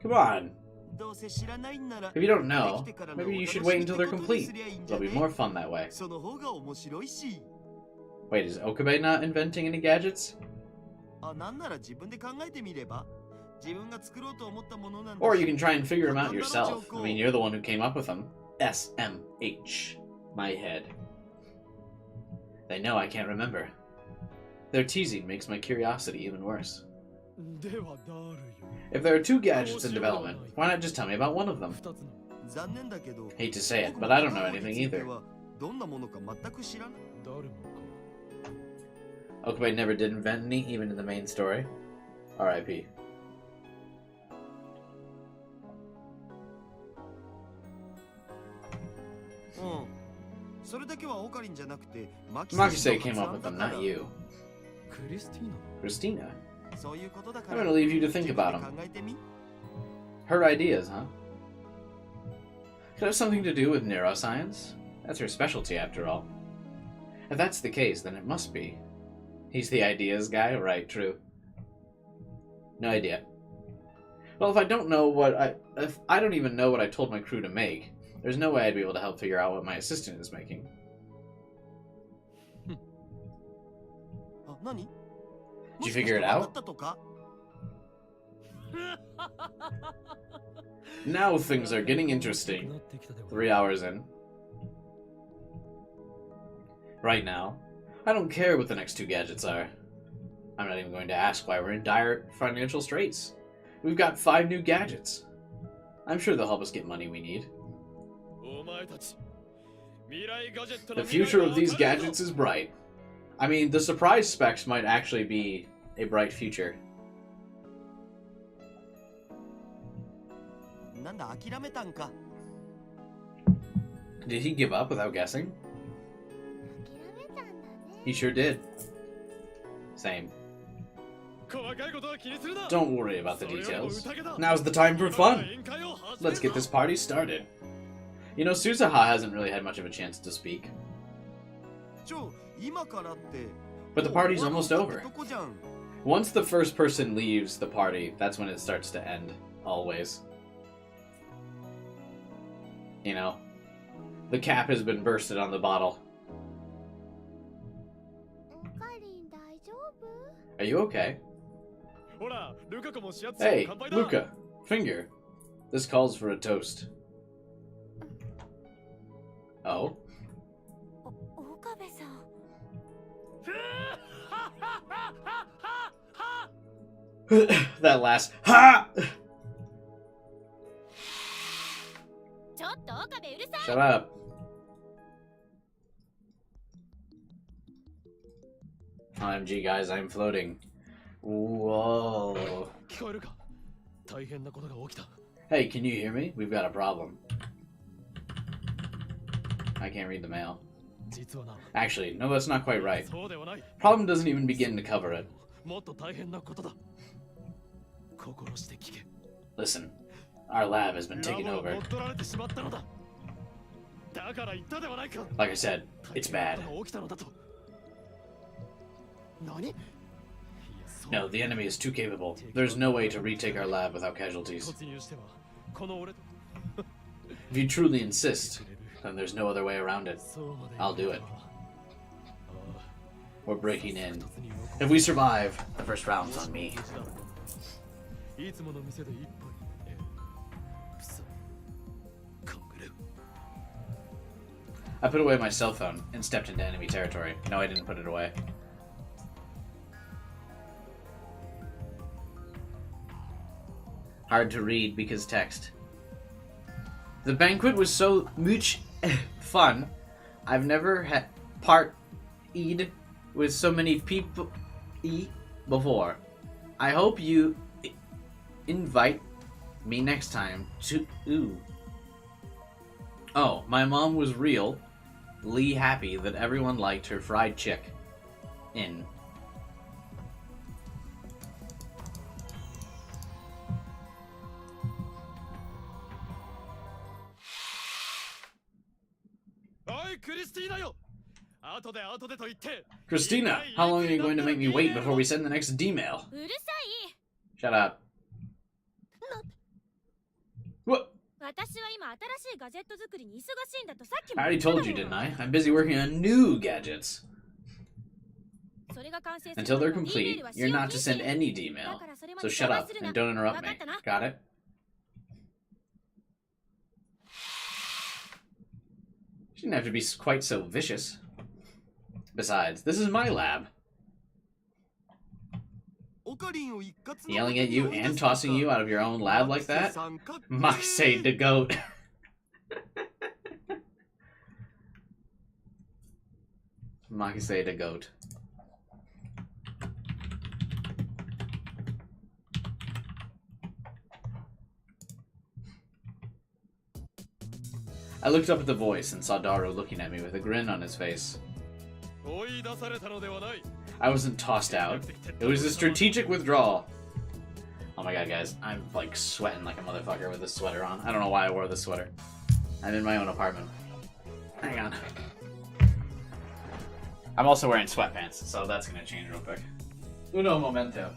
Come on. If you don't know, maybe you should wait until they're complete. It'll be more fun that way. Wait, is Okabe not inventing any gadgets? Or you can try and figure them out yourself. I mean, you're the one who came up with them. SMH. My head. They know I can't remember. Their teasing makes my curiosity even worse. If there are 2 gadgets in development, why not just tell me about one of them? Hate to say it, but I don't know anything either. Okabe never did invent any, even in the main story. R.I.P. Makise came up with them, not you. Christina? I'm gonna leave you to think about them. Her ideas, huh? Could it have something to do with neuroscience? That's her specialty, after all. If that's the case, then it must be. He's the ideas guy? Right, true. No idea. Well, if I don't even know what I told my crew to make, there's no way I'd be able to help figure out what my assistant is making. Did you figure it out? Now things are getting interesting. 3 hours in. Right now, I don't care what the next 2 gadgets are. I'm not even going to ask why we're in dire financial straits. We've got 5 new gadgets. I'm sure they'll help us get money we need. The future of these gadgets is bright. I mean, the surprise specs might actually be a bright future. Did he give up without guessing? He sure did. Same. Don't worry about the details. Now's the time for fun. Let's get this party started. You know, Suzuha hasn't really had much of a chance to speak. But the party's almost over. Once the first person leaves the party, that's when it starts to end. Always. You know, the cap has been bursted on the bottle. Are you okay? Hey, Luca, finger. This calls for a toast. Oh? That last ha! Shut up. OMG, guys, I'm floating. Whoa. Hey, can you hear me? We've got a problem. I can't read the mail. Actually, no, that's not quite right. Problem doesn't even begin to cover it. Listen, our lab has been taken over. Like I said, No, the enemy is too capable. There's no way to retake our lab without casualties. If you truly insist, then there's no other way around it. I'll do it. We're breaking in. If we survive, the first round's on me. I put away my cell phone and stepped into enemy territory. No, I didn't put it away. Hard to read because text. The banquet was so much fun. I've never had partied with so many people before. I hope you invite me next time to. Ooh. Oh, my mom was really happy that everyone liked her fried chick. In. Christina, how long are you going to make me wait before we send the next D-mail? Shut up. What? I already told you, didn't I? I'm busy working on new gadgets. Until they're complete, you're not to send any D-mail. So shut up and don't interrupt me. Got it? She didn't have to be quite so vicious. Besides, this is my lab. Yelling at you and tossing you out of your own lab like that? Makise the goat. Makise the goat. I looked up at the voice and saw Daru looking at me with a grin on his face. I wasn't tossed out. It was a strategic withdrawal. Oh my god, guys. I'm, like, sweating like a motherfucker with this sweater on. I don't know why I wore this sweater. I'm in my own apartment. Hang on. I'm also wearing sweatpants, so that's gonna change real quick. Uno momento.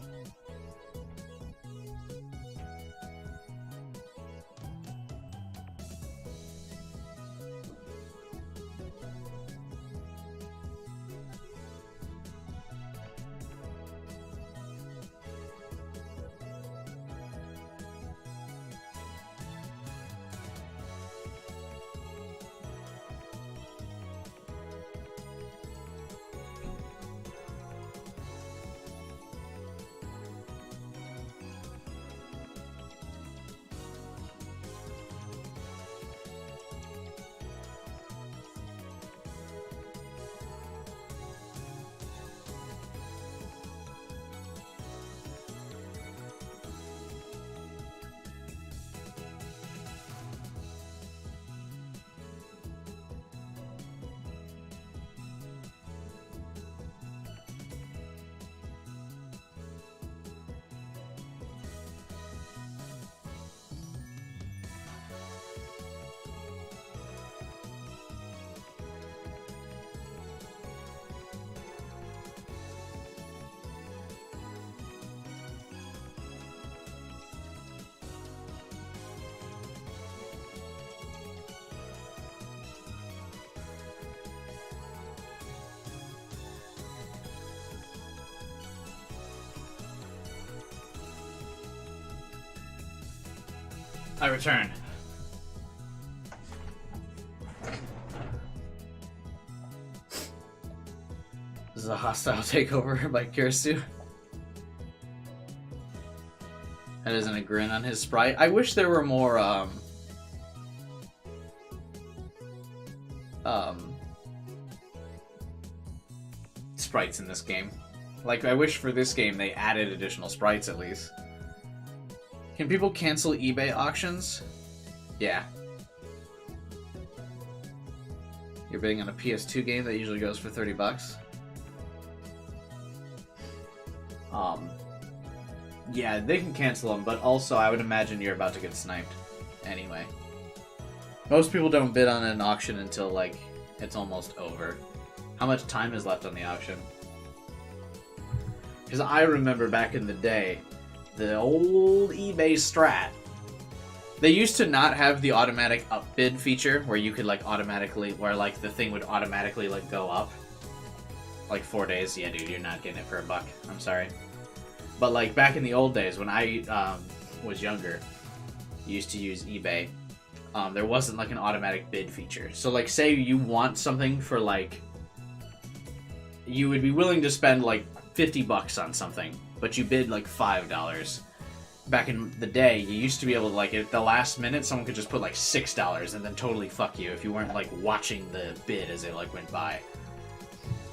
I return. This is a hostile takeover by Kirisu. That isn't a grin on his sprite. I wish there were more, sprites in this game. Like, I wish for this game they added additional sprites at least. Can people cancel eBay auctions? Yeah. You're bidding on a PS2 game that usually goes for $30. Yeah, they can cancel them, but also I would imagine you're about to get sniped anyway. Most people don't bid on an auction until, like, it's almost over. How much time is left on the auction? Because I remember back in the day, the old eBay strat. They used to not have the automatic upbid feature where you could like automatically, where like the thing would automatically like go up. Like 4 days. Yeah, dude, you're not getting it for $1. I'm sorry. But like back in the old days when I was younger, used to use eBay. There wasn't like an automatic bid feature. So like say you want something for like, you would be willing to spend like $50 on something, but you bid like $5. Back in the day, you used to be able to like at the last minute, someone could just put like $6 and then totally fuck you if you weren't like watching the bid as it like went by.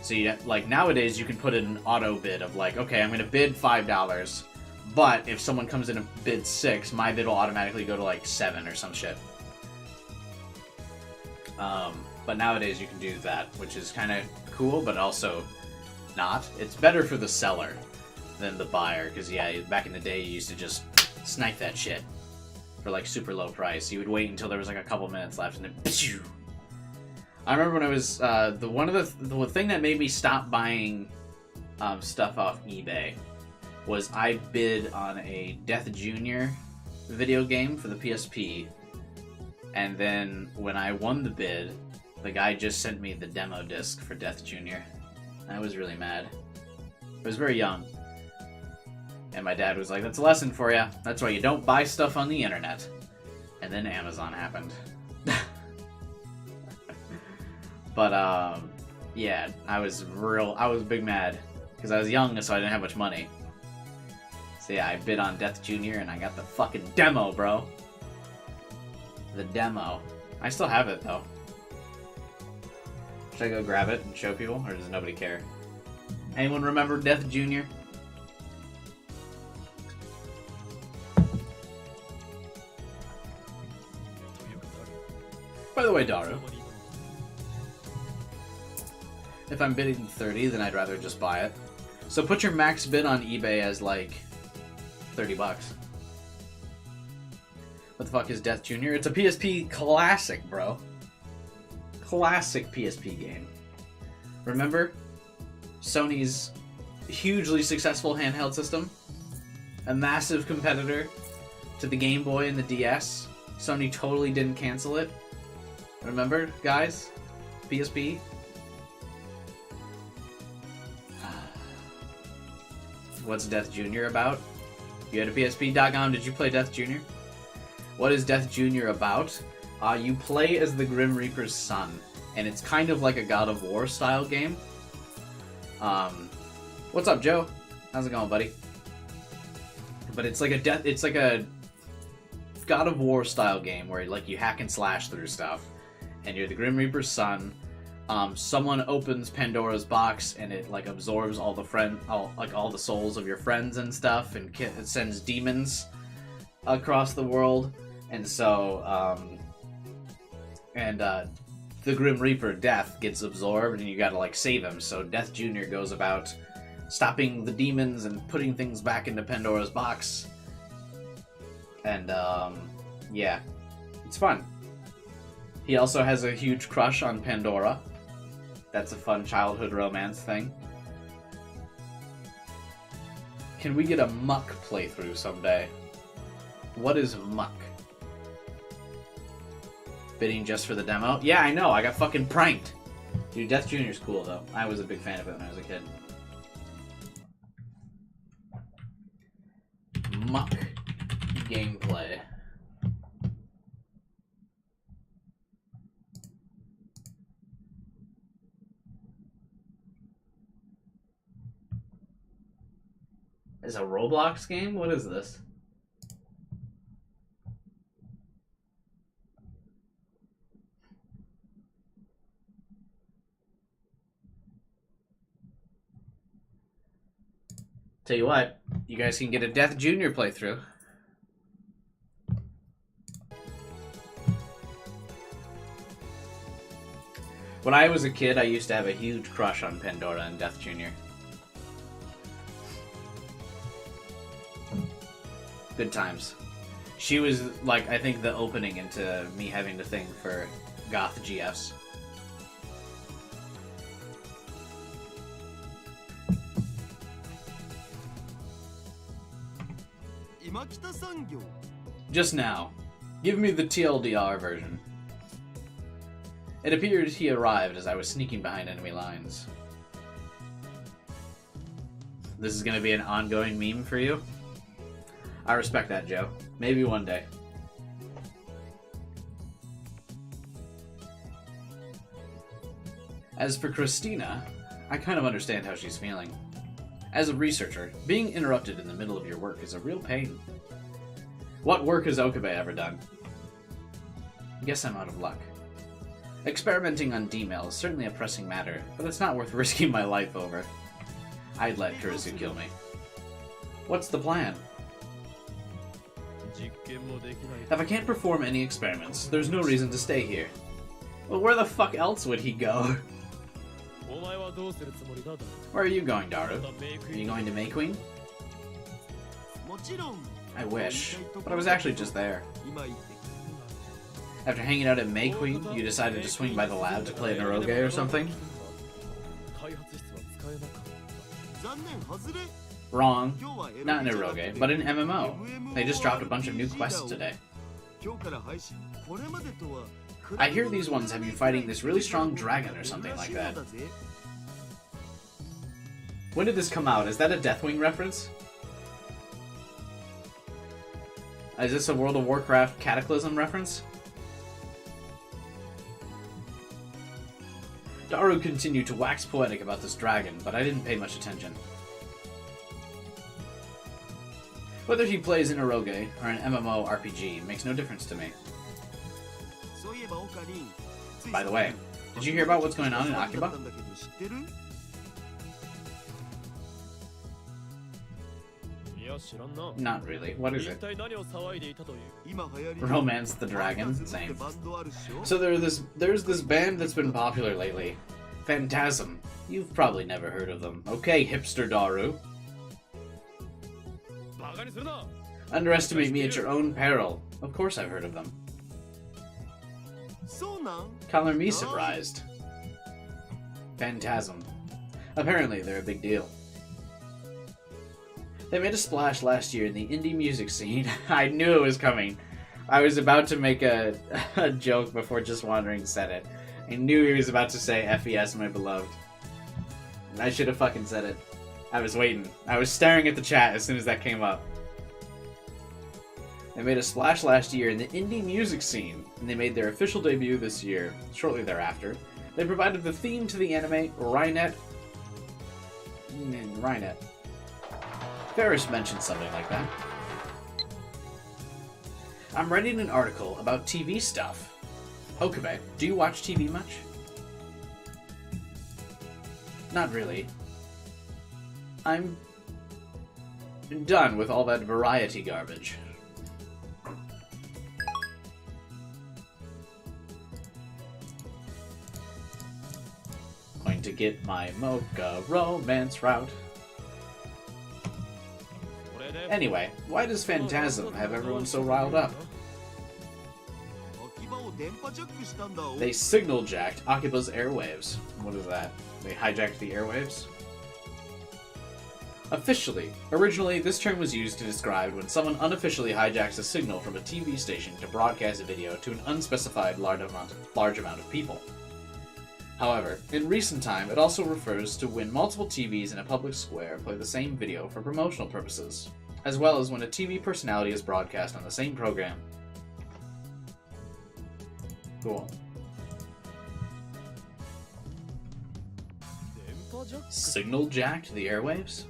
So you like nowadays you can put in an auto bid of like, okay, I'm gonna bid $5, but if someone comes in and bids $6, my bid will automatically go to like $7 or some shit. But nowadays you can do that, which is kind of cool, but also not. It's better for the seller than the buyer, because yeah, back in the day you used to just snipe that shit for like super low price. You would wait until there was like a couple minutes left and then pshoo. I remember when I was the thing that made me stop buying stuff off eBay was I bid on a Death Jr. video game for the PSP, and then when I won the bid, the guy just sent me the demo disc for Death Jr. I was really mad. I was very young. And my dad was like, that's a lesson for you. That's why you don't buy stuff on the internet. And then Amazon happened. But, yeah, I was big mad. Because I was young, so I didn't have much money. So yeah, I bid on Death Jr. and I got the fucking demo, bro. The demo. I still have it, though. Should I go grab it and show people? Or does nobody care? Anyone remember Death Jr.? By the way, Daru, if I'm bidding 30, then I'd rather just buy it. So put your max bid on eBay as like $30. What the fuck is Death Jr.? It's a PSP classic, bro. Classic PSP game. Remember? Sony's hugely successful handheld system? A massive competitor to the Game Boy and the DS. Sony totally didn't cancel it. Remember, guys? PSP? What's Death Jr. about? You had a PSP, doggone, did you play Death Jr.? What is Death Jr. about? You play as the Grim Reaper's son, and it's kind of like a God of War style game. What's up, Joe? How's it going, buddy? But it's like a God of War style game where like you hack and slash through stuff, and you're the Grim Reaper's son. Someone opens Pandora's box and it like absorbs all the souls of your friends and stuff, and it sends demons across the world. And so, the Grim Reaper, Death, gets absorbed, and you gotta like save him. So Death Jr. goes about stopping the demons and putting things back into Pandora's box. And yeah, it's fun. He also has a huge crush on Pandora. That's a fun childhood romance thing. Can we get a Muck playthrough someday? What is Muck? Bidding just for the demo? Yeah, I know, I got fucking pranked. Dude, Death Jr. is cool, though. I was a big fan of it when I was a kid. Muck gameplay. Is a Roblox game? What is this? Tell you what, you guys can get a Death Jr. playthrough. When I was a kid, I used to have a huge crush on Pandora and Death Jr. Good times. She was, like, I think the opening into me having to think for goth GFs. Just now. Give me the TLDR version. It appeared he arrived as I was sneaking behind enemy lines. This is gonna be an ongoing meme for you? I respect that, Joe. Maybe one day. As for Christina, I kind of understand how she's feeling. As a researcher, being interrupted in the middle of your work is a real pain. What work has Okabe ever done? Guess I'm out of luck. Experimenting on D-mail is certainly a pressing matter, but it's not worth risking my life over. I'd let Kurisu kill me. What's the plan? If I can't perform any experiments, there's no reason to stay here. Well, where the fuck else would he go? Where are you going, Daru? Are you going to May Queen? I wish, but I was actually just there. After hanging out at May Queen, you decided to swing by the lab to play Naroge or something? Wrong. Not Naroge, but an MMO. They just dropped a bunch of new quests today. I hear these ones have you fighting this really strong dragon or something like that. When did this come out? Is that a Deathwing reference? Is this a World of Warcraft Cataclysm reference? Daru continued to wax poetic about this dragon, but I didn't pay much attention. Whether he plays in Naroge or an MMO RPG makes no difference to me. By the way, did you hear about what's going on in Akiba? Not really. What is it? Romance the Dragon? Same. So there's this band that's been popular lately. Phantasm. You've probably never heard of them. Okay, hipster Daru. Underestimate me at your own peril. Of course I've heard of them. Color me surprised. Phantasm. Apparently they're a big deal. They made a splash last year in the indie music scene. I knew it was coming. I was about to make a joke before Just Wandering said it. I knew he was about to say FES, my beloved. I should have fucking said it. I was waiting. I was staring at the chat as soon as that came up. They made a splash last year in the indie music scene, and they made their official debut this year, shortly thereafter. They provided the theme to the anime, Rainet. Ferris mentioned something like that. I'm writing an article about TV stuff. Okabe, do you watch TV much? Not really. I'm done with all that variety garbage. Going to get my mocha romance route. Anyway, why does Phantasm have everyone so riled up? They signal jacked Akiba's airwaves. What is that? They hijacked the airwaves? Officially. Originally, this term was used to describe when someone unofficially hijacks a signal from a TV station to broadcast a video to an unspecified large amount of people. However, in recent time, it also refers to when multiple TVs in a public square play the same video for promotional purposes, as well as when a TV personality is broadcast on the same program. Cool. Signal jacked the airwaves?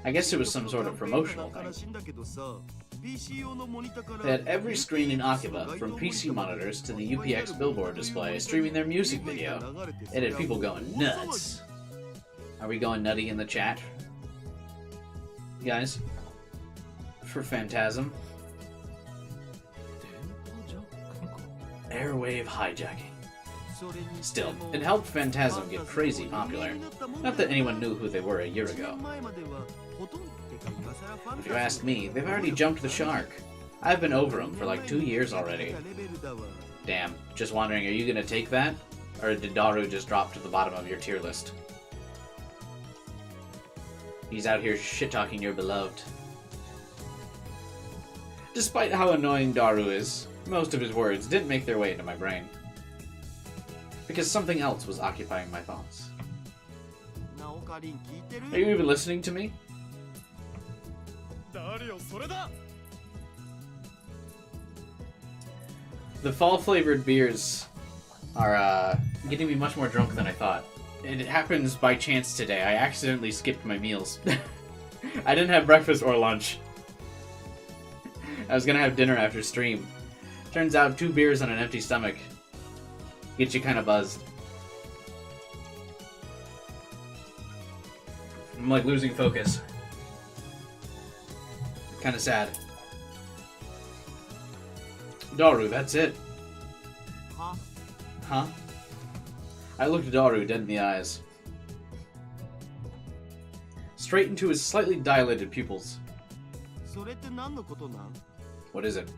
I guess it was some sort of promotional thing. They had every screen in Akiba, from PC monitors to the UPX billboard display, streaming their music video. It had people going nuts. Are we going nutty in the chat? Guys? For Phantasm? Airwave hijacking. Still, it helped Phantasm get crazy popular. Not that anyone knew who they were a year ago. If you ask me, they've already jumped the shark. I've been over them for like 2 years already. Damn, just wondering, are you gonna take that? Or did Daru just drop to the bottom of your tier list? He's out here shit-talking your beloved. Despite how annoying Daru is, most of his words didn't make their way into my brain. Because something else was occupying my thoughts. Are you even listening to me? The fall-flavored beers are getting me much more drunk than I thought. It happens by chance today. I accidentally skipped my meals. I didn't have breakfast or lunch. I was gonna have dinner after stream. Turns out 2 beers on an empty stomach get you kind of buzzed. I'm like losing focus. Kind of sad. Daru, that's it. Huh? I looked Daru dead in the eyes. Straight into his slightly dilated pupils. What is it?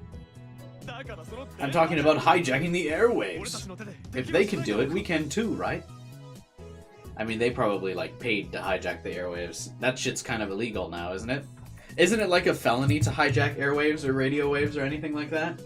I'm talking about hijacking the airwaves. If they can do it, we can too, right? I mean, they probably, like, paid to hijack the airwaves. That shit's kind of illegal now, isn't it? Isn't it like a felony to hijack airwaves or radio waves or anything like that?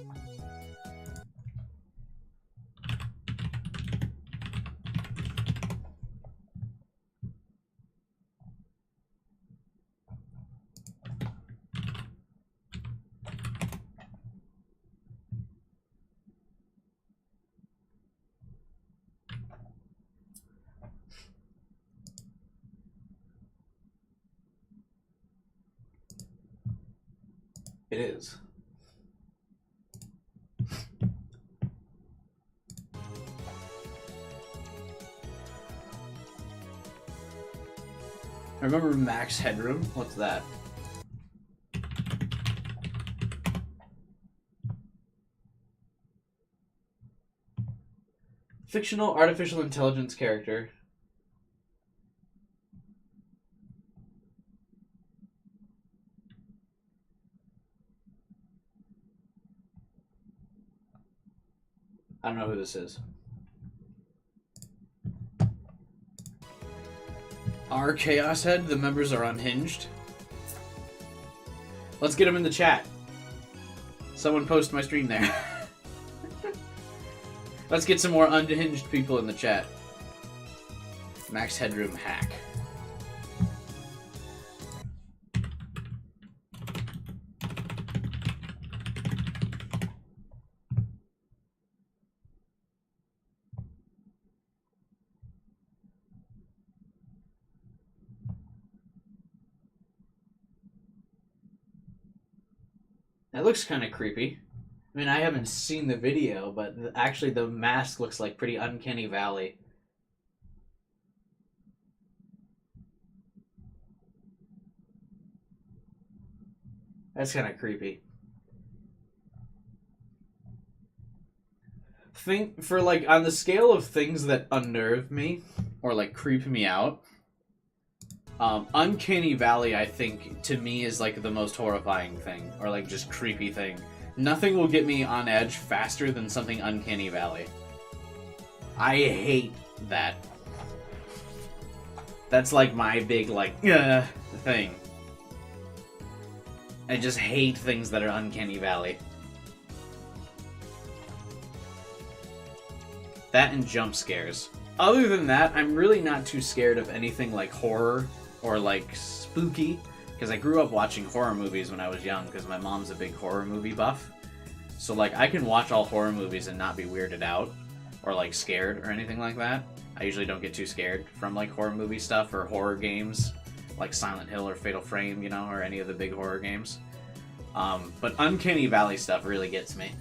It is. I remember Max Headroom? What's that? Fictional artificial intelligence character. I don't know who this is. Our Chaos Head, the members are unhinged. Let's get them in the chat. Someone post my stream there. Let's get some more unhinged people in the chat. Max Headroom hack. That looks kind of creepy. I mean, I haven't seen the video, but actually the mask looks like pretty Uncanny Valley. That's kind of creepy. Think, for like, on the scale of things that unnerve me, or like creep me out, Uncanny Valley, I think, to me, is like the most horrifying thing, or like just creepy thing. Nothing will get me on edge faster than something Uncanny Valley. I hate that. That's like my big, like, thing. I just hate things that are Uncanny Valley. That and jump scares. Other than that, I'm really not too scared of anything like horror or like spooky, because I grew up watching horror movies when I was young because my mom's a big horror movie buff. So like I can watch all horror movies and not be weirded out or like scared or anything like that. I usually don't get too scared from like horror movie stuff or horror games like Silent Hill or Fatal Frame, you know, or any of the big horror games. But Uncanny Valley stuff really gets me.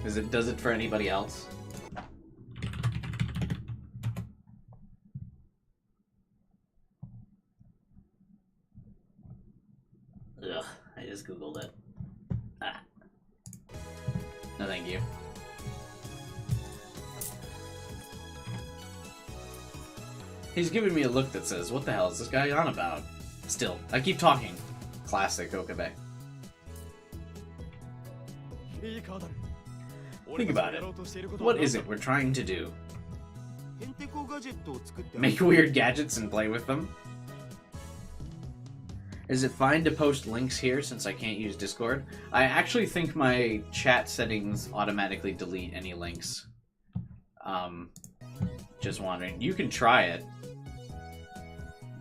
Does it for anybody else? Ugh, I just googled it. Ah. No thank you. He's giving me a look that says, what the hell is this guy on about? Still, I keep talking. Classic Okabe. Think about it. What is it we're trying to do? Make weird gadgets and play with them? Is it fine to post links here since I can't use Discord? I actually think my chat settings automatically delete any links. Just wondering. You can try it,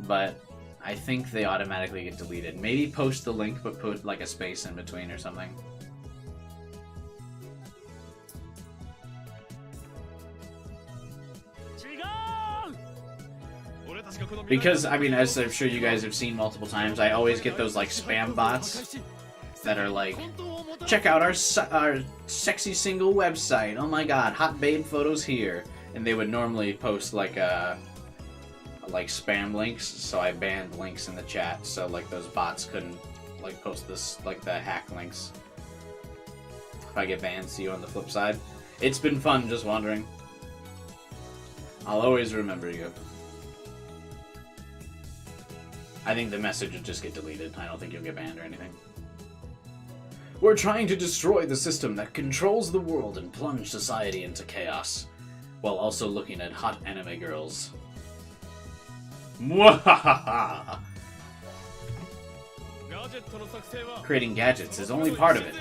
but I think they automatically get deleted. Maybe post the link, but put like a space in between or something. Because, I mean, as I'm sure you guys have seen multiple times, I always get those, like, spam bots that are like, check out our sexy single website. Oh my god, hot babe photos here. And they would normally post, like, spam links, so I banned links in the chat, so, like, those bots couldn't, like, post this, like, the hack links. If I get banned, see you on the flip side. It's been fun just wandering. I'll always remember you. I think the message would just get deleted. I don't think you'll get banned or anything. We're trying to destroy the system that controls the world and plunge society into chaos, while also looking at hot anime girls. Mwahaha! Creating gadgets is only part of it.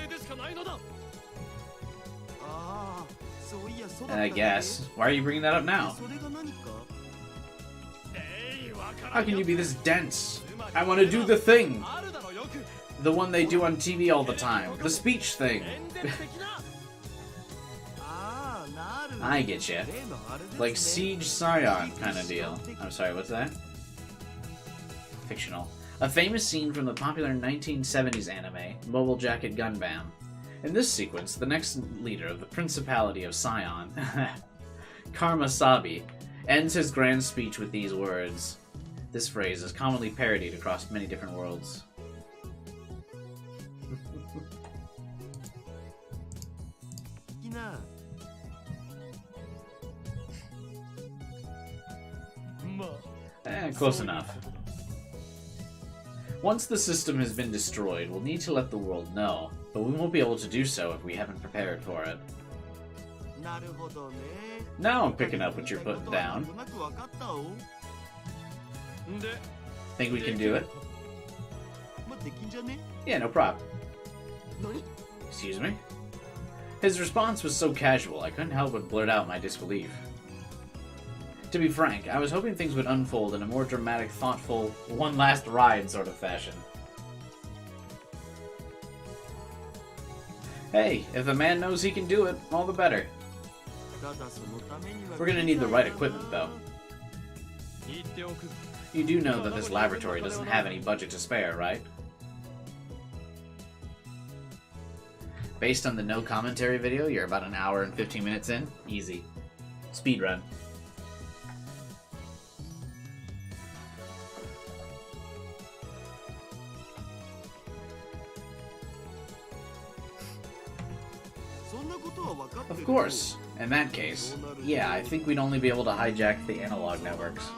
I guess. Why are you bringing that up now? How can you be this dense? I want to do the thing! The one they do on TV all the time. The speech thing. I get you. Like Siege Scion kind of deal. I'm sorry, what's that? Fictional. A famous scene from the popular 1970s anime, Mobile Jacket Gunbam. In this sequence, the next leader of the Principality of Scion, Karma Sabi, ends his grand speech with these words. This phrase is commonly parodied across many different worlds. Close enough. Once the system has been destroyed, we'll need to let the world know, but we won't be able to do so if we haven't prepared for it. Now I'm picking up what you're putting down. Think we can do it? Yeah, no problem. Excuse me? His response was so casual, I couldn't help but blurt out my disbelief. To be frank, I was hoping things would unfold in a more dramatic, thoughtful, one last ride sort of fashion. Hey, if the man knows he can do it, all the better. We're gonna need the right equipment, though. You do know that this laboratory doesn't have any budget to spare, right? Based on the no commentary video, you're about an hour and 15 minutes in. Easy. Speedrun. Of course. In that case, yeah, I think we'd only be able to hijack the analog networks.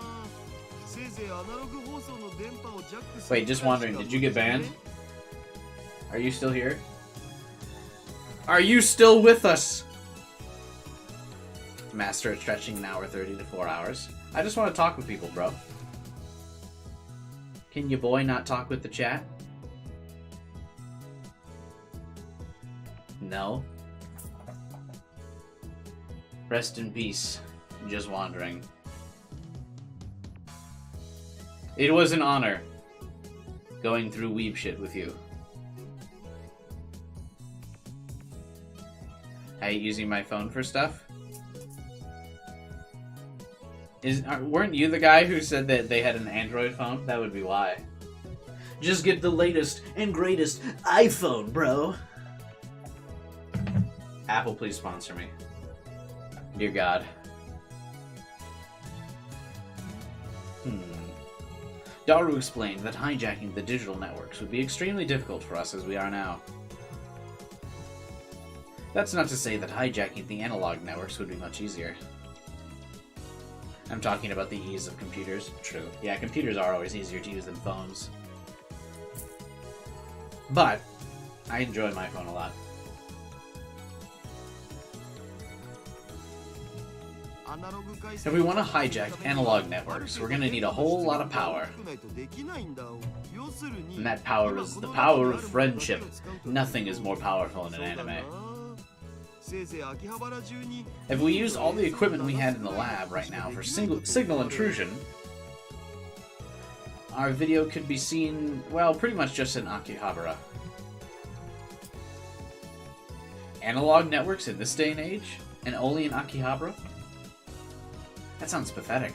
Wait, just wondering, did you get banned? Are you still here? Are you still with us? Master at stretching an hour 30 to 4 hours. I just want to talk with people, bro. Can your boy not talk with the chat? No. Rest in peace. Just wandering. It was an honor going through weeb shit with you. I hate using my phone for stuff. Weren't you the guy who said that they had an Android phone? That would be why. Just get the latest and greatest iPhone, bro. Apple, please sponsor me. Dear God. Daru explained that hijacking the digital networks would be extremely difficult for us as we are now. That's not to say that hijacking the analog networks would be much easier. I'm talking about the ease of computers. True. Yeah, computers are always easier to use than phones. But I enjoy my phone a lot. If we want to hijack analog networks, we're gonna need a whole lot of power. And that power is the power of friendship. Nothing is more powerful in an anime. If we used all the equipment we had in the lab right now for signal intrusion, our video could be seen, well, pretty much just in Akihabara. Analog networks in this day and age? And only in Akihabara? That sounds pathetic.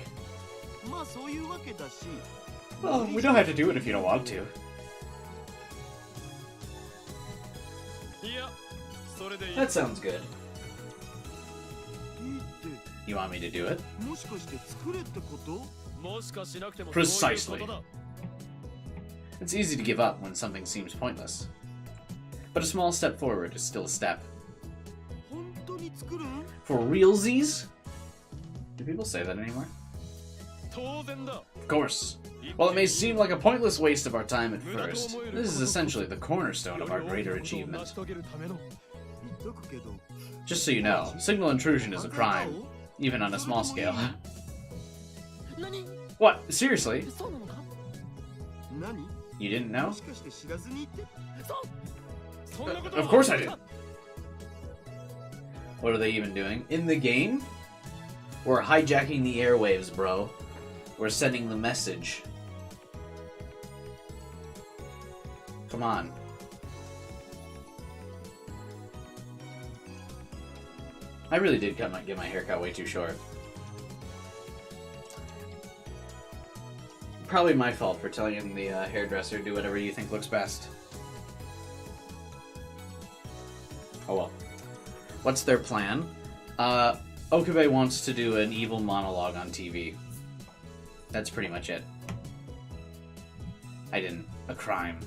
Well, we don't have to do it if you don't want to. That sounds good. You want me to do it? Precisely. It's easy to give up when something seems pointless. But a small step forward is still a step. For realsies? Do people say that anymore? Of course. While it may seem like a pointless waste of our time at first, this is essentially the cornerstone of our greater achievement. Just so you know, signal intrusion is a crime, even on a small scale. What? Seriously? You didn't know? Of course I did. What are they even doing? In the game? We're hijacking the airwaves, bro. We're sending the message. Come on. I really did get my haircut way too short. Probably my fault for telling the hairdresser do whatever you think looks best. Oh well. What's their plan? Okabe wants to do an evil monologue on TV. That's pretty much it. I didn't. A crime.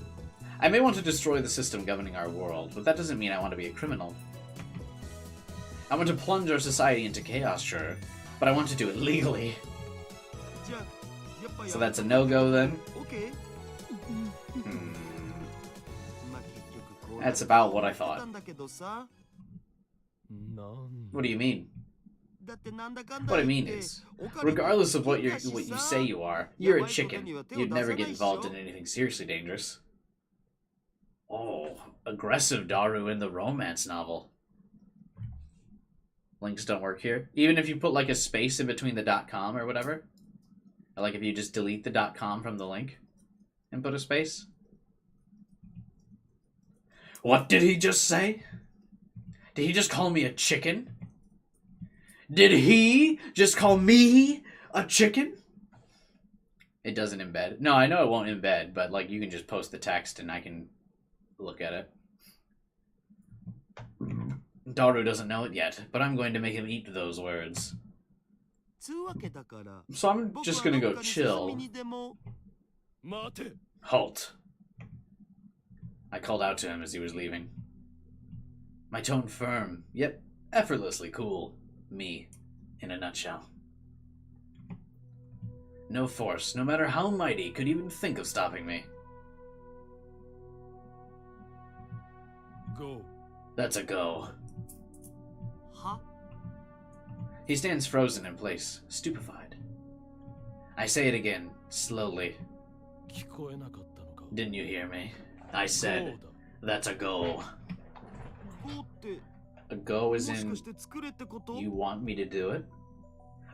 I may want to destroy the system governing our world, but that doesn't mean I want to be a criminal. I want to plunge our society into chaos, sure, but I want to do it legally. So that's a no-go then? That's about what I thought. What do you mean? What I mean is, regardless of what you say you are, you're a chicken. You'd never get involved in anything seriously dangerous. Oh, aggressive Daru in the romance novel. Links don't work here. Even if you put like a space in between the .com or whatever. Or like if you just delete the .com from the link and put a space. What did he just say? Did he just call me a chicken? Did he just call me a chicken? It doesn't embed. No, I know it won't embed, but like you can just post the text and I can look at it. Daru doesn't know it yet, but I'm going to make him eat those words. So I'm just gonna go chill. Halt. I called out to him as he was leaving. My tone firm, yet effortlessly cool. Me, in a nutshell. No force, no matter how mighty, could even think of stopping me. Go. That's a go. Huh? He stands frozen in place, stupefied. I say it again, slowly. Didn't you hear me? I said, that's a go. A go is in, you want me to do it?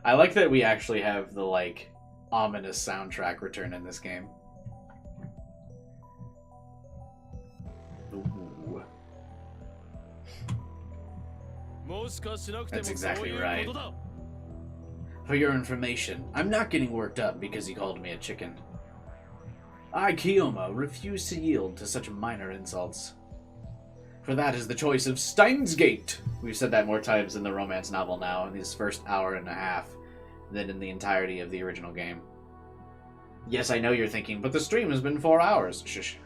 I like that we actually have the, like, ominous soundtrack return in this game. Ooh. That's exactly right. For your information, I'm not getting worked up because he called me a chicken. I, Kiyoma, refuse to yield to such minor insults. For that is the choice of Steins Gate. We've said that more times in the romance novel now, in this first hour and a half, than in the entirety of the original game. Yes, I know you're thinking, but the stream has been 4 hours. Shush.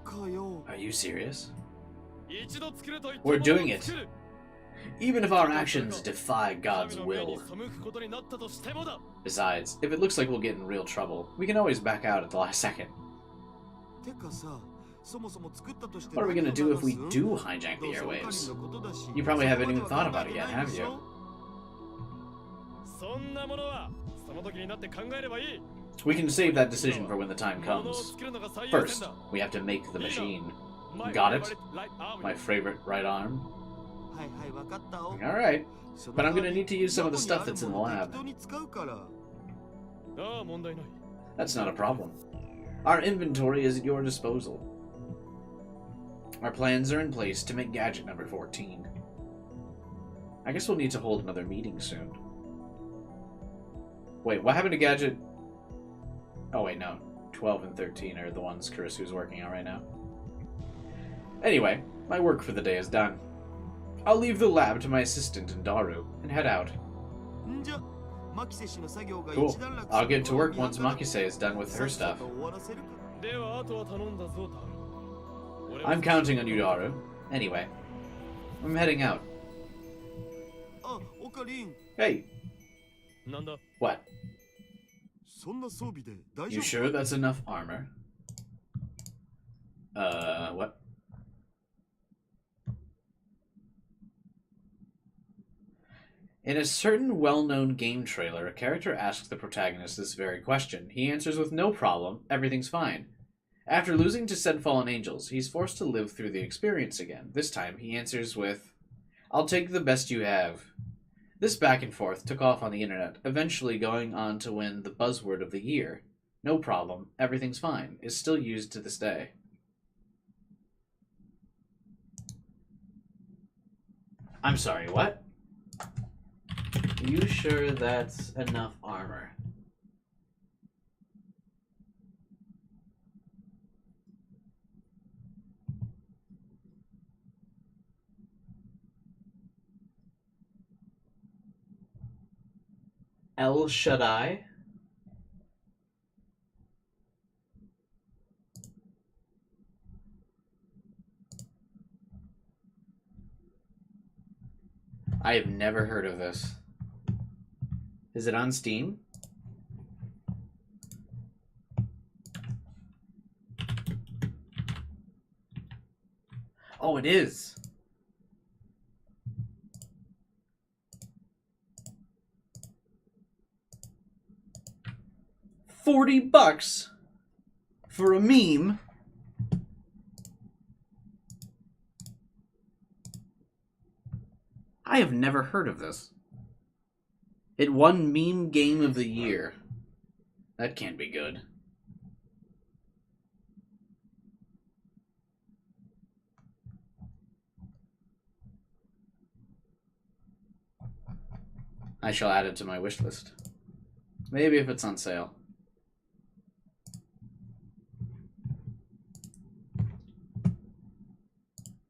Are you serious? We're doing it. Even if our actions defy God's will. Besides, if it looks like we'll get in real trouble, we can always back out at the last second. What are we gonna do if we do hijack the airwaves? You probably haven't even thought about it yet, have you? We can save that decision for when the time comes. First, we have to make the machine. Got it? My favorite right arm. Alright, but I'm gonna need to use some of the stuff that's in the lab. That's not a problem. Our inventory is at your disposal. Our plans are in place to make gadget number 14. I guess we'll need to hold another meeting soon. Wait, what happened to gadget? Oh wait, no. 12 and 13 are the ones Kurisu's working on right now. Anyway, my work for the day is done. I'll leave the lab to my assistant in Daru and head out. Cool. I'll get to work once Makise is done with her stuff. I'm counting on you, Daru. Anyway, I'm heading out. Hey! What? You sure that's enough armor? What? In a certain well-known game trailer, a character asks the protagonist this very question. He answers with no problem, everything's fine. After losing to said fallen angels, he's forced to live through the experience again. This time, he answers with, "I'll take the best you have." This back and forth took off on the internet, eventually going on to win the buzzword of the year. No problem, everything's fine, is still used to this day. I'm sorry, what? You sure that's enough armor? El Shaddai? I have never heard of this. Is it on Steam? Oh, it is. $40 for a meme. I have never heard of this. It won Meme Game of the Year. That can't be good. I shall add it to my wish list. Maybe if it's on sale.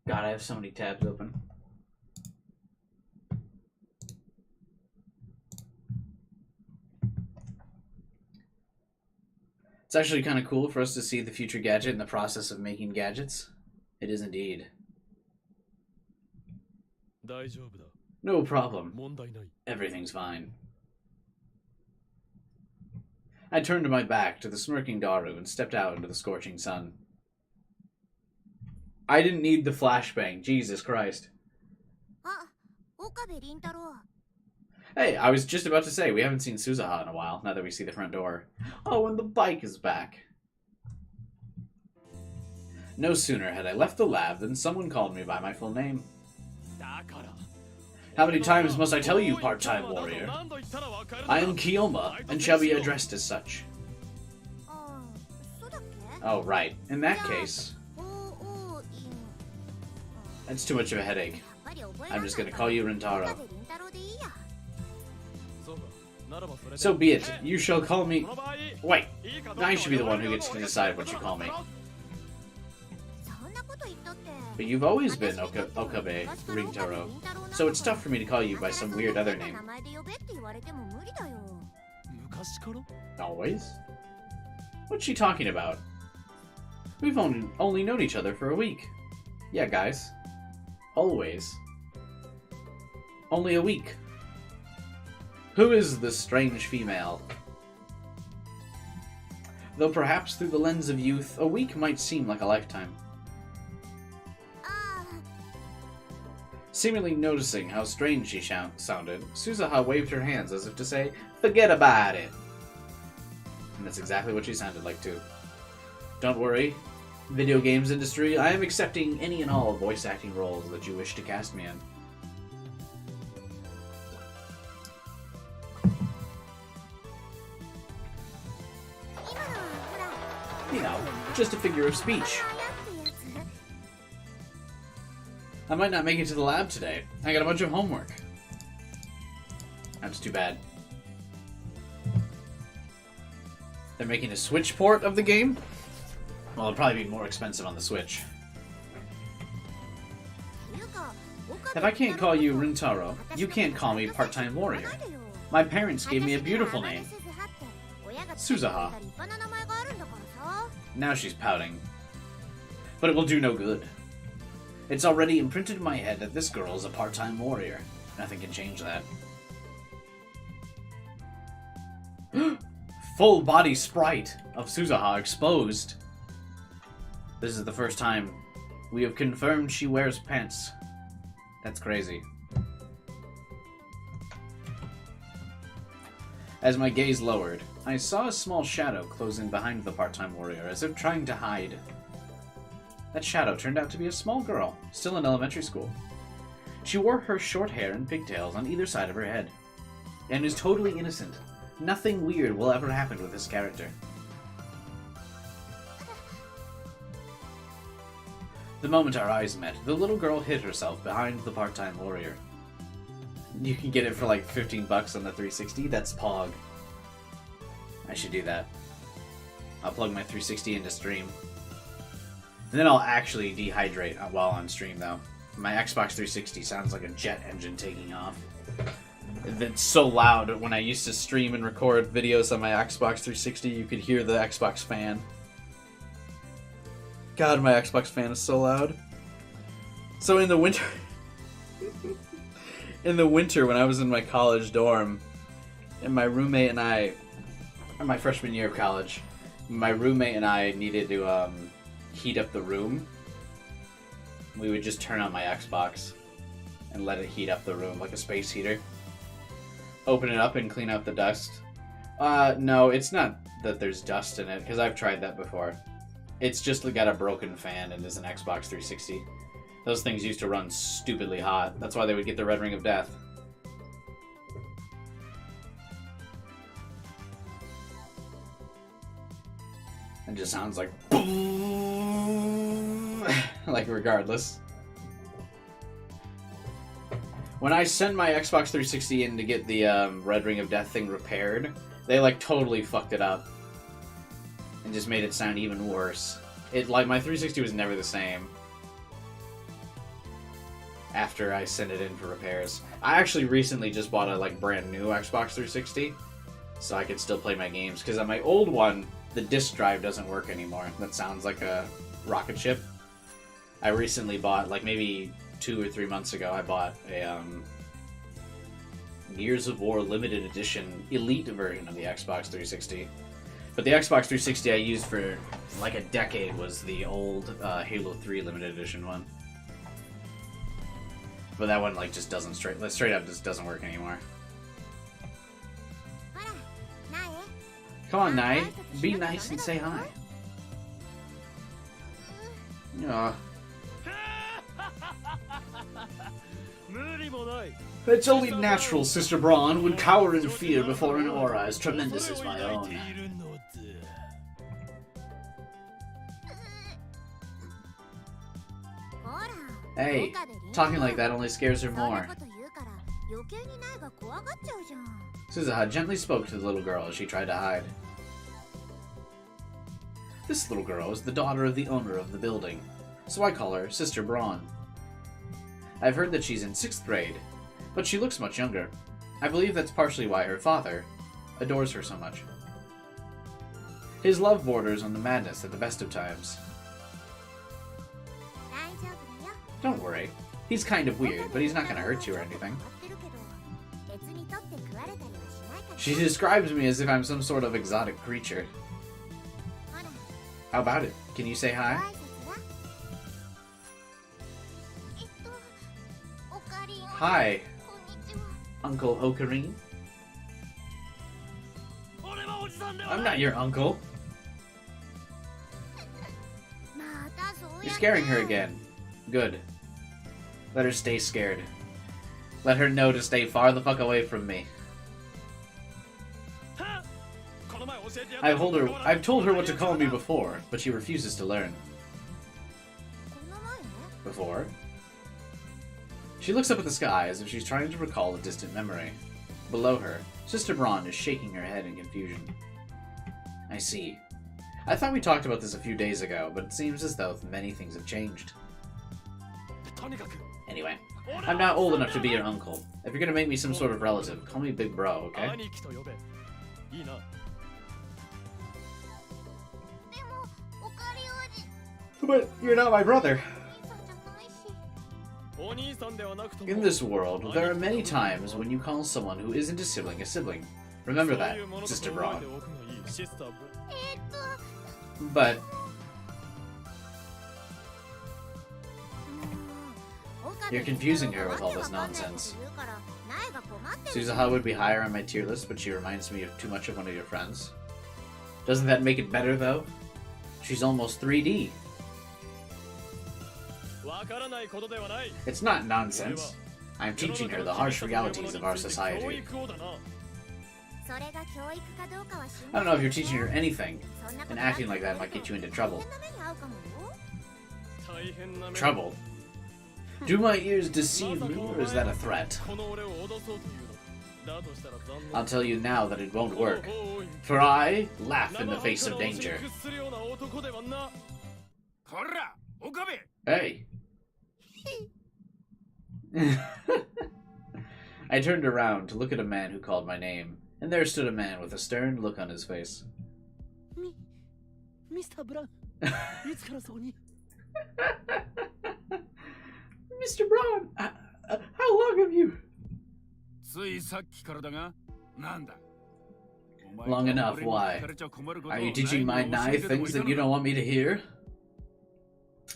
God, I have so many tabs open. It's actually kind of cool for us to see the future gadget in the process of making gadgets. It is indeed. No problem. Everything's fine. I turned my back to the smirking Daru and stepped out into the scorching sun. I didn't need the flashbang, Jesus Christ. Hey, I was just about to say, we haven't seen Suzuha in a while, now that we see the front door. Oh, and the bike is back. No sooner had I left the lab than someone called me by my full name. How many times must I tell you, part-time warrior? I am Kiyoma, and shall be addressed as such. Oh, right. In that case... That's too much of a headache. I'm just gonna call you Rintaro. So be it. You shall call me... Wait. I should be the one who gets to decide what you call me. But you've always been Okabe, Rintaro, so it's tough for me to call you by some weird other name. Always? What's she talking about? We've only known each other for a week. Yeah, guys. Always. Only a week. Who is this strange female? Though perhaps through the lens of youth, a week might seem like a lifetime. Seemingly noticing how strange she sounded, Suzuha waved her hands as if to say, "Forget about it!" And that's exactly what she sounded like, too. Don't worry, video games industry, I am accepting any and all voice acting roles that you wish to cast me in. You know, just a figure of speech. I might not make it to the lab today. I got a bunch of homework. That's too bad. They're making a Switch port of the game? Well, it'll probably be more expensive on the Switch. If I can't call you Rintaro, you can't call me Part-Time Warrior. My parents gave me a beautiful name. Suzuha. Now she's pouting. But it will do no good. It's already imprinted in my head that this girl is a part-time warrior. Nothing can change that. Full body sprite of Suzuha exposed. This is the first time we have confirmed she wears pants. That's crazy. As my gaze lowered, I saw a small shadow close in behind the part-time warrior, as if trying to hide. That shadow turned out to be a small girl, still in elementary school. She wore her short hair and pigtails on either side of her head, and is totally innocent. Nothing weird will ever happen with this character. The moment our eyes met, the little girl hid herself behind the part-time warrior. You can get it for like 15 bucks on the 360. That's Pog. I should do that. I'll plug my 360 into stream. And then I'll actually dehydrate while on stream, though. My Xbox 360 sounds like a jet engine taking off. It's so loud. When I used to stream and record videos on my Xbox 360, you could hear the Xbox fan. God, my Xbox fan is so loud. So in the winter... in the winter, when I was in my college dorm, and my roommate and I... my freshman year of college, my roommate and I needed to heat up the room. We would just turn on my Xbox and let it heat up the room like a space heater. Open it up and clean out the dust. No, it's not that there's dust in it, because I've tried that before. It's just got a broken fan and is an Xbox 360. Those things used to run stupidly hot. That's why they would get the red ring of death. It just sounds like boom, like regardless. When I sent my Xbox 360 in to get the red ring of death thing repaired, they like totally fucked it up and just made it sound even worse. It like my 360 was never the same after I sent it in for repairs. I actually recently just bought a like brand new Xbox 360 so I could still play my games, because on my old one the disc drive doesn't work anymore. That sounds like a rocket ship. I recently bought, like maybe 2 or 3 months ago, I bought a Gears of War limited edition elite version of the Xbox 360. But the Xbox 360 I used for like a decade was the old Halo 3 limited edition one. But that one like just doesn't straight up just doesn't work anymore. Come on, Nai. Be nice and say hi. Aw. It's only natural Sister Braun would cower in fear before an aura as tremendous as my own. Hey, talking like that only scares her more. Suzuha gently spoke to the little girl as she tried to hide. This little girl is the daughter of the owner of the building, so I call her Sister Braun. I've heard that she's in 6th grade, but she looks much younger. I believe that's partially why her father adores her so much. His love borders on the madness at the best of times. Don't worry. He's kind of weird, but he's not going to hurt you or anything. She describes me as if I'm some sort of exotic creature. How about it? Can you say hi? Hi, Uncle Ocarine. I'm not your uncle. You're scaring her again. Good. Let her stay scared. Let her know to stay far the fuck away from me. I've told her what to call me before, but she refuses to learn. Before? She looks up at the sky as if she's trying to recall a distant memory. Below her, Sister Braun is shaking her head in confusion. I see. I thought we talked about this a few days ago, but it seems as though many things have changed. Anyway, I'm not old enough to be your uncle. If you're gonna make me some sort of relative, call me Big Bro, okay? But you're not my brother. In this world, there are many times when you call someone who isn't a sibling. Remember that, Sister Braun. But... you're confusing her with all this nonsense. Suzaha would be higher on my tier list, but she reminds me of too much of one of your friends. Doesn't that make it better, though? She's almost 3D. It's not nonsense. I'm teaching her the harsh realities of our society. I don't know if you're teaching her anything, and acting like that might get you into trouble. Trouble? Do my ears deceive me, or is that a threat? I'll tell you now that it won't work, for I laugh in the face of danger. Hey! I turned around to look at a man who called my name, and there stood a man with a stern look on his face. Mr. Braun. Mr. Braun, how long have you? Long enough, why? Are you teaching my Nai things that you don't want me to hear?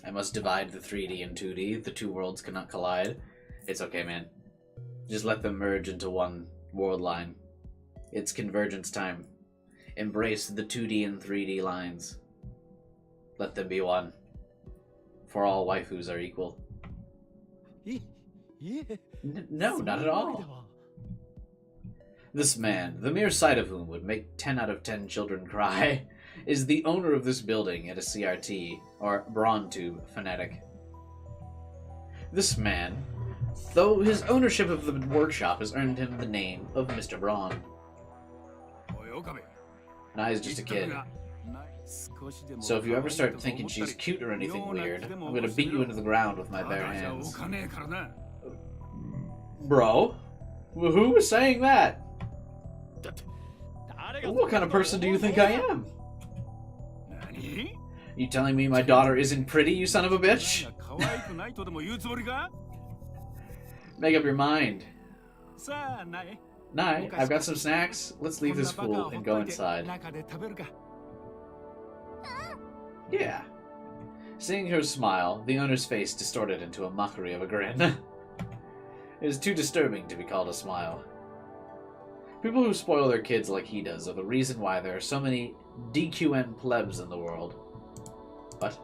I must divide the 3D and 2D. The two worlds cannot collide. It's okay, man. Just let them merge into one world line. It's convergence time. Embrace the 2D and 3D lines. Let them be one. For all waifus are equal. No, not at all. This man, the mere sight of whom would make 10 out of 10 children cry, is the owner of this building and a CRT, or BraunTube, fanatic. This man, though his ownership of the workshop has earned him the name of Mr. Braun. Nai's just a kid. So if you ever start thinking she's cute or anything weird, I'm gonna beat you into the ground with my bare hands. Bro? Who was saying that? What kind of person do you think I am? You telling me my daughter isn't pretty, you son of a bitch? Make up your mind. Nai, I've got some snacks. Let's leave this fool and go inside. Yeah. Seeing her smile, the owner's face distorted into a mockery of a grin. It is too disturbing to be called a smile. People who spoil their kids like he does are the reason why there are so many DQN plebs in the world. What?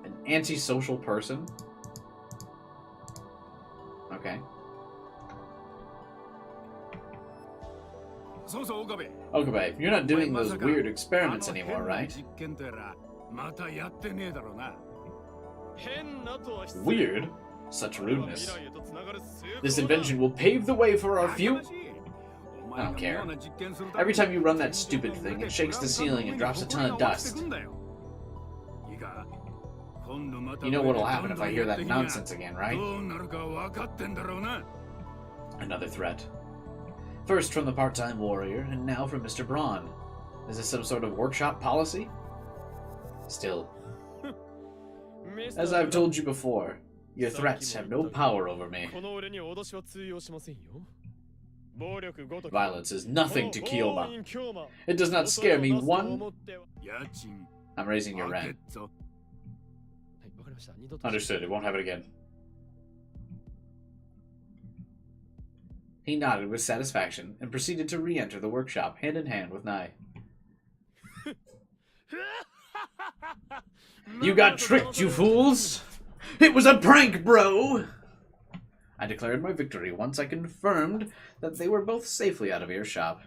An antisocial person? Okay. Okabe, you're not doing those weird experiments anymore, right? Weird? Such rudeness. This invention will pave the way for our future. I don't care. Every time you run that stupid thing, it shakes the ceiling and drops a ton of dust. You know what'll happen if I hear that nonsense again, right? Another threat. First from the part-time warrior, and now from Mr. Braun. Is this some sort of workshop policy? Still. As I've told you before, your threats have no power over me. Violence is nothing to Kyoma. It does not scare me one... I'm raising your rent. Understood, it won't happen again. He nodded with satisfaction and proceeded to re-enter the workshop, hand in hand with Nai. You got tricked, you fools! It was a prank, bro! I declared my victory once I confirmed that they were both safely out of earshot.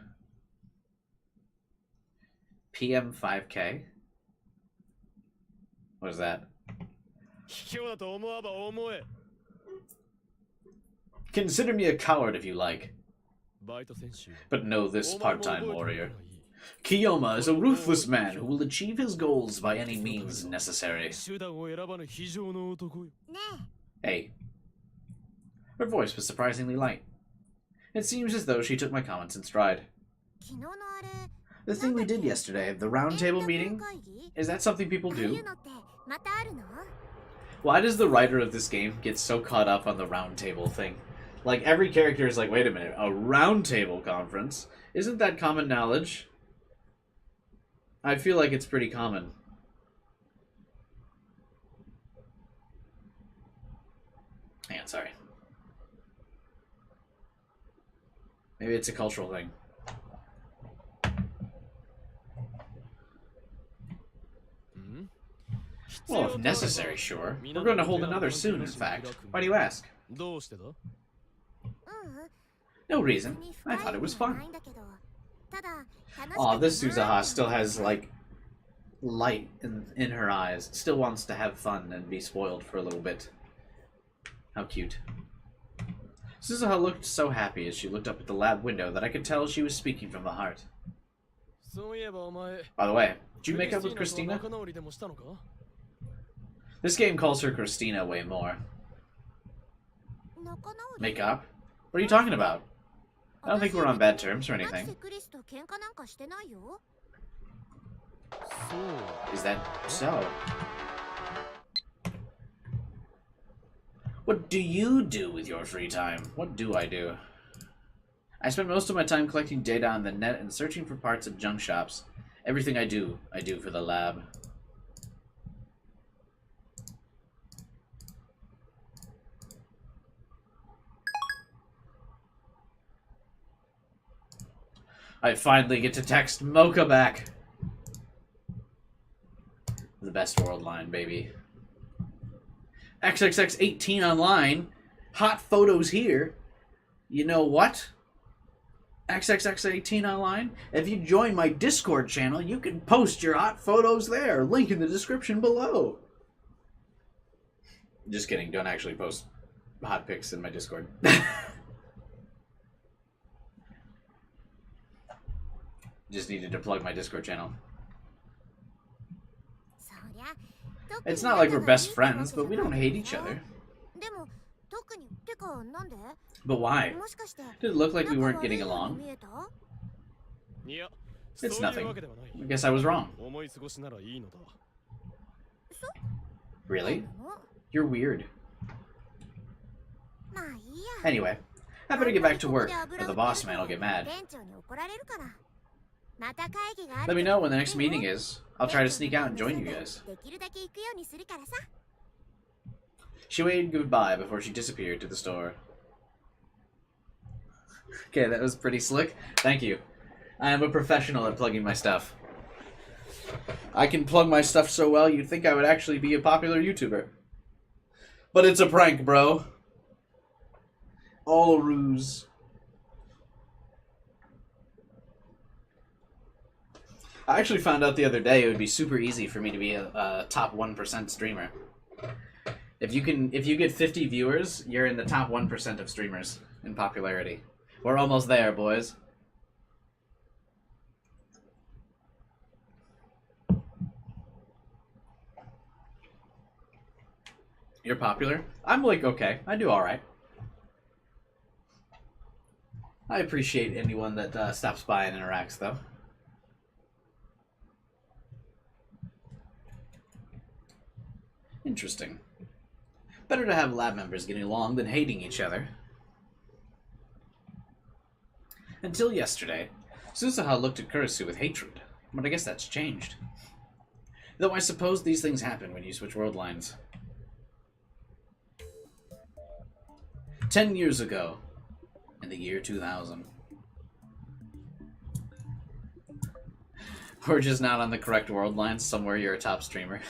PM 5K? What is that? Consider me a coward if you like. But know this, part-time warrior. Kiyoma is a ruthless man who will achieve his goals by any means necessary. Hey. Her voice was surprisingly light. It seems as though she took my comments in stride. The thing we did yesterday, the round table meeting, is that something people do? Why does the writer of this game get so caught up on the round table thing? Like, every character is like, wait a minute, a round table conference? Isn't that common knowledge? I feel like it's pretty common. Hang on, sorry. Maybe it's a cultural thing. Well, if necessary, sure. We're going to hold another soon, in fact. Why do you ask? No reason. I thought it was fun. Aw, this Suzuha still has, like, light in her eyes. Still wants to have fun and be spoiled for a little bit. How cute. Suzuha looked so happy as she looked up at the lab window that I could tell she was speaking from the heart. By the way, did you make up with Christina? This game calls her Christina way more. Make up? What are you talking about? I don't think we're on bad terms or anything. Is that so? What do you do with your free time? What do I do? I spend most of my time collecting data on the net and searching for parts at junk shops. Everything I do for the lab. I finally get to text Mocha back. The best world line, baby. XXX18 online. Hot photos here. You know what? XXX18 online. If you join my Discord channel, you can post your hot photos there. Link in the description below. Just kidding. Don't actually post hot pics in my Discord. Just needed to plug my Discord channel. It's not like we're best friends, but we don't hate each other. But why? Did it look like we weren't getting along? It's nothing. I guess I was wrong. Really? You're weird. Anyway, I better get back to work, or the boss man will get mad. Let me know when the next meeting is. I'll try to sneak out and join you guys. She waved goodbye before she disappeared to the store. Okay, that was pretty slick. Thank you. I am a professional at plugging my stuff. I can plug my stuff so well you'd think I would actually be a popular YouTuber. But it's a prank, bro. All a ruse. I actually found out the other day it would be super easy for me to be a top 1% streamer. If you get 50 viewers, you're in the top 1% of streamers in popularity. We're almost there, boys. You're popular? I'm like, okay. I do alright. I appreciate anyone that stops by and interacts, though. Interesting. Better to have lab members getting along than hating each other. Until yesterday, Suzuha looked at Kurisu with hatred, but I guess that's changed. Though I suppose these things happen when you switch world lines. 10 years ago, in the year 2000. We're just not on the correct world lines. Somewhere you're a top streamer.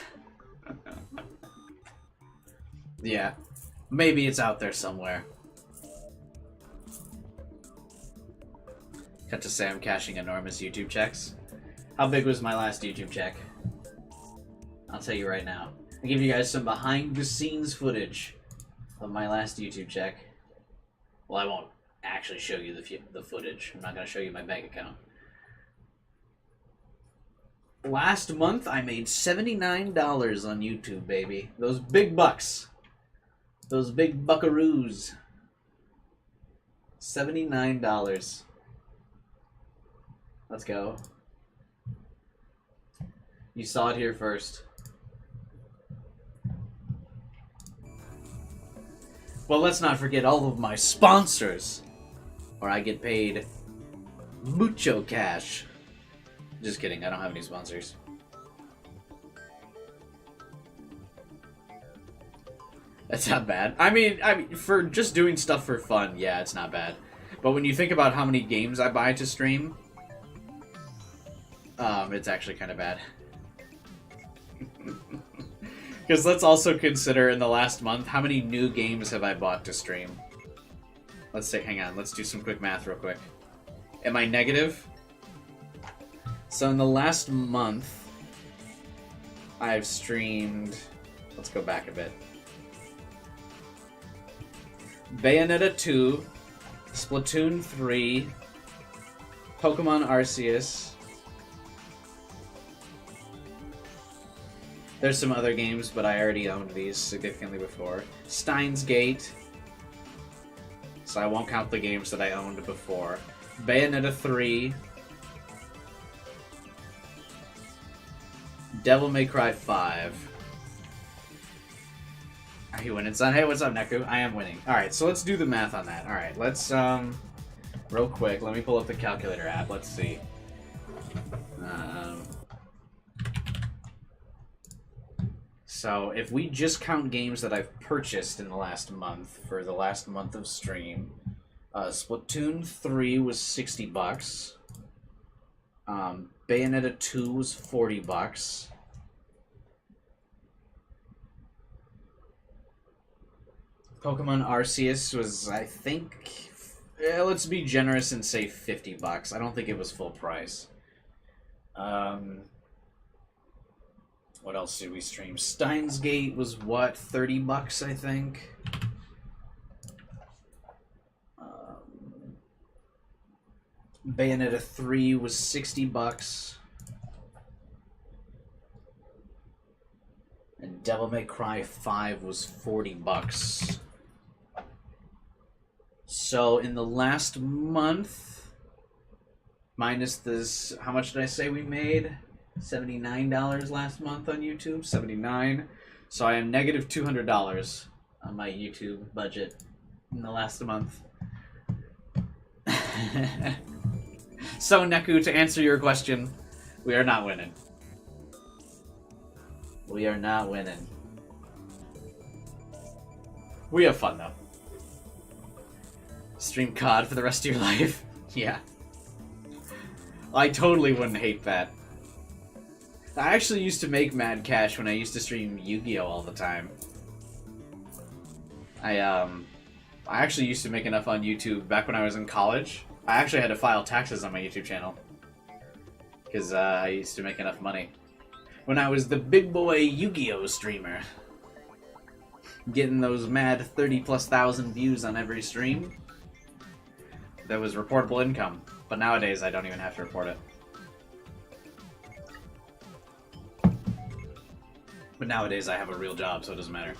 Yeah. Maybe it's out there somewhere. Cut to Sam cashing enormous YouTube checks. How big was my last YouTube check? I'll tell you right now. I'll give you guys some behind-the-scenes footage of my last YouTube check. Well, I won't actually show you the footage. I'm not going to show you my bank account. Last month, I made $79 on YouTube, baby. Those big bucks. Those big buckaroos. $79. Let's go. You saw it here first. Well, let's not forget all of my sponsors, or I get paid mucho cash. Just kidding, I don't have any sponsors. That's not bad. I mean, for just doing stuff for fun, yeah, it's not bad. But when you think about how many games I buy to stream, it's actually kind of bad. Because let's also consider in the last month, how many new games have I bought to stream? Let's say, hang on, let's do some quick math real quick. Am I negative? So in the last month, I've streamed, let's go back a bit. Bayonetta 2, Splatoon 3, Pokemon Arceus. There's some other games, but I already owned these significantly before. Steins Gate. So I won't count the games that I owned before. Bayonetta 3. Devil May Cry 5. Are you winning, son? Hey, what's up, Neku? I am winning. Alright, so let's do the math on that. Alright, let's, real quick, let me pull up the calculator app. Let's see. So, if we just count games that I've purchased in the last month, for the last month of stream, Splatoon 3 was $60. Bayonetta 2 was $40. Pokemon Arceus was, I think, let's be generous and say $50. I don't think it was full price. What else did we stream? Steins Gate was what, $30, I think. Bayonetta 3 was $60. And Devil May Cry 5 was $40. So in the last month, minus this, how much did I say we made? $79 last month on YouTube. 79. So I am negative $200 on my YouTube budget in the last month. So Neku, to answer your question, we are not winning. We are not winning. We have fun though. Stream COD for the rest of your life? Yeah. I totally wouldn't hate that. I actually used to make mad cash when I used to stream Yu-Gi-Oh! All the time. I actually used to make enough on YouTube back when I was in college. I actually had to file taxes on my YouTube channel. Because I used to make enough money. When I was the big boy Yu-Gi-Oh! Streamer. Getting those mad 30,000+ views on every stream. That was reportable income. But nowadays I don't even have to report it. But nowadays I have a real job, so it doesn't matter.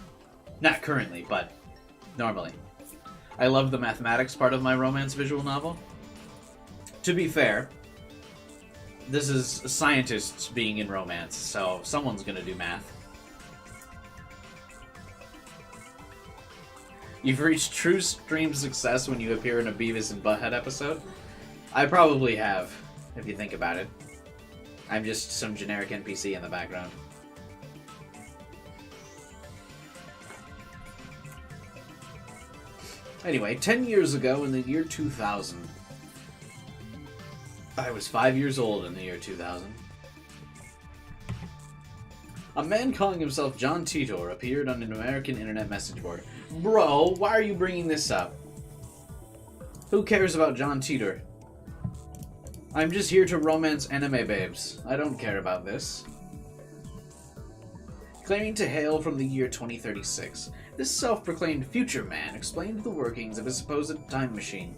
Not currently, but normally. I love the mathematics part of my romance visual novel. To be fair, this is scientists being in romance, so someone's gonna do math. You've reached true stream success when you appear in a Beavis and Butthead episode? I probably have, if you think about it. I'm just some generic NPC in the background. Anyway, 10 years ago in the year 2000. I was 5 years old in the year 2000. A man calling himself John Titor appeared on an American internet message board. Bro, why are you bringing this up? Who cares about John Titor? I'm just here to romance anime babes. I don't care about this. Claiming to hail from the year 2036, this self-proclaimed future man explained the workings of his supposed time machine.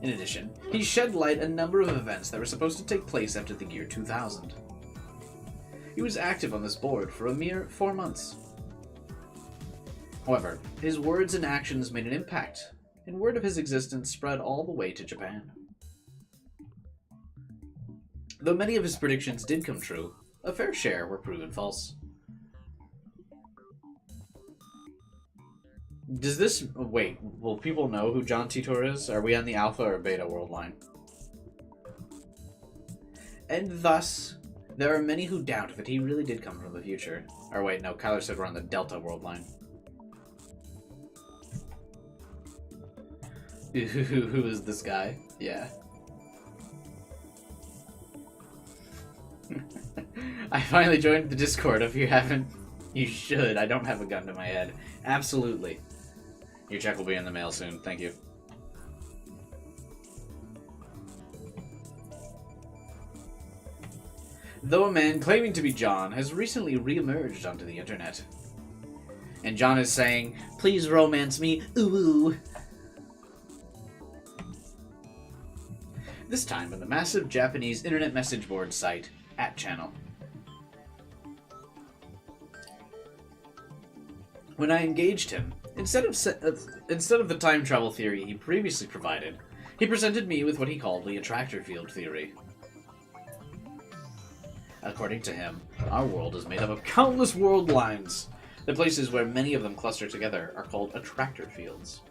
In addition, he shed light on a number of events that were supposed to take place after the year 2000. He was active on this board for a mere 4 months. However, his words and actions made an impact, and word of his existence spread all the way to Japan. Though many of his predictions did come true, a fair share were proven false. Does this... Wait, will people know who John Titor is? Are we on the Alpha or Beta world line? And thus, there are many who doubt that he really did come from the future. Or wait, no, Kyler said we're on the Delta world line. Who is this guy? Yeah. I finally joined the Discord. If you haven't, you should. I don't have a gun to my head. Absolutely. Your check will be in the mail soon. Thank you. Though a man claiming to be John has recently re-emerged onto the internet. And John is saying, please romance me, ooh. This time on the massive Japanese internet message board site, @channel. When I engaged him, instead of the time travel theory he previously provided, he presented me with what he called the attractor field theory. According to him, our world is made up of countless world lines. The places where many of them cluster together are called attractor fields.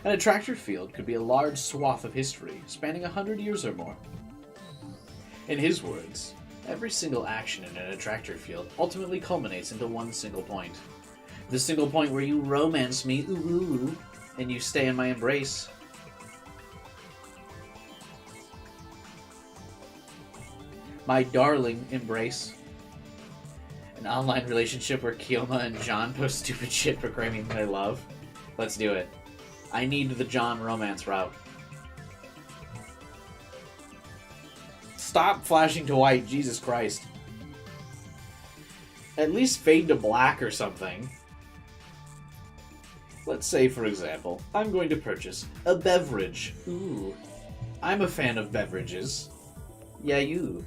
An attractor field could be a large swath of history, spanning 100 years or more. In his words, every single action in an attractor field ultimately culminates into one single point. The single point where you romance me, ooh, ooh, ooh, and you stay in my embrace. My darling embrace. An online relationship where Kiyoma and John post stupid shit proclaiming their love. Let's do it. I need the John romance route. Stop flashing to white, Jesus Christ. At least fade to black or something. Let's say, for example, I'm going to purchase a beverage. Ooh. I'm a fan of beverages. Yeah, you.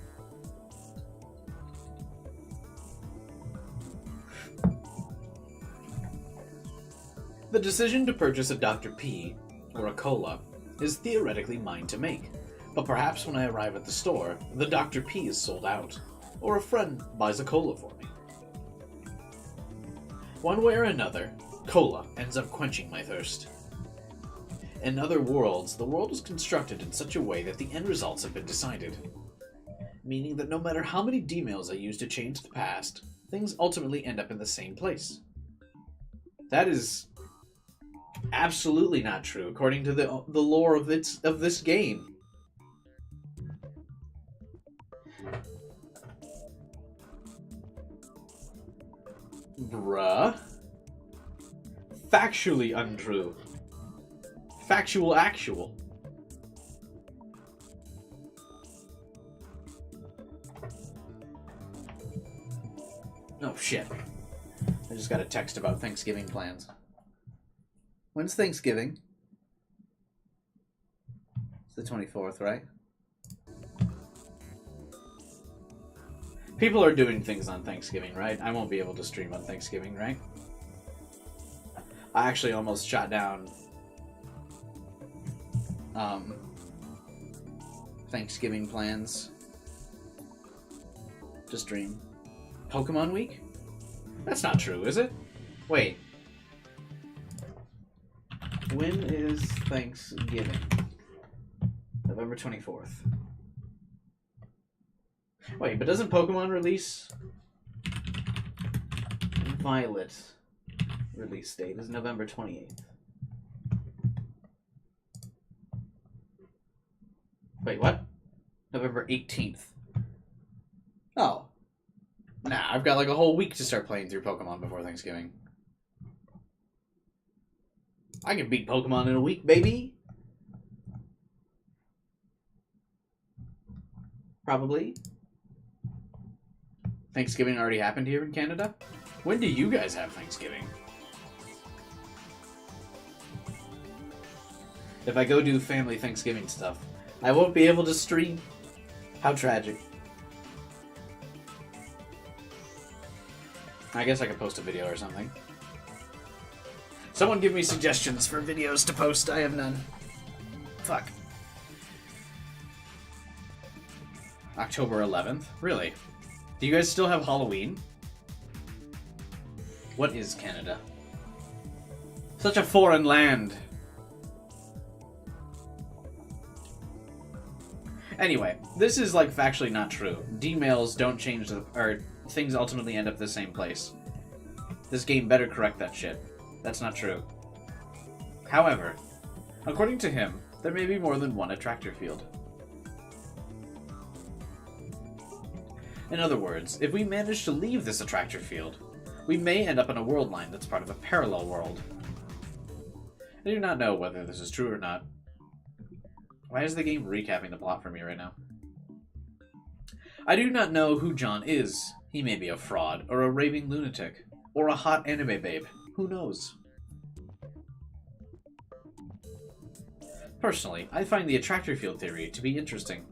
The decision to purchase a Dr. P, or a cola, is theoretically mine to make, but perhaps when I arrive at the store, the Dr. P is sold out, or a friend buys a cola for me. One way or another, cola ends up quenching my thirst. In other worlds, the world is constructed in such a way that the end results have been decided, meaning that no matter how many D-mails I use to change the past, things ultimately end up in the same place. That is absolutely not true, according to the lore of this game. Bruh. Factually untrue. Factual actual. Oh shit. I just got a text about Thanksgiving plans. When's Thanksgiving? It's the 24th, right? People are doing things on Thanksgiving, right? I won't be able to stream on Thanksgiving, right? I actually almost shot down Thanksgiving plans to stream. Pokemon Week? That's not true, is it? Wait. When is Thanksgiving? November 24th. Wait, but doesn't Pokemon release Violet release date is November 28th. Wait, what? November 18th. Oh. Nah, I've got like a whole week to start playing through Pokemon before Thanksgiving. I can beat Pokemon in a week, baby! Probably. Thanksgiving already happened here in Canada? When do you guys have Thanksgiving? If I go do family Thanksgiving stuff, I won't be able to stream. How tragic. I guess I could post a video or something. Someone give me suggestions for videos to post. I have none. Fuck. October 11th? Really? Do you guys still have Halloween? What is Canada? Such a foreign land. Anyway, this is like factually not true. D-mails don't change or things ultimately end up the same place. This game better correct that shit. That's not true. However, according to him, there may be more than one attractor field. In other words, if we manage to leave this attractor field, we may end up in a world line that's part of a parallel world. I do not know whether this is true or not. Why is the game recapping the plot for me right now? I do not know who John is. He may be a fraud, or a raving lunatic, or a hot anime babe. Who knows? Personally, I find the attractor field theory to be interesting.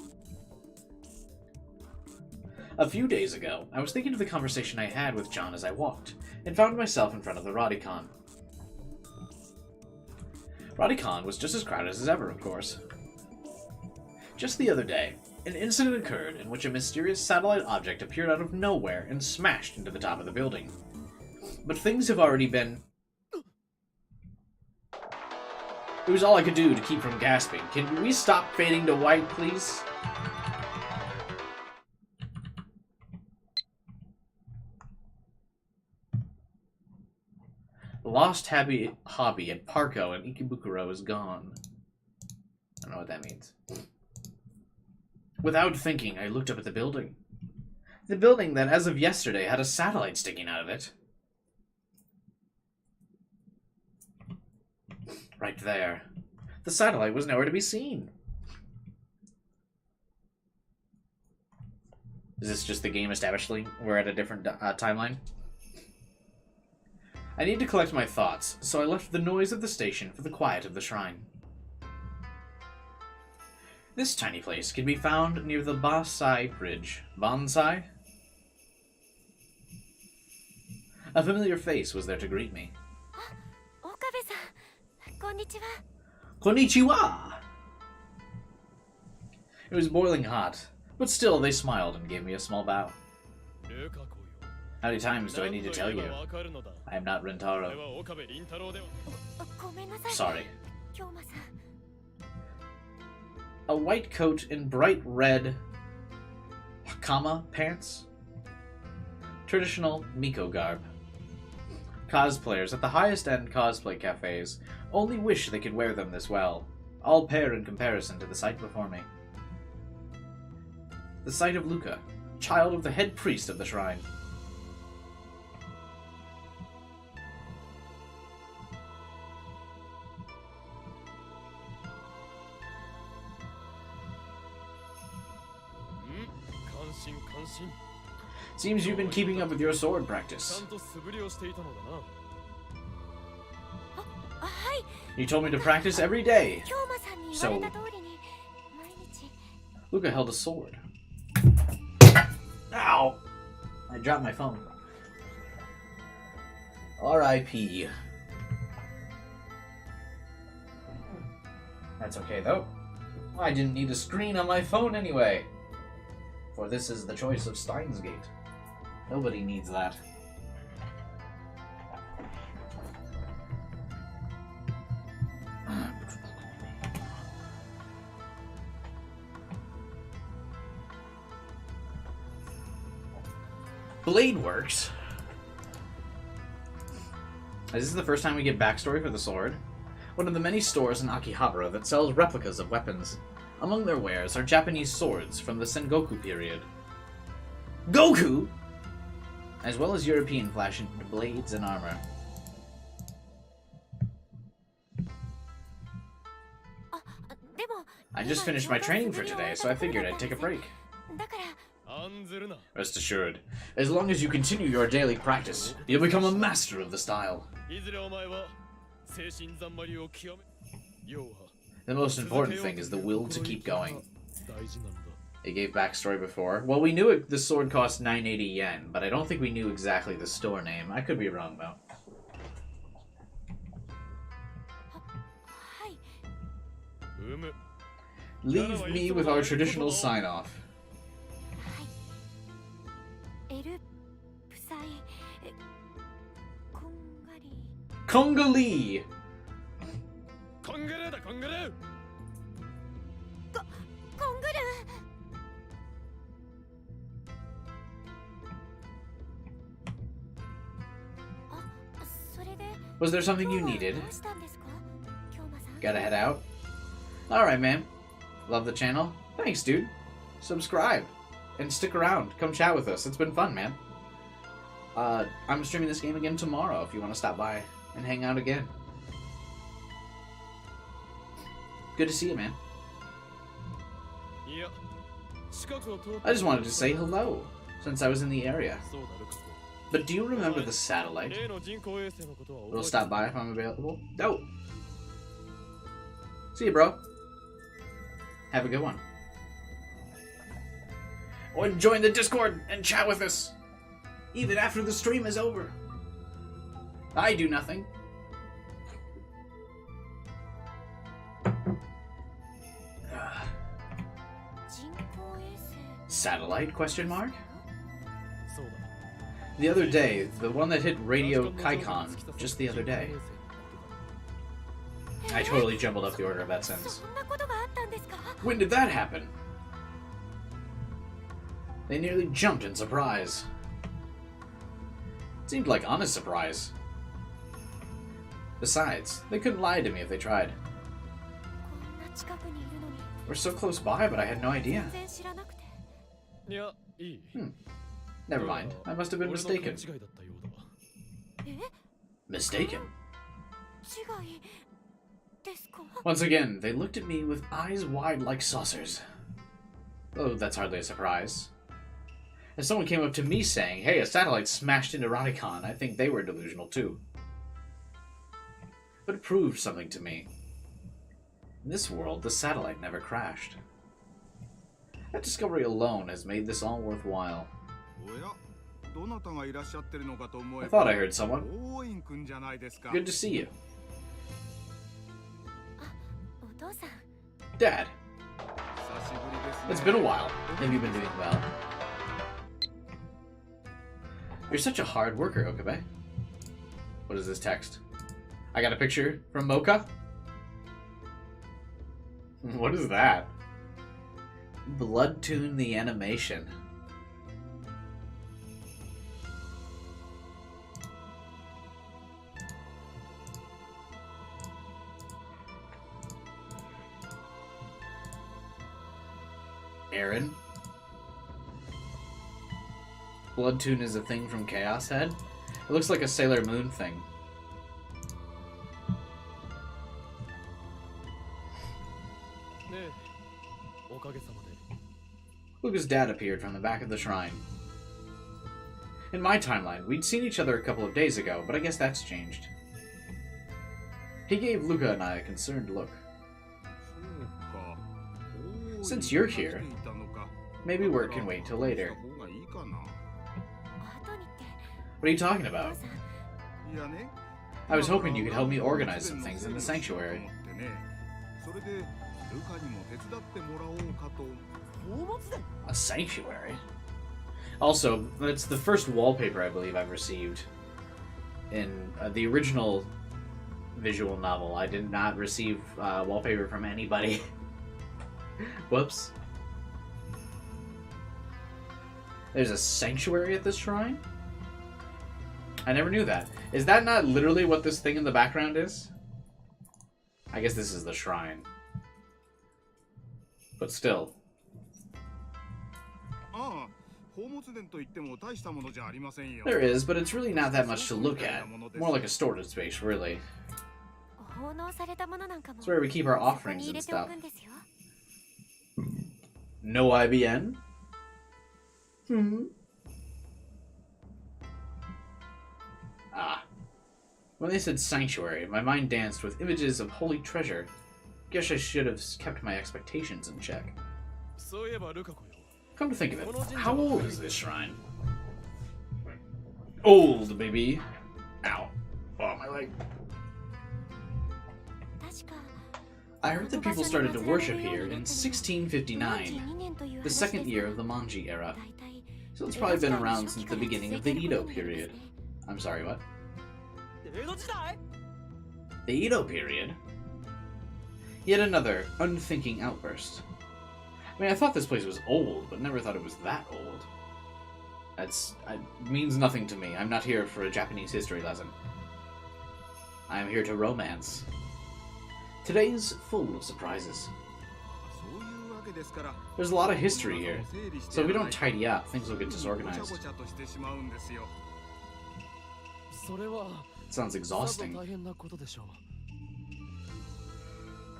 A few days ago, I was thinking of the conversation I had with John as I walked, and found myself in front of the Rodicon. Rodicon was just as crowded as ever, of course. Just the other day, an incident occurred in which a mysterious satellite object appeared out of nowhere and smashed into the top of the building. But things have already been... It was all I could do to keep from gasping. Can we stop fading to white, please? The lost hobby at Parco and Ikebukuro is gone. I don't know what that means. Without thinking, I looked up at the building. The building that, as of yesterday, had a satellite sticking out of it. Right there. The satellite was nowhere to be seen. Is this just the game establishing we're at a different timeline? I need to collect my thoughts, so I left the noise of the station for the quiet of the shrine. This tiny place can be found near the Bonsai Bridge. Bonsai? A familiar face was there to greet me. Konnichiwa! It was boiling hot, but still they smiled and gave me a small bow. How many times do I need to tell you? I am not Rintaro. Sorry. A white coat and bright red hakama pants. Traditional Miko garb. Cosplayers at the highest end cosplay cafes only wish they could wear them this well. All pale in comparison to the sight before me. The sight of Luca, child of the head priest of the shrine. Seems you've been keeping up with your sword practice. You told me to practice every day. So, Luca held a sword. Ow! I dropped my phone. R.I.P. That's okay, though. I didn't need a screen on my phone anyway. For this is the choice of Steins Gate. Nobody needs that. Blade Works. Is this the first time we get backstory for the sword? One of the many stores in Akihabara that sells replicas of weapons. Among their wares are Japanese swords from the Sengoku period. Goku! As well as European fashioned blades and armor. I just finished my training for today, so I figured I'd take a break. Rest assured, as long as you continue your daily practice, you'll become a master of the style. The most important thing is the will to keep going. They gave backstory before. Well, we knew the sword cost 980 yen, but I don't think we knew exactly the store name. I could be wrong, though. Leave me with our traditional sign-off. Congolese! Was there something you needed? Gotta head out? Alright, man. Love the channel? Thanks, dude. Subscribe. And stick around. Come chat with us. It's been fun, man. I'm streaming this game again tomorrow if you want to stop by and hang out again. Good to see you, man. I just wanted to say hello, since I was in the area. But do you remember the satellite? We'll stop by if I'm available. No! See you, bro. Have a good one. Or join the Discord and chat with us, even after the stream is over. I do nothing. Satellite? Question mark? The other day, the one that hit Radio Kaikon, just the other day. I totally jumbled up the order of that sentence. When did that happen? They nearly jumped in surprise. It seemed like honest surprise. Besides, they couldn't lie to me if they tried. We're so close by, but I had no idea. Never mind. I must have been mistaken. Mistaken? Once again, they looked at me with eyes wide like saucers. Oh, that's hardly a surprise. If someone came up to me saying, hey, a satellite smashed into Radicon, I think they were delusional too. But it proved something to me. In this world, the satellite never crashed. That discovery alone has made this all worthwhile. I thought I heard someone. Good to see you. Dad. It's been a while. Have you been doing well? You're such a hard worker, Okabe. What is this text? I got a picture from Mocha? What is that? Blood Tune the animation. Aaron? Blood Tune is a thing from Chaos Head? It looks like a Sailor Moon thing. Luca's dad appeared from the back of the shrine. In my timeline, we'd seen each other a couple of days ago, but I guess that's changed. He gave Luca and I a concerned look. Since you're here, maybe work can wait till later. What are you talking about? I was hoping you could help me organize some things in the sanctuary. A sanctuary? Also, it's the first wallpaper I believe I've received. In the original visual novel, I did not receive wallpaper from anybody. Whoops. There's a sanctuary at this shrine? I never knew that. Is that not literally what this thing in the background is? I guess this is the shrine. But still. There is, but it's really not that much to look at. More like a storage space, really. It's where we keep our offerings and stuff. No IBN? Ah. When they said sanctuary, my mind danced with images of holy treasure. Guess I should have kept my expectations in check. Come to think of it, how old is this shrine? Old, baby. Ow. Oh, my leg. I heard that people started to worship here in 1659, the second year of the Manji era. So it's probably been around since the beginning of the Edo period. I'm sorry, what? The Edo period? Yet another unthinking outburst. I mean, I thought this place was old, but never thought it was that old. It means nothing to me. I'm not here for a Japanese history lesson. I am here to romance. Today's full of surprises. There's a lot of history here, so if we don't tidy up, things will get disorganized. It sounds exhausting.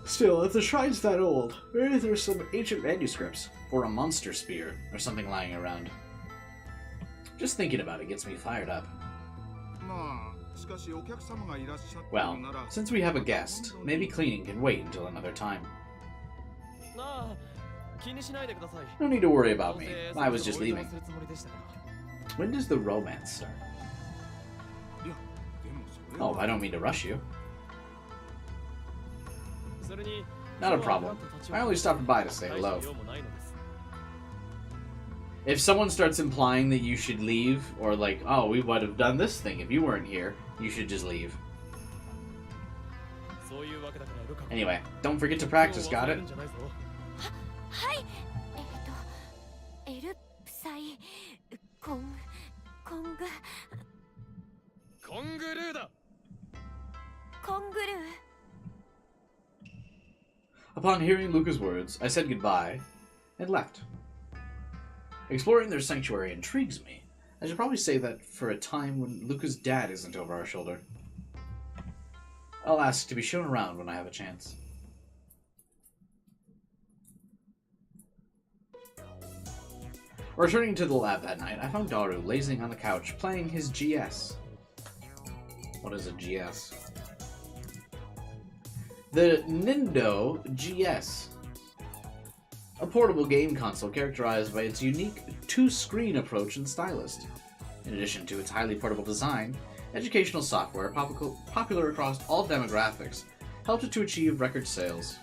Still, if the shrine's that old, maybe there's some ancient manuscripts, or a monster spear, or something lying around. Just thinking about it gets me fired up. Well, since we have a guest, maybe cleaning can wait until another time. No need to worry about me. I was just leaving. When does the romance start? Oh, I don't mean to rush you. Not a problem. I only stopped by to say hello. If someone starts implying that you should leave, or like, oh, we would have done this thing if you weren't here, you should just leave. Anyway, don't forget to practice, got it? Upon hearing Luca's words, I said goodbye and left. Exploring their sanctuary intrigues me. I should probably say that for a time when Luca's dad isn't over our shoulder. I'll ask to be shown around when I have a chance. Returning to the lab that night, I found Daru lazing on the couch playing his GS. What is a GS? The Nintendo GS. A portable game console characterized by its unique two-screen approach and stylus. In addition to its highly portable design, educational software, popular across all demographics, helped it to achieve record sales.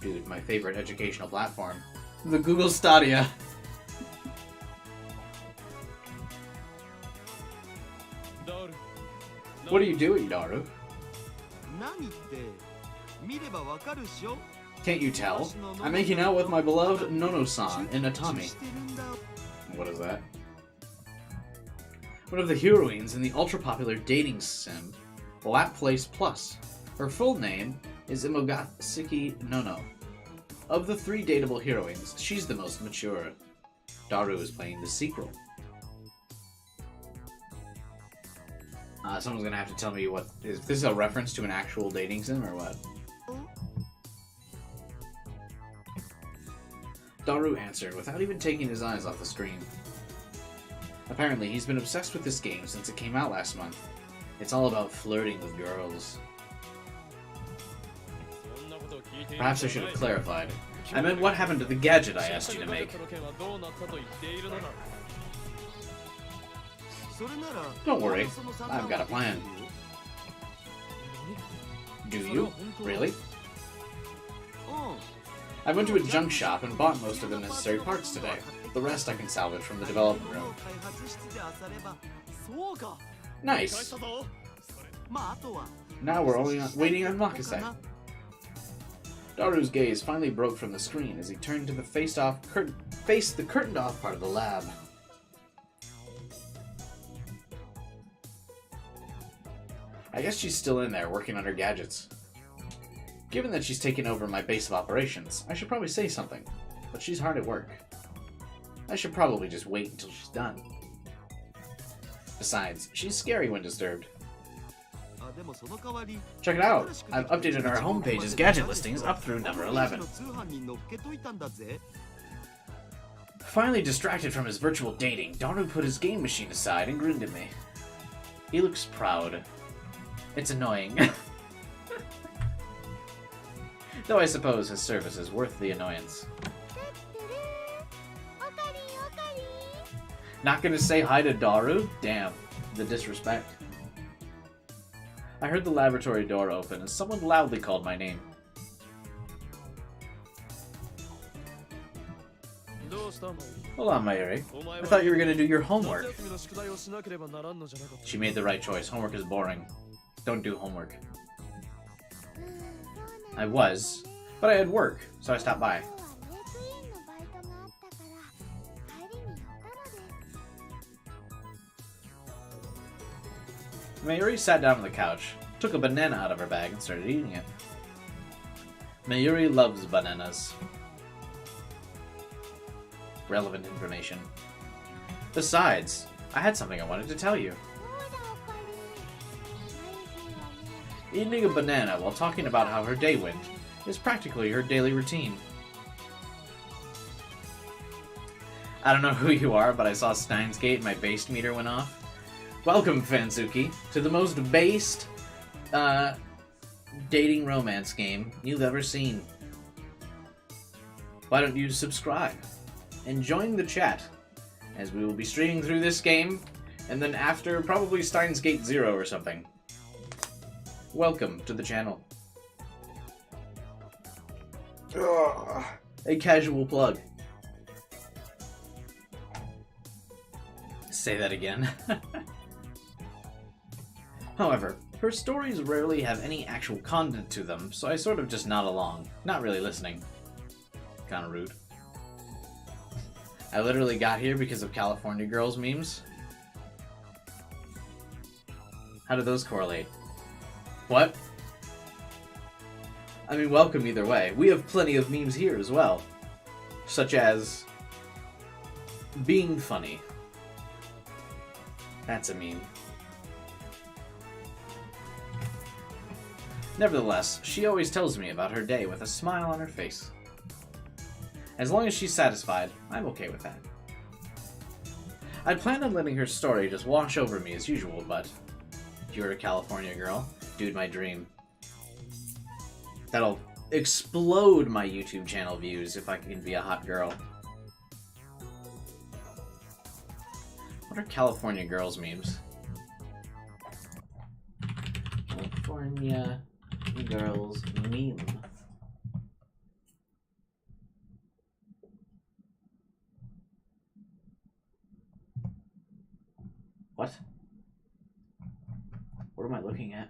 Dude, my favorite educational platform. The Google Stadia. What are you doing, Daru? Can't you tell? I'm making out with my beloved Nono-san in Atami. What is that? One of the heroines in the ultra-popular dating sim, Lap Place Plus. Her full name is Imogatsuki Nono. Of the three dateable heroines, she's the most mature. Daru is playing the sequel. Someone's gonna have to tell me what... Is this a reference to an actual dating sim, or what? Daru answered without even taking his eyes off the screen. Apparently, he's been obsessed with this game since it came out last month. It's all about flirting with girls. Perhaps I should have clarified. I meant what happened to the gadget I asked you to make. Don't worry, I've got a plan. Do you? Really? I went to a junk shop and bought most of the necessary parts today. The rest I can salvage from the development room. Nice! Now we're only waiting on Makase. Daru's gaze finally broke from the screen as he turned to the faced the curtained off part of the lab. I guess she's still in there, working on her gadgets. Given that she's taken over my base of operations, I should probably say something. But she's hard at work. I should probably just wait until she's done. Besides, she's scary when disturbed. Check it out! I've updated our homepage's gadget listings up through number 11. Finally distracted from his virtual dating, Daru put his game machine aside and grinned at me. He looks proud. It's annoying. Though I suppose his service is worth the annoyance. Not gonna say hi to Daru? Damn, the disrespect. I heard the laboratory door open as someone loudly called my name. Hold on, Mayuri. I thought you were gonna do your homework. She made the right choice. Homework is boring. Don't do homework. I was, but I had work, so I stopped by. Mayuri sat down on the couch, took a banana out of her bag, and started eating it. Mayuri loves bananas. Relevant information. Besides, I had something I wanted to tell you. Eating a banana while talking about how her day went is practically her daily routine. I don't know who you are, but I saw Steins Gate and my based meter went off. Welcome, Fansuki, to the most based dating romance game you've ever seen. Why don't you subscribe and join the chat, as we will be streaming through this game, and then after, probably Steins Gate 0 or something. Welcome to the channel. Ugh. A casual plug. Say that again. However, her stories rarely have any actual content to them, so I sort of just nod along, not really listening. Kinda rude. I literally got here because of California Girls memes. How do those correlate? What? I mean, welcome either way. We have plenty of memes here as well. Such as being funny. That's a meme. Nevertheless, she always tells me about her day with a smile on her face. As long as she's satisfied, I'm okay with that. I'd planned on letting her story just wash over me as usual, but you're a California girl. Dude, my dream. That'll explode my YouTube channel views if I can be a hot girl. What are California Girls memes? California Girls meme. What? What am I looking at?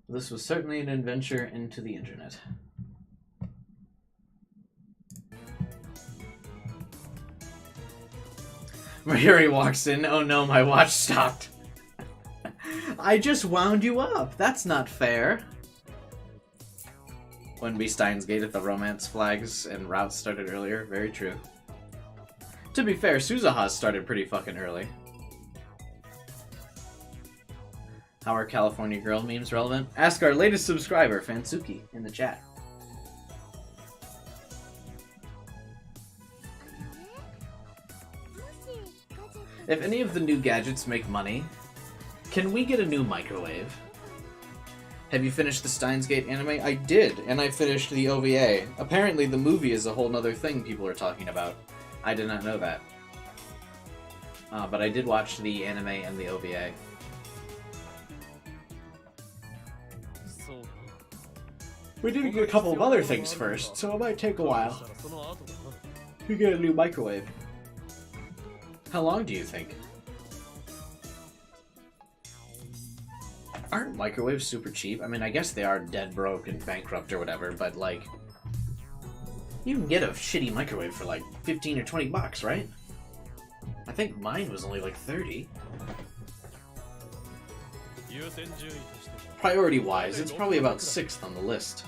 This was certainly an adventure into the internet. Mayuri walks in. Oh no, my watch stopped. I just wound you up. That's not fair. Wouldn't be Steins Gate if the romance flags and routes started earlier. Very true. To be fair, Suzuha started pretty fucking early. How are California Girl memes relevant? Ask our latest subscriber, Fansuki, in the chat. If any of the new gadgets make money, can we get a new microwave? Have you finished the Steins Gate anime? I did, and I finished the OVA. Apparently the movie is a whole nother thing people are talking about. I did not know that. But I did watch the anime and the OVA. We did get a couple of other things first, so it might take a while. You get a new microwave. How long do you think? Aren't microwaves super cheap? I mean, I guess they are dead broke and bankrupt or whatever, but like, you can get a shitty microwave for like 15 or 20 bucks, right? I think mine was only like 30. Priority-wise, it's probably about 6th on the list.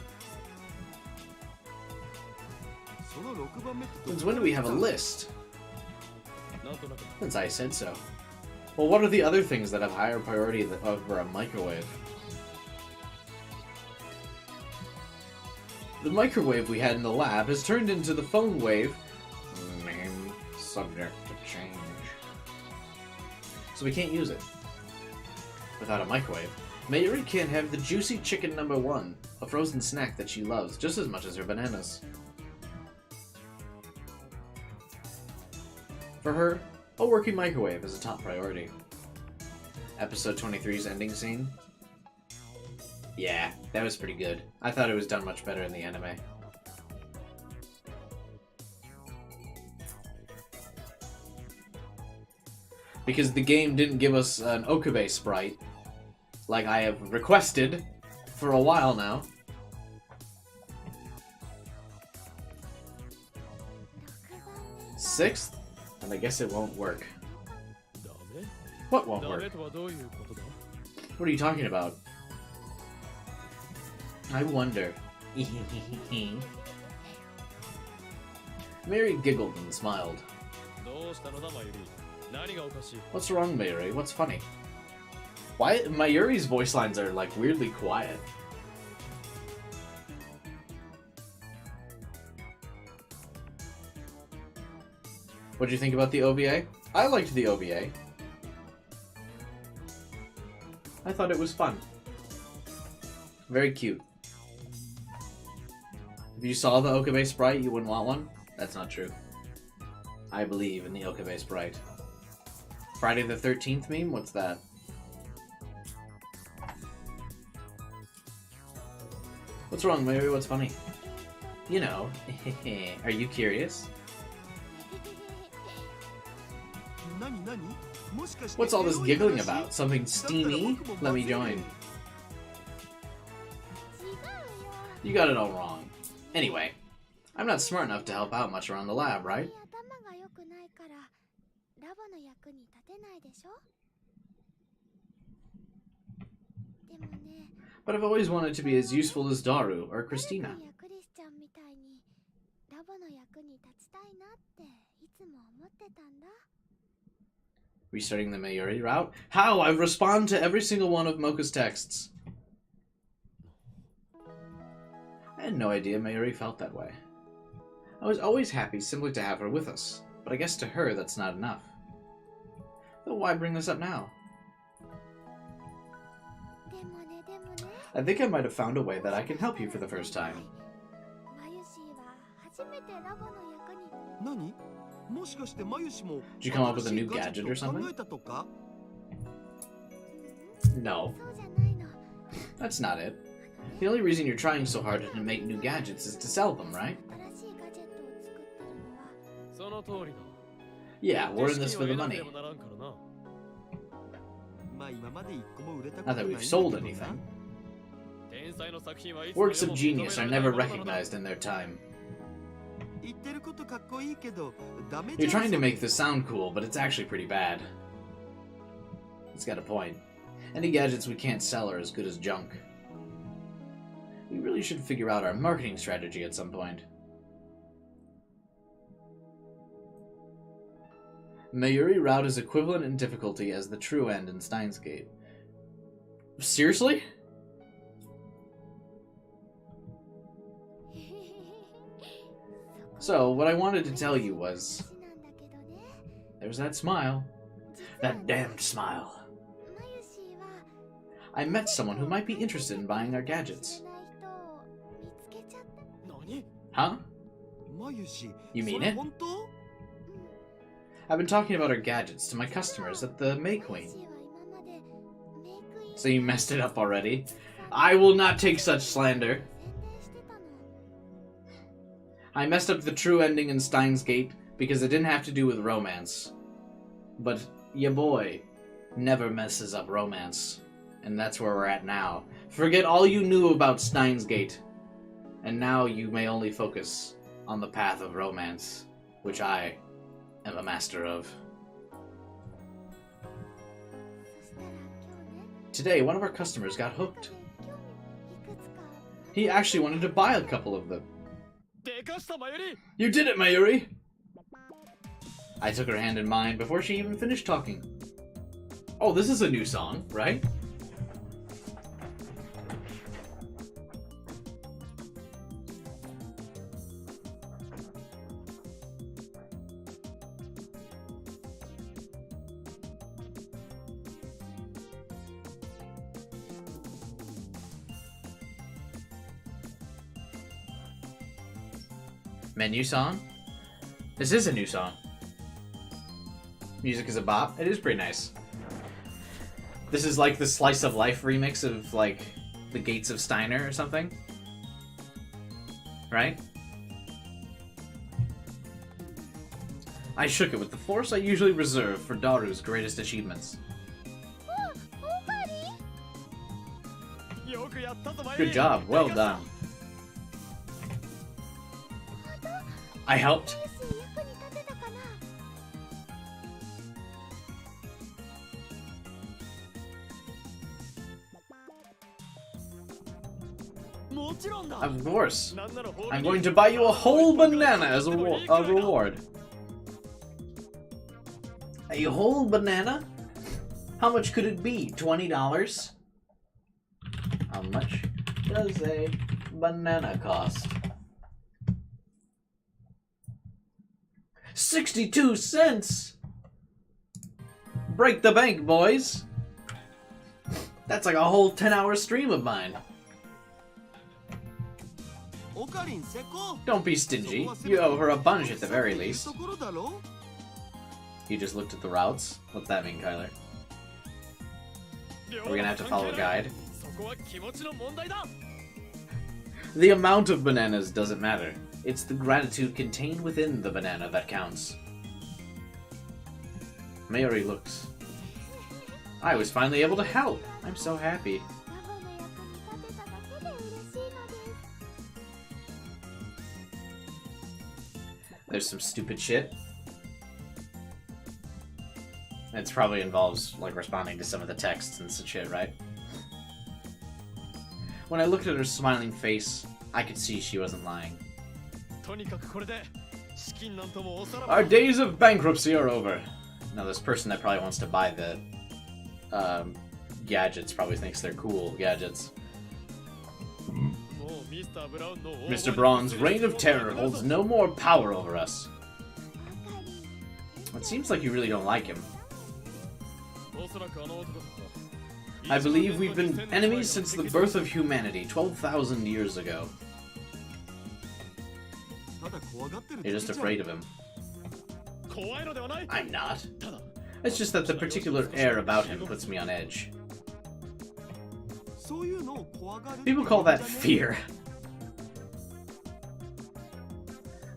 Since when do we have a list? Since I said so. Well, what are the other things that have higher priority over a microwave? The microwave we had in the lab has turned into the phone wave. Name subject to change. So we can't use it. Without a microwave. Mayuri can't have the juicy chicken #1, a frozen snack that she loves just as much as her bananas. For her, a working microwave is a top priority. Episode 23's ending scene? Yeah, that was pretty good. I thought it was done much better in the anime. Because the game didn't give us an Okabe sprite, like I have requested for a while now. Sixth? And I guess it won't work. What won't work? What are you talking about? I wonder. Mary giggled and smiled. What's wrong, Mayuri? What's funny? Why Mayuri's voice lines are like weirdly quiet. What'd you think about the OVA? I liked the OVA. I thought it was fun. Very cute. If you saw the Okabe sprite, you wouldn't want one? That's not true. I believe in the Okabe sprite. Friday the 13th meme? What's that? What's wrong, Mary? What's funny? You know. Are you curious? What's all this giggling about? Something steamy? Let me join. You got it all wrong. Anyway, I'm not smart enough to help out much around the lab, right? But I've always wanted to be as useful as Daru or Christina. Restarting the Mayuri route? How? I respond to every single one of Mocha's texts. I had no idea Mayuri felt that way. I was always happy simply to have her with us, but I guess to her that's not enough. So why bring this up now? I think I might have found a way that I can help you for the first time. Did you come up with a new gadget or something? No. That's not it. The only reason you're trying so hard to make new gadgets is to sell them, right? Yeah, we're in this for the money. Not that we've sold anything. Works of genius are never recognized in their time. You're trying to make this sound cool, but it's actually pretty bad. It's got a point. Any gadgets we can't sell are as good as junk. We really should figure out our marketing strategy at some point. Mayuri route is equivalent in difficulty as the true end in Steins Gate. Seriously? So, what I wanted to tell you was... There's that smile. That damned smile. I met someone who might be interested in buying our gadgets. Huh? You mean it? I've been talking about our gadgets to my customers at the May Queen. So you messed it up already? I will not take such slander. I messed up the true ending in Steins Gate because it didn't have to do with romance. But ya boy never messes up romance. And that's where we're at now. Forget all you knew about Steins Gate. And now you may only focus on the path of romance, which I am a master of. Today, one of our customers got hooked. He actually wanted to buy a couple of them. You did it, Mayuri! I took her hand in mine before she even finished talking. Oh, this is a new song, right? Menu song? This is a new song. Music is a bop. It is pretty nice. This is like the Slice of Life remix of, like, the Gates of Steiner or something. Right? I shook it with the force I usually reserve for Daru's greatest achievements. Good job. Well done. I helped. Of course. I'm going to buy you a whole banana as a reward. A whole banana? How much could it be? $20? How much does a banana cost? 62 cents! Break the bank, boys! That's like a whole 10-hour stream of mine. Don't be stingy. You owe her a bunch at the very least. You just looked at the routes? What's that mean, Kyler? Are we gonna have to follow a guide? The amount of bananas doesn't matter. It's the gratitude contained within the banana that counts. Mayuri looks. I was finally able to help. I'm so happy. There's some stupid shit. It probably involves, like, responding to some of the texts and such shit, right? When I looked at her smiling face, I could see she wasn't lying. Our days of bankruptcy are over. Now, this person that probably wants to buy the gadgets probably thinks they're cool gadgets. Mr. Braun's reign of terror holds no more power over us. It seems like you really don't like him. I believe we've been enemies since the birth of humanity, 12,000 years ago. You're just afraid of him. I'm not. It's just that the particular air about him puts me on edge. People call that fear.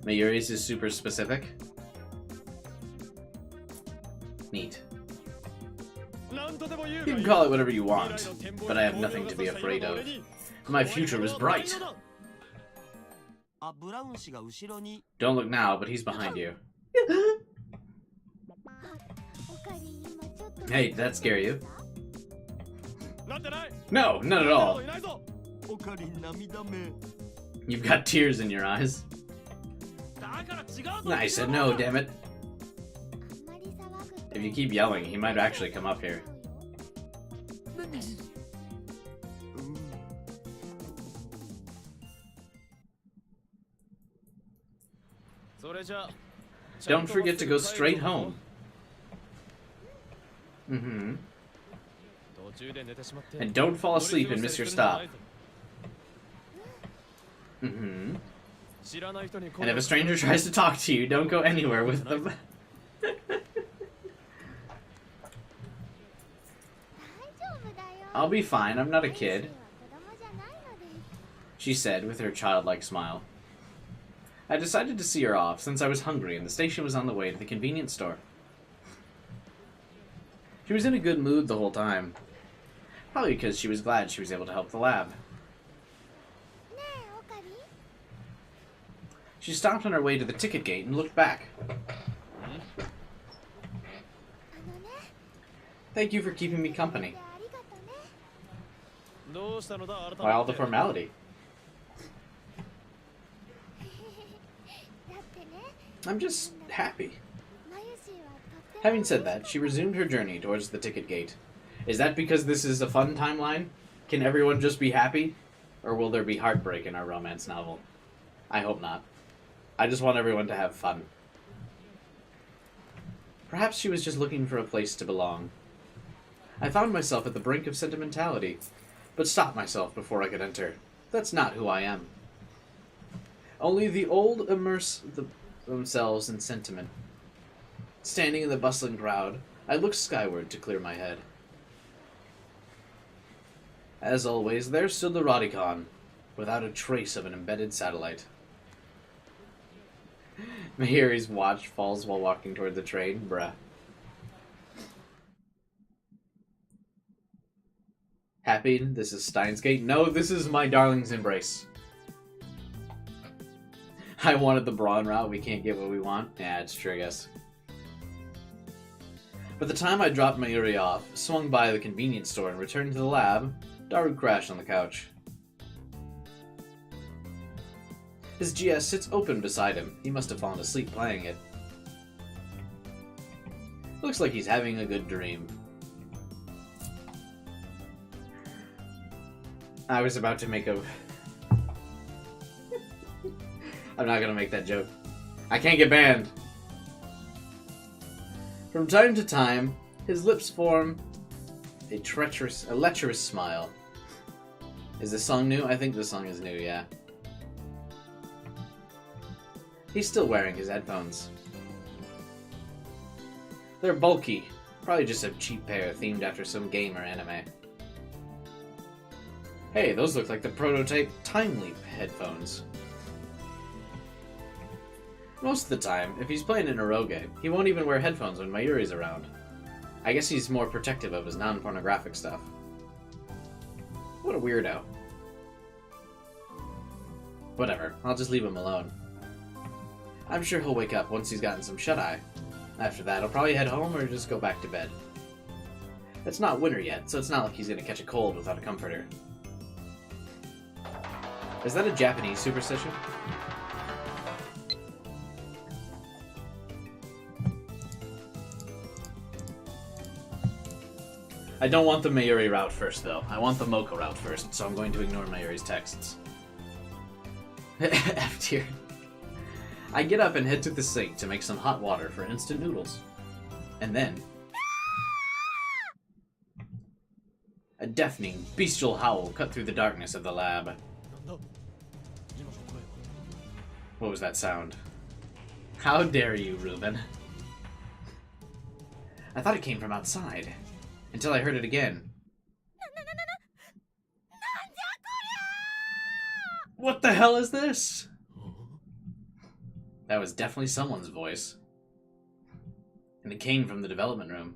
Mayuri's is super specific. Neat. You can call it whatever you want, but I have nothing to be afraid of. My future is bright. Don't look now, but he's behind you. Hey, did that scare you? No, not at all. You've got tears in your eyes. I said no, damn it. If you keep yelling, he might actually come up here. Don't forget to go straight home. Mm-hmm. And don't fall asleep and miss your stop. Mm-hmm. And if a stranger tries to talk to you, don't go anywhere with them. I'll be fine, I'm not a kid, she said with her childlike smile. I decided to see her off since I was hungry and the station was on the way to the convenience store. She was in a good mood the whole time. Probably because she was glad she was able to help the lab. She stopped on her way to the ticket gate and looked back. Thank you for keeping me company. Why all the formality? I'm just happy. Having said that, she resumed her journey towards the ticket gate. Is that because this is a fun timeline? Can everyone just be happy? Or will there be heartbreak in our romance novel? I hope not. I just want everyone to have fun. Perhaps she was just looking for a place to belong. I found myself at the brink of sentimentality, but stopped myself before I could enter. That's not who I am. Only the old immerse themselves in sentiment. Standing in the bustling crowd, I looked skyward to clear my head. As always, there stood the Rodicon, without a trace of an embedded satellite. Mayuri's watch falls while walking toward the train. Bruh. Happy? This is Steins Gate? No, this is my darling's embrace. I wanted the Braun route. We can't get what we want. Yeah, it's true, I guess. By the time I dropped Mayuri off, swung by the convenience store, and returned to the lab, Daru crashed on the couch. His GS sits open beside him. He must have fallen asleep playing it. Looks like he's having a good dream. I was about to make a... I'm not gonna make that joke. I can't get banned. From time to time, his lips form a lecherous smile. Is this song new? I think this song is new, yeah. He's still wearing his headphones. They're bulky. Probably just a cheap pair themed after some game or anime. Hey, those look like the prototype Time Leap headphones. Most of the time, if he's playing an eroge, he won't even wear headphones when Mayuri's around. I guess he's more protective of his non-pornographic stuff. What a weirdo. Whatever, I'll just leave him alone. I'm sure he'll wake up once he's gotten some shut-eye. After that, he'll probably head home or just go back to bed. It's not winter yet, so it's not like he's gonna catch a cold without a comforter. Is that a Japanese superstition? I don't want the Mayuri route first, though. I want the Moko route first, so I'm going to ignore Mayuri's texts. F tier. I get up and head to the sink to make some hot water for instant noodles. And then... a deafening, bestial howl cut through the darkness of the lab. What was that sound? How dare you, Ruben? I thought it came from outside. Until I heard it again. What the hell is this? That was definitely someone's voice. And it came from the development room.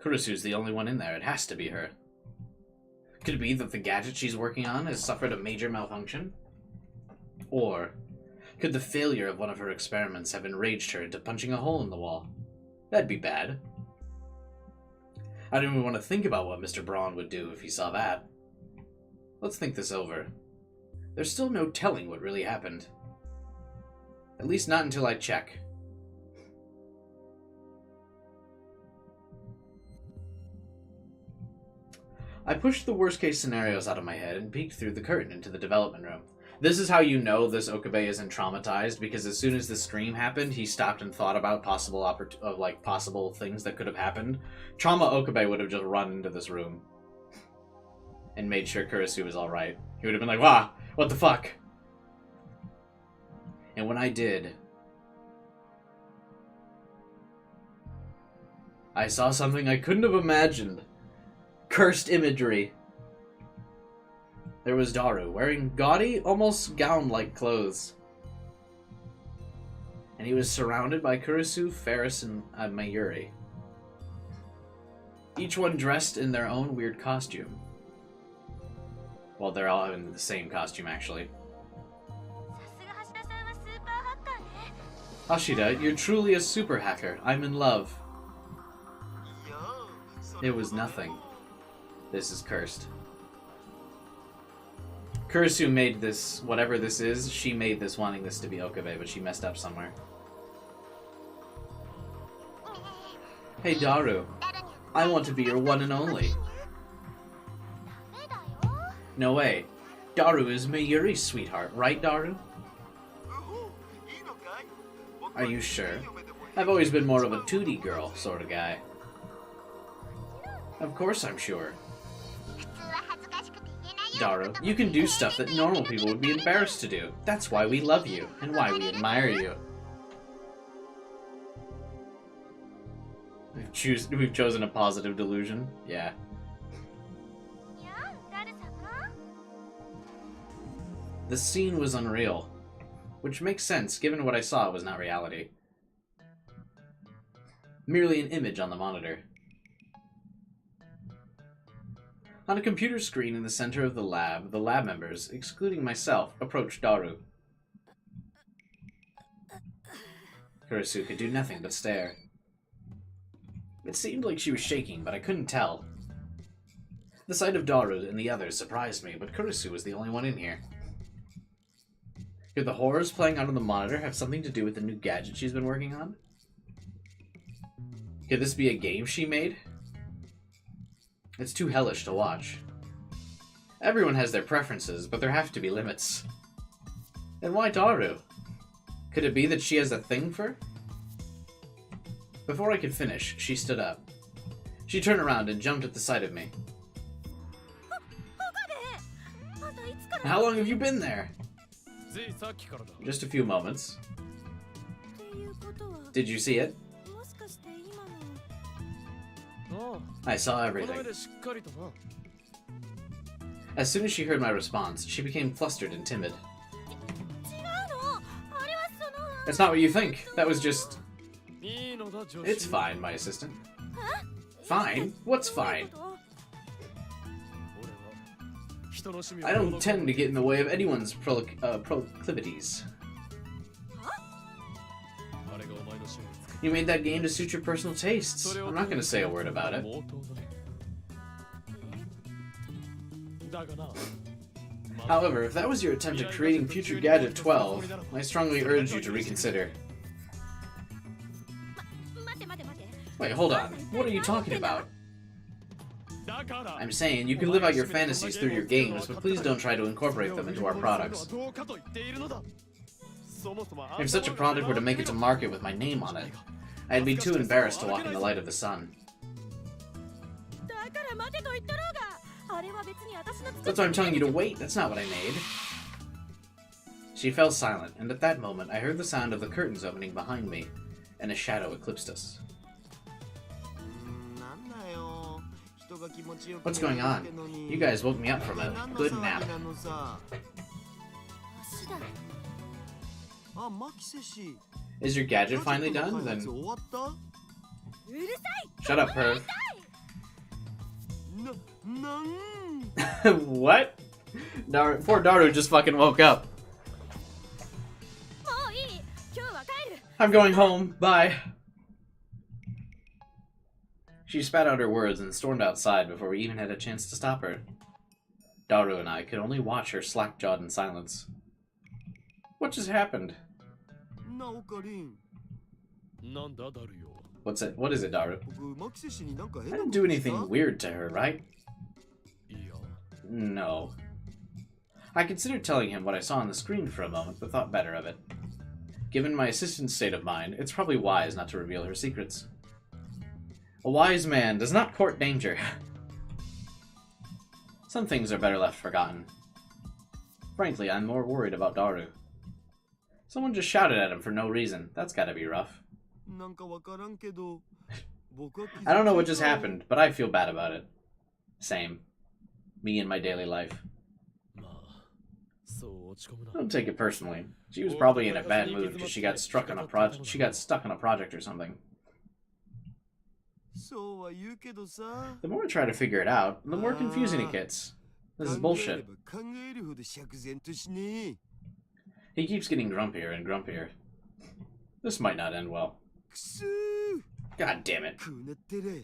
Kurisu's the only one in there. It has to be her. Could it be that the gadget she's working on has suffered a major malfunction? Or could the failure of one of her experiments have enraged her into punching a hole in the wall? That'd be bad. I don't even want to think about what Mr. Braun would do if he saw that. Let's think this over. There's still no telling what really happened. At least not until I check. I pushed the worst-case scenarios out of my head and peeked through the curtain into the development room. This is how you know this Okabe isn't traumatized, because as soon as the scream happened, he stopped and thought about possible things that could have happened. Trauma Okabe would have just run into this room and made sure Kurisu was alright. He would have been like, "Wow, what the fuck?" And when I did, I saw something I couldn't have imagined. Cursed imagery. There was Daru, wearing gaudy, almost gown-like clothes. and he was surrounded by Kurisu, Ferris, and Mayuri. Each one dressed in their own weird costume. Well, they're all in the same costume, actually. Hashida, you're truly a super hacker. I'm in love. It was nothing. This is cursed. Kurisu made this, whatever this is, she made this wanting this to be Okabe, but she messed up somewhere. Hey Daru, I want to be your one and only. No way. Daru is Mayuri's sweetheart, right Daru? Are you sure? I've always been more of a 2D girl sort of guy. Of course I'm sure. Daru, you can do stuff that normal people would be embarrassed to do. That's why we love you, and why we admire you. We've chosen a positive delusion. Yeah. The scene was unreal. Which makes sense, given what I saw was not reality. Merely an image on the monitor. On a computer screen in the center of the lab members, excluding myself, approached Daru. Kurisu could do nothing but stare. It seemed like she was shaking, but I couldn't tell. The sight of Daru and the others surprised me, but Kurisu was the only one in here. Could the horrors playing out on the monitor have something to do with the new gadget she's been working on? Could this be a game she made? It's too hellish to watch. Everyone has their preferences, but there have to be limits. And why Daru? Could it be that she has a thing for? Before I could finish, she stood up. She turned around and jumped at the sight of me. How long have you been there? Just a few moments. Did you see it? I saw everything. As soon as she heard my response, she became flustered and timid. It's not what you think. That was just... It's fine, my assistant. Fine? What's fine? I don't tend to get in the way of anyone's proclivities. You made that game to suit your personal tastes. I'm not going to say a word about it. However, if that was your attempt at creating future Gadget 12, I strongly urge you to reconsider. Wait, hold on. What are you talking about? I'm saying you can live out your fantasies through your games, but please don't try to incorporate them into our products. If such a product were to make it to market with my name on it, I'd be too embarrassed to walk in the light of the sun. That's why I'm telling you to wait. That's not what I made. She fell silent, and at that moment I heard the sound of the curtains opening behind me, and a shadow eclipsed us. What's going on? You guys woke me up from a good nap. Is your gadget finally done? Then... Shut up, Perv. What? Poor Daru just fucking woke up. I'm going home. Bye. She spat out her words and stormed outside before we even had a chance to stop her. Daru and I could only watch her slack-jawed in silence. What just happened? What's it? What is it, Daru? I didn't do anything weird to her, right? No. I considered telling him what I saw on the screen for a moment, but thought better of it. Given my assistant's state of mind, it's probably wise not to reveal her secrets. A wise man does not court danger. Some things are better left forgotten. Frankly, I'm more worried about Daru. Someone just shouted at him for no reason. That's gotta be rough. I don't know what just happened, but I feel bad about it. Same. Me in my daily life. Don't take it personally. She was probably in a bad mood because she got stuck on a project or something. The more I try to figure it out, the more confusing it gets. This is bullshit. He keeps getting grumpier and grumpier. This might not end well. God damn it.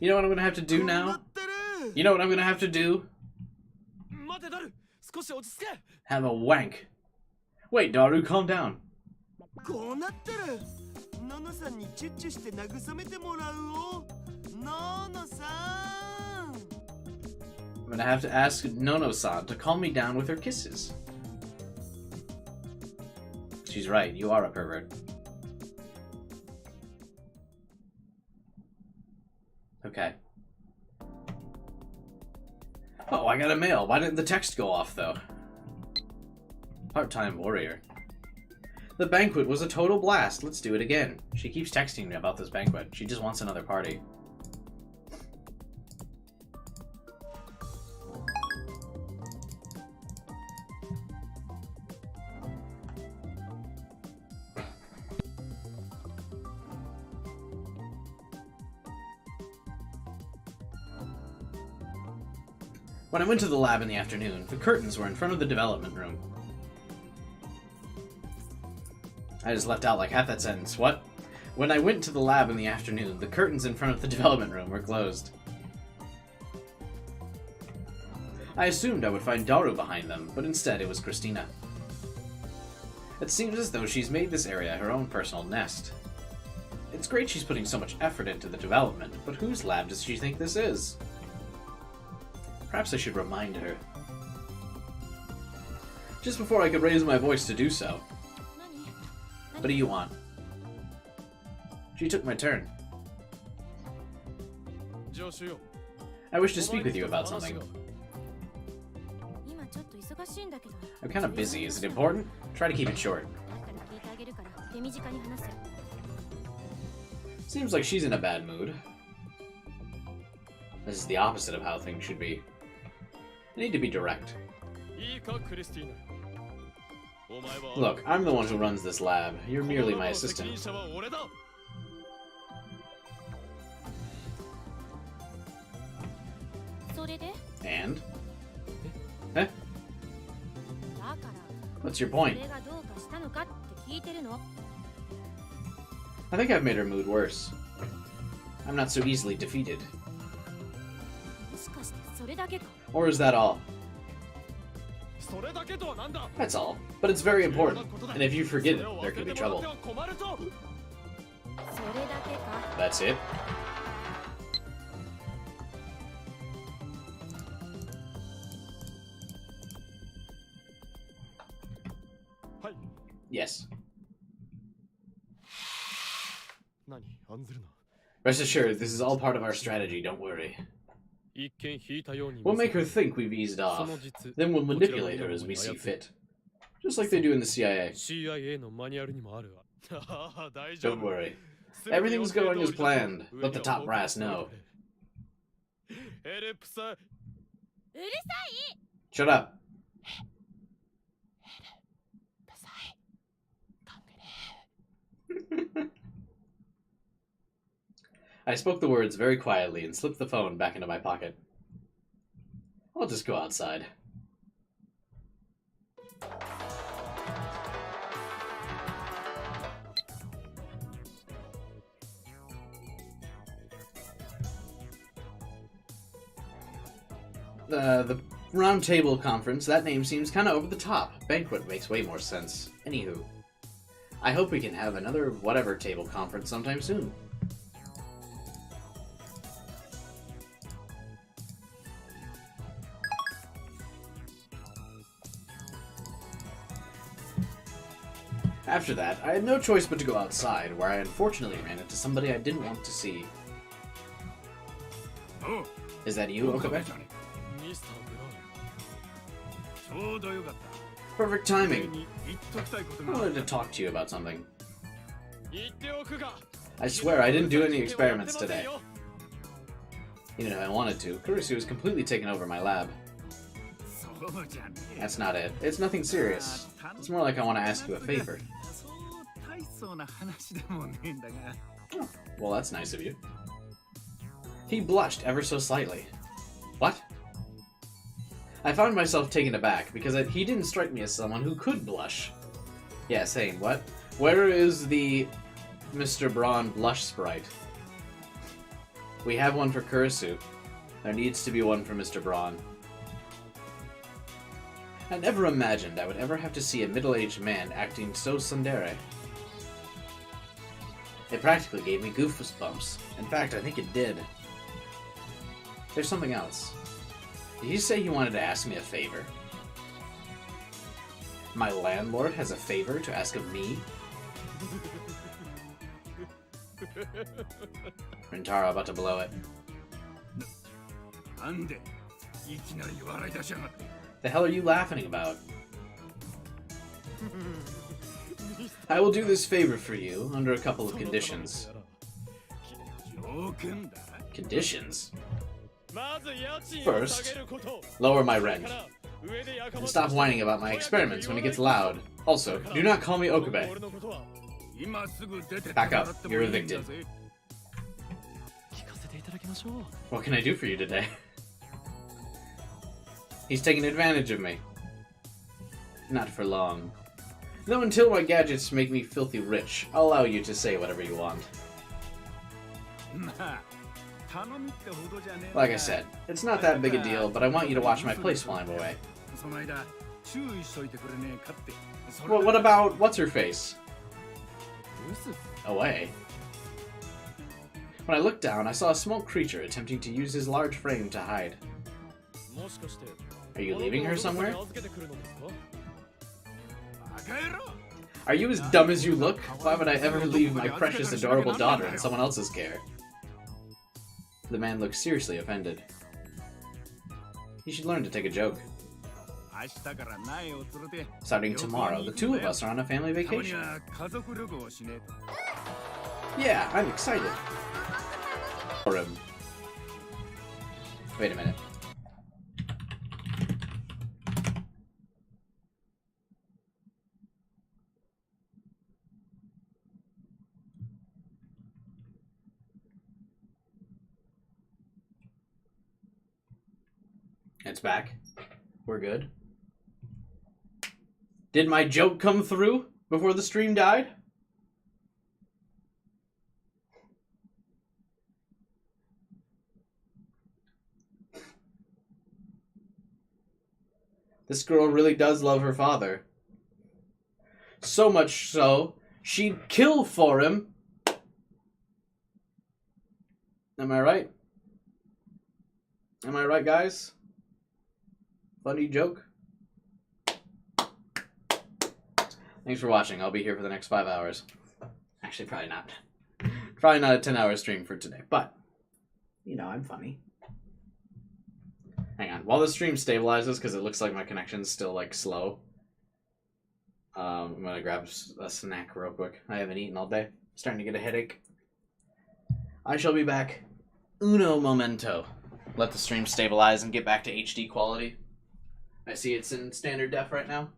You know what I'm gonna have to do now? You know what I'm gonna have to do? Have a wank. Wait, Daru, calm down. I'm gonna have to ask Nono-san to calm me down with her kisses. She's right, you are a pervert. Okay. Oh, I got a mail. Why didn't the text go off, though? Part-time warrior. The banquet was a total blast. Let's do it again. She keeps texting me about this banquet. She just wants another party. When I went to the lab in the afternoon, the curtains were in front of the development room. I just left out like half that sentence. What? When I went to the lab in the afternoon, the curtains in front of the development room were closed. I assumed I would find Daru behind them, but instead it was Christina. It seems as though she's made this area her own personal nest. It's great she's putting so much effort into the development, but whose lab does she think this is? Perhaps I should remind her. Just before I could raise my voice to do so. What do you want? She took my turn. I wish to speak with you about something. I'm kind of busy. Is it important? Try to keep it short. Seems like she's in a bad mood. This is the opposite of how things should be. I need to be direct. Look, I'm the one who runs this lab. You're merely my assistant. And? Eh? What's your point? I think I've made her mood worse. I'm not so easily defeated. Or is that all? That's all. But it's very important. And if you forget it, there could be trouble. That's it? Yes. Rest assured, this is all part of our strategy, don't worry. We'll make her think we've eased off, then we'll manipulate her as we see fit. Just like they do in the CIA. Don't worry. Everything's going as planned. Let the top brass know. Shut up. I spoke the words very quietly and slipped the phone back into my pocket. I'll just go outside. The round table conference, that name seems kinda over the top. Banquet makes way more sense. Anywho, I hope we can have another whatever table conference sometime soon. After that, I had no choice but to go outside, where I unfortunately ran into somebody I didn't want to see. Oh. Is that you, Okabe? Perfect timing. I wanted to talk to you about something. I swear I didn't do any experiments today. Even if I wanted to, Kurisu has completely taken over my lab. That's not it. It's nothing serious. It's more like I want to ask you a favor. Oh, well, that's nice of you. He blushed ever so slightly. What? I found myself taken aback, because he didn't strike me as someone who could blush. Yeah, same. What? Where is the Mr. Braun blush sprite? We have one for Kurisu. There needs to be one for Mr. Braun. I never imagined I would ever have to see a middle-aged man acting so tsundere. It practically gave me goosebumps. In fact, I think it did. There's something else. Did you say you wanted to ask me a favor? My landlord has a favor to ask of me? Rintaro about to blow it. The hell are you laughing about? I will do this favor for you under a couple of conditions. Conditions? First, lower my rent. And stop whining about my experiments when it gets loud. Also, do not call me Okabe. Back up. You're evicted. What can I do for you today? He's taking advantage of me. Not for long. Though until my gadgets make me filthy rich, I'll allow you to say whatever you want. Like I said, it's not that big a deal, but I want you to watch my place while I'm away. Well, what about what's-her-face? Away? When I looked down, I saw a small creature attempting to use his large frame to hide. Are you leaving her somewhere? Are you as dumb as you look? Why would I ever leave my precious, adorable daughter in someone else's care? The man looked seriously offended. You should learn to take a joke. Starting tomorrow, the two of us are on a family vacation. Yeah, I'm excited. For him. Wait a minute. It's back. We're good. Did my joke come through before the stream died? This girl really does love her father. So much so, she'd kill for him. Am I right? Am I right, guys? Funny joke? Thanks for watching. I'll be here for the next 5 hours. Actually, probably not. Probably not a 10-hour stream for today, but, you know, I'm funny. Hang on. While the stream stabilizes, because it looks like my connection's still, like, slow, I'm going to grab a snack real quick. I haven't eaten all day. Starting to get a headache. I shall be back uno momento. Let the stream stabilize and get back to HD quality. I see it's in standard def right now.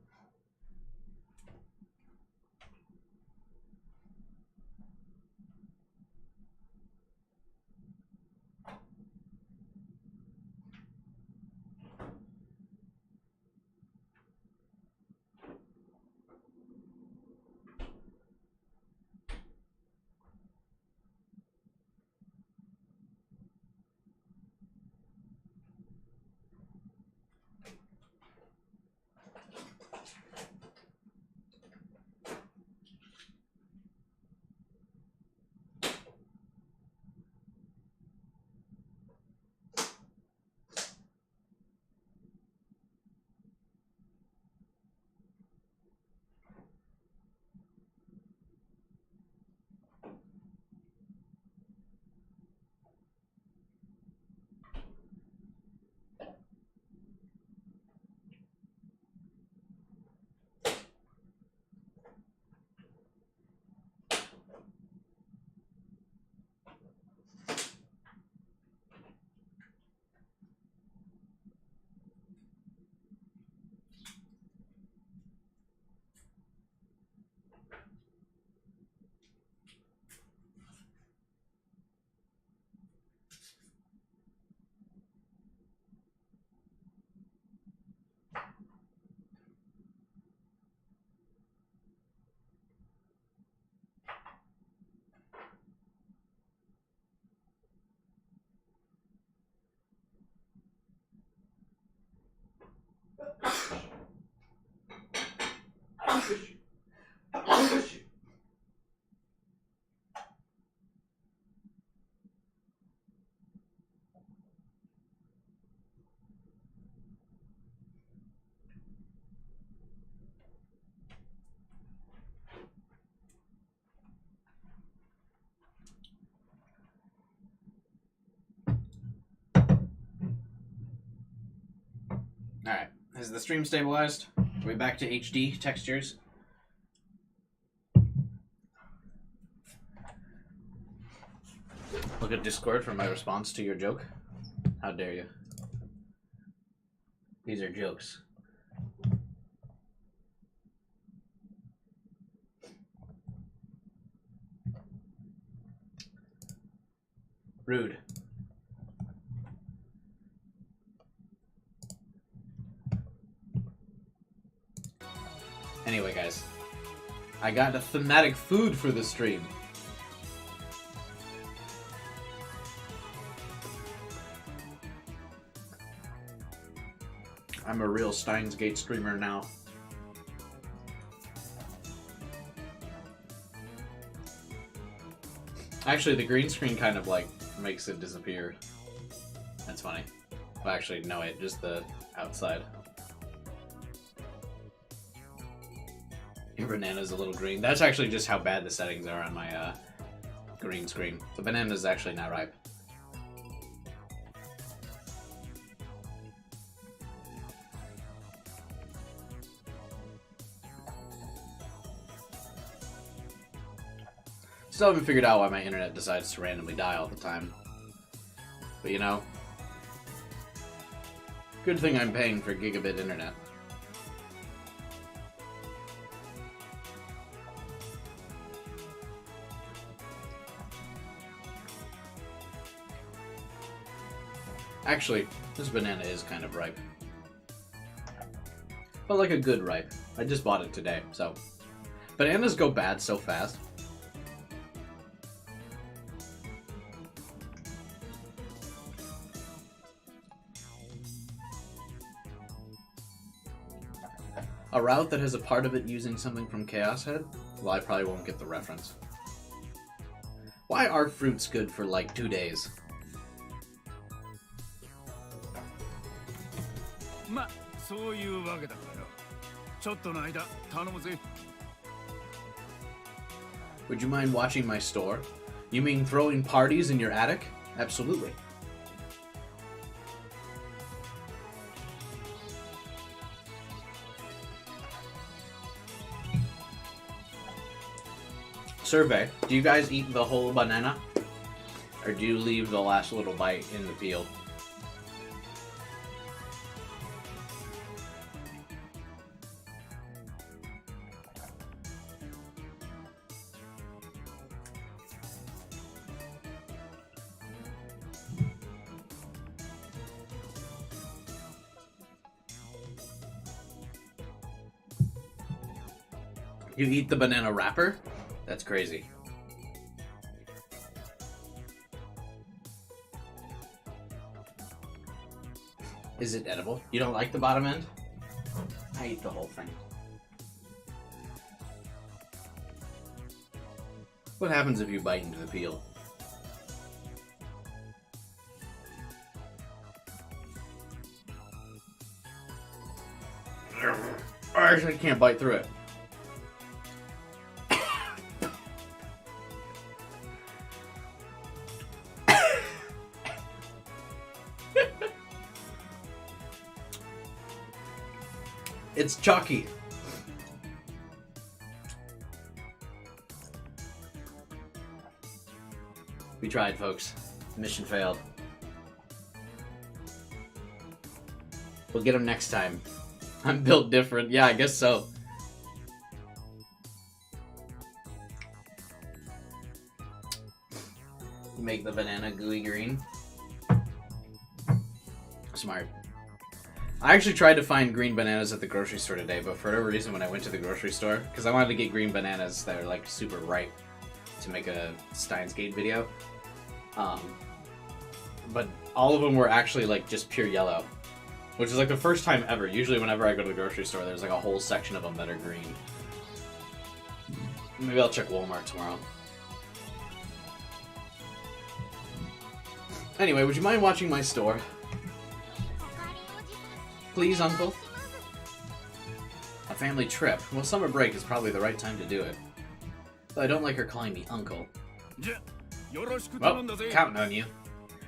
Alright, is the stream stabilized? Are we back to HD textures? Look at Discord for my response to your joke. How dare you? These are jokes. Rude. Anyway, guys, I got a thematic food for the stream. I'm a real Steins Gate streamer now. Actually, the green screen kind of like makes it disappear. That's funny. Well, actually, no, wait, just the outside. Your banana's a little green. That's actually just how bad the settings are on my green screen. The banana's actually not ripe. Still haven't figured out why my internet decides to randomly die all the time. But you know, good thing I'm paying for gigabit internet. Actually, this banana is kind of ripe. But like a good ripe. I just bought it today, so. Bananas go bad so fast. A route that has a part of it using something from Chaos Head? Well, I probably won't get the reference. Why are fruits good for like 2 days? Would you mind watching my store? You mean throwing parties in your attic? Absolutely. Survey, do you guys eat the whole banana? Or do you leave the last little bite in the peel? You eat the banana wrapper? That's crazy. Is it edible? You don't like the bottom end? I eat the whole thing. What happens if you bite into the peel? I actually can't bite through it. It's chalky. We tried, folks. Mission failed. We'll get him next time. I'm built different. Yeah, I guess so. Make the banana gooey green. Smart. I actually tried to find green bananas at the grocery store today, but for whatever reason when I went to the grocery store, because I wanted to get green bananas that are like super ripe to make a Steins Gate video, but all of them were actually like just pure yellow, which is like the first time ever. Usually whenever I go to the grocery store, there's like a whole section of them that are green. Maybe I'll check Walmart tomorrow. Anyway, would you mind watching my store? Please, Uncle? A family trip. Well, summer break is probably the right time to do it. Though I don't like her calling me Uncle. Well, counting on you.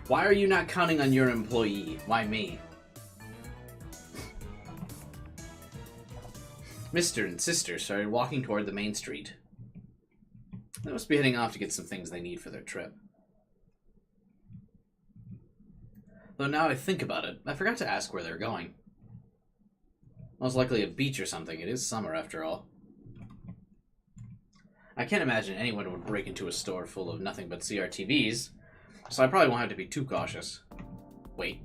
Why are you not counting on your employee? Why me? Mr. and Sister started walking toward the main street. They must be heading off to get some things they need for their trip. Though now I think about it, I forgot to ask where they're going. Most likely a beach or something. It is summer after all. I can't imagine anyone would break into a store full of nothing but CRTVs, so I probably won't have to be too cautious. Wait.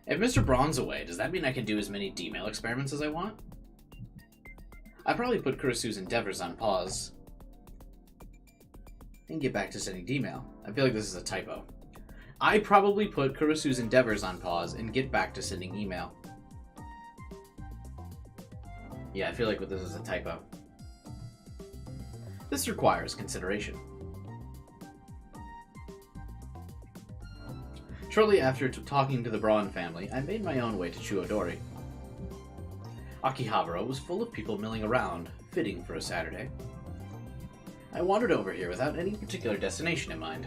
If Mr. Braun's away, does that mean I can do as many D-mail experiments as I want? I probably put Kurisu's endeavors on pause and get back to sending D-mail. I feel like this is a typo. I probably put Kurisu's endeavors on pause and get back to sending email. Yeah, I feel like this is a typo. This requires consideration. Shortly after talking to the Braun family, I made my own way to Chuodori. Akihabara was full of people milling around, fitting for a Saturday. I wandered over here without any particular destination in mind.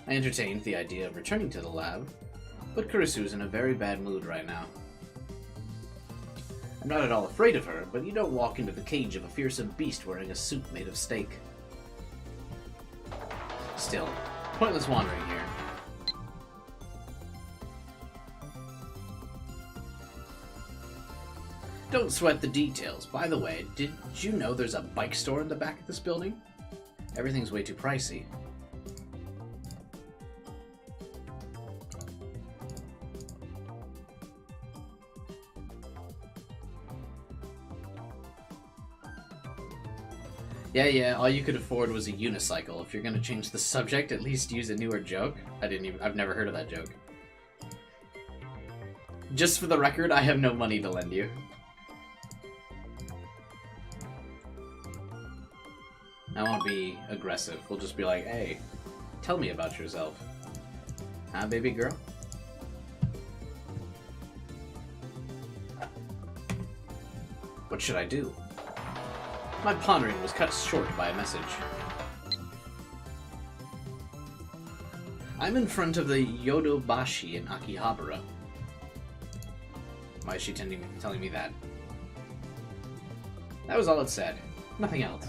I entertained the idea of returning to the lab, but Kurisu's in a very bad mood right now. I'm not at all afraid of her, but you don't walk into the cage of a fearsome beast wearing a suit made of steak. Still, pointless wandering here. Don't sweat the details. By the way, did you know there's a bike store in the back of this building? Everything's way too pricey. Yeah, all you could afford was a unicycle. If you're gonna change the subject, at least use a newer joke. I've never heard of that joke. Just for the record, I have no money to lend you. I won't be aggressive. We'll just be like, hey, tell me about yourself. Huh, baby girl? What should I do? My pondering was cut short by a message. I'm in front of the Yodobashi in Akihabara. Why is she telling me that? That was all it said. Nothing else.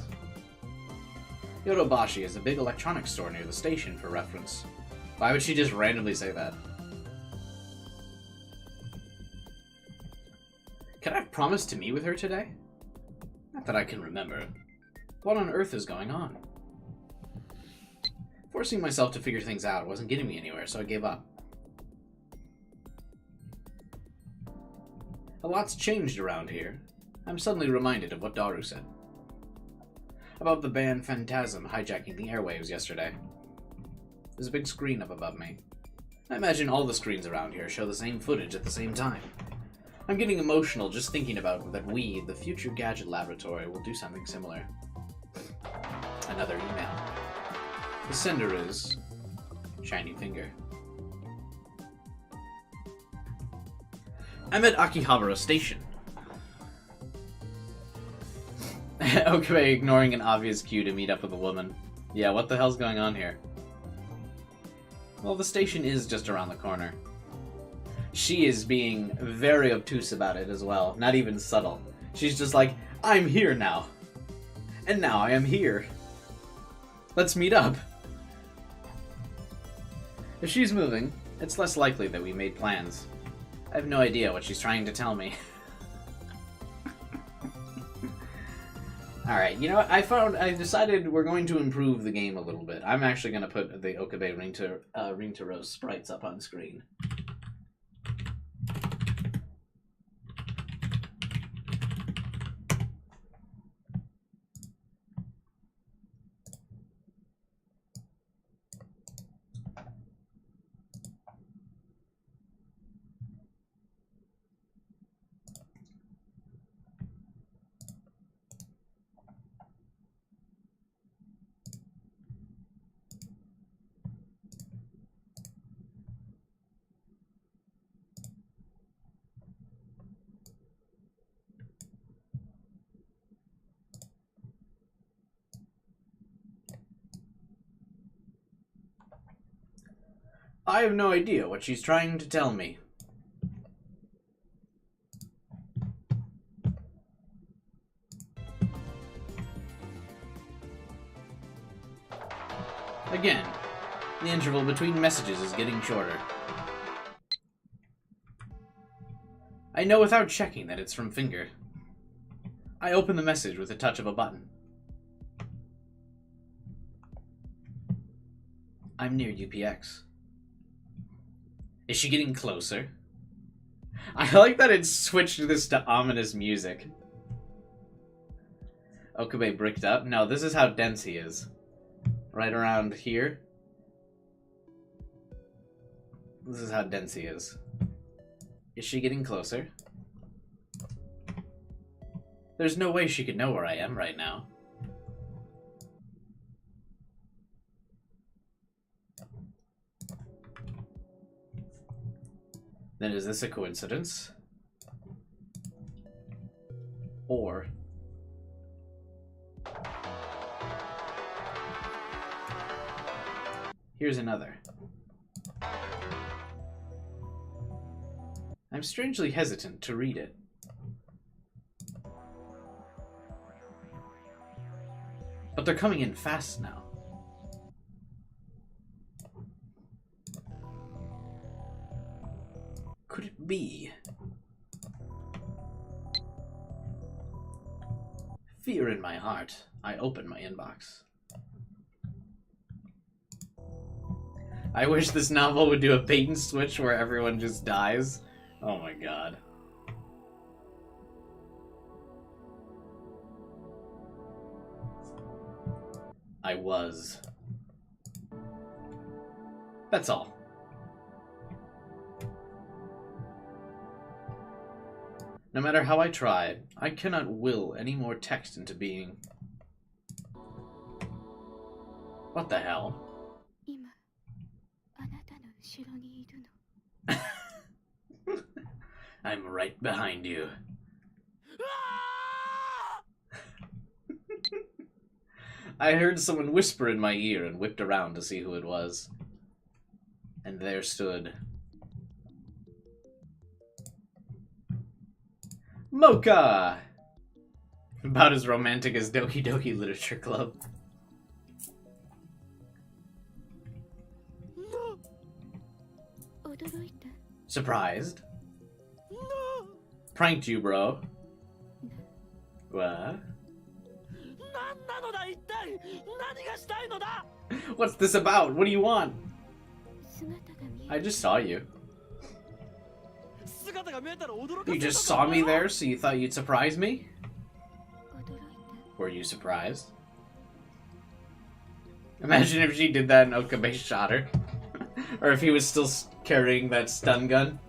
Yodobashi is a big electronics store near the station, for reference. Why would she just randomly say that? Can I promise to meet with her today? Not that I can remember. What on earth is going on? Forcing myself to figure things out wasn't getting me anywhere, so I gave up. A lot's changed around here. I'm suddenly reminded of what Daru said. About the band Phantasm hijacking the airwaves yesterday. There's a big screen up above me. I imagine all the screens around here show the same footage at the same time. I'm getting emotional just thinking about that we, the future gadget laboratory, will do something similar. Another email. The sender is... Shiny Finger. I'm at Akihabara Station. Okay, ignoring an obvious cue to meet up with a woman. Yeah, what the hell's going on here? Well, the station is just around the corner. She is being very obtuse about it as well, not even subtle. She's just like, I'm here now. And now I am here. Let's meet up. If she's moving, it's less likely that we made plans. I have no idea what she's trying to tell me. Alright, you know what? I decided we're going to improve the game a little bit. I'm actually going to put the Okabe Ring to Rose sprites up on screen. I have no idea what she's trying to tell me. Again, the interval between messages is getting shorter. I know without checking that it's from Finger. I open the message with a touch of a button. I'm near UPX. Is she getting closer? I like that it switched this to ominous music. Okabe bricked up. No, this is how dense he is. Right around here. This is how dense he is. Is she getting closer? There's no way she could know where I am right now. Then is this a coincidence? Or... here's another. I'm strangely hesitant to read it. But they're coming in fast now. Could it be? Fear in my heart, I open my inbox. I wish this novel would do a bait and switch where everyone just dies. Oh my god. I was. That's all. No matter how I try, I cannot will any more text into being. What the hell? I'm right behind you. I heard someone whisper in my ear and whipped around to see who it was. And there stood... Mocha! About as romantic as Doki Doki Literature Club. Surprised? Pranked you, bro. What? What's this about? What do you want? I just saw you. You just saw me there, so you thought you'd surprise me? Were you surprised? Imagine if she did that and Okabe shot her. Or if he was still carrying that stun gun.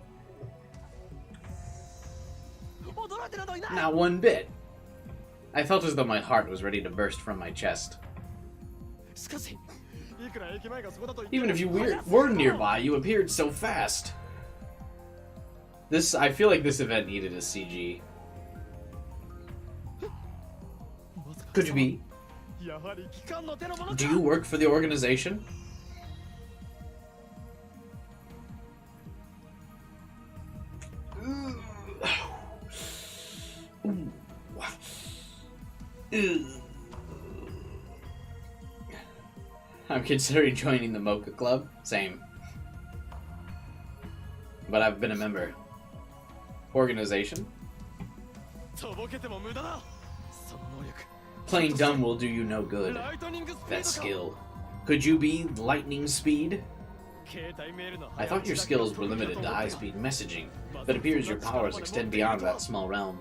Not one bit. I felt as though my heart was ready to burst from my chest. Even if you were nearby, you appeared so fast. I feel like this event needed a CG. Could you be? Do you work for the organization? I'm considering joining the Mocha Club. Same. But I've been a member. Organization? Playing dumb will do you no good. That skill. Could you be lightning speed? I thought your skills were limited to high-speed messaging, but it appears your powers extend beyond that small realm.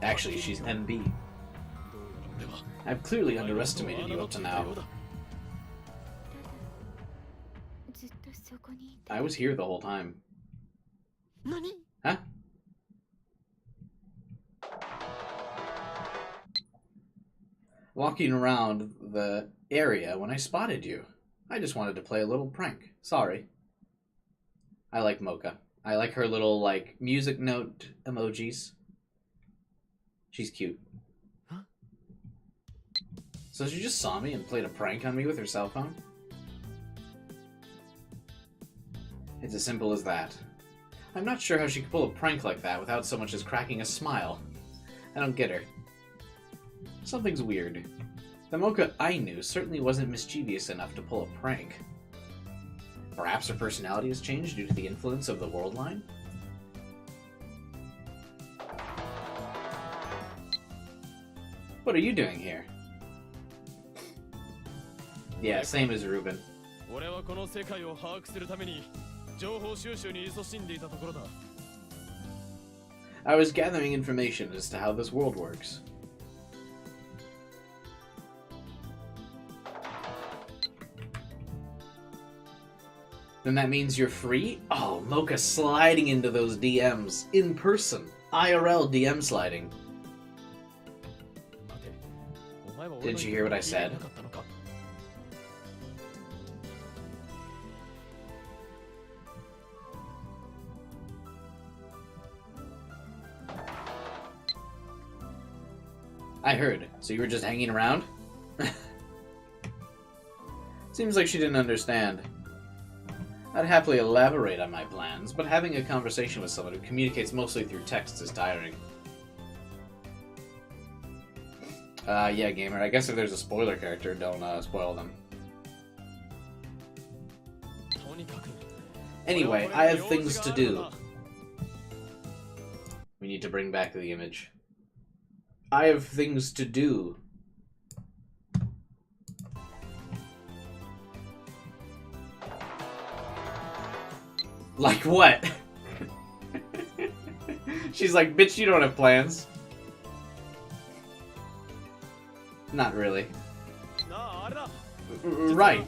Actually, she's MB. I've clearly underestimated you up to now. I was here the whole time. Huh? Walking around the area when I spotted you. I just wanted to play a little prank. Sorry. I like Mocha. I like her little, like, music note emojis. She's cute. Huh? So she just saw me and played a prank on me with her cell phone? It's as simple as that. I'm not sure how she could pull a prank like that without so much as cracking a smile. I don't get her. Something's weird. The Mocha I knew certainly wasn't mischievous enough to pull a prank. Perhaps her personality has changed due to the influence of the world line? What are you doing here? Yeah, same as Ruben. I was gathering information as to how this world works. Then that means you're free? Oh, Mocha sliding into those DMs. In person. IRL DM sliding. Didn't you hear what I said? I heard. So you were just hanging around? Seems like she didn't understand. I'd happily elaborate on my plans, but having a conversation with someone who communicates mostly through text is tiring. Yeah, gamer. I guess if there's a spoiler character, don't spoil them. Anyway, I have things to do. We need to bring back the image. I have things to do. Like what? She's like, bitch, you don't have plans. Not really. Right.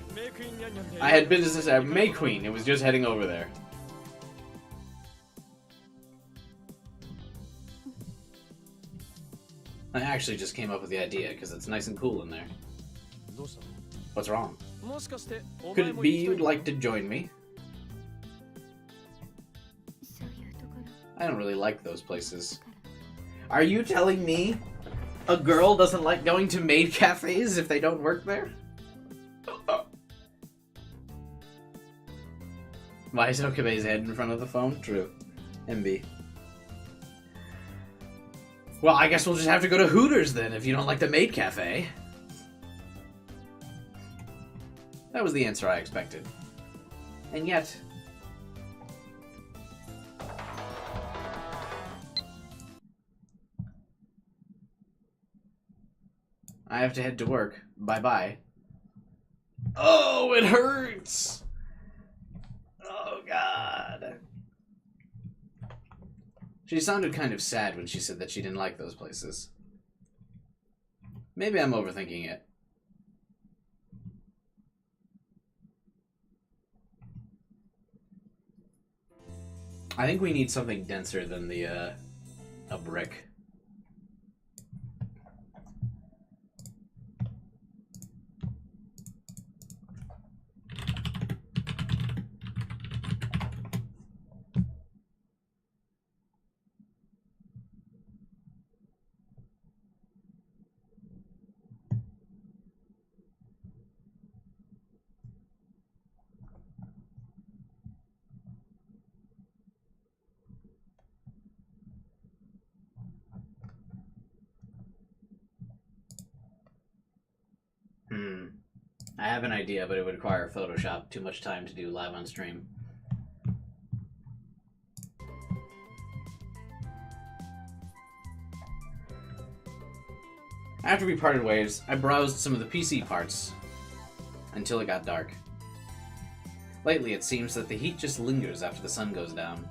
I had business at May Queen. It was just heading over there. I actually just came up with the idea because it's nice and cool in there. What's wrong? Could it be you'd like to join me? I don't really like those places. Are you telling me a girl doesn't like going to maid cafes if they don't work there? Why is Okabe's head in front of the phone? True. MB. Well, I guess we'll just have to go to Hooters then if you don't like the maid cafe. That was the answer I expected. And yet... I have to head to work. Bye-bye. Oh, it hurts! Oh, God. She sounded kind of sad when she said that she didn't like those places. Maybe I'm overthinking it. I think we need something denser than the, a brick. I have an idea, but it would require Photoshop. Too much time to do live on stream. After we parted ways, I browsed some of the PC parts until it got dark. Lately, it seems that the heat just lingers after the sun goes down.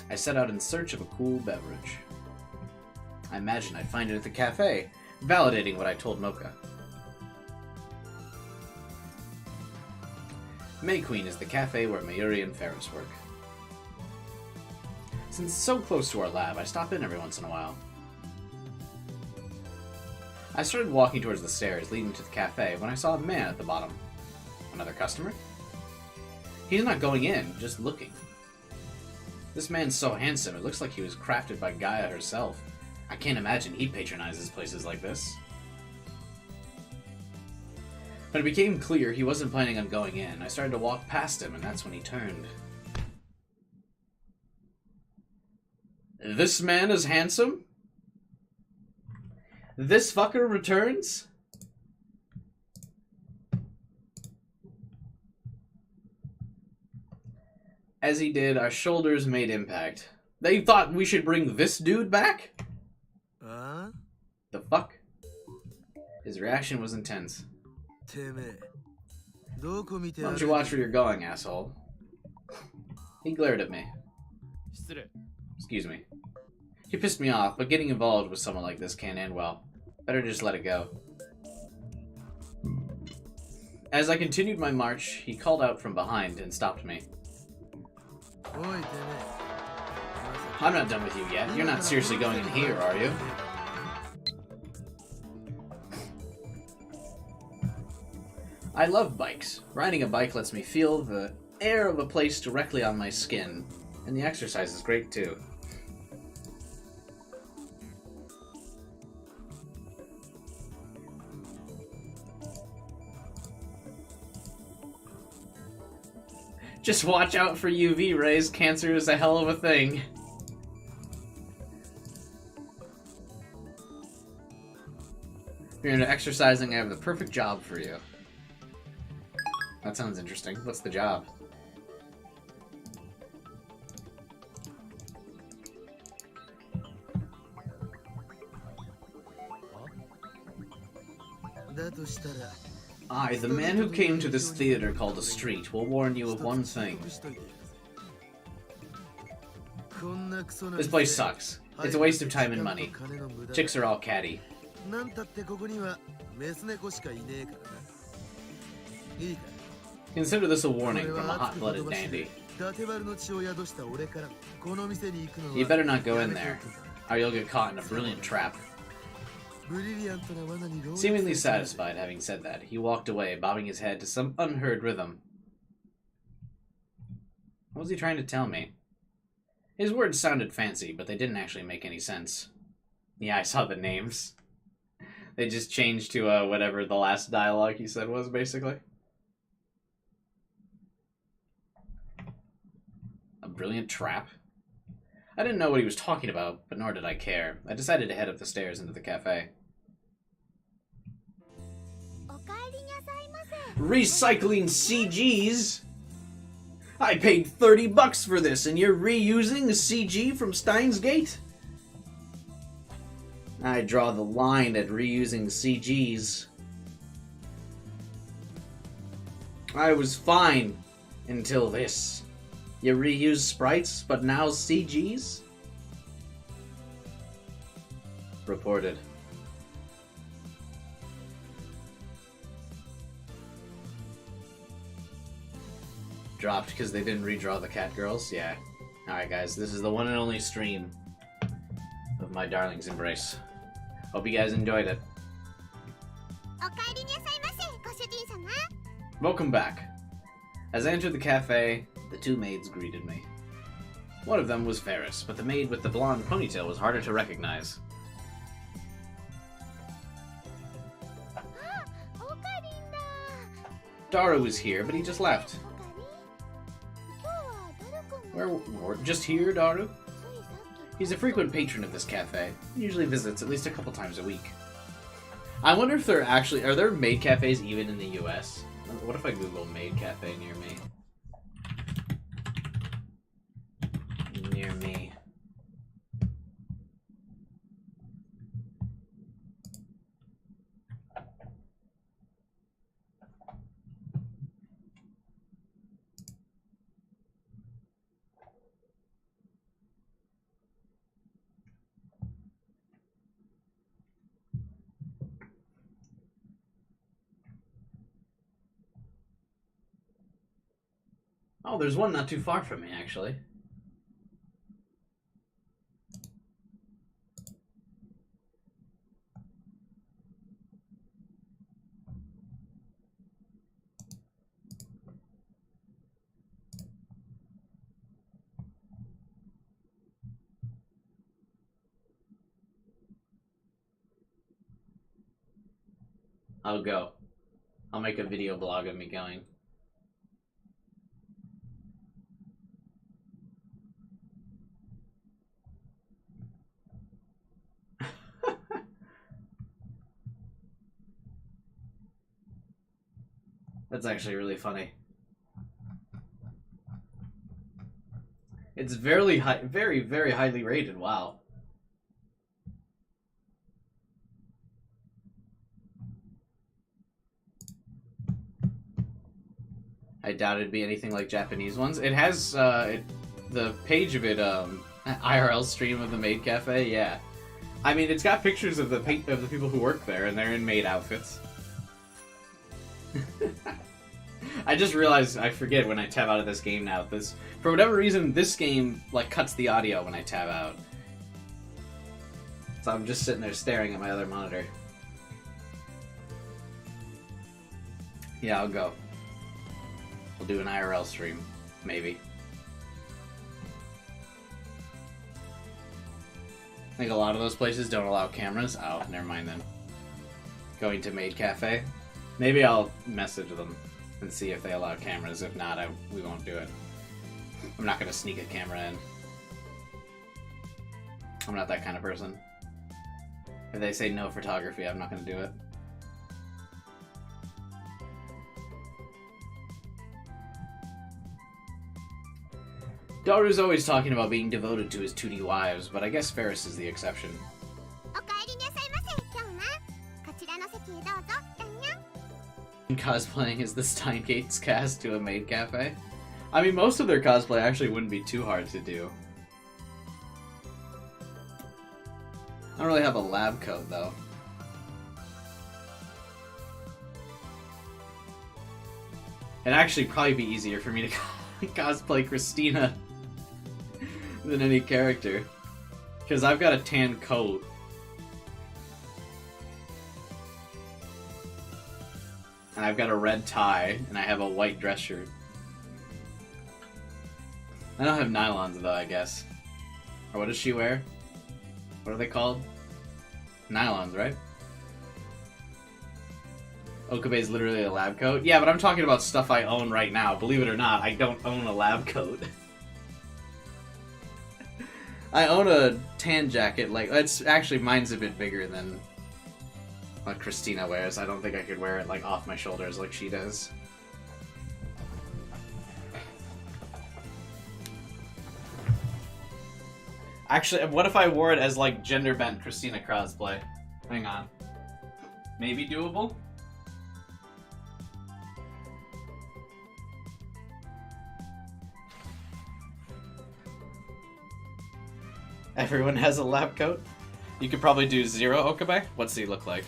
I set out in search of a cool beverage. I imagined I'd find it at the cafe, validating what I told Mocha. May Queen is the cafe where Mayuri and Ferris work. Since it's so close to our lab, I stop in every once in a while. I started walking towards the stairs leading to the cafe when I saw a man at the bottom. Another customer? He's not going in, just looking. This man's so handsome, it looks like he was crafted by Gaia herself. I can't imagine he patronizes places like this. When it became clear he wasn't planning on going in, I started to walk past him, and that's when he turned. This man is handsome? This fucker returns? As he did, our shoulders made impact. They thought we should bring this dude back? The fuck? His reaction was intense. Why don't you watch where you're going, asshole? He glared at me. Excuse me. He pissed me off, but getting involved with someone like this can't end well. Better just let it go. As I continued my march, he called out from behind and stopped me. I'm not done with you yet. You're not seriously going in here, are you? I love bikes. Riding a bike lets me feel the air of a place directly on my skin, and the exercise is great too. Just watch out for UV rays. Cancer is a hell of a thing. If you're into exercising, I have the perfect job for you. That sounds interesting. What's the job? I, the man who came to this theater called a street, will warn you of one thing. This place sucks. It's a waste of time and money. Chicks are all catty. Consider this a warning from a hot-blooded dandy. You better not go in there, or you'll get caught in a brilliant trap. Seemingly satisfied having said that, he walked away, bobbing his head to some unheard rhythm. What was he trying to tell me? His words sounded fancy, but they didn't actually make any sense. Yeah, I saw the names. They just changed to whatever the last dialogue he said was, basically. A brilliant trap? I didn't know what he was talking about, but nor did I care. I decided to head up the stairs into the cafe. Recycling CGs? I paid $30 for this, and you're reusing the CG from Steins Gate? I draw the line at reusing CGs. I was fine until this. You reuse sprites, but now CGs? Reported. Dropped because they didn't redraw the cat girls? Yeah. Alright guys, this is the one and only stream of my darling's embrace. Hope you guys enjoyed it. Welcome back. As I entered the cafe, the two maids greeted me. One of them was Ferris, but the maid with the blonde ponytail was harder to recognize. Daru was here, but he just left. Just here, Daru? He's a frequent patron of this cafe. He usually visits at least a couple times a week. I wonder if there actually... Are there maid cafes even in the US? What if I Google maid cafe near me? Near me. Oh, there's one not too far from me, actually. I'll go. I'll make a video blog of me going. That's actually really funny. It's very highly rated. Wow. I doubt it'd be anything like Japanese ones. It has the page of it, IRL stream of the maid cafe. Yeah, I mean it's got pictures of the people who work there, and they're in maid outfits. I just realized I forget when I tab out of this game now. For whatever reason, this game like cuts the audio when I tab out. So I'm just sitting there staring at my other monitor. Yeah, I'll go. We'll do an IRL stream, maybe. I think a lot of those places don't allow cameras. Oh, never mind then. Going to Maid Cafe. Maybe I'll message them and see if they allow cameras. If not, we won't do it. I'm not going to sneak a camera in. I'm not that kind of person. If they say no photography, I'm not going to do it. Daru's always talking about being devoted to his 2D wives, but I guess Ferris is the exception. Cosplaying as the Steingates cast to a maid cafe. I mean, most of their cosplay actually wouldn't be too hard to do. I don't really have a lab coat, though. It'd actually probably be easier for me to cosplay Christina than any character. Because I've got a tan coat. And I've got a red tie, and I have a white dress shirt. I don't have nylons, though, I guess. Or what does she wear? What are they called? Nylons, right? Okabe is literally a lab coat? Yeah, but I'm talking about stuff I own right now. Believe it or not, I don't own a lab coat. I own a tan jacket, like, it's actually, mine's a bit bigger than what Christina wears. I don't think I could wear it, like, off my shoulders like she does. Actually, what if I wore it as, like, gender-bent Christina cosplay? Hang on. Maybe doable? Everyone has a lab coat? You could probably do Zero Okabe? What's he look like?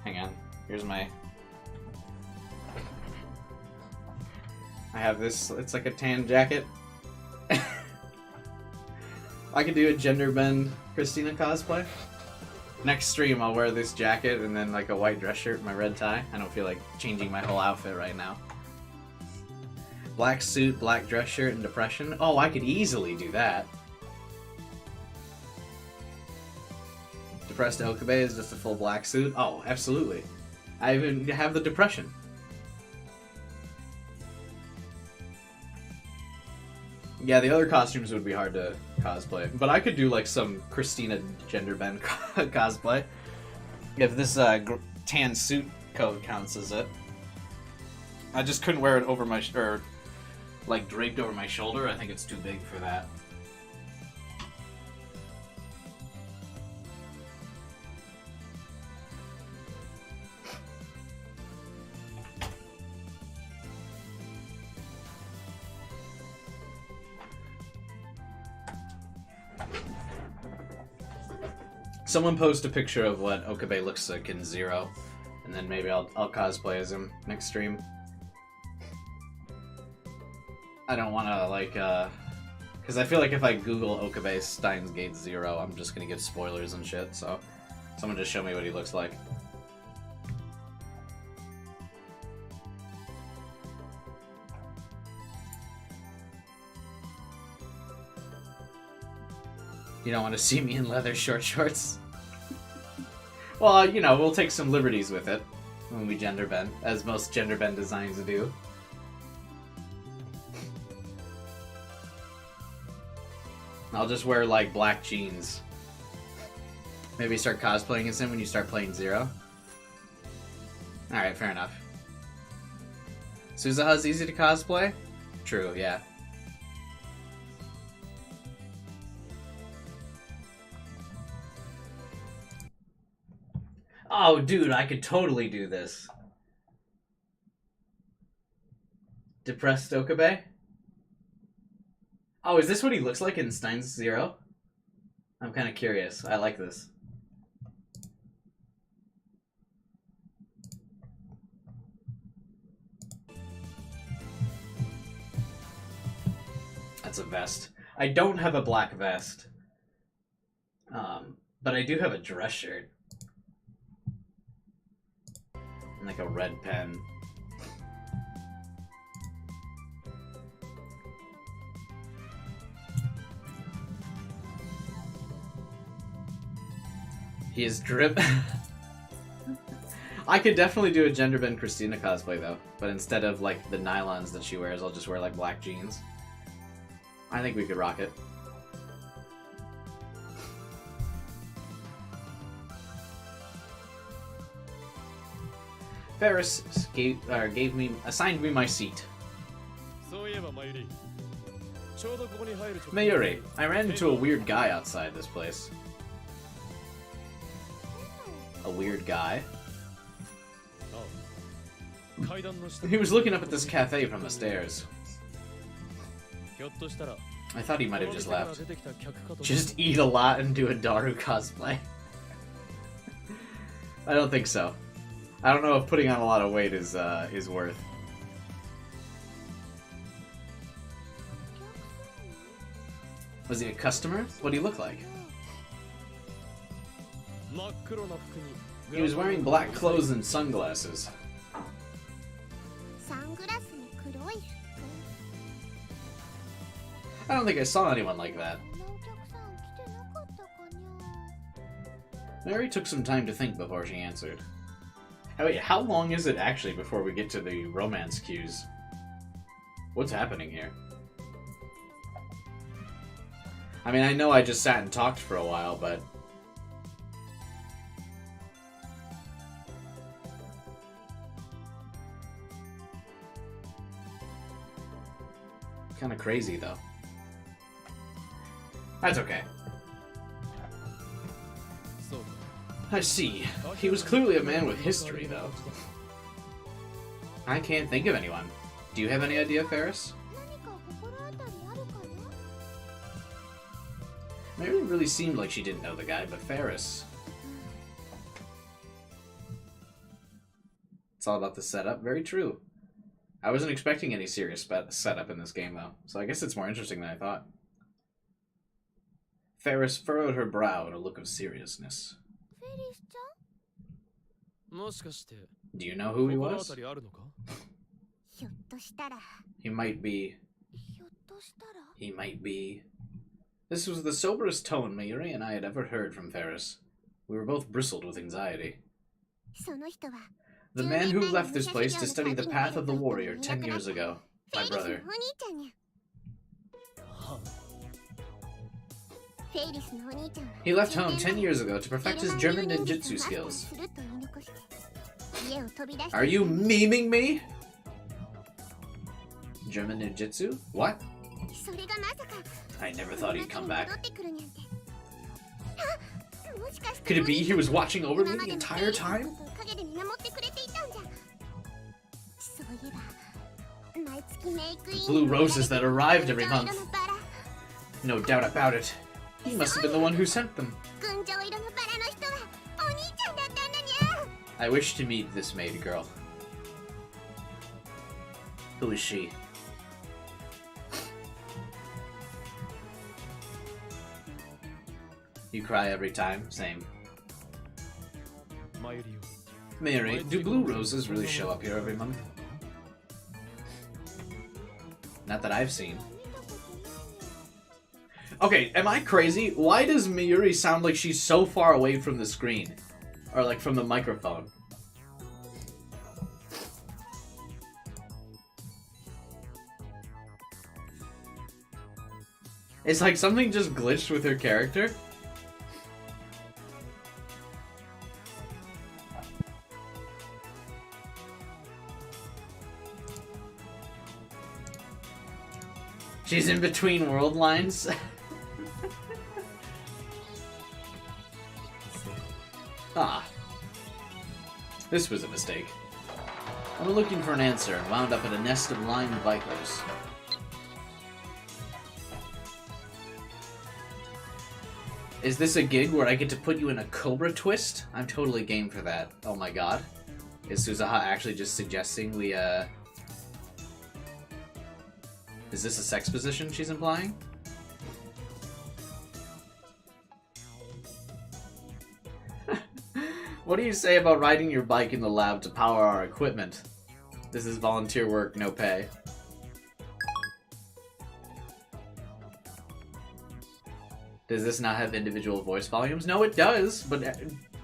Hang on. Here's my... I have this, it's like a tan jacket. I could do a gender bend Christina cosplay. Next stream I'll wear this jacket and then like a white dress shirt and my red tie. I don't feel like changing my whole outfit right now. Black suit, black dress shirt, and depression. Oh, I could easily do that. Depressed Okabe is just a full black suit. Oh, absolutely. I even have the depression. Yeah, the other costumes would be hard to cosplay. But I could do like some Christina gender bend cosplay. If this tan suit coat counts as it. I just couldn't wear it over my... or like draped over my shoulder. I think it's too big for that. Someone post a picture of what Okabe looks like in Zero, and then maybe I'll cosplay as him next stream. I don't want to, like, because I feel like if I Google Okabe Steins Gate Zero, I'm just going to get spoilers and shit, so someone just show me what he looks like. You don't want to see me in leather short shorts? Well, you know, we'll take some liberties with it when we gender bend, as most gender bend designs do. I'll just wear, like, black jeans. Maybe start cosplaying as him when you start playing Zero. Alright, fair enough. Suzuha's easy to cosplay? True, yeah. Oh, dude, I could totally do this. Depressed Okabe? Oh, is this what he looks like in Steins Zero? I'm kind of curious. I like this. That's a vest. I don't have a black vest. But I do have a dress shirt. And like a red pen. He is drip. I could definitely do a gender bend Christina cosplay though, but instead of like the nylons that she wears, I'll just wear like black jeans. I think we could rock it. Ferris assigned me my seat. Mayuri, I ran into a weird guy outside this place. A weird guy? He was looking up at this cafe from the stairs. I thought he might have just left. Just eat a lot and do a Daru cosplay. I don't think so. I don't know if putting on a lot of weight is worth. Was he a customer? What did he look like? He was wearing black clothes and sunglasses. I don't think I saw anyone like that. Mary took some time to think before she answered. Wait, how long is it actually before we get to the romance cues? What's happening here? I mean, I know I just sat and talked for a while, but... Kinda crazy, though. That's okay. I see. He was clearly a man with history, though. I can't think of anyone. Do you have any idea, Ferris? Mary really seemed like she didn't know the guy, but Ferris... It's all about the setup. Very true. I wasn't expecting any serious setup in this game, though, so I guess it's more interesting than I thought. Ferris furrowed her brow in a look of seriousness. Do you know who he was? He might be... He might be... This was the soberest tone Mayuri and I had ever heard from Ferris. We were both bristled with anxiety. The man who left this place to study the path of the warrior 10 years ago. My brother. He left home 10 years ago to perfect his German ninjutsu skills. Are you memeing me? German ninjutsu? What? I never thought he'd come back. Could it be he was watching over me the entire time? Blue roses that arrived every month. No doubt about it. He must have been the one who sent them. I wish to meet this maid girl. Who is she? You cry every time? Same. Mary, do blue roses really show up here every month? Not that I've seen. Okay, am I crazy? Why does Mayuri sound like she's so far away from the screen? Or like from the microphone. It's like something just glitched with her character. She's in between world lines. Ah. This was a mistake. I went looking for an answer and wound up at a nest of lion vipers. Is this a gig where I get to put you in a cobra twist? I'm totally game for that. Oh my god. Is Suzuha actually just suggesting we, Is this a sex position she's implying? What do you say about riding your bike in the lab to power our equipment? This is volunteer work, no pay. Does this not have individual voice volumes? No, it does, but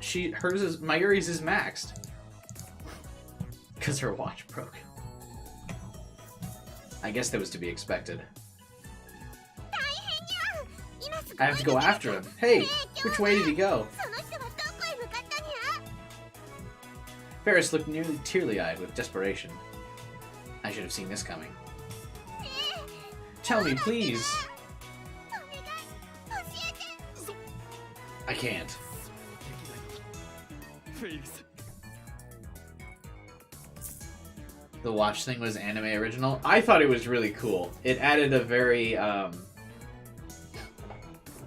Mayuri's is maxed. Because her watch broke. I guess that was to be expected. I have to go after him. Hey, which way did he go? Ferris looked nearly teary-eyed with desperation. I should have seen this coming. Tell me, please. I can't. The watch thing was anime original. I thought it was really cool. It added a very,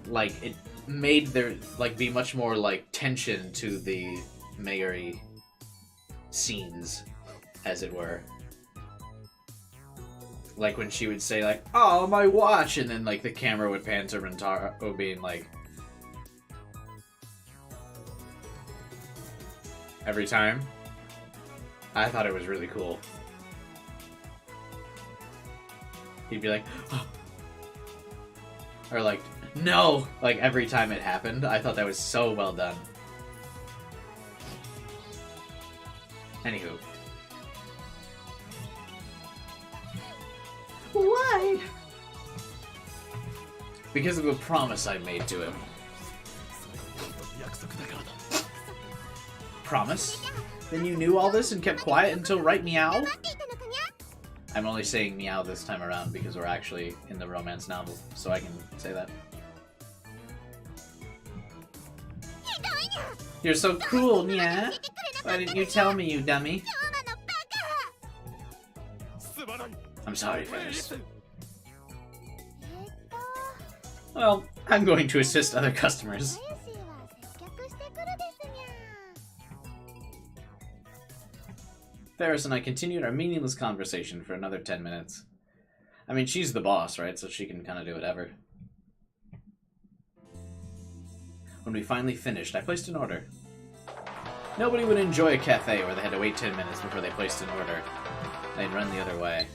like, it made there, like, be much more, like, tension to the Mayuri scenes, as it were. Like, when she would say, like, oh, my watch! And then, like, the camera would pan to Rentaro being, like, every time. I thought it was really cool. He'd be like, oh. Or like, no! Like, every time it happened. I thought that was so well done. Anywho. Why? Because of a promise I made to him. Promise? Then you knew all this and kept quiet until right meow? I'm only saying meow this time around because we're actually in the romance novel, so I can say that. You're so cruel, Nya. Why didn't you tell me, you dummy? I'm sorry, Ferris. Well, I'm going to assist other customers. Ferris and I continued our meaningless conversation for another 10 minutes. I mean, she's the boss, right? So she can kind of do whatever. When we finally finished, I placed an order. Nobody would enjoy a cafe where they had to wait 10 minutes before they placed an order. They'd run the other way.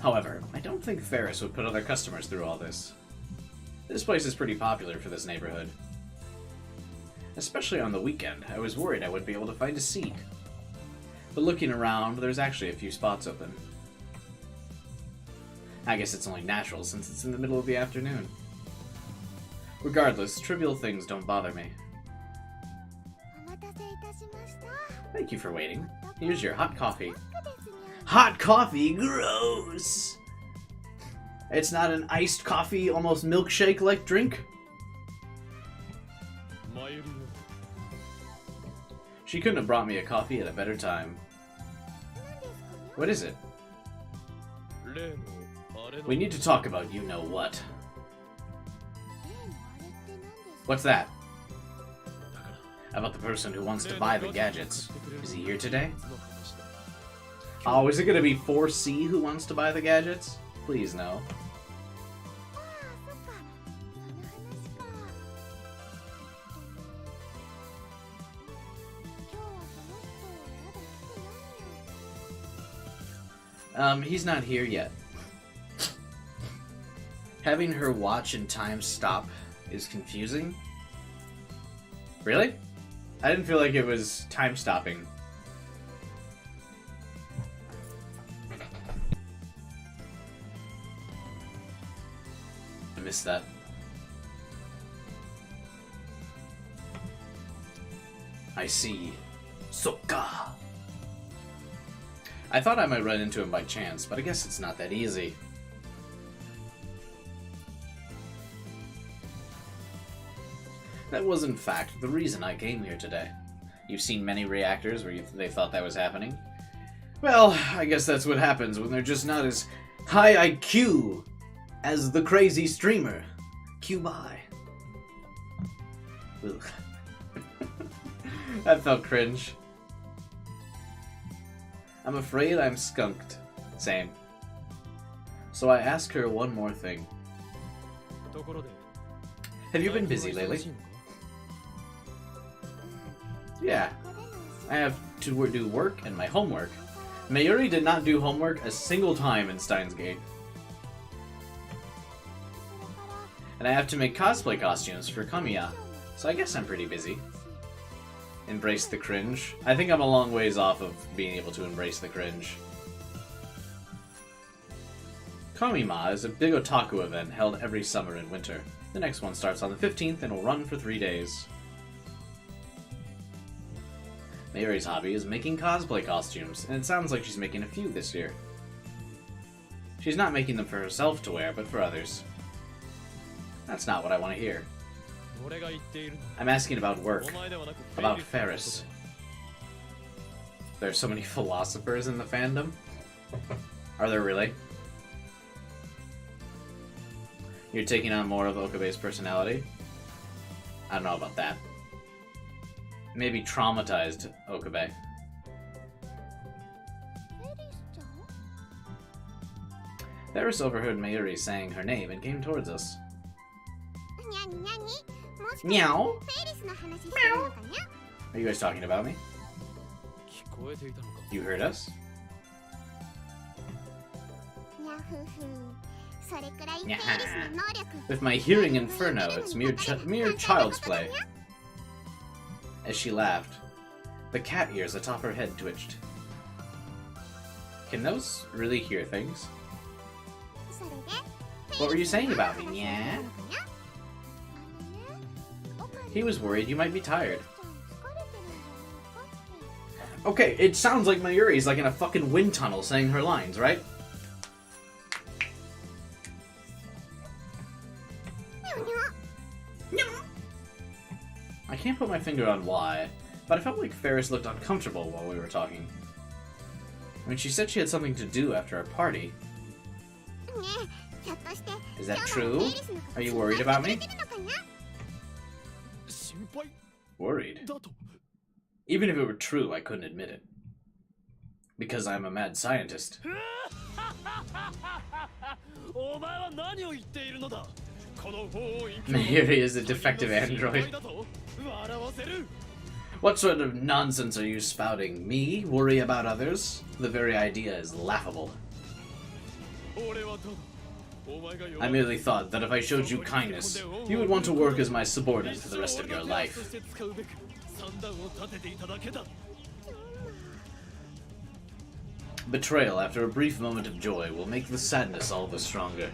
However, I don't think Ferris would put other customers through all this. This place is pretty popular for this neighborhood. Especially on the weekend, I was worried I wouldn't be able to find a seat. But looking around, there's actually a few spots open. I guess it's only natural since it's in the middle of the afternoon. Regardless, trivial things don't bother me. Thank you for waiting. Here's your hot coffee. Hot coffee? Gross! It's not an iced coffee, almost milkshake-like drink? She couldn't have brought me a coffee at a better time. What is it? We need to talk about you-know-what. What's that? About the person who wants to buy the gadgets. Is he here today? Oh, is it gonna be 4C who wants to buy the gadgets? Please, no. He's not here yet. Having her watch and time stop is confusing. Really? I didn't feel like it was time stopping. I missed that. I see. Sokka! I thought I might run into him by chance, but I guess it's not that easy. That was, in fact, the reason I came here today. You've seen many reactors where they thought that was happening? Well, I guess that's what happens when they're just not as high IQ as the crazy streamer. Q-Bye. Ugh. That felt cringe. I'm afraid I'm skunked. Same. So I ask her one more thing. Have you been busy lately? Yeah. I have to do work and my homework. Mayuri did not do homework a single time in Steins Gate. And I have to make cosplay costumes for Kamiya, so I guess I'm pretty busy. Embrace the cringe. I think I'm a long ways off of being able to embrace the cringe. Kamima is a big otaku event held every summer and winter. The next one starts on the 15th and will run for 3 days. Mayuri's hobby is making cosplay costumes, and it sounds like she's making a few this year. She's not making them for herself to wear, but for others. That's not what I want to hear. I'm asking about work. About Ferris. There's so many philosophers in the fandom. Are there really? You're taking on more of Okabe's personality? I don't know about that. Maybe traumatized Okabe. Ferris overheard Mayuri saying her name and came towards us. Meow? Meow? Are you guys talking about me? You heard us? With my hearing inferno, it's mere child's play. As she laughed, the cat ears atop her head twitched. Can those really hear things? What were you saying about me? Yeah? He was worried you might be tired. Okay, it sounds like Mayuri's like in a fucking wind tunnel saying her lines, right? I can't put my finger on why, but I felt like Ferris looked uncomfortable while we were talking. When she said she had something to do after our party. Is that true? Are you worried about me? Worried? Even if it were true, I couldn't admit it. Because I'm a mad scientist. Mayuri is a defective android. What sort of nonsense are you spouting? Me? Worry about others? The very idea is laughable. I merely thought that if I showed you kindness, you would want to work as my subordinate for the rest of your life. Betrayal after a brief moment of joy will make the sadness all the stronger.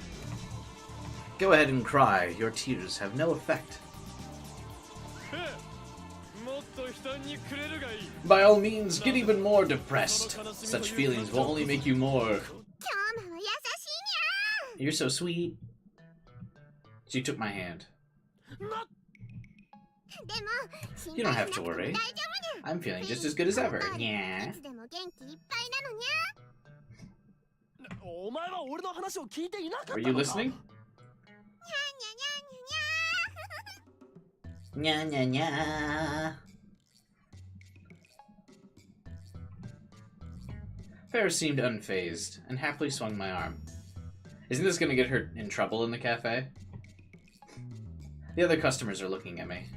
Go ahead and cry. Your tears have no effect. By all means, get even more depressed. Such feelings will only make you more... You're so sweet. She took my hand. You don't have to worry. I'm feeling just as good as ever. Yeah. Are you listening? Nya nya nya. Ferris seemed unfazed and happily swung my arm. Isn't this gonna get her in trouble in the cafe? The other customers are looking at me.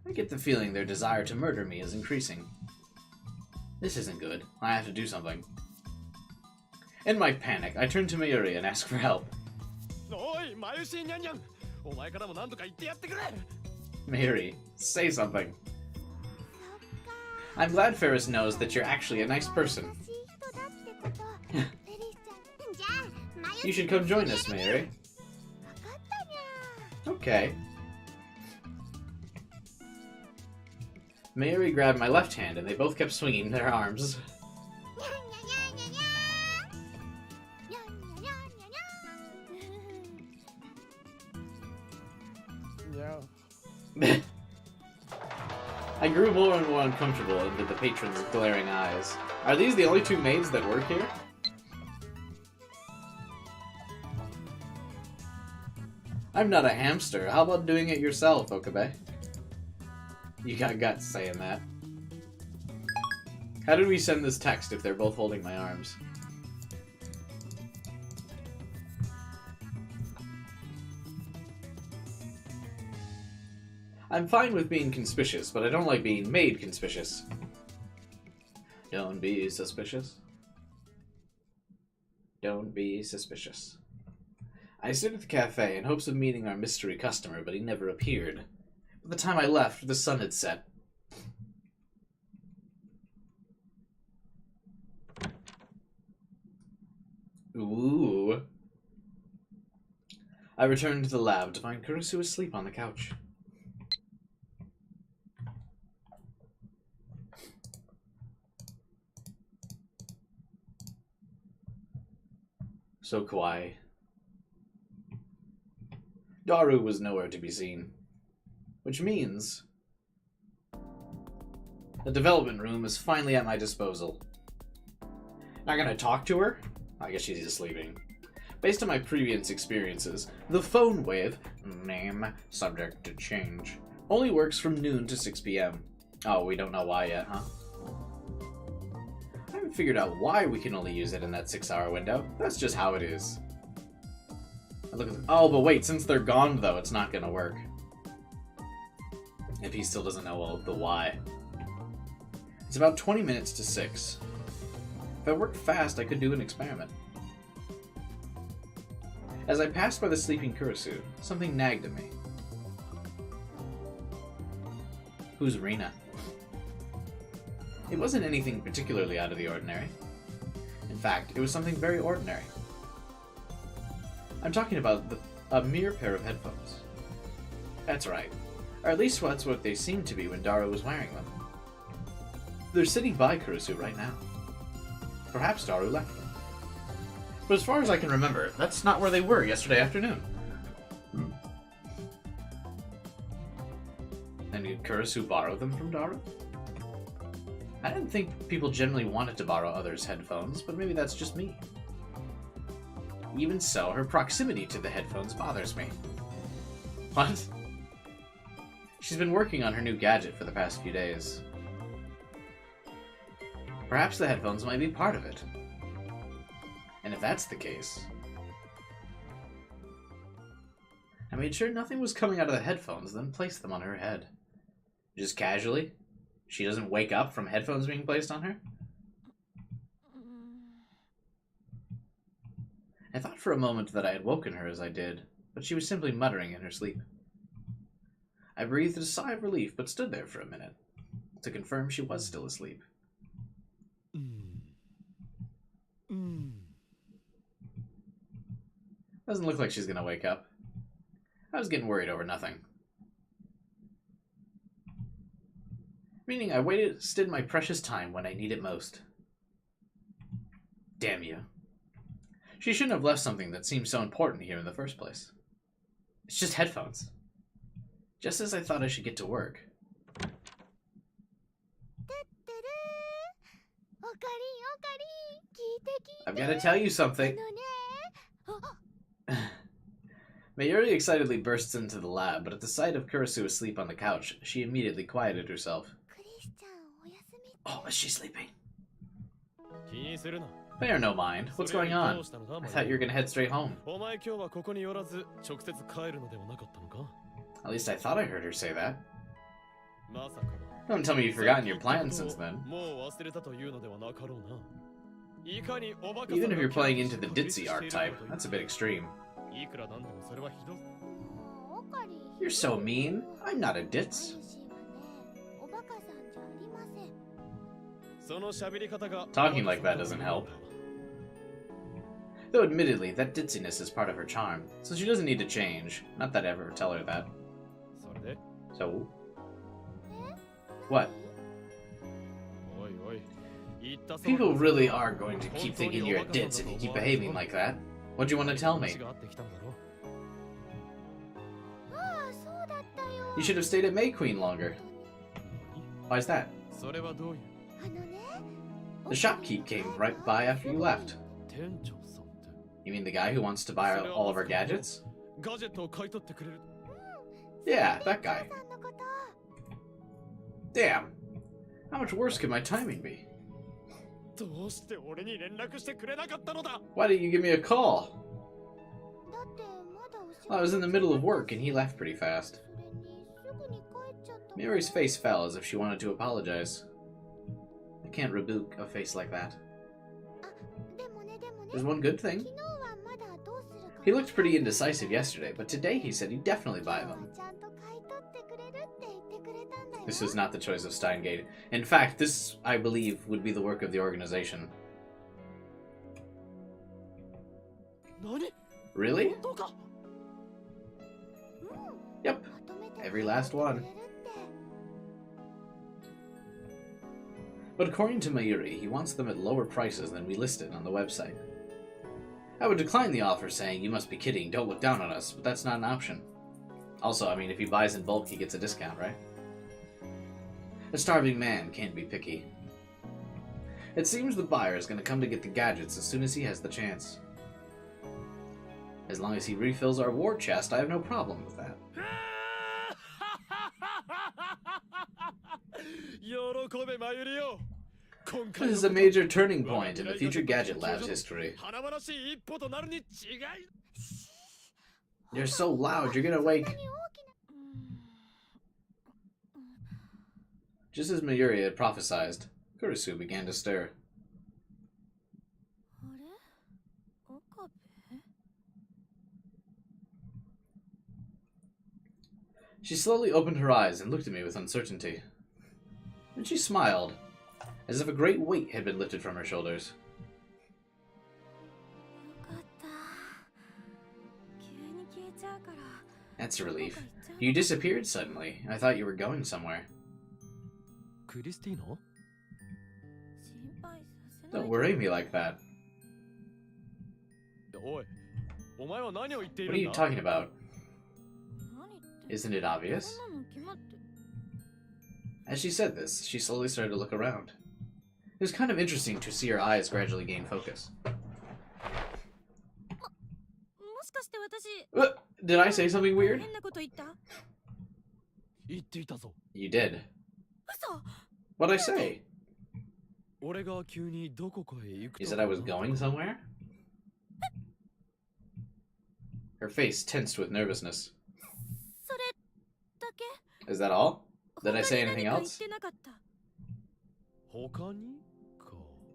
I get the feeling their desire to murder me is increasing. This isn't good. I have to do something. In my panic, I turn to Mayuri and ask for help. Mary, say something. I'm glad Ferris knows that you're actually a nice person. You should come join us, Mary. Okay. Mary grabbed my left hand and they both kept swinging their arms. I grew more and more uncomfortable under the patron's glaring eyes. Are these the only two maids that work here? I'm not a hamster. How about doing it yourself, Okabe? You got guts saying that. How did we send this text if they're both holding my arms? I'm fine with being conspicuous, but I don't like being made conspicuous. Don't be suspicious. Don't be suspicious. I stood at the cafe in hopes of meeting our mystery customer, but he never appeared. By the time I left, the sun had set. Ooh. I returned to the lab to find Kurisu asleep on the couch. So kawaii. Daru was nowhere to be seen. Which means the development room is finally at my disposal. Not gonna talk to her? I guess she's just sleeping. Based on my previous experiences, the phone wave, name subject to change, only works from noon to 6 p.m. Oh, we don't know why yet, huh? I haven't figured out why we can only use it in that 6-hour window. That's just how it is. Oh, but wait, since they're gone, though, it's not gonna work. If he still doesn't know the why. It's about 20 minutes to 6. If I worked fast, I could do an experiment. As I passed by the sleeping Kurisu, something nagged at me. Who's Rina? It wasn't anything particularly out of the ordinary. In fact, it was something very ordinary. I'm talking about a mere pair of headphones. That's right. Or at least that's what they seemed to be when Daru was wearing them. They're sitting by Kurisu right now. Perhaps Daru left them. But as far as I can remember, that's not where they were yesterday afternoon. And did Kurisu borrow them from Daru? I didn't think people generally wanted to borrow others' headphones, but maybe that's just me. Even so, her proximity to the headphones bothers me. What? She's been working on her new gadget for the past few days. Perhaps the headphones might be part of it. And if that's the case... I made sure nothing was coming out of the headphones, then placed them on her head. Just casually? She doesn't wake up from headphones being placed on her? I thought for a moment that I had woken her as I did, but she was simply muttering in her sleep. I breathed a sigh of relief, but stood there for a minute, to confirm she was still asleep. Doesn't look like she's gonna wake up. I was getting worried over nothing. Meaning I wasted my precious time when I need it most. Damn you. She shouldn't have left something that seemed so important here in the first place. It's just headphones. Just as I thought I should get to work. I've got to tell you something. Mayuri excitedly bursts into the lab, but at the sight of Kurisu asleep on the couch, she immediately quieted herself. Oh, is she sleeping? Pay her no mind. What's going on? I thought you were gonna head straight home. At least I thought I heard her say that. Don't tell me you've forgotten your plans since then. Even if you're playing into the ditzy archetype, that's a bit extreme. You're so mean. I'm not a ditz. Talking like that doesn't help. Though admittedly, that ditziness is part of her charm, so she doesn't need to change. Not that I ever tell her that. So? What? People really are going to keep thinking you're a ditz if you keep behaving like that. What do you want to tell me? You should have stayed at May Queen longer. Why's that? The shopkeep came right by after you left. You mean the guy who wants to buy all of our gadgets? Yeah, that guy. Damn. How much worse could my timing be? Why didn't you give me a call? I was in the middle of work and he left pretty fast. Miori's face fell as if she wanted to apologize. I can't rebuke a face like that. There's one good thing. He looked pretty indecisive yesterday, but today he said he'd definitely buy them. This was not the choice of Steingate. In fact, this, I believe, would be the work of the organization. Really? Yep. Every last one. But according to Mayuri, he wants them at lower prices than we listed on the website. I would decline the offer saying, you must be kidding, don't look down on us, but that's not an option. Also, I mean, if he buys in bulk, he gets a discount, right? A starving man can't be picky. It seems the buyer is going to come to get the gadgets as soon as he has the chance. As long as he refills our war chest, I have no problem with that. This is a major turning point in the future Gadget Lab's history. You're so loud, you're gonna wake... Just as Mayuri had prophesied, Kurisu began to stir. She slowly opened her eyes and looked at me with uncertainty. Then she smiled, as if a great weight had been lifted from her shoulders. That's a relief. You disappeared suddenly. I thought you were going somewhere. Don't worry me like that. What are you talking about? Isn't it obvious? As she said this, she slowly started to look around. It was kind of interesting to see her eyes gradually gain focus. Did I say something weird? You did. What'd I say? You said I was going somewhere? Her face tensed with nervousness. Is that all? Did I say anything else?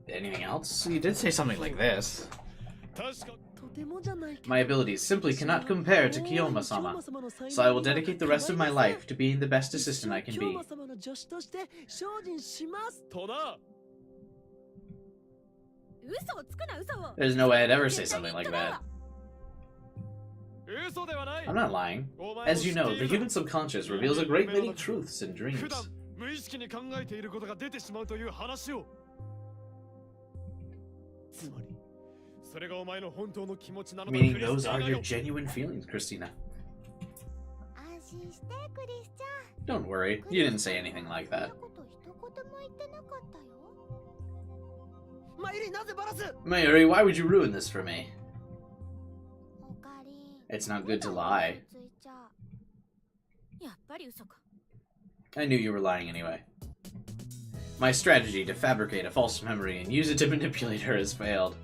Anything else? You did say something like this. My abilities simply cannot compare to Kiyoma-sama, so I will dedicate the rest of my life to being the best assistant I can be. There's no way I'd ever say something like that. I'm not lying. As you know, the human subconscious reveals a great many truths in dreams. Meaning those are your genuine feelings, Christina. Don't worry, you didn't say anything like that. Mayuri, why would you ruin this for me? It's not good to lie. I knew you were lying anyway. My strategy to fabricate a false memory and use it to manipulate her has failed.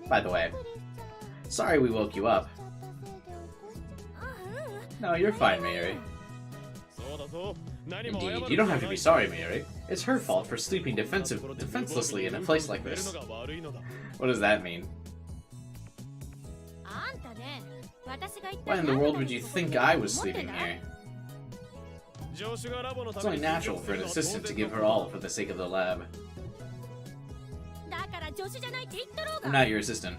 By the way, sorry we woke you up. No, you're fine, Mayuri. Indeed, you don't have to be sorry, Mayuri. It's her fault for sleeping defenselessly in a place like this. What does that mean? Why in the world would you think I was sleeping here? It's only natural for an assistant to give her all for the sake of the lab. I'm not your assistant.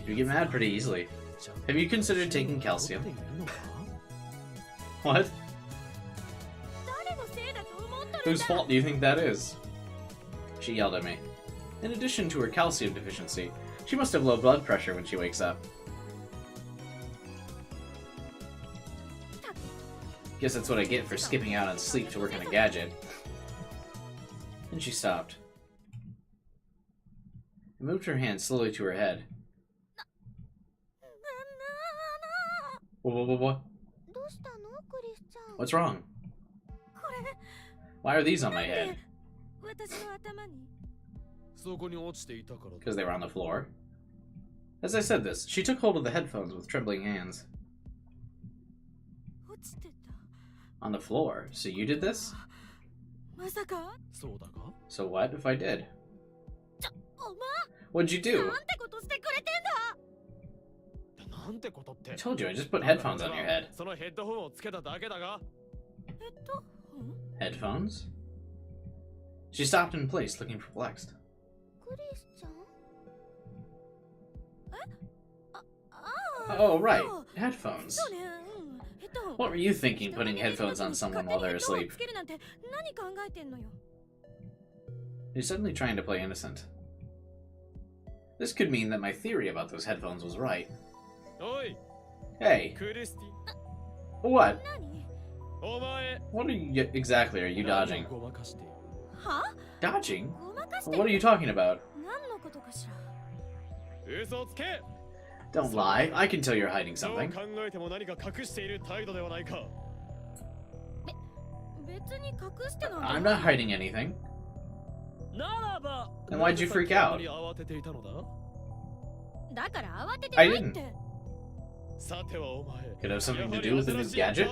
You get mad pretty easily. Have you considered taking calcium? What? Whose fault do you think that is? She yelled at me. In addition to her calcium deficiency, she must have low blood pressure when she wakes up. Guess that's what I get for skipping out on sleep to work on a gadget. Then she stopped. And moved her hand slowly to her head. What? What's wrong? Why are these on my head? Because they were on the floor. As I said this, she took hold of the headphones with trembling hands. On the floor? So you did this? So what if I did? What'd you do? I told you, I just put headphones on your head. Headphones? She stopped in place, looking perplexed. Oh, right. Headphones. What were you thinking, putting headphones on someone while they're asleep? You're suddenly trying to play innocent. This could mean that my theory about those headphones was right. Hey. What? What exactly are you dodging? Dodging? What are you talking about? Don't lie. I can tell you're hiding something. I'm not hiding anything. Then why'd you freak out? I didn't. Could have something to do with the new gadget?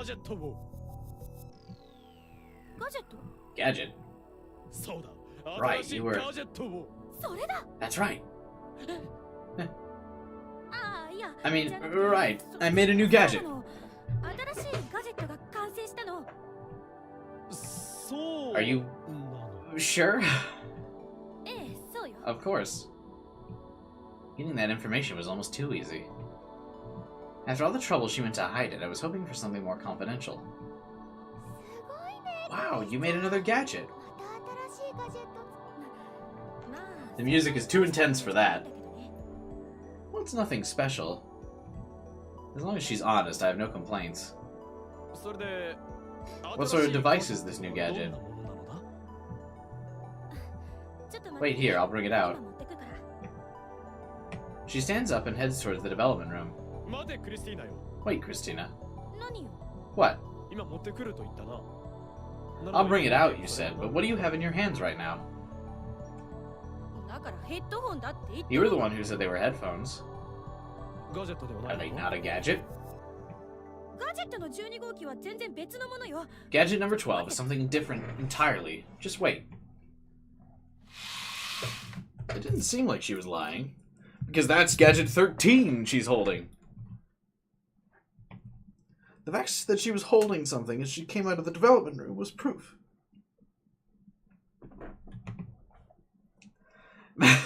Gadget? Right, you were... That's right. I mean, right. I made a new gadget. Are you... sure? Of course. Getting that information was almost too easy. After all the trouble she went to hide it, I was hoping for something more confidential. Wow, you made another gadget. The music is too intense for that. Well, it's nothing special. As long as she's honest, I have no complaints. What sort of device is this new gadget? Wait here, I'll bring it out. She stands up and heads towards the development room. Wait, Christina. What? I'll bring it out, you said, but what do you have in your hands right now? You were the one who said they were headphones. Are they not a gadget? Gadget number 12 is something different entirely. Just wait. It didn't seem like she was lying. Because that's Gadget 13 she's holding. The fact that she was holding something as she came out of the development room was proof.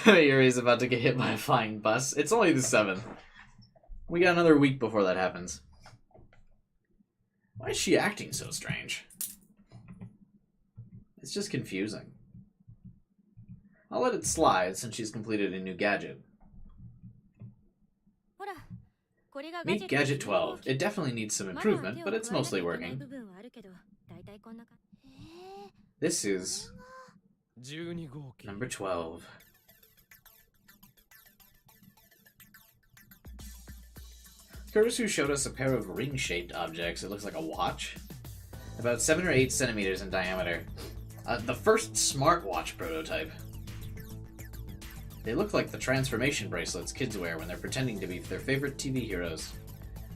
Yuri's about to get hit by a flying bus. It's only the 7th. We got another week before that happens. Why is she acting so strange? It's just confusing. I'll let it slide since she's completed a new gadget. Meet Gadget 12. It definitely needs some improvement, but it's mostly working. This is number 12. Kurisu showed us a pair of ring-shaped objects. It looks like a watch. About 7 or 8 centimeters in diameter. The first smartwatch prototype. They look like the transformation bracelets kids wear when they're pretending to be their favorite TV heroes.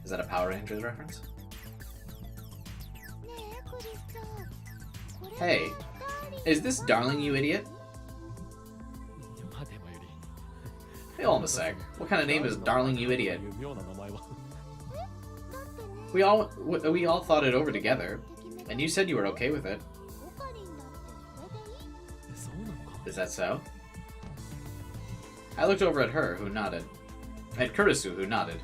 Is that a Power Rangers reference? Hey, is this Darling, you idiot? Hey, hold on a sec. What kind of name is Darling, you idiot? We all thought it over together, and you said you were okay with it. Is that so? I looked over at her, who nodded. At Kurisu, who nodded.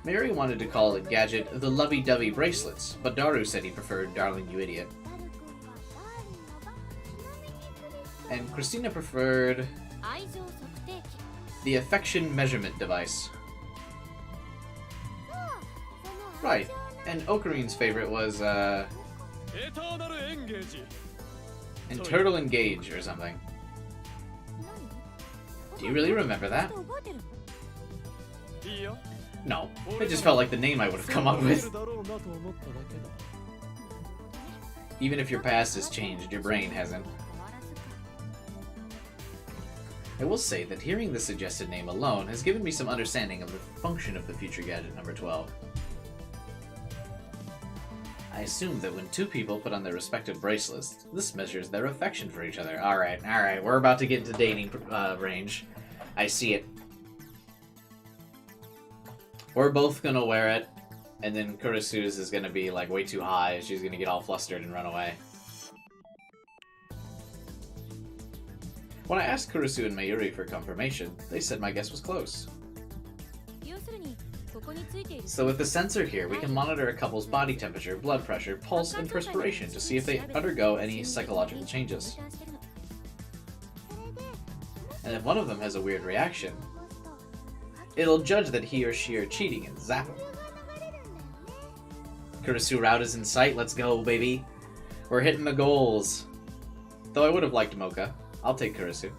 Mary wanted to call it Gadget the lovey-dovey bracelets, but Daru said he preferred Darling, you idiot. And Christina preferred the affection measurement device. Right, and Okarine's favorite was, and Turtle Engage or something. Do you really remember that? No, it just felt like the name I would have come up with. Even if your past has changed, your brain hasn't. I will say that hearing the suggested name alone has given me some understanding of the function of the future gadget number 12. I assume that when two people put on their respective bracelets, this measures their affection for each other. Alright, we're about to get into dating range. I see it. We're both gonna wear it, and then Kurisu's is gonna be like way too high, and she's gonna get all flustered and run away. When I asked Kurisu and Mayuri for confirmation, they said my guess was close. So with the sensor here, we can monitor a couple's body temperature, blood pressure, pulse, and perspiration to see if they undergo any psychological changes. And if one of them has a weird reaction, it'll judge that he or she are cheating and zap him. Kurisu route is in sight, let's go, baby. We're hitting the goals. Though I would have liked Mocha. I'll take Kurisu.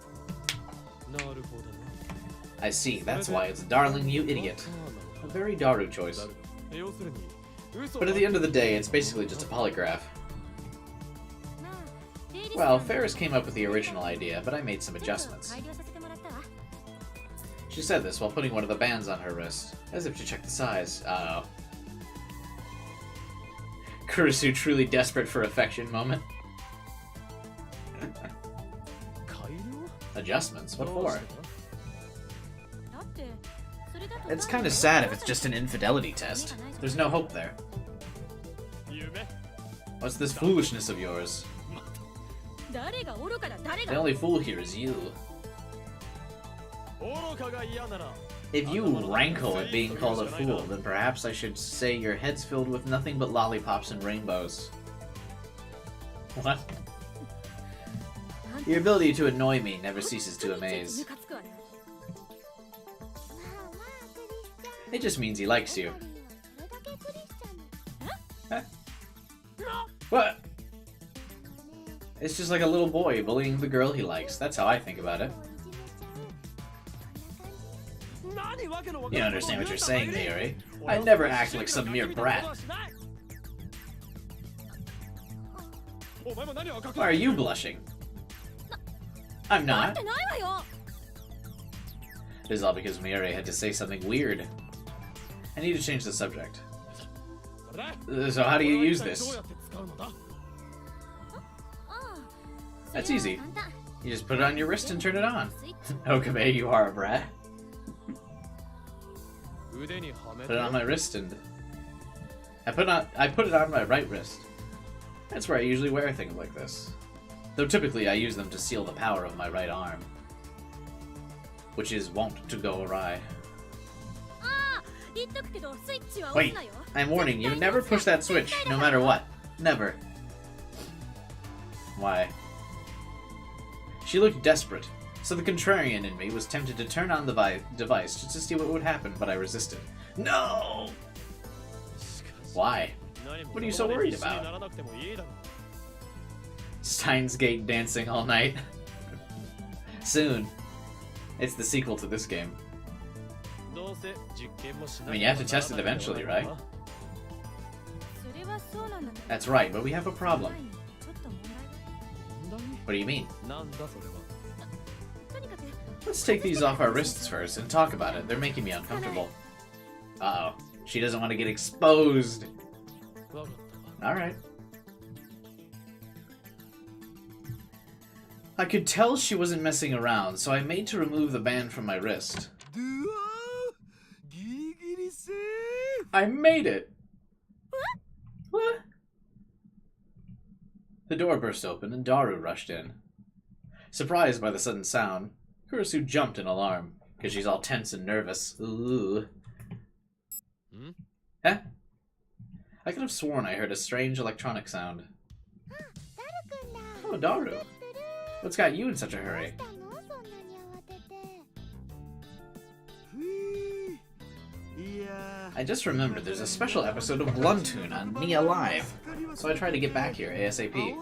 I see, that's why it's Darling, you idiot. A very Daru choice. But at the end of the day, it's basically just a polygraph. Well, Ferris came up with the original idea, but I made some adjustments. She said this while putting one of the bands on her wrist, as if to check the size. Uh-oh. Kurisu truly desperate for affection moment. Adjustments? What for? It's kind of sad if it's just an infidelity test. There's no hope there. What's this foolishness of yours? The only fool here is you. If you rankle at being called a fool, then perhaps I should say your head's filled with nothing but lollipops and rainbows. What? Your ability to annoy me never ceases to amaze. It just means he likes you. Huh? What? It's just like a little boy bullying the girl he likes. That's how I think about it. You don't understand what you're saying, Mayuri. I never act like some mere brat. Why are you blushing? I'm not. This is all because Mayuri had to say something weird. I need to change the subject. So how do you use this? That's easy. You just put it on your wrist and turn it on. Okame, you are a brat. Put it on my wrist and... I put it on my right wrist. That's where I usually wear things like this. Though typically I use them to seal the power of my right arm. Which is wont to go awry. Wait, I'm warning you, never push that switch, no matter what. Never. Why? She looked desperate, so the contrarian in me was tempted to turn on the device just to see what would happen, but I resisted. No! Why? What are you so worried about? Steins Gate dancing all night. Soon. It's the sequel to this game. I mean, you have to test it eventually, right? That's right, but we have a problem. What do you mean? Let's take these off our wrists first and talk about it. They're making me uncomfortable. Uh-oh. She doesn't want to get exposed. Alright. I could tell she wasn't messing around, so I made to remove the band from my wrist. I made it! What? The door burst open and Daru rushed in. Surprised by the sudden sound, Kurisu jumped in alarm, because she's all tense and nervous. Ooh. Huh? I could have sworn I heard a strange electronic sound. Oh, Daru. What's got you in such a hurry? I just remembered there's a special episode of Bluntoon on Nia Live, so I tried to get back here ASAP.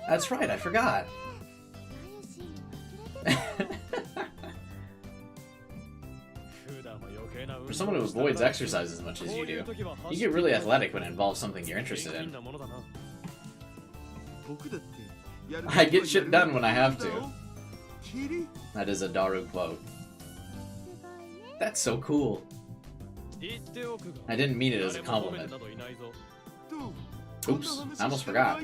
That's right, I forgot. For someone who avoids exercise as much as you do, you get really athletic when it involves something you're interested in. I get shit done when I have to. That is a Daru quote. That's so cool. I didn't mean it as a compliment. Oops, I almost forgot.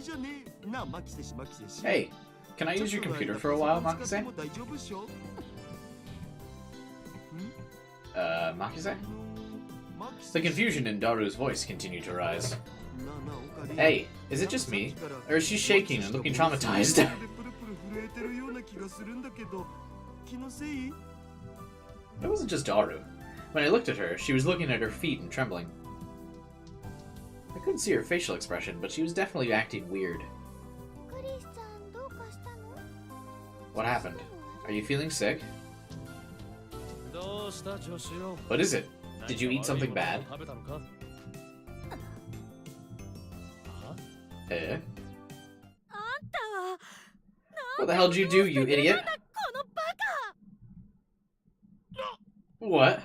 Hey, can I use your computer for a while, Makise? Makise? The confusion in Daru's voice continued to rise. Hey, is it just me? Or is she shaking and looking traumatized? It wasn't just Daru. When I looked at her, she was looking at her feet and trembling. I couldn't see her facial expression, but she was definitely acting weird. What happened? Are you feeling sick? What is it? Did you eat something bad? Eh? What the hell did you do, you idiot? What?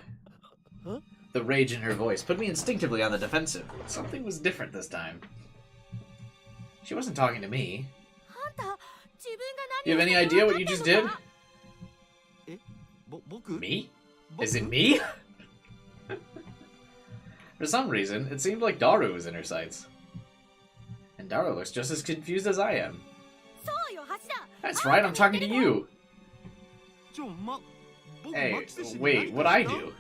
The rage in her voice put me instinctively on the defensive. Something was different this time. She wasn't talking to me. You have any idea what you just did? Me? Is it me? For some reason, it seemed like Daru was in her sights. And Daru looks just as confused as I am. That's right, I'm talking to you! Hey, wait, what'd I do?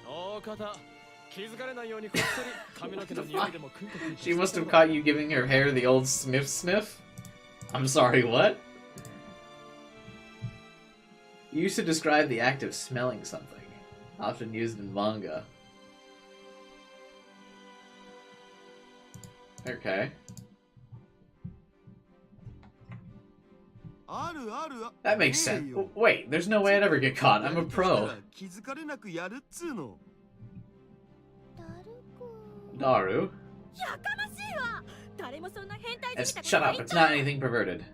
What the fuck? She must have caught you giving her hair the old sniff? I'm sorry, what? You used to describe the act of smelling something, often used in manga. Okay. That makes sense. Wait, there's no way I'd ever get caught. I'm a pro. Daru? Shut up, it's not anything perverted.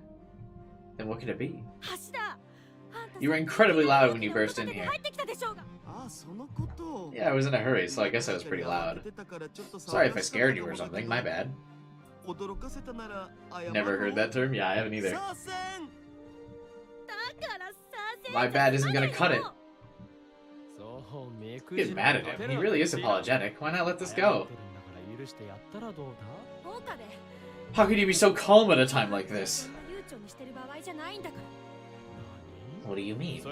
Then what could it be? You were incredibly loud when you burst in here. Yeah, I was in a hurry, so I guess I was pretty loud. Sorry if I scared you or something, my bad. Never heard that term? Yeah, I haven't either. My bad isn't gonna cut it. Get mad at him. He really is apologetic. Why not let this go? How could you be so calm at a time like this? What do you mean?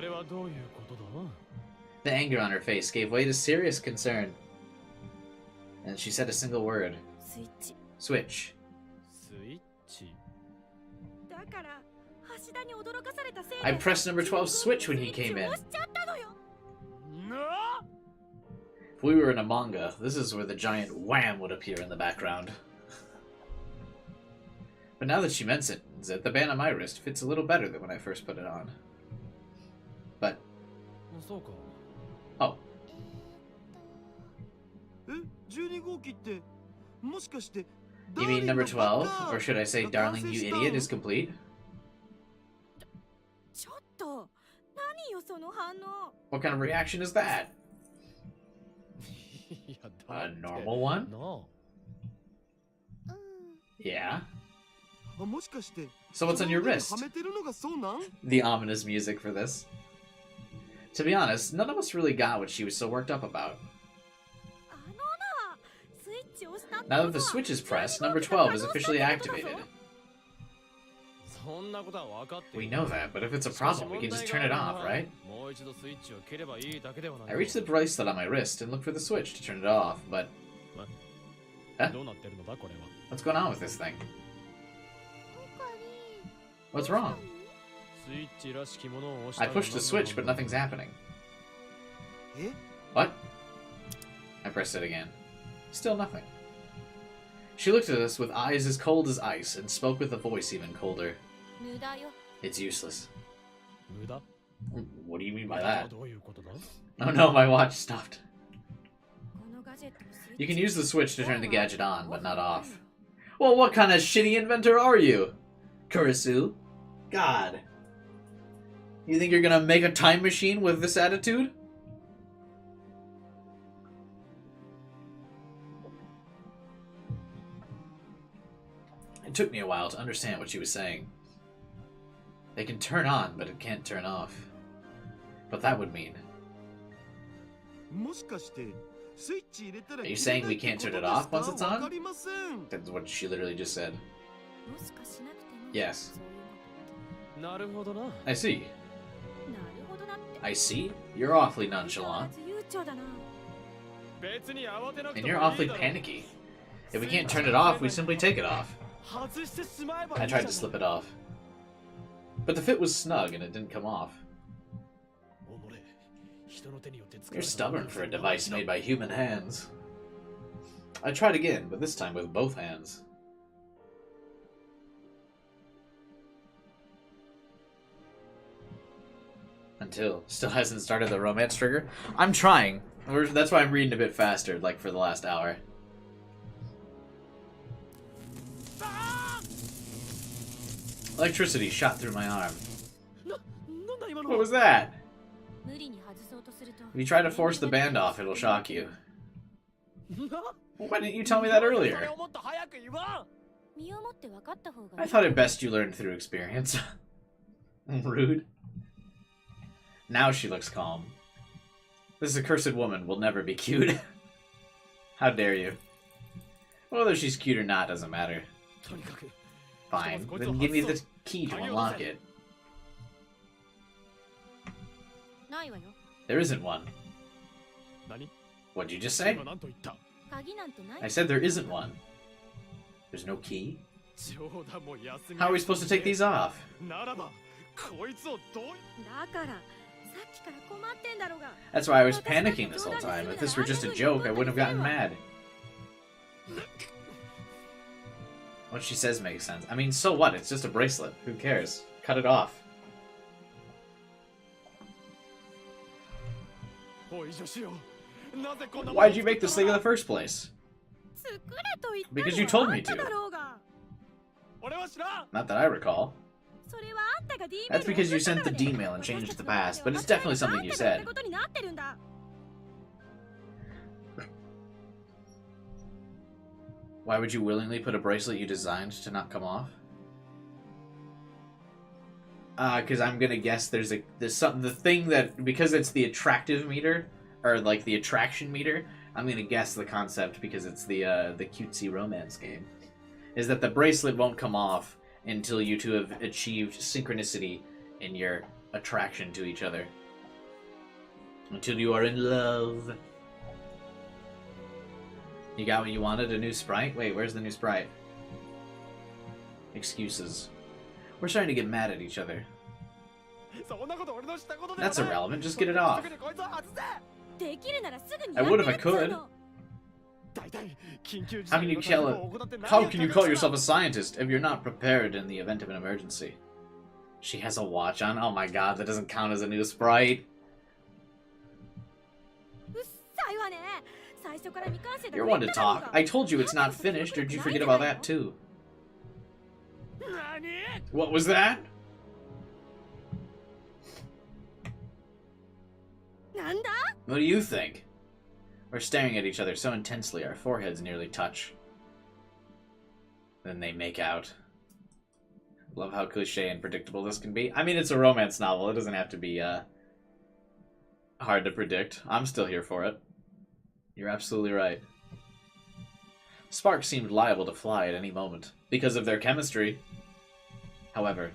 The anger on her face gave way to serious concern. And she said a single word. Switch. I pressed number 12's switch when he came in. If we were in a manga, this is where the giant wham would appear in the background. But now that she mentions it, the band on my wrist fits a little better than when I first put it on. But... oh. You mean number 12? Or should I say, darling, you idiot, is complete? What kind of reaction is that? A normal one? Yeah. So what's on your wrist? The ominous music for this. To be honest, none of us really got what she was so worked up about. Now that the switch is pressed, number 12 is officially activated. We know that, but if it's a problem, we can just turn it off, right? I reach the bracelet on my wrist and look for the switch to turn it off, but... Huh? What's going on with this thing? What's wrong? I pushed the switch, but nothing's happening. What? I pressed it again. Still nothing. She looked at us with eyes as cold as ice and spoke with a voice even colder. It's useless. What do you mean by that? Oh no, my watch stopped. You can use the switch to turn the gadget on, but not off. Well, what kind of shitty inventor are you? Kurisu? God. You think you're gonna make a time machine with this attitude? It took me a while to understand what she was saying. They can turn on, but it can't turn off. But that would mean... Are you saying we can't turn it off once it's on? That's what she literally just said. Yes. I see. I see? You're awfully nonchalant. And you're awfully panicky. If we can't turn it off, we simply take it off. I tried to slip it off. But the fit was snug and it didn't come off. You're stubborn for a device made by human hands. I tried again, but this time with both hands. Until still hasn't started the romance trigger. I'm trying. That's why I'm reading a bit faster, like for the last hour. Electricity shot through my arm. What was that? If you try to force the band off, it'll shock you. Why didn't you tell me that earlier? I thought it best you learned through experience. Rude. Now she looks calm. This accursed woman will never be cute. How dare you? Whether she's cute or not doesn't matter. Fine, then give me the key to unlock it. There isn't one. What'd you just say? I said there isn't one. There's no key? How are we supposed to take these off? That's why I was panicking this whole time. If this were just a joke, I wouldn't have gotten mad. What she says makes sense. I mean, so what? It's just a bracelet. Who cares? Cut it off. Why'd you make this thing in the first place? Because you told me to. Not that I recall. That's because you sent the D-mail and changed the past, but it's definitely something you said. Why would you willingly put a bracelet you designed to not come off? Because I'm gonna guess there's something, the thing that, because it's the attractive meter, or like the attraction meter, I'm gonna guess the concept, because it's the cutesy romance game, is that the bracelet won't come off until you two have achieved synchronicity in your attraction to each other. Until you are in love. You got what you wanted? A new sprite? Wait, where's the new sprite? Excuses. We're starting to get mad at each other. That's irrelevant, just get it off. I would if I could. How can you call yourself a scientist if you're not prepared in the event of an emergency? She has a watch on? Oh my god, that doesn't count as a new sprite. You're one to talk. I told you it's not finished, or did you forget about that too? What was that? What do you think? We're staring at each other so intensely our foreheads nearly touch. Then they make out. Love how cliche and predictable this can be. I mean, it's a romance novel. It doesn't have to be hard to predict. I'm still here for it. You're absolutely right. Sparks seemed liable to fly at any moment because of their chemistry. However,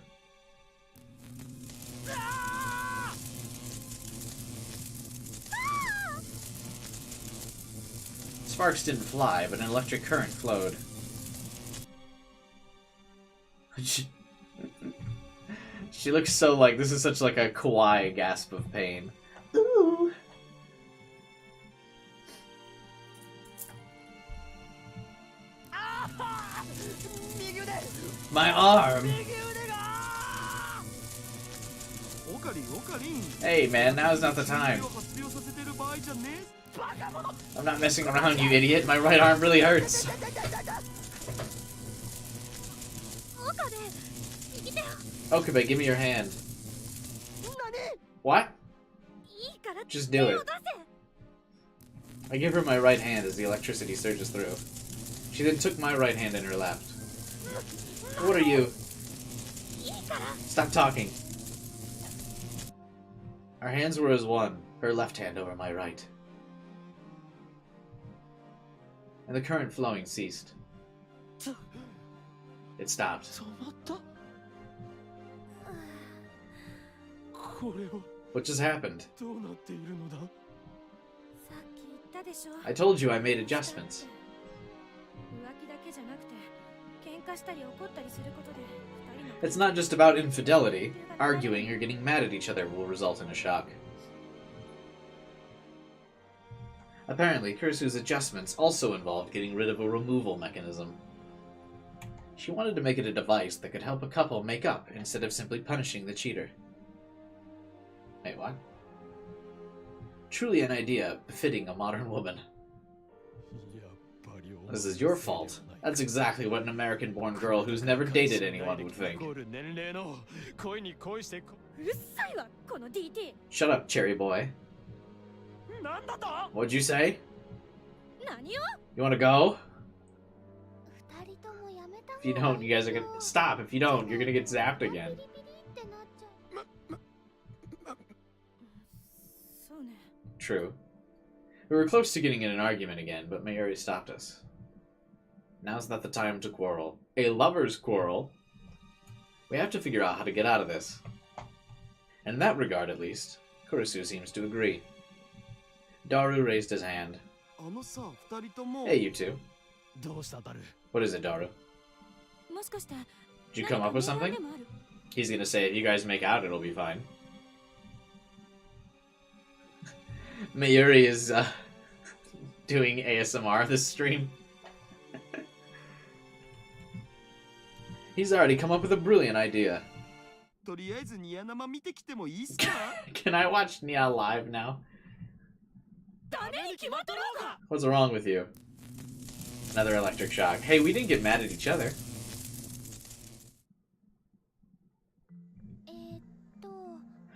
sparks didn't fly, but an electric current flowed. She looks so like, this is such like a kawaii gasp of pain. Ooh. My arm! Hey man, now's not the time. I'm not messing around, you idiot. My right arm really hurts. Okabe, give me your hand. What? Just do it. I give her my right hand as the electricity surges through. She then took my right hand in her left. What are you? Stop talking. Our hands were as one, her left hand over my right. And the current flowing ceased. It stopped. What just happened? I told you I made adjustments. It's not just about infidelity. Arguing or getting mad at each other will result in a shock. Apparently, Kurisu's adjustments also involved getting rid of a removal mechanism. She wanted to make it a device that could help a couple make up instead of simply punishing the cheater. Wait, what? Truly an idea befitting a modern woman. This is your fault. That's exactly what an American-born girl who's never dated anyone would think. Shut up, cherry boy. What'd you say? You wanna go? If you don't, you guys are gonna... Stop! If you don't, you're gonna get zapped again. True. We were close to getting in an argument again, but Mayuri stopped us. Now's not the time to quarrel. A lover's quarrel? We have to figure out how to get out of this. And in that regard, at least, Kurisu seems to agree. Daru raised his hand. Hey, you two. What is it, Daru? Did you come up with something? He's gonna say, if you guys make out, it'll be fine. Mayuri is, doing ASMR this stream. He's already come up with a brilliant idea. Can I watch Nia live now? What's wrong with you? Another electric shock. Hey, we didn't get mad at each other.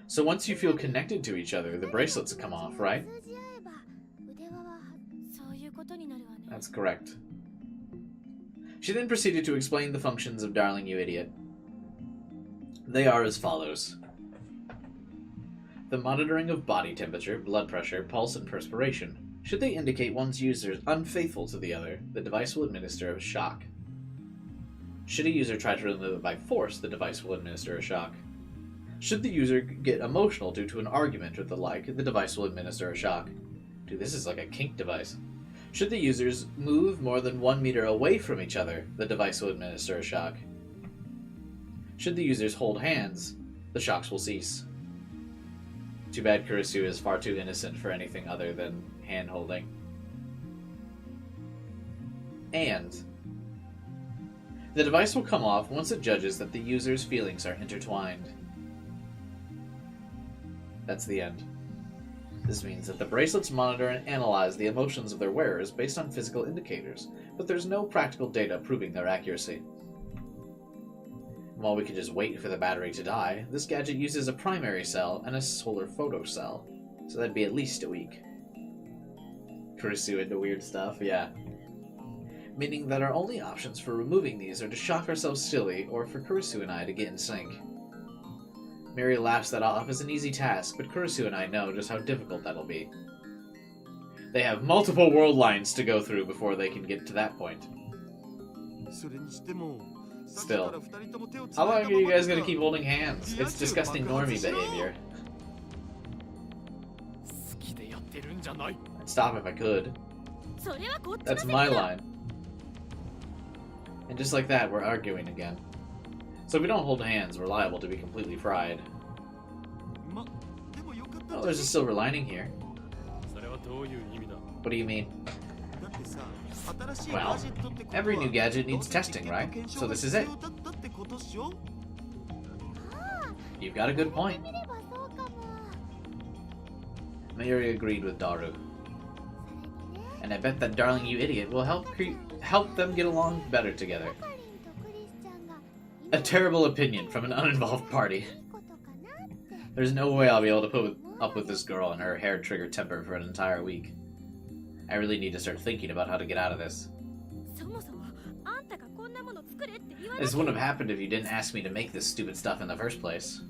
So once you feel connected to each other, the bracelets come off, right? That's correct. She then proceeded to explain the functions of Darling You Idiot. They are as follows. The monitoring of body temperature, blood pressure, pulse, and perspiration. Should they indicate one's user is unfaithful to the other, the device will administer a shock. Should a user try to remove it by force, the device will administer a shock. Should the user get emotional due to an argument or the like, the device will administer a shock. Dude, this is like a kink device. Should the users move more than 1 meter away from each other, the device will administer a shock. Should the users hold hands, the shocks will cease. Too bad Kurisu is far too innocent for anything other than hand-holding. And the device will come off once it judges that the user's feelings are intertwined. That's the end. This means that the bracelets monitor and analyze the emotions of their wearers based on physical indicators, but there's no practical data proving their accuracy. While we could just wait for the battery to die, this gadget uses a primary cell and a solar photo cell, so that'd be at least a week. Kurisu into weird stuff, yeah. Meaning that our only options for removing these are to shock ourselves silly, or for Kurisu and I to get in sync. Mary laughs that off as an easy task, but Kurisu and I know just how difficult that'll be. They have multiple world lines to go through before they can get to that point. Still. How long are you guys gonna keep holding hands? It's disgusting normie behavior. I'd stop if I could. That's my line. And just like that, we're arguing again. So if we don't hold hands, we're liable to be completely fried. Oh, there's a silver lining here. What do you mean? Well, every new gadget needs testing, right? So this is it. You've got a good point. Mayuri agreed with Daru. And I bet that darling you idiot will help them get along better together. A terrible opinion from an uninvolved party. There's no way I'll be able to put up with this girl and her hair-trigger temper for an entire week. I really need to start thinking about how to get out of this. This wouldn't have happened if you didn't ask me to make this stupid stuff in the first place.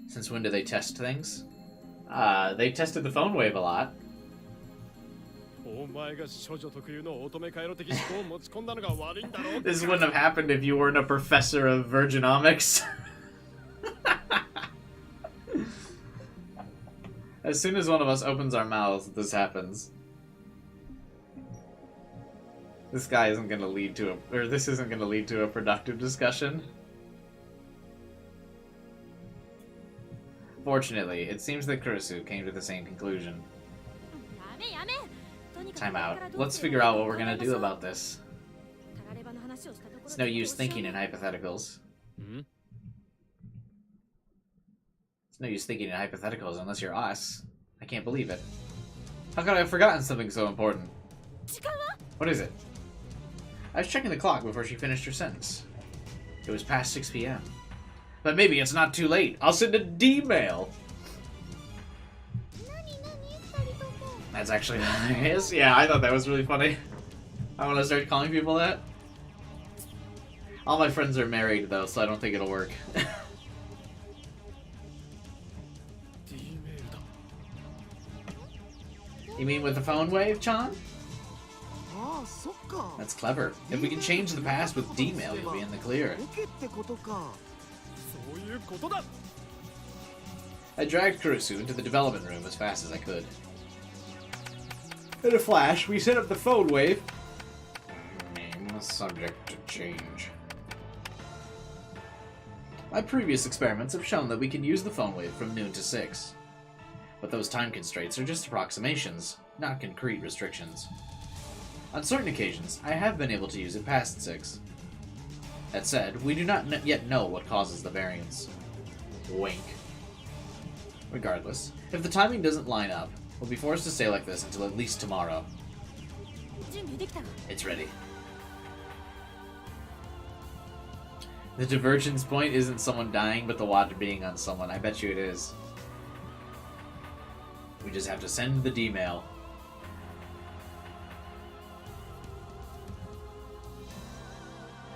Since when do they test things? They tested the phone wave a lot. This wouldn't have happened if you weren't a professor of virginomics. As soon as one of us opens our mouths, this happens. This isn't going to lead to a productive discussion. Fortunately, it seems that Kurusu came to the same conclusion. Time out. Let's figure out what we're gonna do about this. It's no use thinking in hypotheticals. It's no use thinking in hypotheticals unless you're us. I can't believe it. How could I have forgotten something so important? What is it? I was checking the clock before she finished her sentence. It was past 6 p.m. But maybe it's not too late. I'll send a D-mail. That's actually nice. Yeah, I thought that was really funny. I want to start calling people that. All my friends are married, though, so I don't think it'll work. You mean with the phone wave, Chan? That's clever. If we can change the past with D-mail, you'll be in the clear. I dragged Kurusu into the development room as fast as I could. In a flash, we set up the phone wave. Name subject to change. My previous experiments have shown that we can use the phone wave from noon to 6. But those time constraints are just approximations, not concrete restrictions. On certain occasions, I have been able to use it past 6. That said, we do not yet know what causes the variance. Wink. Regardless, if the timing doesn't line up, we'll be forced to stay like this until at least tomorrow. It's ready. The divergence point isn't someone dying, but the watch being on someone. I bet you it is. We just have to send the D-mail.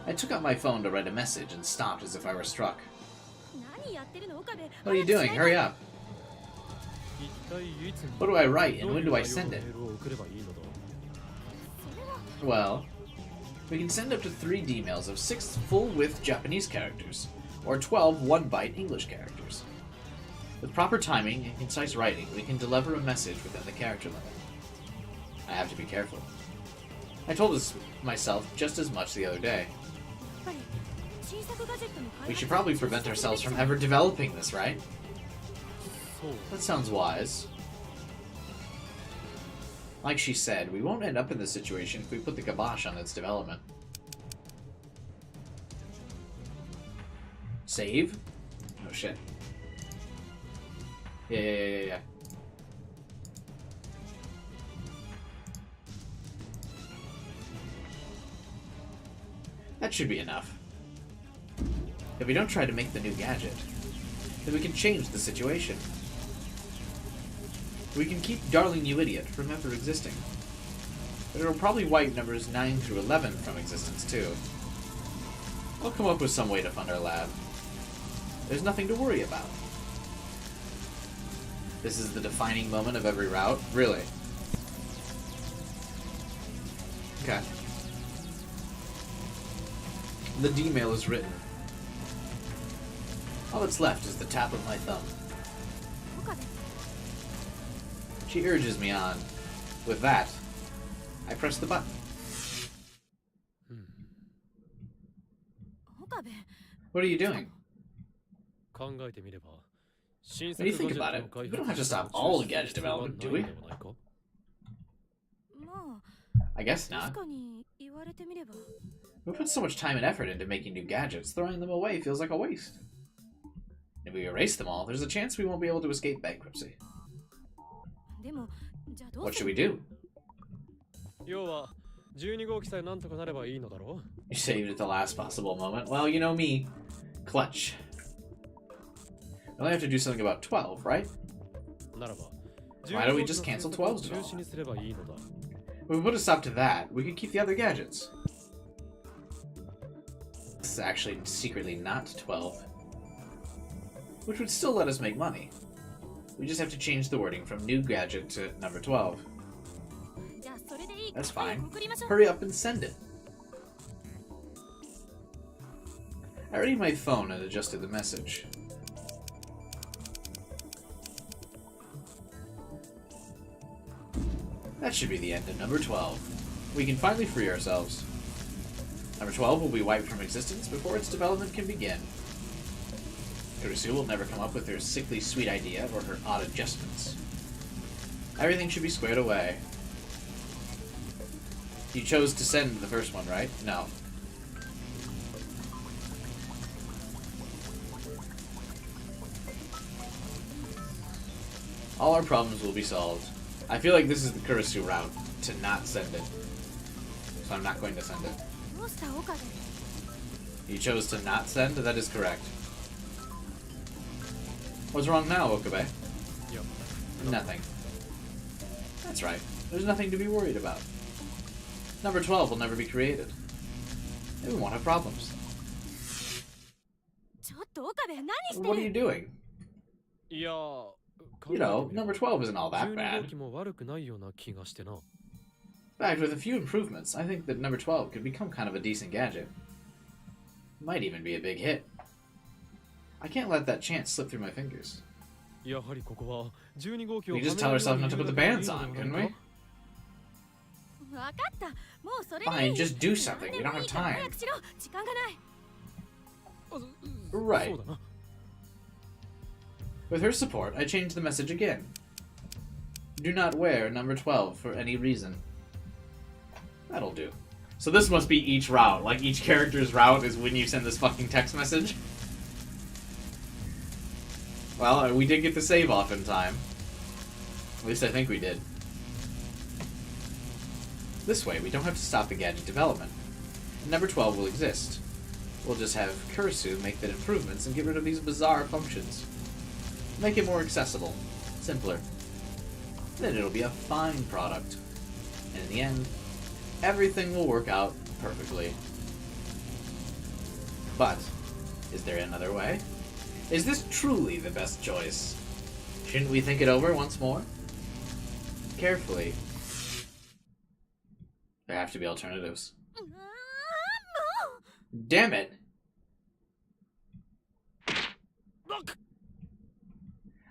I took out my phone to write a message and stopped as if I were struck. What are you doing? Hurry up. What do I write, and when do I send it? Well, we can send up to 3 D-mails of 6 full-width Japanese characters, or 12 one-byte English characters. With proper timing and concise writing, we can deliver a message within the character limit. I have to be careful. I told myself just as much the other day. We should probably prevent ourselves from ever developing this, right? That sounds wise. Like she said, we won't end up in this situation if we put the kibosh on its development. Save? Oh shit. Yeah. That should be enough. If we don't try to make the new gadget, then we can change the situation. We can keep Darling You Idiot from ever existing. But it'll probably wipe numbers 9 through 11 from existence, too. I'll come up with some way to fund our lab. There's nothing to worry about. This is the defining moment of every route? Really? Okay. The D-mail is written. All that's left is the tap of my thumb. She urges me on. With that, I press the button. What are you doing? When you think about it, we don't have to stop all the gadget development, do we? I guess not. We put so much time and effort into making new gadgets, throwing them away feels like a waste. If we erase them all, there's a chance we won't be able to escape bankruptcy. What should we do? You saved at the last possible moment. Well, you know me. Clutch. We only have to do something about 12, right? Why don't we just cancel 12's development? If we put a stop to that, we could keep the other gadgets. This is actually secretly not 12. Which would still let us make money. We just have to change the wording from new gadget to number 12. That's fine. Hurry up and send it. I readied my phone and adjusted the message. That should be the end of number 12. We can finally free ourselves. Number 12 will be wiped from existence before its development can begin. Kurisu will never come up with her sickly sweet idea or her odd adjustments. Everything should be squared away. You chose to send the first one, right? No. All our problems will be solved. I feel like this is the Kurisu route, to not send it. So I'm not going to send it. You chose to not send? That is correct. What's wrong now, Okabe? Yep. Nothing. That's right. There's nothing to be worried about. Number 12 will never be created. And we won't have problems. What are you doing? You know, number 12 isn't all that bad. In fact, with a few improvements, I think that number 12 could become kind of a decent gadget. Might even be a big hit. I can't let that chance slip through my fingers. We could just tell ourselves not to put the bands on, couldn't we? Fine, just do something. We don't have time. Right. With her support, I changed the message again. Do not wear number 12 for any reason. That'll do. So this must be each route. Like, each character's route is when you send this fucking text message. Well, we did get the save off in time. At least I think we did. This way, we don't have to stop the gadget development. Number 12 will exist. We'll just have Kurisu make the improvements and get rid of these bizarre functions. Make it more accessible, simpler. Then it'll be a fine product. And in the end, everything will work out perfectly. But, is there another way? Is this truly the best choice? Shouldn't we think it over once more? Carefully. There have to be alternatives. Damn it!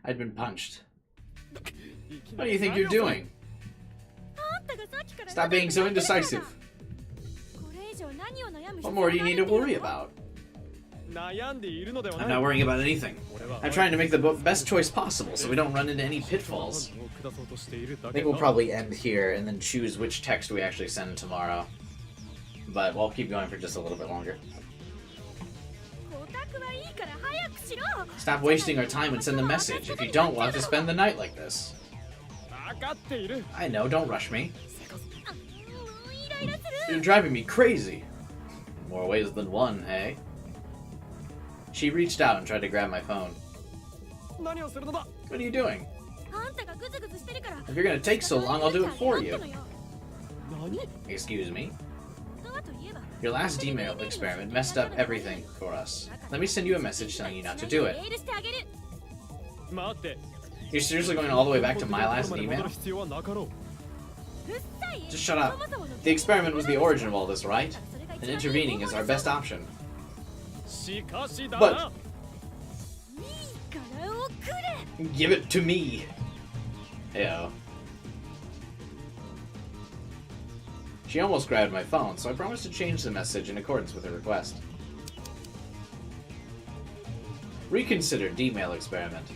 I'd been punched. What do you think you're doing? Stop being so indecisive. What more do you need to worry about? I'm not worrying about anything. I'm trying to make the best choice possible so we don't run into any pitfalls. I think we'll probably end here and then choose which text we actually send tomorrow. But we'll keep going for just a little bit longer. Stop wasting our time and send the message. If you don't, we'll have to spend the night like this. I know, don't rush me. You're driving me crazy. More ways than one, hey? She reached out and tried to grab my phone. What are you doing? If you're gonna take so long, I'll do it for you. Excuse me? Your last email experiment messed up everything for us. Let me send you a message telling you not to do it. You're seriously going all the way back to my last email? Just shut up. The experiment was the origin of all this, right? And intervening is our best option. But give it to me. Ew. She almost grabbed my phone, so I promised to change the message in accordance with her request. Reconsider D-mail experiment.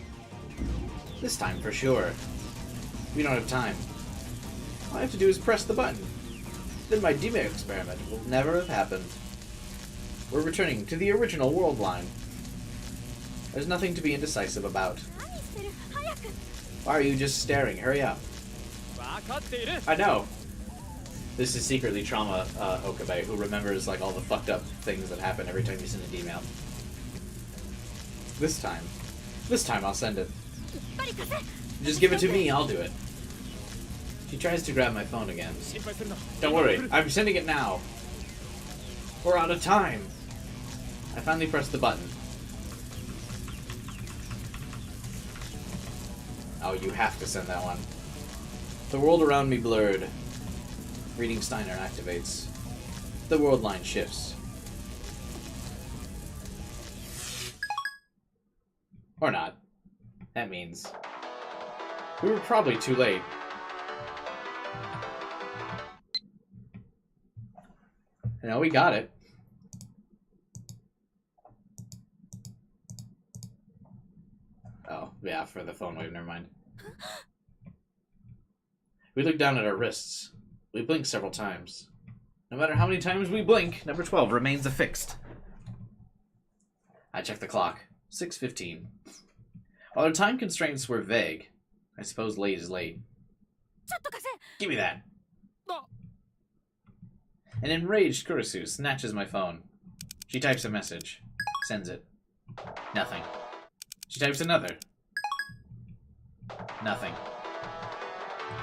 This time for sure. We don't have time. All I have to do is press the button. Then my D-mail experiment will never have happened. We're returning to the original world line. There's nothing to be indecisive about. Why are you just staring? Hurry up. I know. This is secretly trauma Okabe, who remembers like all the fucked up things that happen every time you send an email. This time I'll send it. Just give it to me, I'll do it. She tries to grab my phone again. Don't worry, I'm sending it now. We're out of time. I finally pressed the button. Oh, you have to send that one. The world around me blurred. Reading Steiner activates. The world line shifts. Or not. That means we were probably too late. No, we got it. Oh, yeah, for the phone wave, never mind. We look down at our wrists. We blink several times. No matter how many times we blink, number 12 remains affixed. I check the clock. 6:15. While our time constraints were vague, I suppose late is late. Give me that. An enraged Kurisu snatches my phone. She types a message. Sends it. Nothing. She types another. Nothing.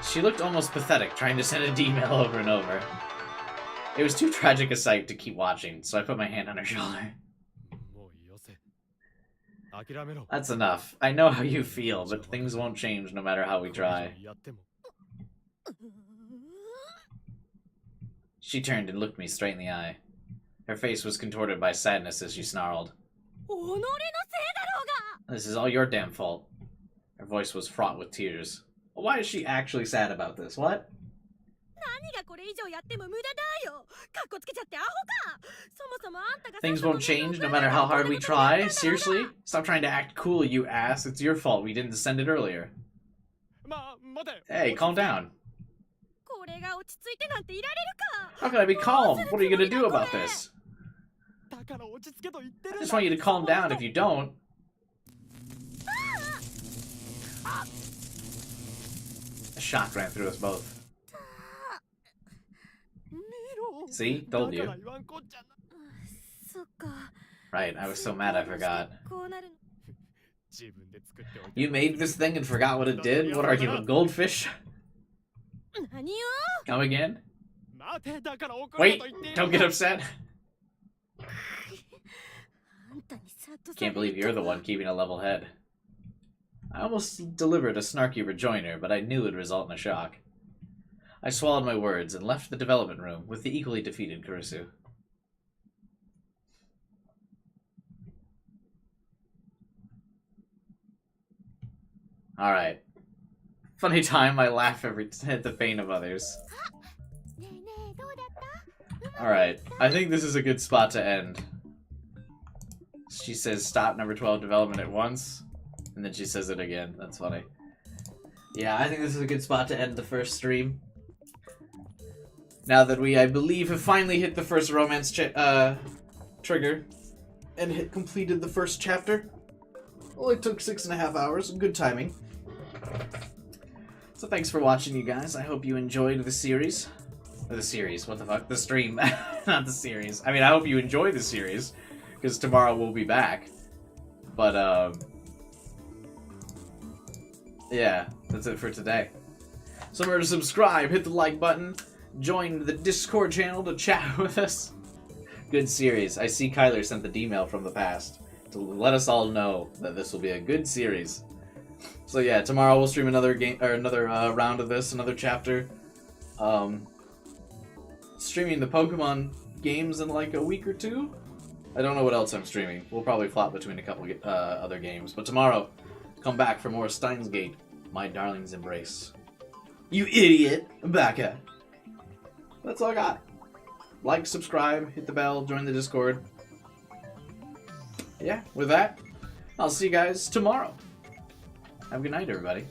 She looked almost pathetic, trying to send an email over and over. It was too tragic a sight to keep watching, so I put my hand on her shoulder. That's enough. I know how you feel, but things won't change no matter how we try. She turned and looked me straight in the eye. Her face was contorted by sadness as she snarled. This is all your damn fault. Her voice was fraught with tears. Why is she actually sad about this? What? Things won't change no matter how hard we try? Seriously? Stop trying to act cool, you ass. It's your fault we didn't send it earlier. Hey, calm down. How can I be calm? What are you going to do about this? I just want you to calm down if you don't. A shock ran through us both. See? Told you. Right, I was so mad I forgot. You made this thing and forgot what it did? What are you, a goldfish? Come again? Wait, don't get upset. Can't believe you're the one keeping a level head. I almost delivered a snarky rejoinder, but I knew it would result in a shock. I swallowed my words and left the development room with the equally defeated Kurisu. Alright. Funny time, I laugh at the pain of others. Alright, I think this is a good spot to end. She says stop number 12 development at once, and then she says it again. That's funny. Yeah, I think this is a good spot to end the first stream. Now that we, I believe, have finally hit the first romance trigger and completed the first chapter. Well, it took 6.5 hours. Good timing. So thanks for watching, you guys. I hope you enjoyed the series. Or the series, what the fuck? The stream, not the series. I mean, I hope you enjoy the series, because tomorrow we'll be back. But, yeah, that's it for today. So remember to subscribe, hit the like button, join the Discord channel to chat with us. Good series. I see Kyler sent the D-mail from the past to let us all know that this will be a good series. So yeah, tomorrow we'll stream another game or another round of this, another chapter. Streaming the Pokemon games in like a week or two. I don't know what else I'm streaming. We'll probably flop between a couple other games. But tomorrow, come back for more Steins Gate, My Darling's Embrace. You idiot! Baka! That's all I got. Like, subscribe, hit the bell, join the Discord. Yeah, with that, I'll see you guys tomorrow. Have a good night, everybody.